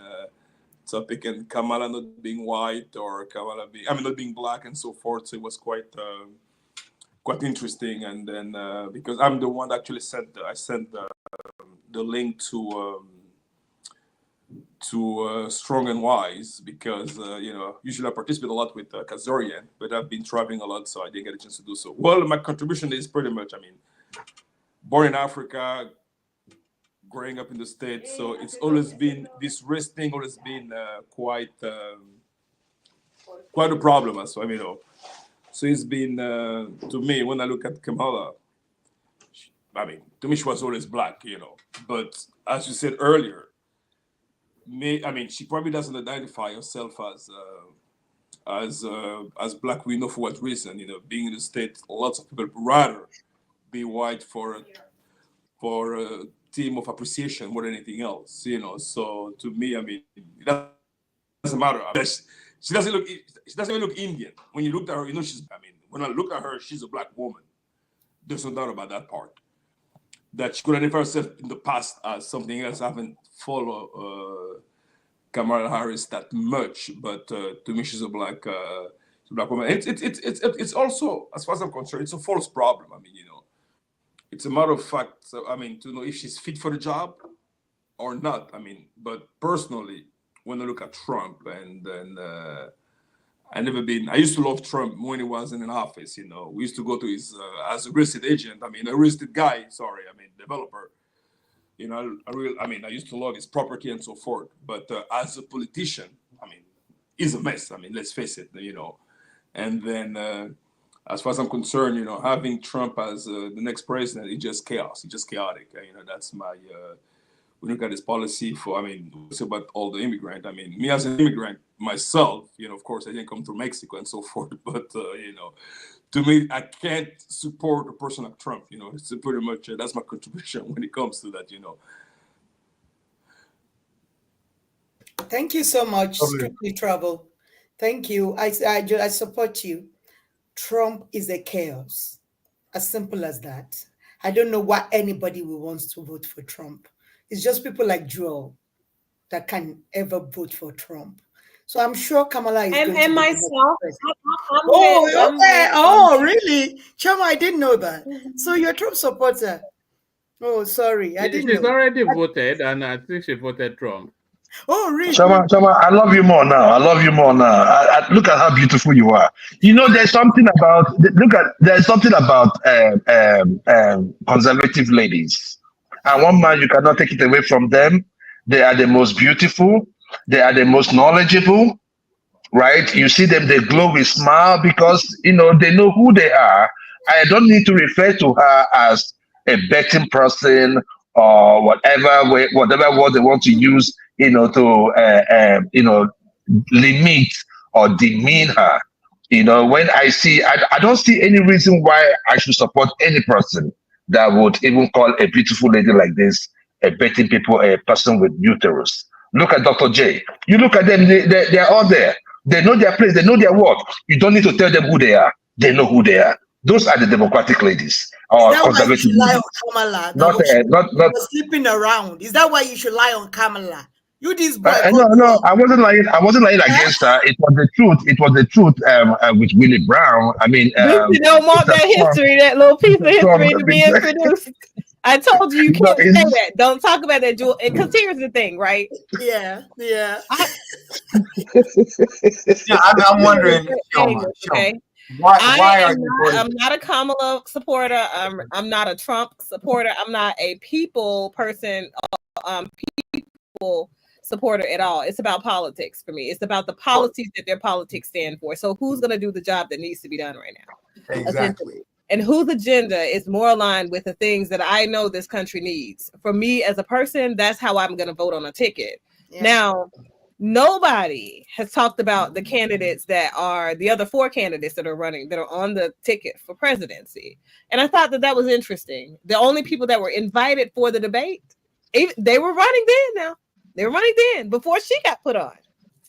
topic and Kamala not being white or Kamala not being black and so forth. So it was quite interesting. And then because I'm the one that actually sent the link to Strong and Wise, because usually I participate a lot with Kazorian, but I've been traveling a lot, so I didn't get a chance to do so. Well, my contribution is pretty much, born in Africa, growing up in the States, so it's always been this race thing. Always been quite a problem. So so it's been to me, when I look at Kamala, to me she was always black, But as you said earlier, she probably doesn't identify herself as black. We know for what reason. Being in the States, lots of people rather be white for a team of appreciation more than anything else, So to me, it doesn't matter. She doesn't even look Indian. When you look at her, she's. When I look at her, she's a black woman. There's no doubt about that part. That she could identify herself in the past as something else. I haven't followed Kamala Harris that much, but to me, she's a black woman. It's also, as far as I'm concerned, it's a false problem. It's a matter of fact, to know if she's fit for the job or not. But personally, when I look at Trump, and then I used to love Trump when he was in an office. We used to go to his, as a real estate agent, a real estate guy, developer. I used to love his property and so forth. But as a politician, he's a mess. Let's face it, And then, as far as I'm concerned, having Trump as the next president, it's just chaos. It's just chaotic. That's my. When you look at his policy for, it's about all the immigrant. Me as an immigrant myself, of course, I didn't come from Mexico and so forth. But to me, I can't support a person like Trump. It's pretty much that's my contribution when it comes to that. Thank you so much, Strictly Travel. Thank you. I support you. Trump is a chaos. As simple as that. I don't know why anybody will want to vote for Trump. It's just people like Joel that can ever vote for Trump. So I'm sure Kamala is going to be myself. Oh, really? Chama, I didn't know that. So you're a Trump supporter. Oh, sorry. I didn't She's know. already voted, and I think she voted Trump. Oh, really? Chama, I love you more now. I love you more now. Look at how beautiful you are. You know, there's something about conservative ladies. And one man, you cannot take it away from them. They are the most beautiful. They are the most knowledgeable, right? You see them, they glow with smile because, you know, they know who they are. I don't need to refer to her as a betting person or whatever word they want to use, you know, to, limit or demean her. You know, when I don't see any reason why I should support any person that would even call a beautiful lady like this a betting people, a person with uterus. Look at Dr. J. You look at them, they're all there. They know their place, they know their work. You don't need to tell them who they are. They know who they are. Those are the democratic ladies or conservative ladies. Lie on Kamala? Not sleeping around. Is that why you should lie on Kamala? You this boy. No, I wasn't lying. I wasn't lying against her. It was the truth. It was the truth. With Willie Brown. I mean, you don't want that history, that little piece of history to be introduced. I told you can't say that. Don't talk about that, Jewel. Because here's the thing, right? Yeah. I'm wondering, okay. Why are you? I'm not a Kamala supporter. I'm not a Trump supporter. I'm not a people person. People supporter at all. It's about politics for me. It's about the policies that their politics stand for. So who's going to do the job that needs to be done right now? Exactly. And whose agenda is more aligned with the things that I know this country needs. For me as a person, that's how I'm going to vote on a ticket. Yeah. Now, nobody has talked about the candidates that are the other 4 candidates that are running, that are on the ticket for presidency. And I thought that was interesting. The only people that were invited for the debate, they were running then now. They were running then before she got put on.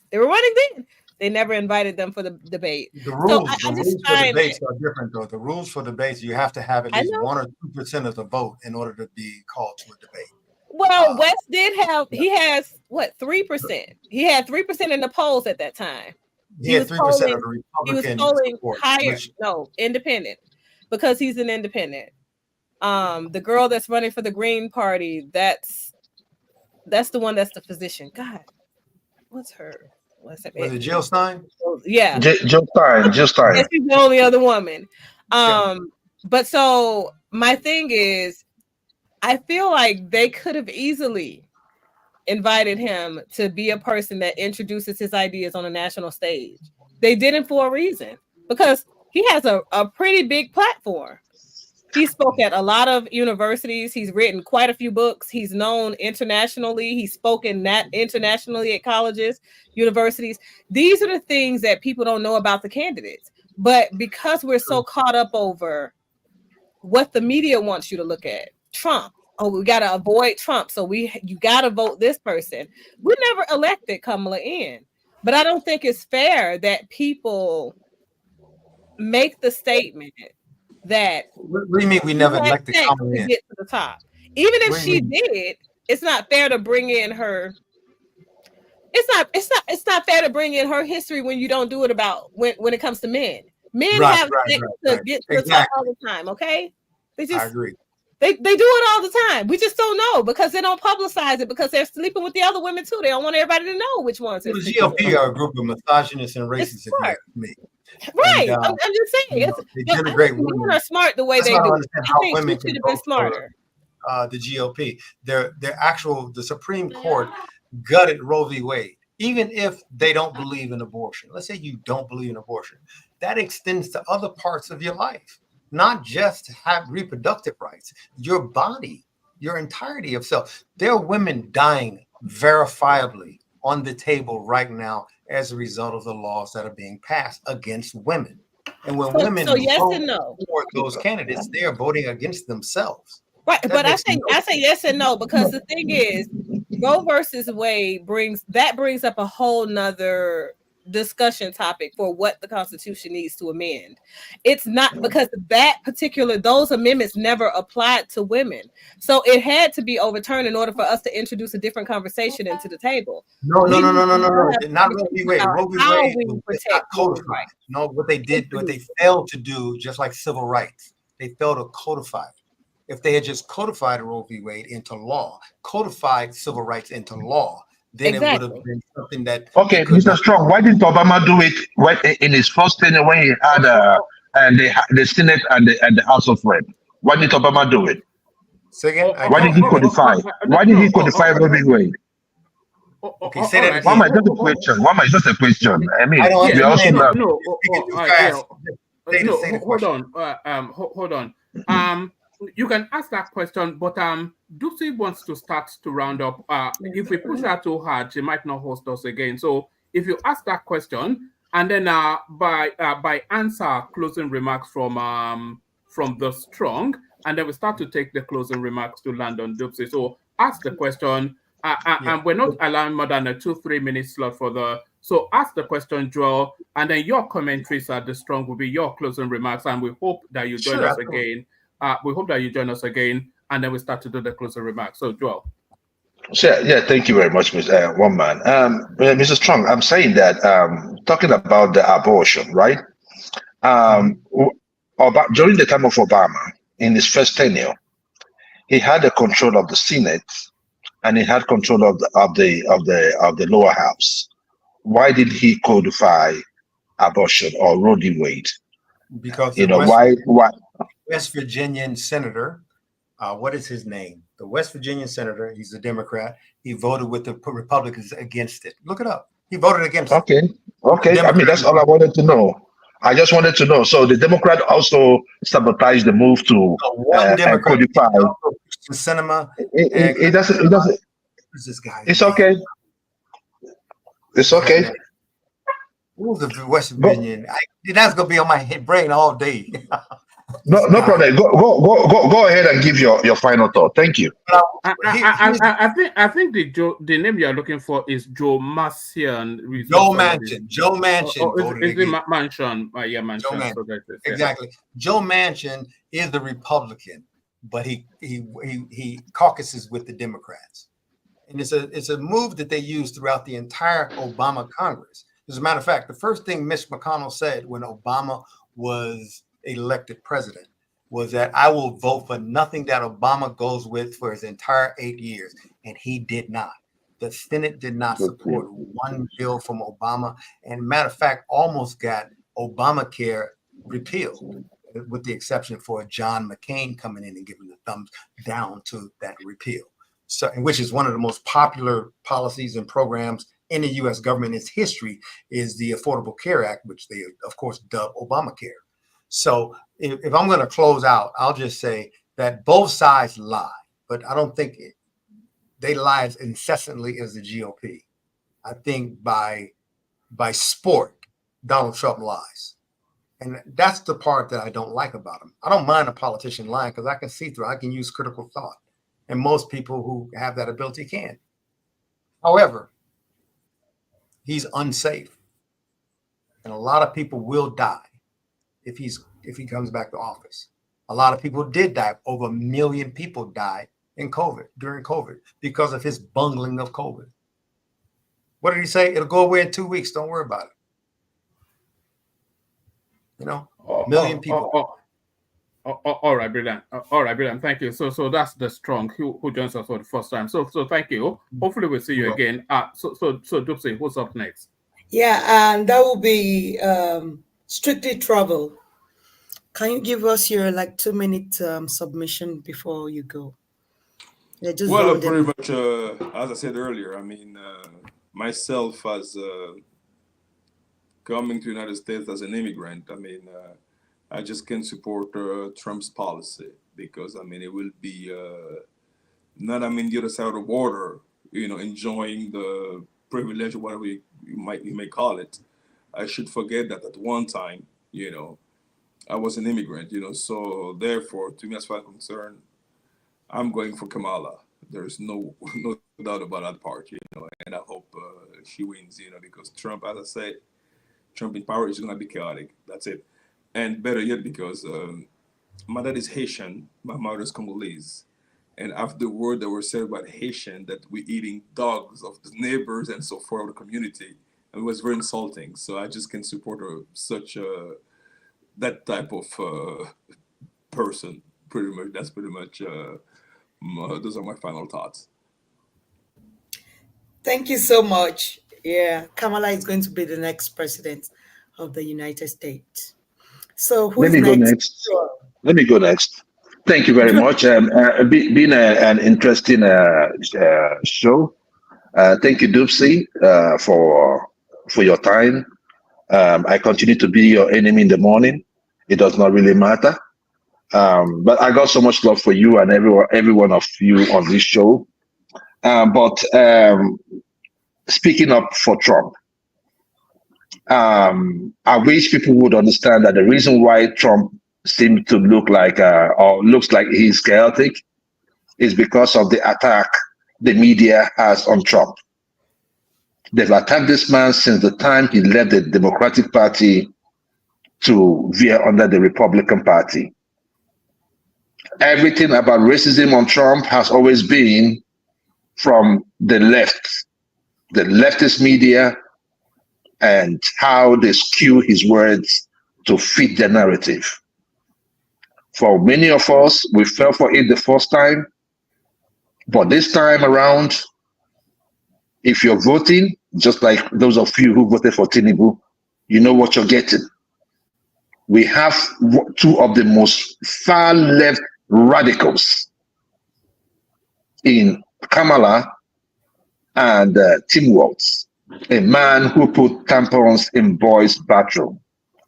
They were running then. They never invited them for the debate. The rules, for debates are different, though. The rules for debates, you have to have at least 1 or 2% of the vote in order to be called to a debate. Well, West did have. He has what 3%. He had 3% in the polls at that time. He had 3% of the Republican. He was polling support, higher. No, independent, because he's an independent. The girl that's running for the Green Party, that's the one that's the physician. God, what's her? Was it Jill Stein? Yeah. Jill Stein. She's the only other woman. But so my thing is, I feel like they could have easily invited him to be a person that introduces his ideas on a national stage. They didn't for a reason, because he has a pretty big platform. He spoke at a lot of universities. He's written quite a few books. He's known internationally. He's spoken internationally at colleges, universities. These are the things that people don't know about the candidates. But because we're so caught up over what the media wants you to look at, Trump. Oh, we got to avoid Trump. So you got to vote this person. We never elected Kamala in. But I don't think it's fair that people make the statement that what do you mean we never elected Kamala in? Get to the top. Even if she did, it's not fair to bring in her. It's not fair to bring in her history when you don't do it about when it comes to men. Men have to get to the top all the time. Okay, I agree. They do it all the time. We just don't know because they don't publicize it because they're sleeping with the other women too. They don't want everybody to know which ones. Well, the GOP are a group of misogynists and racists. Me. Right. And, I'm just saying. They denigrate women. Women are smart the way they do it. I think women should have been smarter. The GOP, the Supreme Court gutted Roe v. Wade. Even if they don't believe in abortion, let's say you don't believe in abortion, that extends to other parts of your life. Not just to have reproductive rights, your body, your entirety of self. There are women dying verifiably on the table right now as a result of the laws that are being passed against women. And when women yes vote and no for those candidates, they are voting against themselves. Right, but I say yes and no because the thing is, Roe versus Wade brings up a whole nother discussion topic for what the Constitution needs to amend. It's not because those amendments never applied to women. So it had to be overturned in order for us to introduce a different conversation into the table. No. We Not need to Roe v. have Wade. about Roe v. how Wade we was protect not women's codified. rights. No, what they failed to do, just like civil rights, they failed to codify it. If they had just codified Roe v. Wade into law, codified civil rights into law, then it would have been something that. Okay, Mr. Strong, why didn't Obama do it when, in his first tenure when he had the Senate and the House of Rep? Why didn't Obama do it? Why did he codify? Why did he codify Roe v. Wade? Okay, say that again. Why am I just a question? Why am I just a question? I mean, we also hold on. You can ask that question, but Dupsy wants to start to round up. If we push her too hard, she might not host us again. So if you ask that question, and then by answer closing remarks from the Strong, and then we start to take the closing remarks to land on Dupsy. So ask the question, and we're not allowing more than a 2-3 minute slot for the. So ask the question, Joel, and then your commentaries at the Strong will be your closing remarks, and we hope that you join us again. We hope that you join us again, and then we start to do the closing remarks. So, Joel. Sure. Yeah, thank you very much, Mr. One Man. Mr. Strong, I'm saying that talking about the abortion, right? During the time of Obama, in his first tenure, he had the control of the Senate, and he had control of the lower house. Why did he codify abortion or Roe v. Wade? Because why? West Virginian senator, what is his name? The West Virginian senator, he's a Democrat. He voted with the Republicans against it. Look it up. He voted against it. Okay. I mean, that's all I wanted to know. I just wanted to know. So the Democrat also sabotaged the move to codify. Cinema. It doesn't. This guy. It's okay. It's okay. Who's the West Virginian? That's gonna be on my brain all day. No problem. Go ahead and give your final thought. Thank you. I think the name you are looking for is Joe Manchin. Joe Manchin. Joe Manchin. Is it Manchin? Yeah, Manchin. Joe Manchin. So that's it, exactly. Joe Manchin is the Republican, but he caucuses with the Democrats, and it's a move that they use throughout the entire Obama Congress. As a matter of fact, the first thing Mitch McConnell said when Obama was elected president was that I will vote for nothing that Obama goes with for his entire 8 years. And he did not. The Senate did not support one bill from Obama. And matter of fact, almost got Obamacare repealed, with the exception for John McCain coming in and giving the thumbs down to that repeal. So, which is one of the most popular policies and programs in the U.S. government in its history, is the Affordable Care Act, which they, of course, dub Obamacare. So if I'm going to close out, I'll just say that both sides lie, but I don't think they lie as incessantly as the GOP. I think by sport, Donald Trump lies. And that's the part that I don't like about him. I don't mind a politician lying because I can see through, I can use critical thought. And most people who have that ability can. However, he's unsafe. And a lot of people will die if he comes back to office. A lot of people did die. Over 1 million people died during COVID because of his bungling of COVID. What did he say? It'll go away in 2 weeks. Don't worry about it. 1 million people. All right, brilliant. All right, brilliant. Thank you. So that's the Strong who joins us for the first time. So thank you. Hopefully we'll see you again. So Dupsy, who's up next? Yeah, and that will be Strictly Travel. Can you give us your 2-minute submission before you go? Yeah, just pretty much as I said earlier, I mean, myself as coming to the United States as an immigrant, I mean, I just can't support Trump's policy because, I mean, it will be not, I mean, the other side of the border, enjoying the privilege or whatever you may call it. I should forget that at one time, I was an immigrant, so therefore, to me, as far as I'm concerned, I'm going for Kamala. There's no doubt about that part, and I hope she wins, because Trump, as I said, Trump in power is going to be chaotic. That's it. And better yet, because my dad is Haitian, my mother is Congolese. And after the word that were said about Haitian, that we're eating dogs of the neighbors and so forth of the community, it was very insulting. So I just can't support such that type of person. Pretty much, that's pretty much. Those are my final thoughts. Thank you so much. Yeah, Kamala is going to be the next president of the United States. So Let who's me go next? next. Let me go next. Thank you very much. Been an interesting show. Thank you, Doopsy, for your time. I continue to be your enemy in the morning. It does not really matter. But I got so much love for you and every one of you on this show. But speaking up for Trump, I wish people would understand that the reason why Trump seems to look like or looks like he's chaotic is because of the attack the media has on Trump. They've attacked this man since the time he left the Democratic Party to veer under the Republican Party. Everything about racism on Trump has always been from the left, the leftist media, and how they skew his words to fit their narrative. For many of us, we fell for it the first time, but this time around, if you're voting, just like those of you who voted for Tinubu, you know what you're getting. We have two of the most far-left radicals in Kamala and Tim Walz, a man who put tampons in boys' bathroom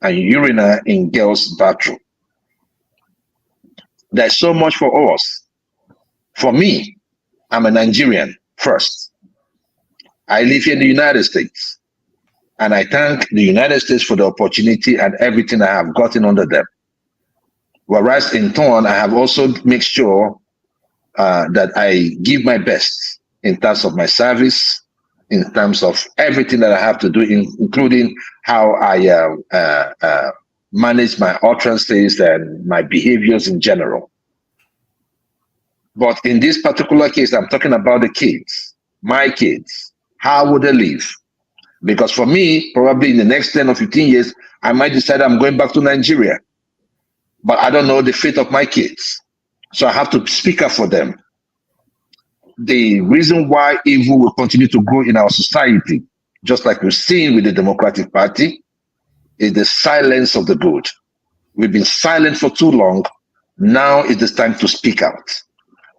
and urina in girls' bathroom. There's so much for us. For me, I'm a Nigerian first. I live here in the United States, and I thank the United States for the opportunity and everything I have gotten under them. Whereas in turn, I have also made sure that I give my best in terms of my service, in terms of everything that I have to do, including how I manage my utterances and my behaviors in general. But in this particular case, I'm talking about the kids, my kids. How would they live? Because for me, probably in the next 10 or 15 years, I might decide I'm going back to Nigeria. But I don't know the fate of my kids. So I have to speak up for them. The reason why evil will continue to grow in our society, just like we've seen with the Democratic Party, is the silence of the good. We've been silent for too long. Now it is time to speak out.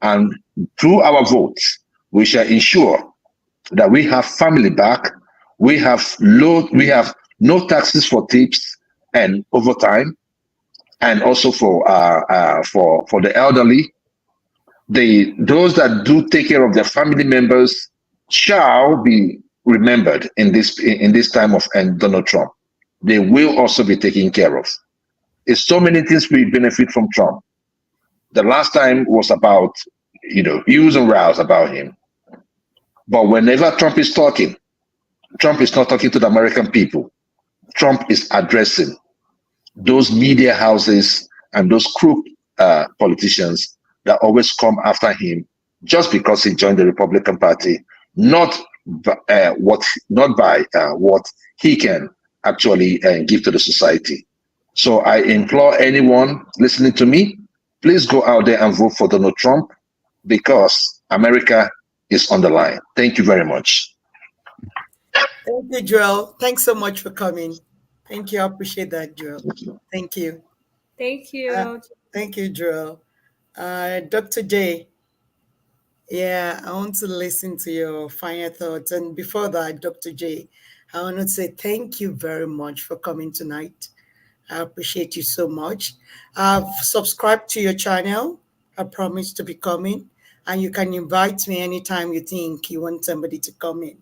And through our votes, we shall ensure that we have family back. We have no taxes for tips and overtime, and also for the elderly. Those that do take care of their family members shall be remembered in this time of Donald Trump. They will also be taken care of. It's so many things we benefit from Trump. The last time was about, views and rows about him. But whenever Trump is talking, Trump is not talking to the American people. Trump is addressing those media houses and those crook politicians that always come after him just because he joined the Republican Party, not by what he can actually give to the society. So I implore anyone listening to me, please go out there and vote for Donald Trump, because America is on the line. Thank you very much. Thank you, Joel. Thanks so much for coming. Thank you. I appreciate that, Joel. Thank you. Thank you. Thank you, Joel. Dr. J, yeah, I want to listen to your final thoughts. And before that, Dr. J, I want to say thank you very much for coming tonight. I appreciate you so much. I've subscribed to your channel. I promise to be coming. And you can invite me anytime you think you want somebody to come in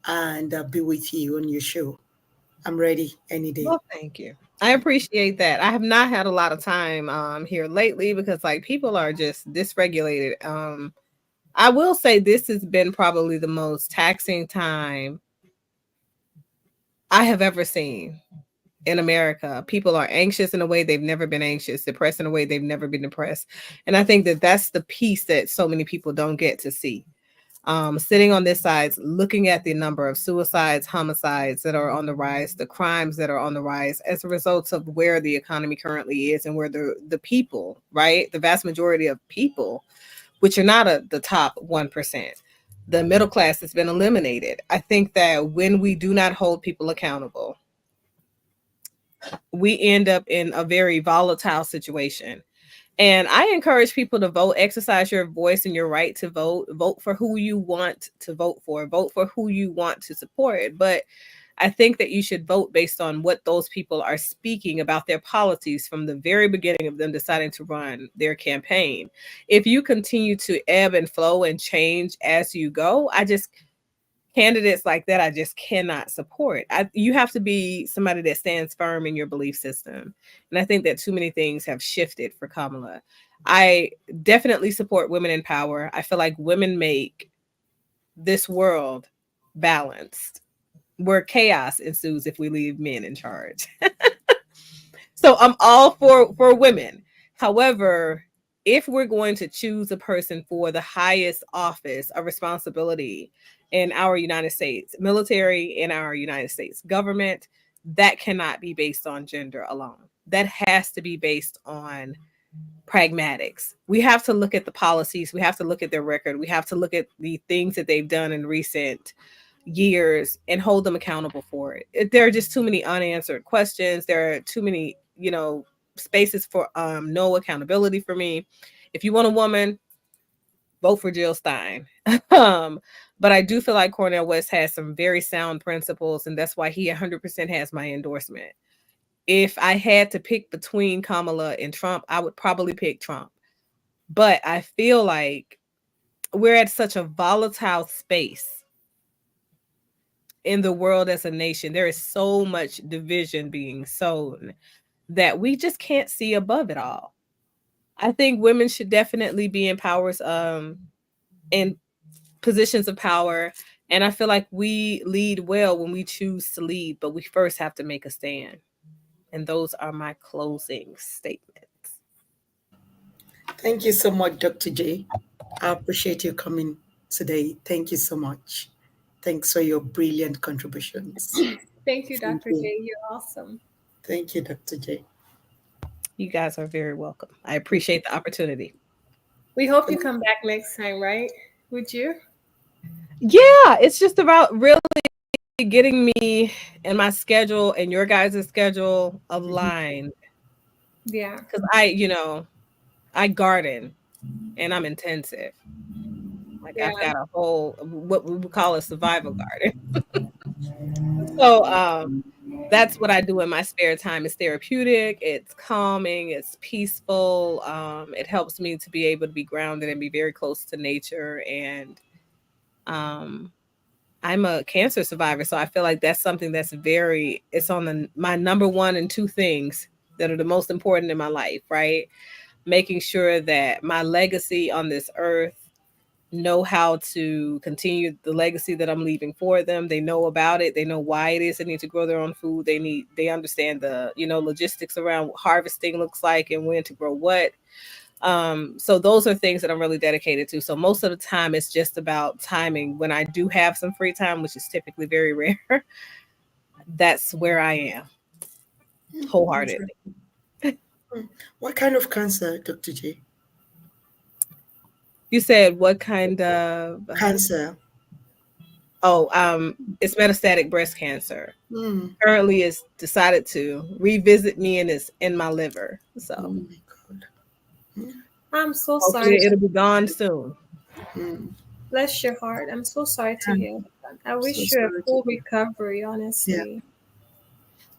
and be with you on your show. I'm ready any day. Well, thank you. I appreciate that. I have not had a lot of time here lately because people are just dysregulated. I will say this has been probably the most taxing time I have ever seen in America. People are anxious in a way they've never been anxious, depressed in a way they've never been depressed. And I think that that's the piece that so many people don't get to see. Sitting on this side, looking at the number of suicides, homicides that are on the rise, the crimes that are on the rise as a result of where the economy currently is and where the people, right? The vast majority of people, which are not the top 1%, the middle class has been eliminated. I think that when we do not hold people accountable, we end up in a very volatile situation. And I encourage people to vote, exercise your voice and your right to vote, vote for who you want to vote for who you want to support. But I think that you should vote based on what those people are speaking about their policies from the very beginning of them deciding to run their campaign. If you continue to ebb and flow and change as you go, candidates like that, I just cannot support. You have to be somebody that stands firm in your belief system. And I think that too many things have shifted for Kamala. I definitely support women in power. I feel like women make this world balanced, where chaos ensues if we leave men in charge. So I'm all for women. However, if we're going to choose a person for the highest office of responsibility in our United States military, in our United States government, that cannot be based on gender alone. That has to be based on pragmatics. We have to look at the policies. We have to look at their record. We have to look at the things that they've done in recent years and hold them accountable for it. There are just too many unanswered questions. There are too many, spaces for no accountability for me. If you want a woman, vote for Jill Stein. But I do feel like Cornel West has some very sound principles, and that's why he 100% has my endorsement. If I had to pick between Kamala and Trump, I would probably pick Trump. But I feel like we're at such a volatile space in the world as a nation. There is so much division being sown that we just can't see above it all. I think women should definitely be in in positions of power. And I feel like we lead well when we choose to lead, but we first have to make a stand. And those are my closing statements. Thank you so much, Dr. J. I appreciate you coming today. Thank you so much. Thanks for your brilliant contributions. Thank you, Dr. J. You're awesome. Thank you, Dr. J. You guys are very welcome. I appreciate the opportunity. We hope you come back next time, right? Would you? Yeah, it's just about really getting me and my schedule and your guys' schedule aligned. Yeah. Because I garden and I'm intensive. Like I've got a whole, what we would call a survival garden. So that's what I do in my spare time. It's therapeutic, it's calming, it's peaceful. It helps me to be able to be grounded and be very close to nature. And I'm a cancer survivor, so I feel like that's something that's it's on my number 1 and 2 things that are the most important in my life, right? Making sure that my legacy on this earth know how to continue the legacy that I'm leaving for them. They know about it. They know why it is they need to grow their own food. They understand the, logistics around what harvesting looks like and when to grow what. So those are things that I'm really dedicated to. So most of the time it's just about timing. When I do have some free time, which is typically very rare, that's where I am wholeheartedly. What kind of cancer, Dr. J? You said what kind of cancer? Oh, it's metastatic breast cancer. Currently, it's decided to revisit me and it's in my liver. So, oh my God. I'm so sorry. It'll be gone soon. Bless your heart. I'm so sorry to hear that. I wish you a full recovery, honestly. Yeah.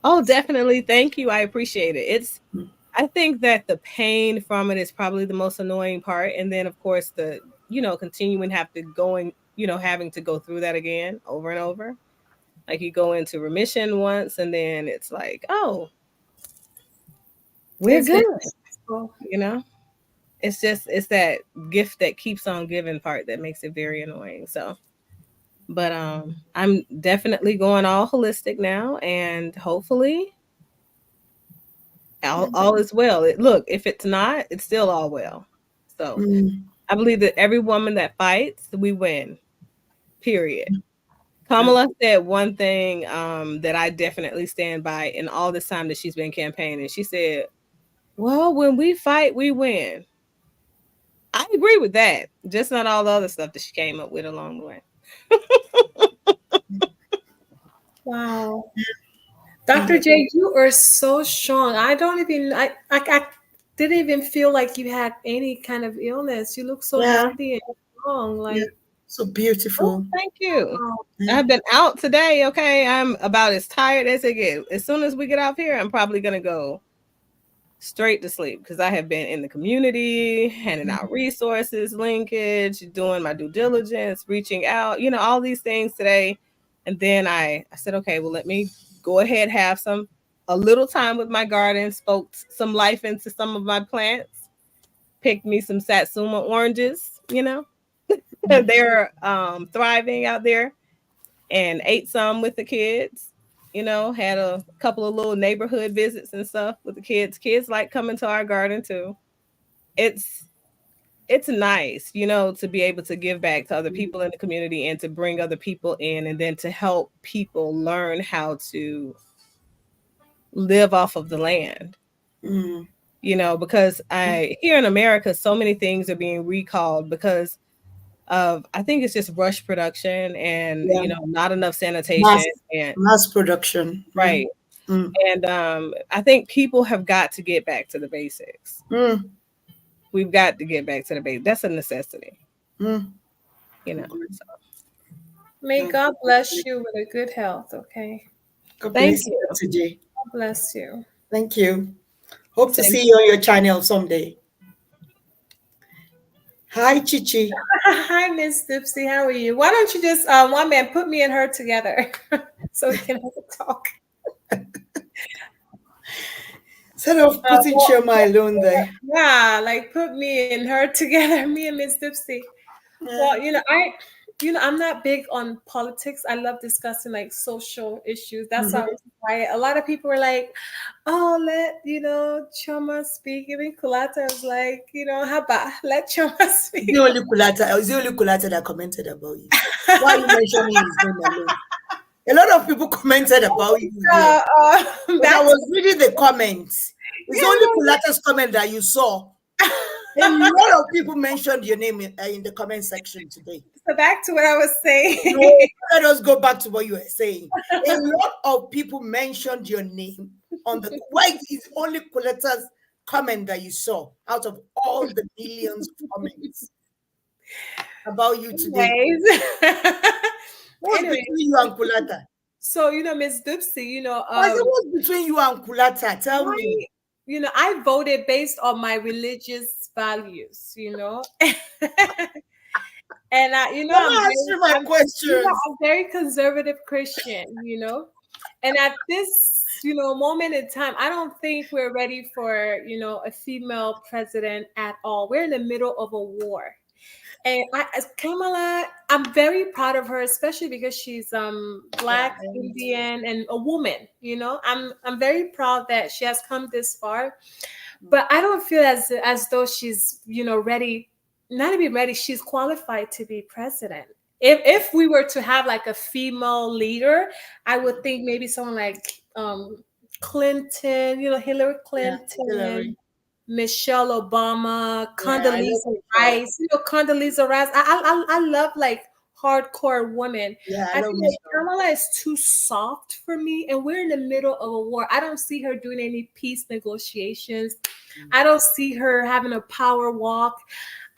Oh, definitely. Thank you. I appreciate it. I think that the pain from it is probably the most annoying part. And then, of course, the, continuing having to go through that again over and over. Like you go into remission once and then it's like, oh, we're good. It's that gift that keeps on giving part that makes it very annoying. So, But I'm definitely going all holistic now, and hopefully all is well. Look, if it's not, it's still all well. So I believe that every woman that fights, we win. Period. Kamala said one thing that I definitely stand by in all this time that she's been campaigning. She said, "Well, when we fight, we win." I agree with that. Just not all the other stuff that she came up with along the way. Wow. Dr. J, you are so strong. I didn't even feel like you had any kind of illness. You look so healthy and strong. Like so beautiful. Oh, thank you. I've been out today. Okay. I'm about as tired as it gets. As soon as we get off here, I'm probably gonna go straight to sleep because I have been in the community, handing out resources, linkage, doing my due diligence, reaching out, all these things today. And then I said, okay, well, let me go ahead, have a little time with my garden, spoke some life into some of my plants, picked me some Satsuma oranges, they're thriving out there, and ate some with the kids. Had a couple of little neighborhood visits and stuff with the kids. Kids like coming to our garden too. It's nice, to be able to give back to other people in the community and to bring other people in, and then to help people learn how to live off of the land. Because here in America, so many things are being recalled because of, I think it's just rush production and not enough sanitation and mass production. Right. And I think people have got to get back to the basics. We've got to get back to the basics. That's a necessity. So. May God bless you with a good health, okay? Thank you. Today. God bless you. Thank you. Hope to see you on your channel someday. Hi, Chichi. Hi, Miss Dipsy. How are you? Why don't you just, one man, put me and her together so we can have a talk. Instead of putting Chioma alone there. Yeah, like put me and her together, me and Miss Dipsy. Well, I'm not big on politics. I love discussing like social issues. That's why a lot of people are like, oh, let Chioma speak. Even Kulata was like, how about let Chioma speak? The only Kulata that commented about you. Why are you mentioning his name alone? A lot of people commented about you. I was reading the comments. It's only Kulata's comment that you saw. A lot of people mentioned your name in the comment section today. So back to what I was saying. No, let us go back to what you were saying. A lot of people mentioned your name on the. Why is only Kulata's comment that you saw out of all the millions of comments about you today? What's between you and Kulata? So Miss Dipsy, what's between you and Kulata? Tell me. I voted based on my religious values, and I'm very conservative Christian, and at this, moment in time, I don't think we're ready for, a female president at all. We're in the middle of a war. And as Kamala, I'm very proud of her, especially because she's Black, Indian, and a woman. I'm very proud that she has come this far, but I don't feel as though she's ready. Not even ready. She's qualified to be president. If we were to have like a female leader, I would think maybe someone like Clinton, Hillary Clinton. Hillary. Michelle Obama, Condoleezza Rice, Condoleezza Rice. I love like hardcore women. I feel like Kamala is too soft for me, and we're in the middle of a war. I don't see her doing any peace negotiations. I don't see her having a power walk.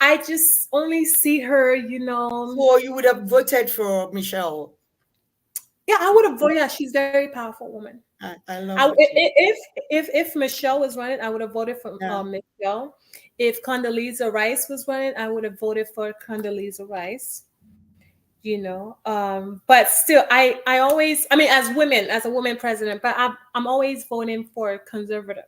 I just only see her, So you would have voted for Michelle? Yeah, I would have voted. Yeah, she's a very powerful woman. I love if Michelle was running, I would have voted for Michelle. If Condoleezza Rice was running, I would have voted for Condoleezza Rice. But still, I always, as a woman president, but I'm always voting for conservative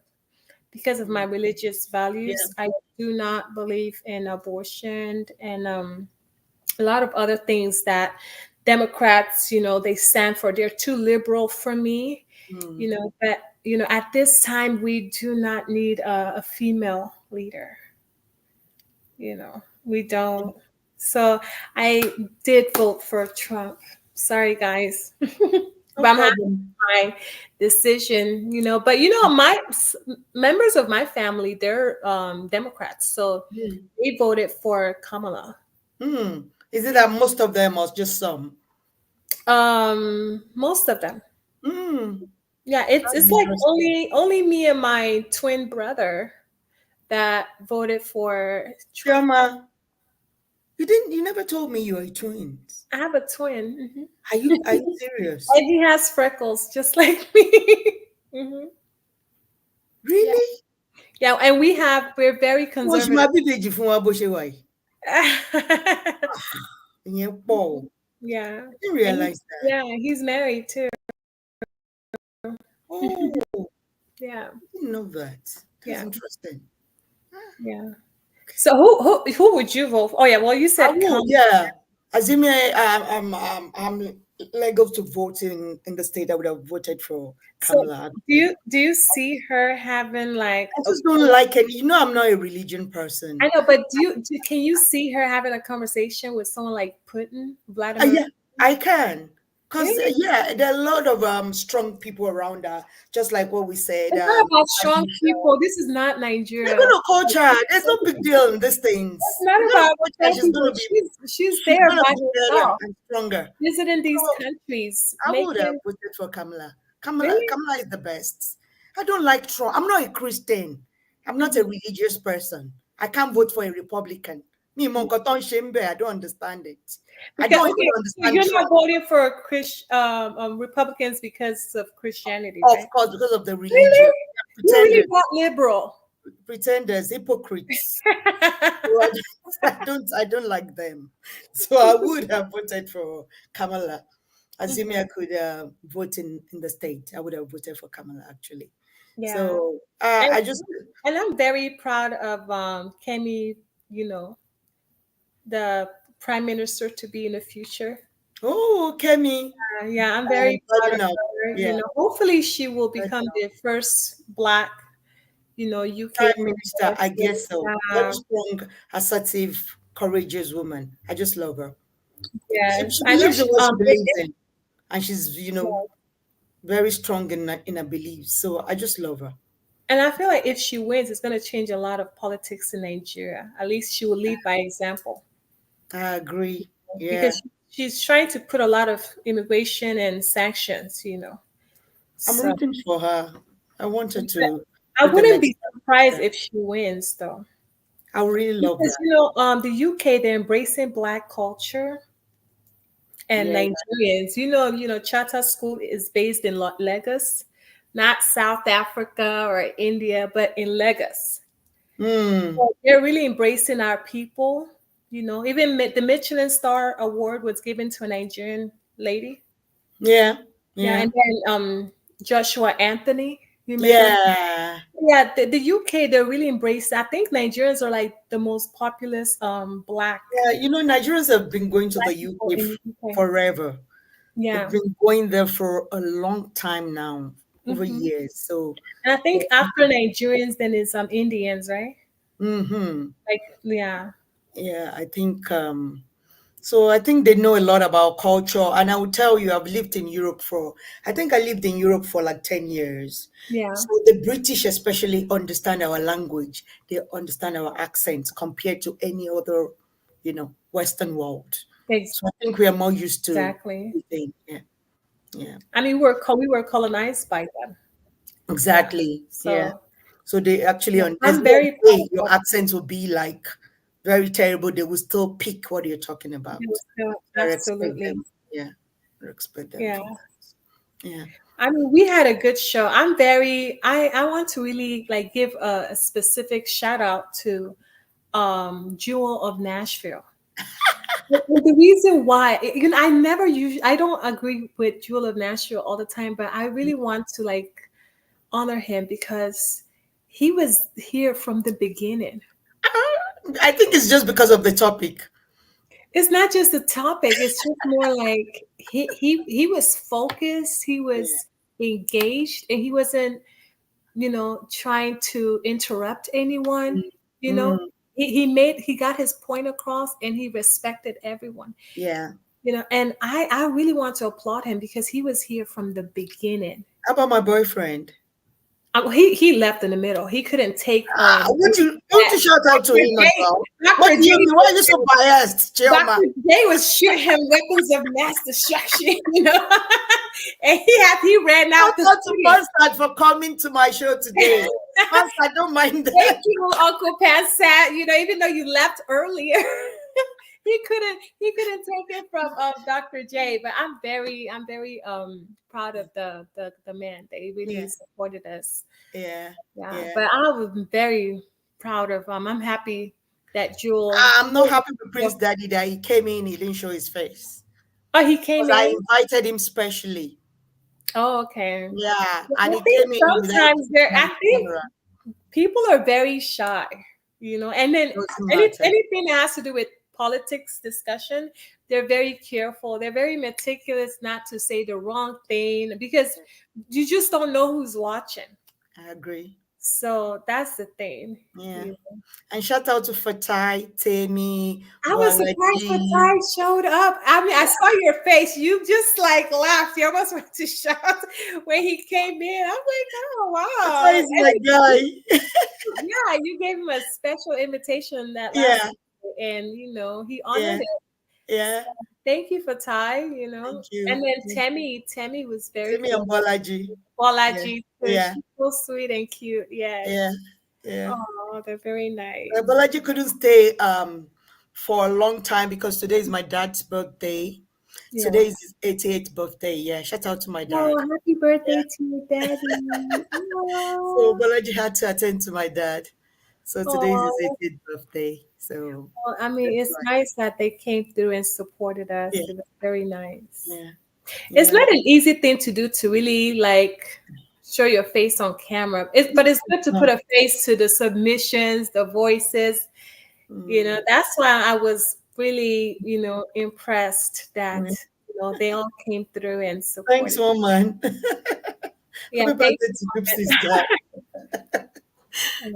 because of my religious values. I do not believe in abortion and a lot of other things that Democrats, they stand for, they're too liberal for me, but at this time we do not need a female leader. We don't. So I did vote for Trump. Sorry, guys. But I'm happy with my decision, But my members of my family, they're Democrats, so they voted for Kamala. Is it that most of them or just some? Most of them. Yeah, it's like only me and my twin brother that voted for Trump. Chioma, you never told me you were twins. I have a twin. Are you serious? And he has freckles just like me. Really? Yeah, and we're very conservative. Yeah. I didn't realize that. Yeah, he's married too. Oh. Yeah. I didn't know that. That's interesting. Yeah. So who would you vote for? Oh yeah, well you said yeah. Azimia, I'm legal to vote in the state. I would have voted for Kamala. So do you see her having like? I just don't like it. I'm not a religion person. I know, but can you see her having a conversation with someone like Putin, Vladimir? Yeah, I can. Because there are a lot of strong people around her, just like what we said. It's not about strong people. This is not Nigeria. They're gonna coach her. There's no big deal in these things. It's not about she's there by herself and stronger. visiting these countries. I would have voted for Kamala. Kamala is the best. I don't like Trump. I'm not a Christian. I'm not a religious person. I can't vote for a Republican. I don't understand it. I don't even understand. You're not voting for Republicans because of Christianity, Of right? course, because of the religion. Really? You Pretenders. really got liberal. Pretenders, hypocrites. I don't like them. So I would have voted for Kamala. Assuming I could vote in the state, I would have voted for Kamala actually. Yeah. So and I'm very proud of Kemi, the prime minister to be in the future. Oh, Kemi. Yeah, I'm very proud of her. Yeah. Hopefully she will become the first Black, UK prime minister. I guess so. Very strong, assertive, courageous woman. I just love her. Yeah, she believes in what she believes in, and she's very strong in her beliefs. So I just love her. And I feel like if she wins, it's going to change a lot of politics in Nigeria. At least she will lead by example. I agree. Yeah. Because she's trying to put a lot of immigration and sanctions, I'm rooting for her. I want her to. I wouldn't be surprised if she wins, though. I really love that. The UK, they're embracing Black culture and Nigerians. Charter School is based in Lagos, not South Africa or India, but in Lagos. So they're really embracing our people. Even the Michelin Star Award was given to a Nigerian lady. Yeah. And then Joshua Anthony. Yeah. The UK, they're really embraced. I think Nigerians are like the most populous Black. Yeah, Nigerians have been going to the UK forever. Yeah. They've been going there for a long time now, over years. So and I think after Nigerians, then it's Indians, right? Yeah, I think so I think they know a lot about culture. And I will tell you, I've lived in Europe I lived in Europe for like 10 years. Yeah. So the British especially understand our language. They understand our accents compared to any other, Western world. So I think we are more used to everything. Yeah. I mean, we were colonized by them. Exactly. Yeah. So they actually understand. Your accents will be like very terrible. They will still pick what you're talking about. Absolutely. I respect them. Yeah. I mean, we had a good show. I want to really give a specific shout out to Jewel of Nashville. The reason why, I don't agree with Jewel of Nashville all the time, but I really want to honor him because he was here from the beginning. I think it's just because of the topic. It's not just the topic. It's just more like he was focused. He was engaged, and he wasn't, trying to interrupt anyone. He got his point across, and he respected everyone. Yeah. And I really want to applaud him because he was here from the beginning. How about my boyfriend? He left in the middle. He couldn't take. Don't you shout out to him as well? Why are you so biased, Dr. J was shooting him weapons of mass destruction, and he ran out. Shout out to Mustard for coming to my show today. Mustard, don't mind that. Thank you, Uncle Pansat. Even though you left earlier. He couldn't take it from Dr. J, but I'm very proud of the man. They really supported us. Yeah. But I was very proud of I'm happy that Jewel. I'm not happy with Prince Daddy that he came in, he didn't show his face. Oh, he came in. I invited him specially. Oh, okay. Yeah, and he came in. Sometimes I think people are very shy, and then anything that has to do with politics discussion, they're very careful. They're very meticulous not to say the wrong thing because you just don't know who's watching. I agree. So that's the thing. Yeah. And shout out to Fatai, Temi. I was surprised Fatai showed up. I mean, I saw your face. You just laughed. You almost went to shout when he came in. I'm like, oh wow. Fatai is my guy. Yeah, you gave him a special invitation that last week, and he honored it. Yeah. So, thank you for Ty, Thank you. And then Temi was very Temi and Bolaji. Bolaji, yeah. She's so sweet and cute. Yeah. Oh, they're very nice. Bolaji couldn't stay for a long time because today is my dad's birthday. Yeah. Today is his 88th birthday. Yeah, shout out to my dad. Oh, happy birthday to your daddy. So Bolaji had to attend to my dad. So today is his 88th birthday. So I mean, it's nice that they came through and supported us. Yeah. It was very nice. Yeah. It's not an easy thing to do to really show your face on camera. But it's good to put a face to the submissions, the voices. That's why I was really, impressed that they all came through and supported. Thanks, woman. Yeah, Happy birthday to Gypsy's dad.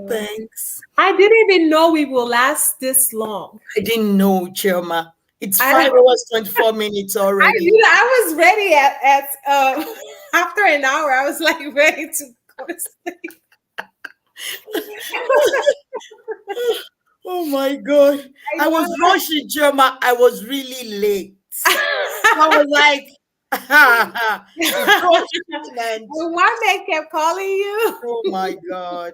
Thanks. I didn't even know we will last this long. I didn't know, Choma. It's 5 hours, 24 minutes already. I was ready at after an hour. I was ready to go to sleep. Oh my God. I was rushing, Choma. I was really late. I was like, one man kept calling you. Oh my God.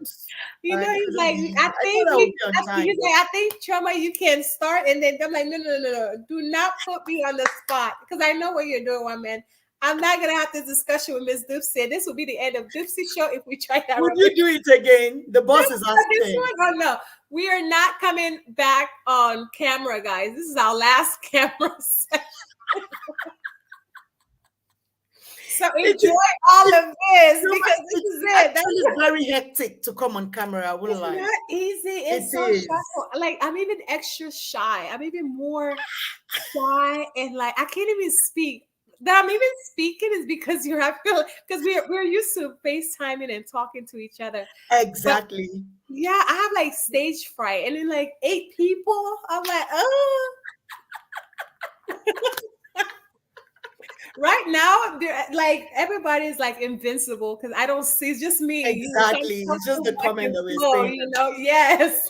He's like, I think Choma, you can start. And then I'm like, no. Do not put me on the spot. Because I know what you're doing, one man. I'm not gonna have this discussion with Miss Dipsy. This will be the end of Dipsy's show if we try that. Would you do it again? The boss is asking. Oh no, we are not coming back on camera, guys. This is our last camera session. So enjoy all of this because this is it. It's very hectic to come on camera. I wouldn't lie. It's not easy. It's so stressful. I'm even extra shy. I'm even more shy, and I can't even speak. That I'm even speaking is because we're used to FaceTiming and talking to each other. Exactly. But, yeah, I have stage fright, and then 8 people. I'm like, oh. Right now, everybody's invincible because I don't see. It's just me. Exactly. It's just the comment that we're saying. Yes.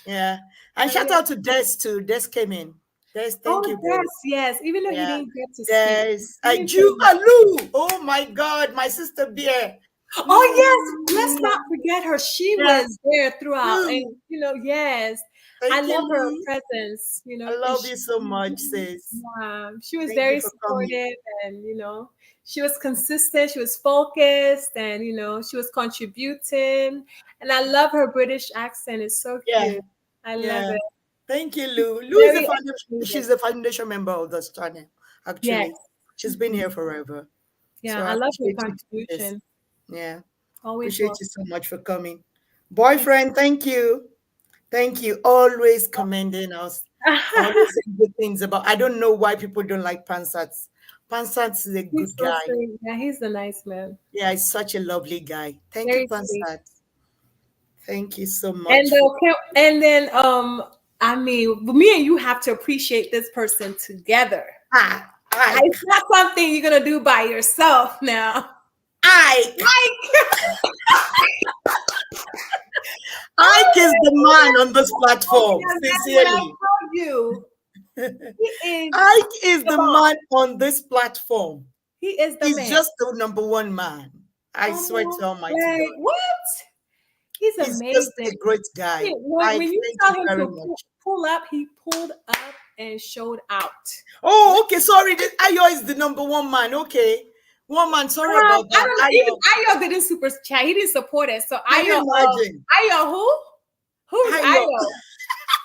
Yeah. And shout out to Des too. Des came in. Des, thank you. Des, yes. Even though he didn't get to speak. Alu. Oh my God, my sister Beer. Oh yes. Let's not forget her. She was there throughout, and yes. I love her presence. I love you so much, sis. Yeah, she was very supportive, and she was consistent. She was focused, and she was contributing. And I love her British accent. It's so cute. I love it. Thank you, Lou. Lou is she's a foundation member of this channel. Actually, yes. She's been here forever. Yeah, so I love her contribution. Yeah, always appreciate you so much for coming, boyfriend. Thank you. Thank you. Always commending us. I always say good things about. I don't know why people don't like Pansats. Pansats is a He's good so guy. sweet. Yeah, he's a nice man. Yeah, he's such a lovely guy. Thank you, Very sweet. Pansat. Thank you so And much. then I mean, me and you have to appreciate this person together. It's not something you're gonna do by yourself now. Ike is the man on this platform. Sincerely, I told you. Ike is the man on this platform. He is the man. He's just the number one man. I swear to Almighty God. What? He's amazing. Just a great guy. When you tell him to pull up, he pulled up and showed out. Oh, okay. Sorry, Ayo is the number one man. Okay, one man. Sorry about that. Ayo didn't super chat. He didn't support it. So Ayo, Ayo, who? Who's Ayo?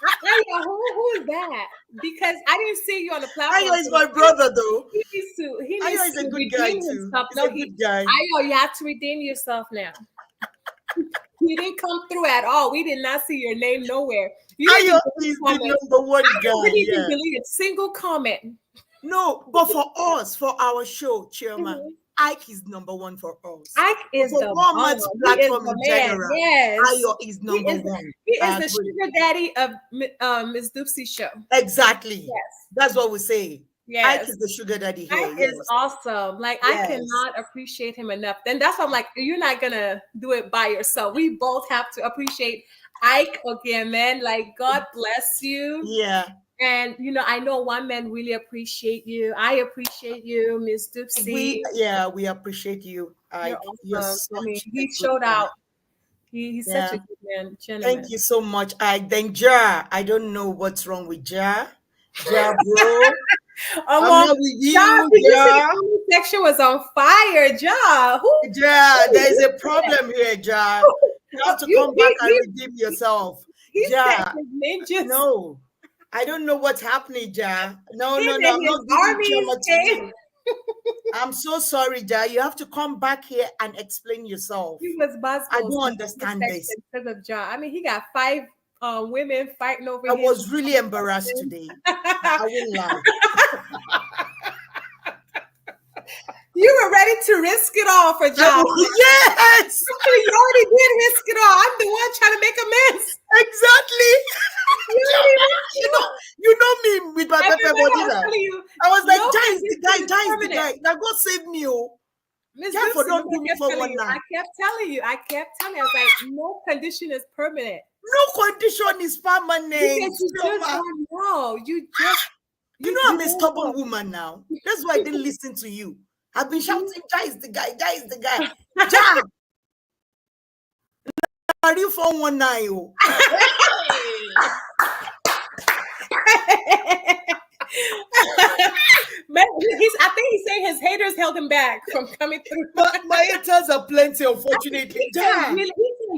Ayo, who is that? Because I didn't see you on the platform. Ayo is my brother, though. He needs to. Ayo is a good guy too. He's a good guy. Ayo, you have to redeem yourself now. You didn't come through at all. We did not see your name nowhere. Ayo is the number one guy. I didn't even delete a single comment. No, but for us, for our show, Chairman, Ike is number one for us. Ike is for the one man's platform in man. general. Yes. Ayo is number one. He is the sugar daddy of Miss Doopsie's show. Exactly. Yes. That's what we say. Yes. Ike is the sugar daddy here. Ike is awesome. Like, I cannot appreciate him enough. Then that's why I'm like, you're not gonna do it by yourself. We both have to appreciate Ike again, man. Like, God bless you. Yeah. And I know one man really appreciate you. I appreciate you, Miss Doopsie. We appreciate you. You're awesome. I mean, he showed out. He's such a good man. Gentleman. Thank you so much. Then Ja, I don't know what's wrong with Ja. Ja, bro. I'm not with you, Ja. The section was on fire, Ja. Ja, there's a problem here, Ja. You have to come back and redeem yourself. Ja. No, I don't know what's happening, Ja. No, I'm not giving Choma to you. I'm so sorry, Ja. You have to come back here and explain yourself. He was I don't understand this. Because of Ja. I mean, he got 5 women fighting over him. I was really embarrassed today. I won't lie. You were ready to risk it all for Ja. Yes. Actually, you already did risk it all. I'm the one trying to make amends. Exactly. You know me with my pepper body. I was like, Ja is the guy. Ja is the guy. Now God save me, oh. Miss Therefore, don't do me for one night. I kept telling you. I was like, no condition is permanent. No condition is permanent. You just don't know. You I'm a stubborn woman now. That's why I didn't listen to you. I've been shouting, Ja is the guy. Ja is the guy. Ja. Are you from one night? I think he's saying his haters held him back from coming through. My haters are plenty, unfortunately. Yeah, He's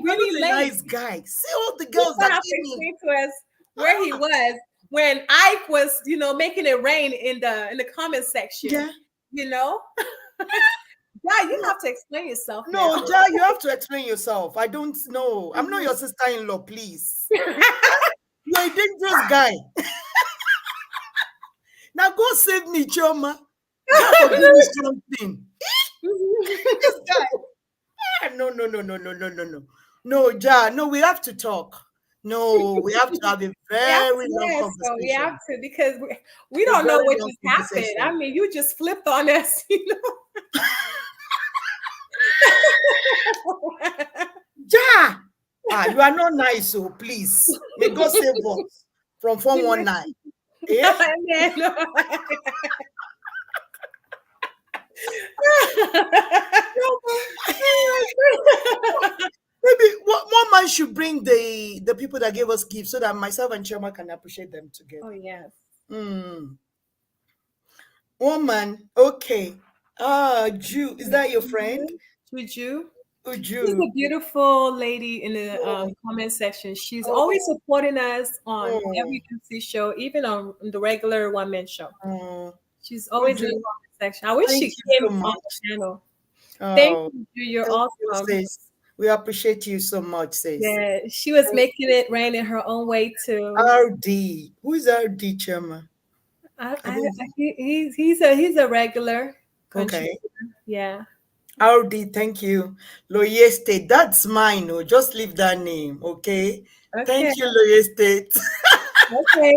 really a nice guy. See all the girls that came to us where he was when Ike was, making it rain in the comment section. Yeah. Yeah, you have to explain yourself. No, now. Ja, you have to explain yourself. I don't know. I'm not your sister-in-law, please. You're a dangerous guy. Now go save me, Choma. Go do something. This guy. No. No, Ja, no, we have to talk. No, we have to have a very long conversation. So we have to, because we don't know what just happened. I mean, you just flipped on us, Ja, you are not nice, so please. May God save us from 419. Yeah. Maybe one man should bring the people that gave us gifts so that myself and Choma can appreciate them together. Oh yes. Woman, okay. Ju, is that your friend? Uju. Uju. She's a beautiful lady in the comment section. She's always supporting us on every QC show, even on the regular one-man show. She's always in the comment section. I wish she came on the channel. Thank you. You're awesome. We appreciate you so much, sis. Yeah, she was making it rain in her own way too. RD. Who is RD, Chama? He's a regular contributor. Okay. Yeah. RD, thank you. Loye State, that's mine. Oh, just leave that name, okay? Thank you, Loye State. Okay.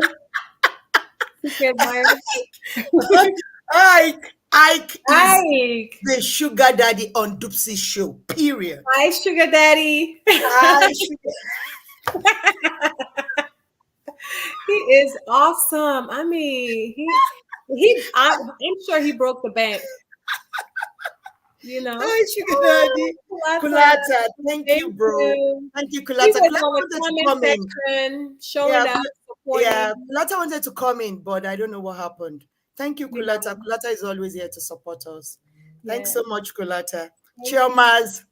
Ike is the sugar daddy on Doopsy show, period. Hi, sugar daddy. Hi, sugar. He is awesome. I mean, I'm sure he broke the bank. You know. Hi, sugar daddy. Kulata, thank you, bro. Thank you, Kulata. Kulata wanted to come in. Showing up, supporting. Yeah, Kulata wanted to come in, but I don't know what happened. Thank you, Kulata. Kulata is always here to support us. Thanks so much, Kulata. Chiomas.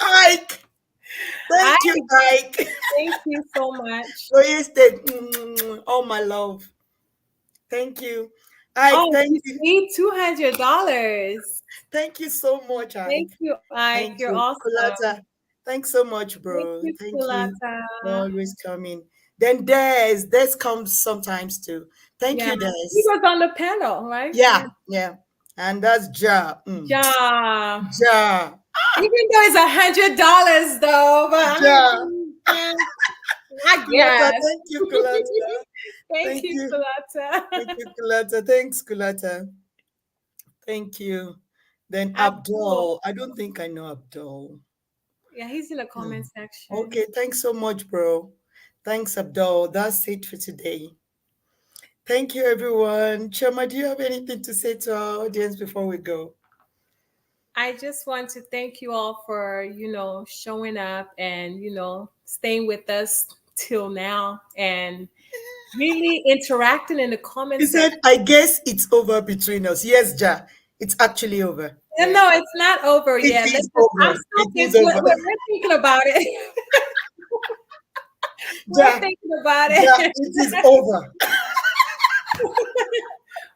Ike. Thank you, Ike. Thank you so much. So you stayed. Oh, my love. Thank you. Ike, thank you. $200. Thank you so much, Ike. Thank you, Ike. You're awesome. Kulata. Thanks so much, bro. Thank you, Kulata. For always coming. Then Des comes sometimes too. Thank you, Des. He was on the panel, right? Yeah. And that's Ja. Ja. Even though it's $100 though, but I guess. Thank you, Kulata. Thank you, Kulata. Thank you, Kulata. Thanks, Kulata. Thank you. Then Abdul. I don't think I know Abdul. Yeah, he's in the comment section. Okay, thanks so much, bro. Thanks, Abdul. That's it for today. Thank you, everyone. Chama, do you have anything to say to our audience before we go? I just want to thank you all for, showing up and, staying with us till now and really interacting in the comments. He said, I guess it's over between us. Yes, Ja, it's actually over. No, it's not over yet. We're thinking about it. We're thinking about it. Ja, it is over.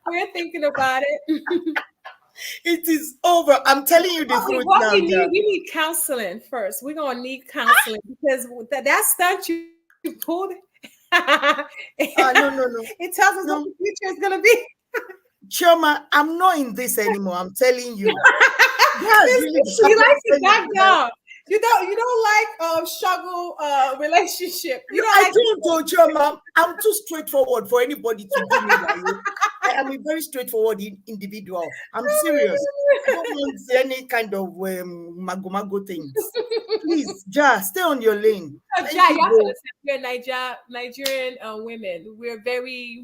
We're thinking about it. It is over. I'm telling you the truth now. We need counseling first. We're gonna need counseling because that stunt you pulled. No. It tells us what the future is gonna be. Chioma, I'm not in this anymore. I'm telling you. She likes to back down. You don't like struggle relationship. I don't, Chioma. I'm too straightforward for anybody to do me like you. I am a very straightforward individual. I'm serious. I don't want any kind of mago things. Please, Ja, stay on your lane. Ja, you have to listen. We're Nigerian women. We're we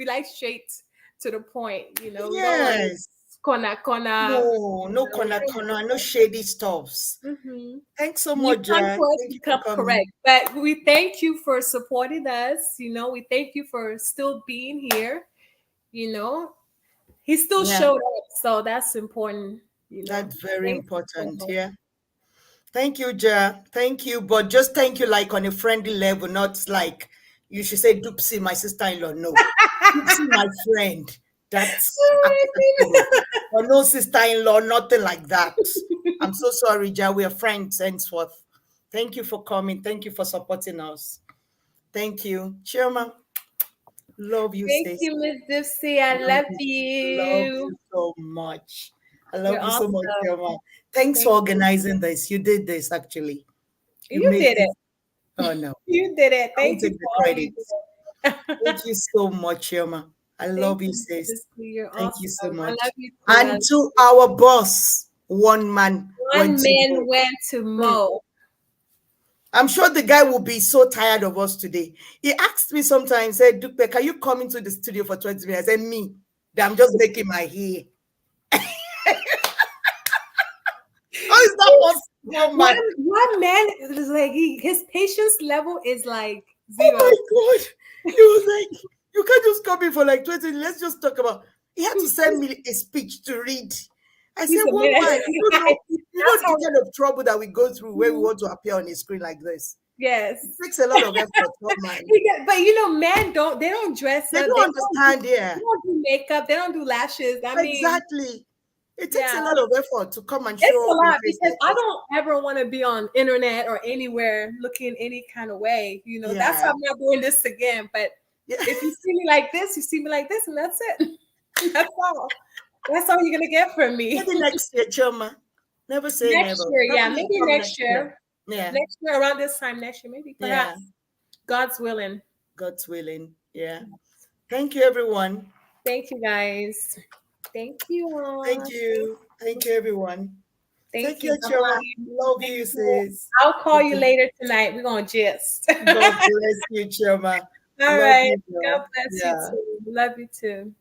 like straight to the point. Yes. Corner. No corner, no shady stuffs. Mm-hmm. Thanks so much, Ja. Thank you for correct. But we thank you for supporting us. We thank you for still being here. He still showed up, so that's important. That's very important. Yeah. Thank you, Ja. Thank you, but just thank you like on a friendly level, not like you should say Doopsy, my sister-in-law. No, Doopsy, my friend. That's or no sister-in-law, nothing like that. I'm so sorry, Ja. We are friends henceforth. Thank you for coming. Thank you for supporting us. Thank you, Chioma. Love you, Thank you, Miss Doopsy. I love you. Love you so much. I love you so much, Chioma. Thanks for organizing this. You did this actually. You did it. Oh no. You did it. Thank you for the credit. Thank you so much, Chioma. I love you, sis. Thank you so much. I love you too. And to our boss, one man went to mow. I'm sure the guy will be so tired of us today. He asked me sometimes, said, Dupe, can you come into the studio for 20 minutes? I said, me, that I'm just making my hair. How is that possible? One man is like, his patience level is like 0. Oh my God. He was like, you can't just come in for like 20 minutes. Let's just talk about. He had to send me a speech to read. I said, well, man, you know the kind of trouble that we go through when we want to appear on a screen like this. Yes. It takes a lot of effort, man. But men don't dress they up. Don't understand, They don't do makeup. They don't do lashes. Exactly. It takes a lot of effort to come and It's show a lot your face because like I this. don't ever want to be on internet or anywhere looking any kind of way. You know, that's why Yeah. I'm not doing this again. But if you see me like this, you see me like this, and that's it. That's all. That's all you're gonna get from me. Maybe next year, Choma. Never say Next never. year, yeah, Probably maybe come next year. Yeah. Next year, around this time next year, maybe perhaps. God's willing. God's willing. Yeah. Thank you, everyone. Thank you, guys. Thank you all. Thank you. Thank you, everyone. Thank you. Choma. Love you, sis. I'll call you later tonight. We're gonna gist. God bless you, Choma. All Love right. you, girl. God bless Yeah. you too. Love you too.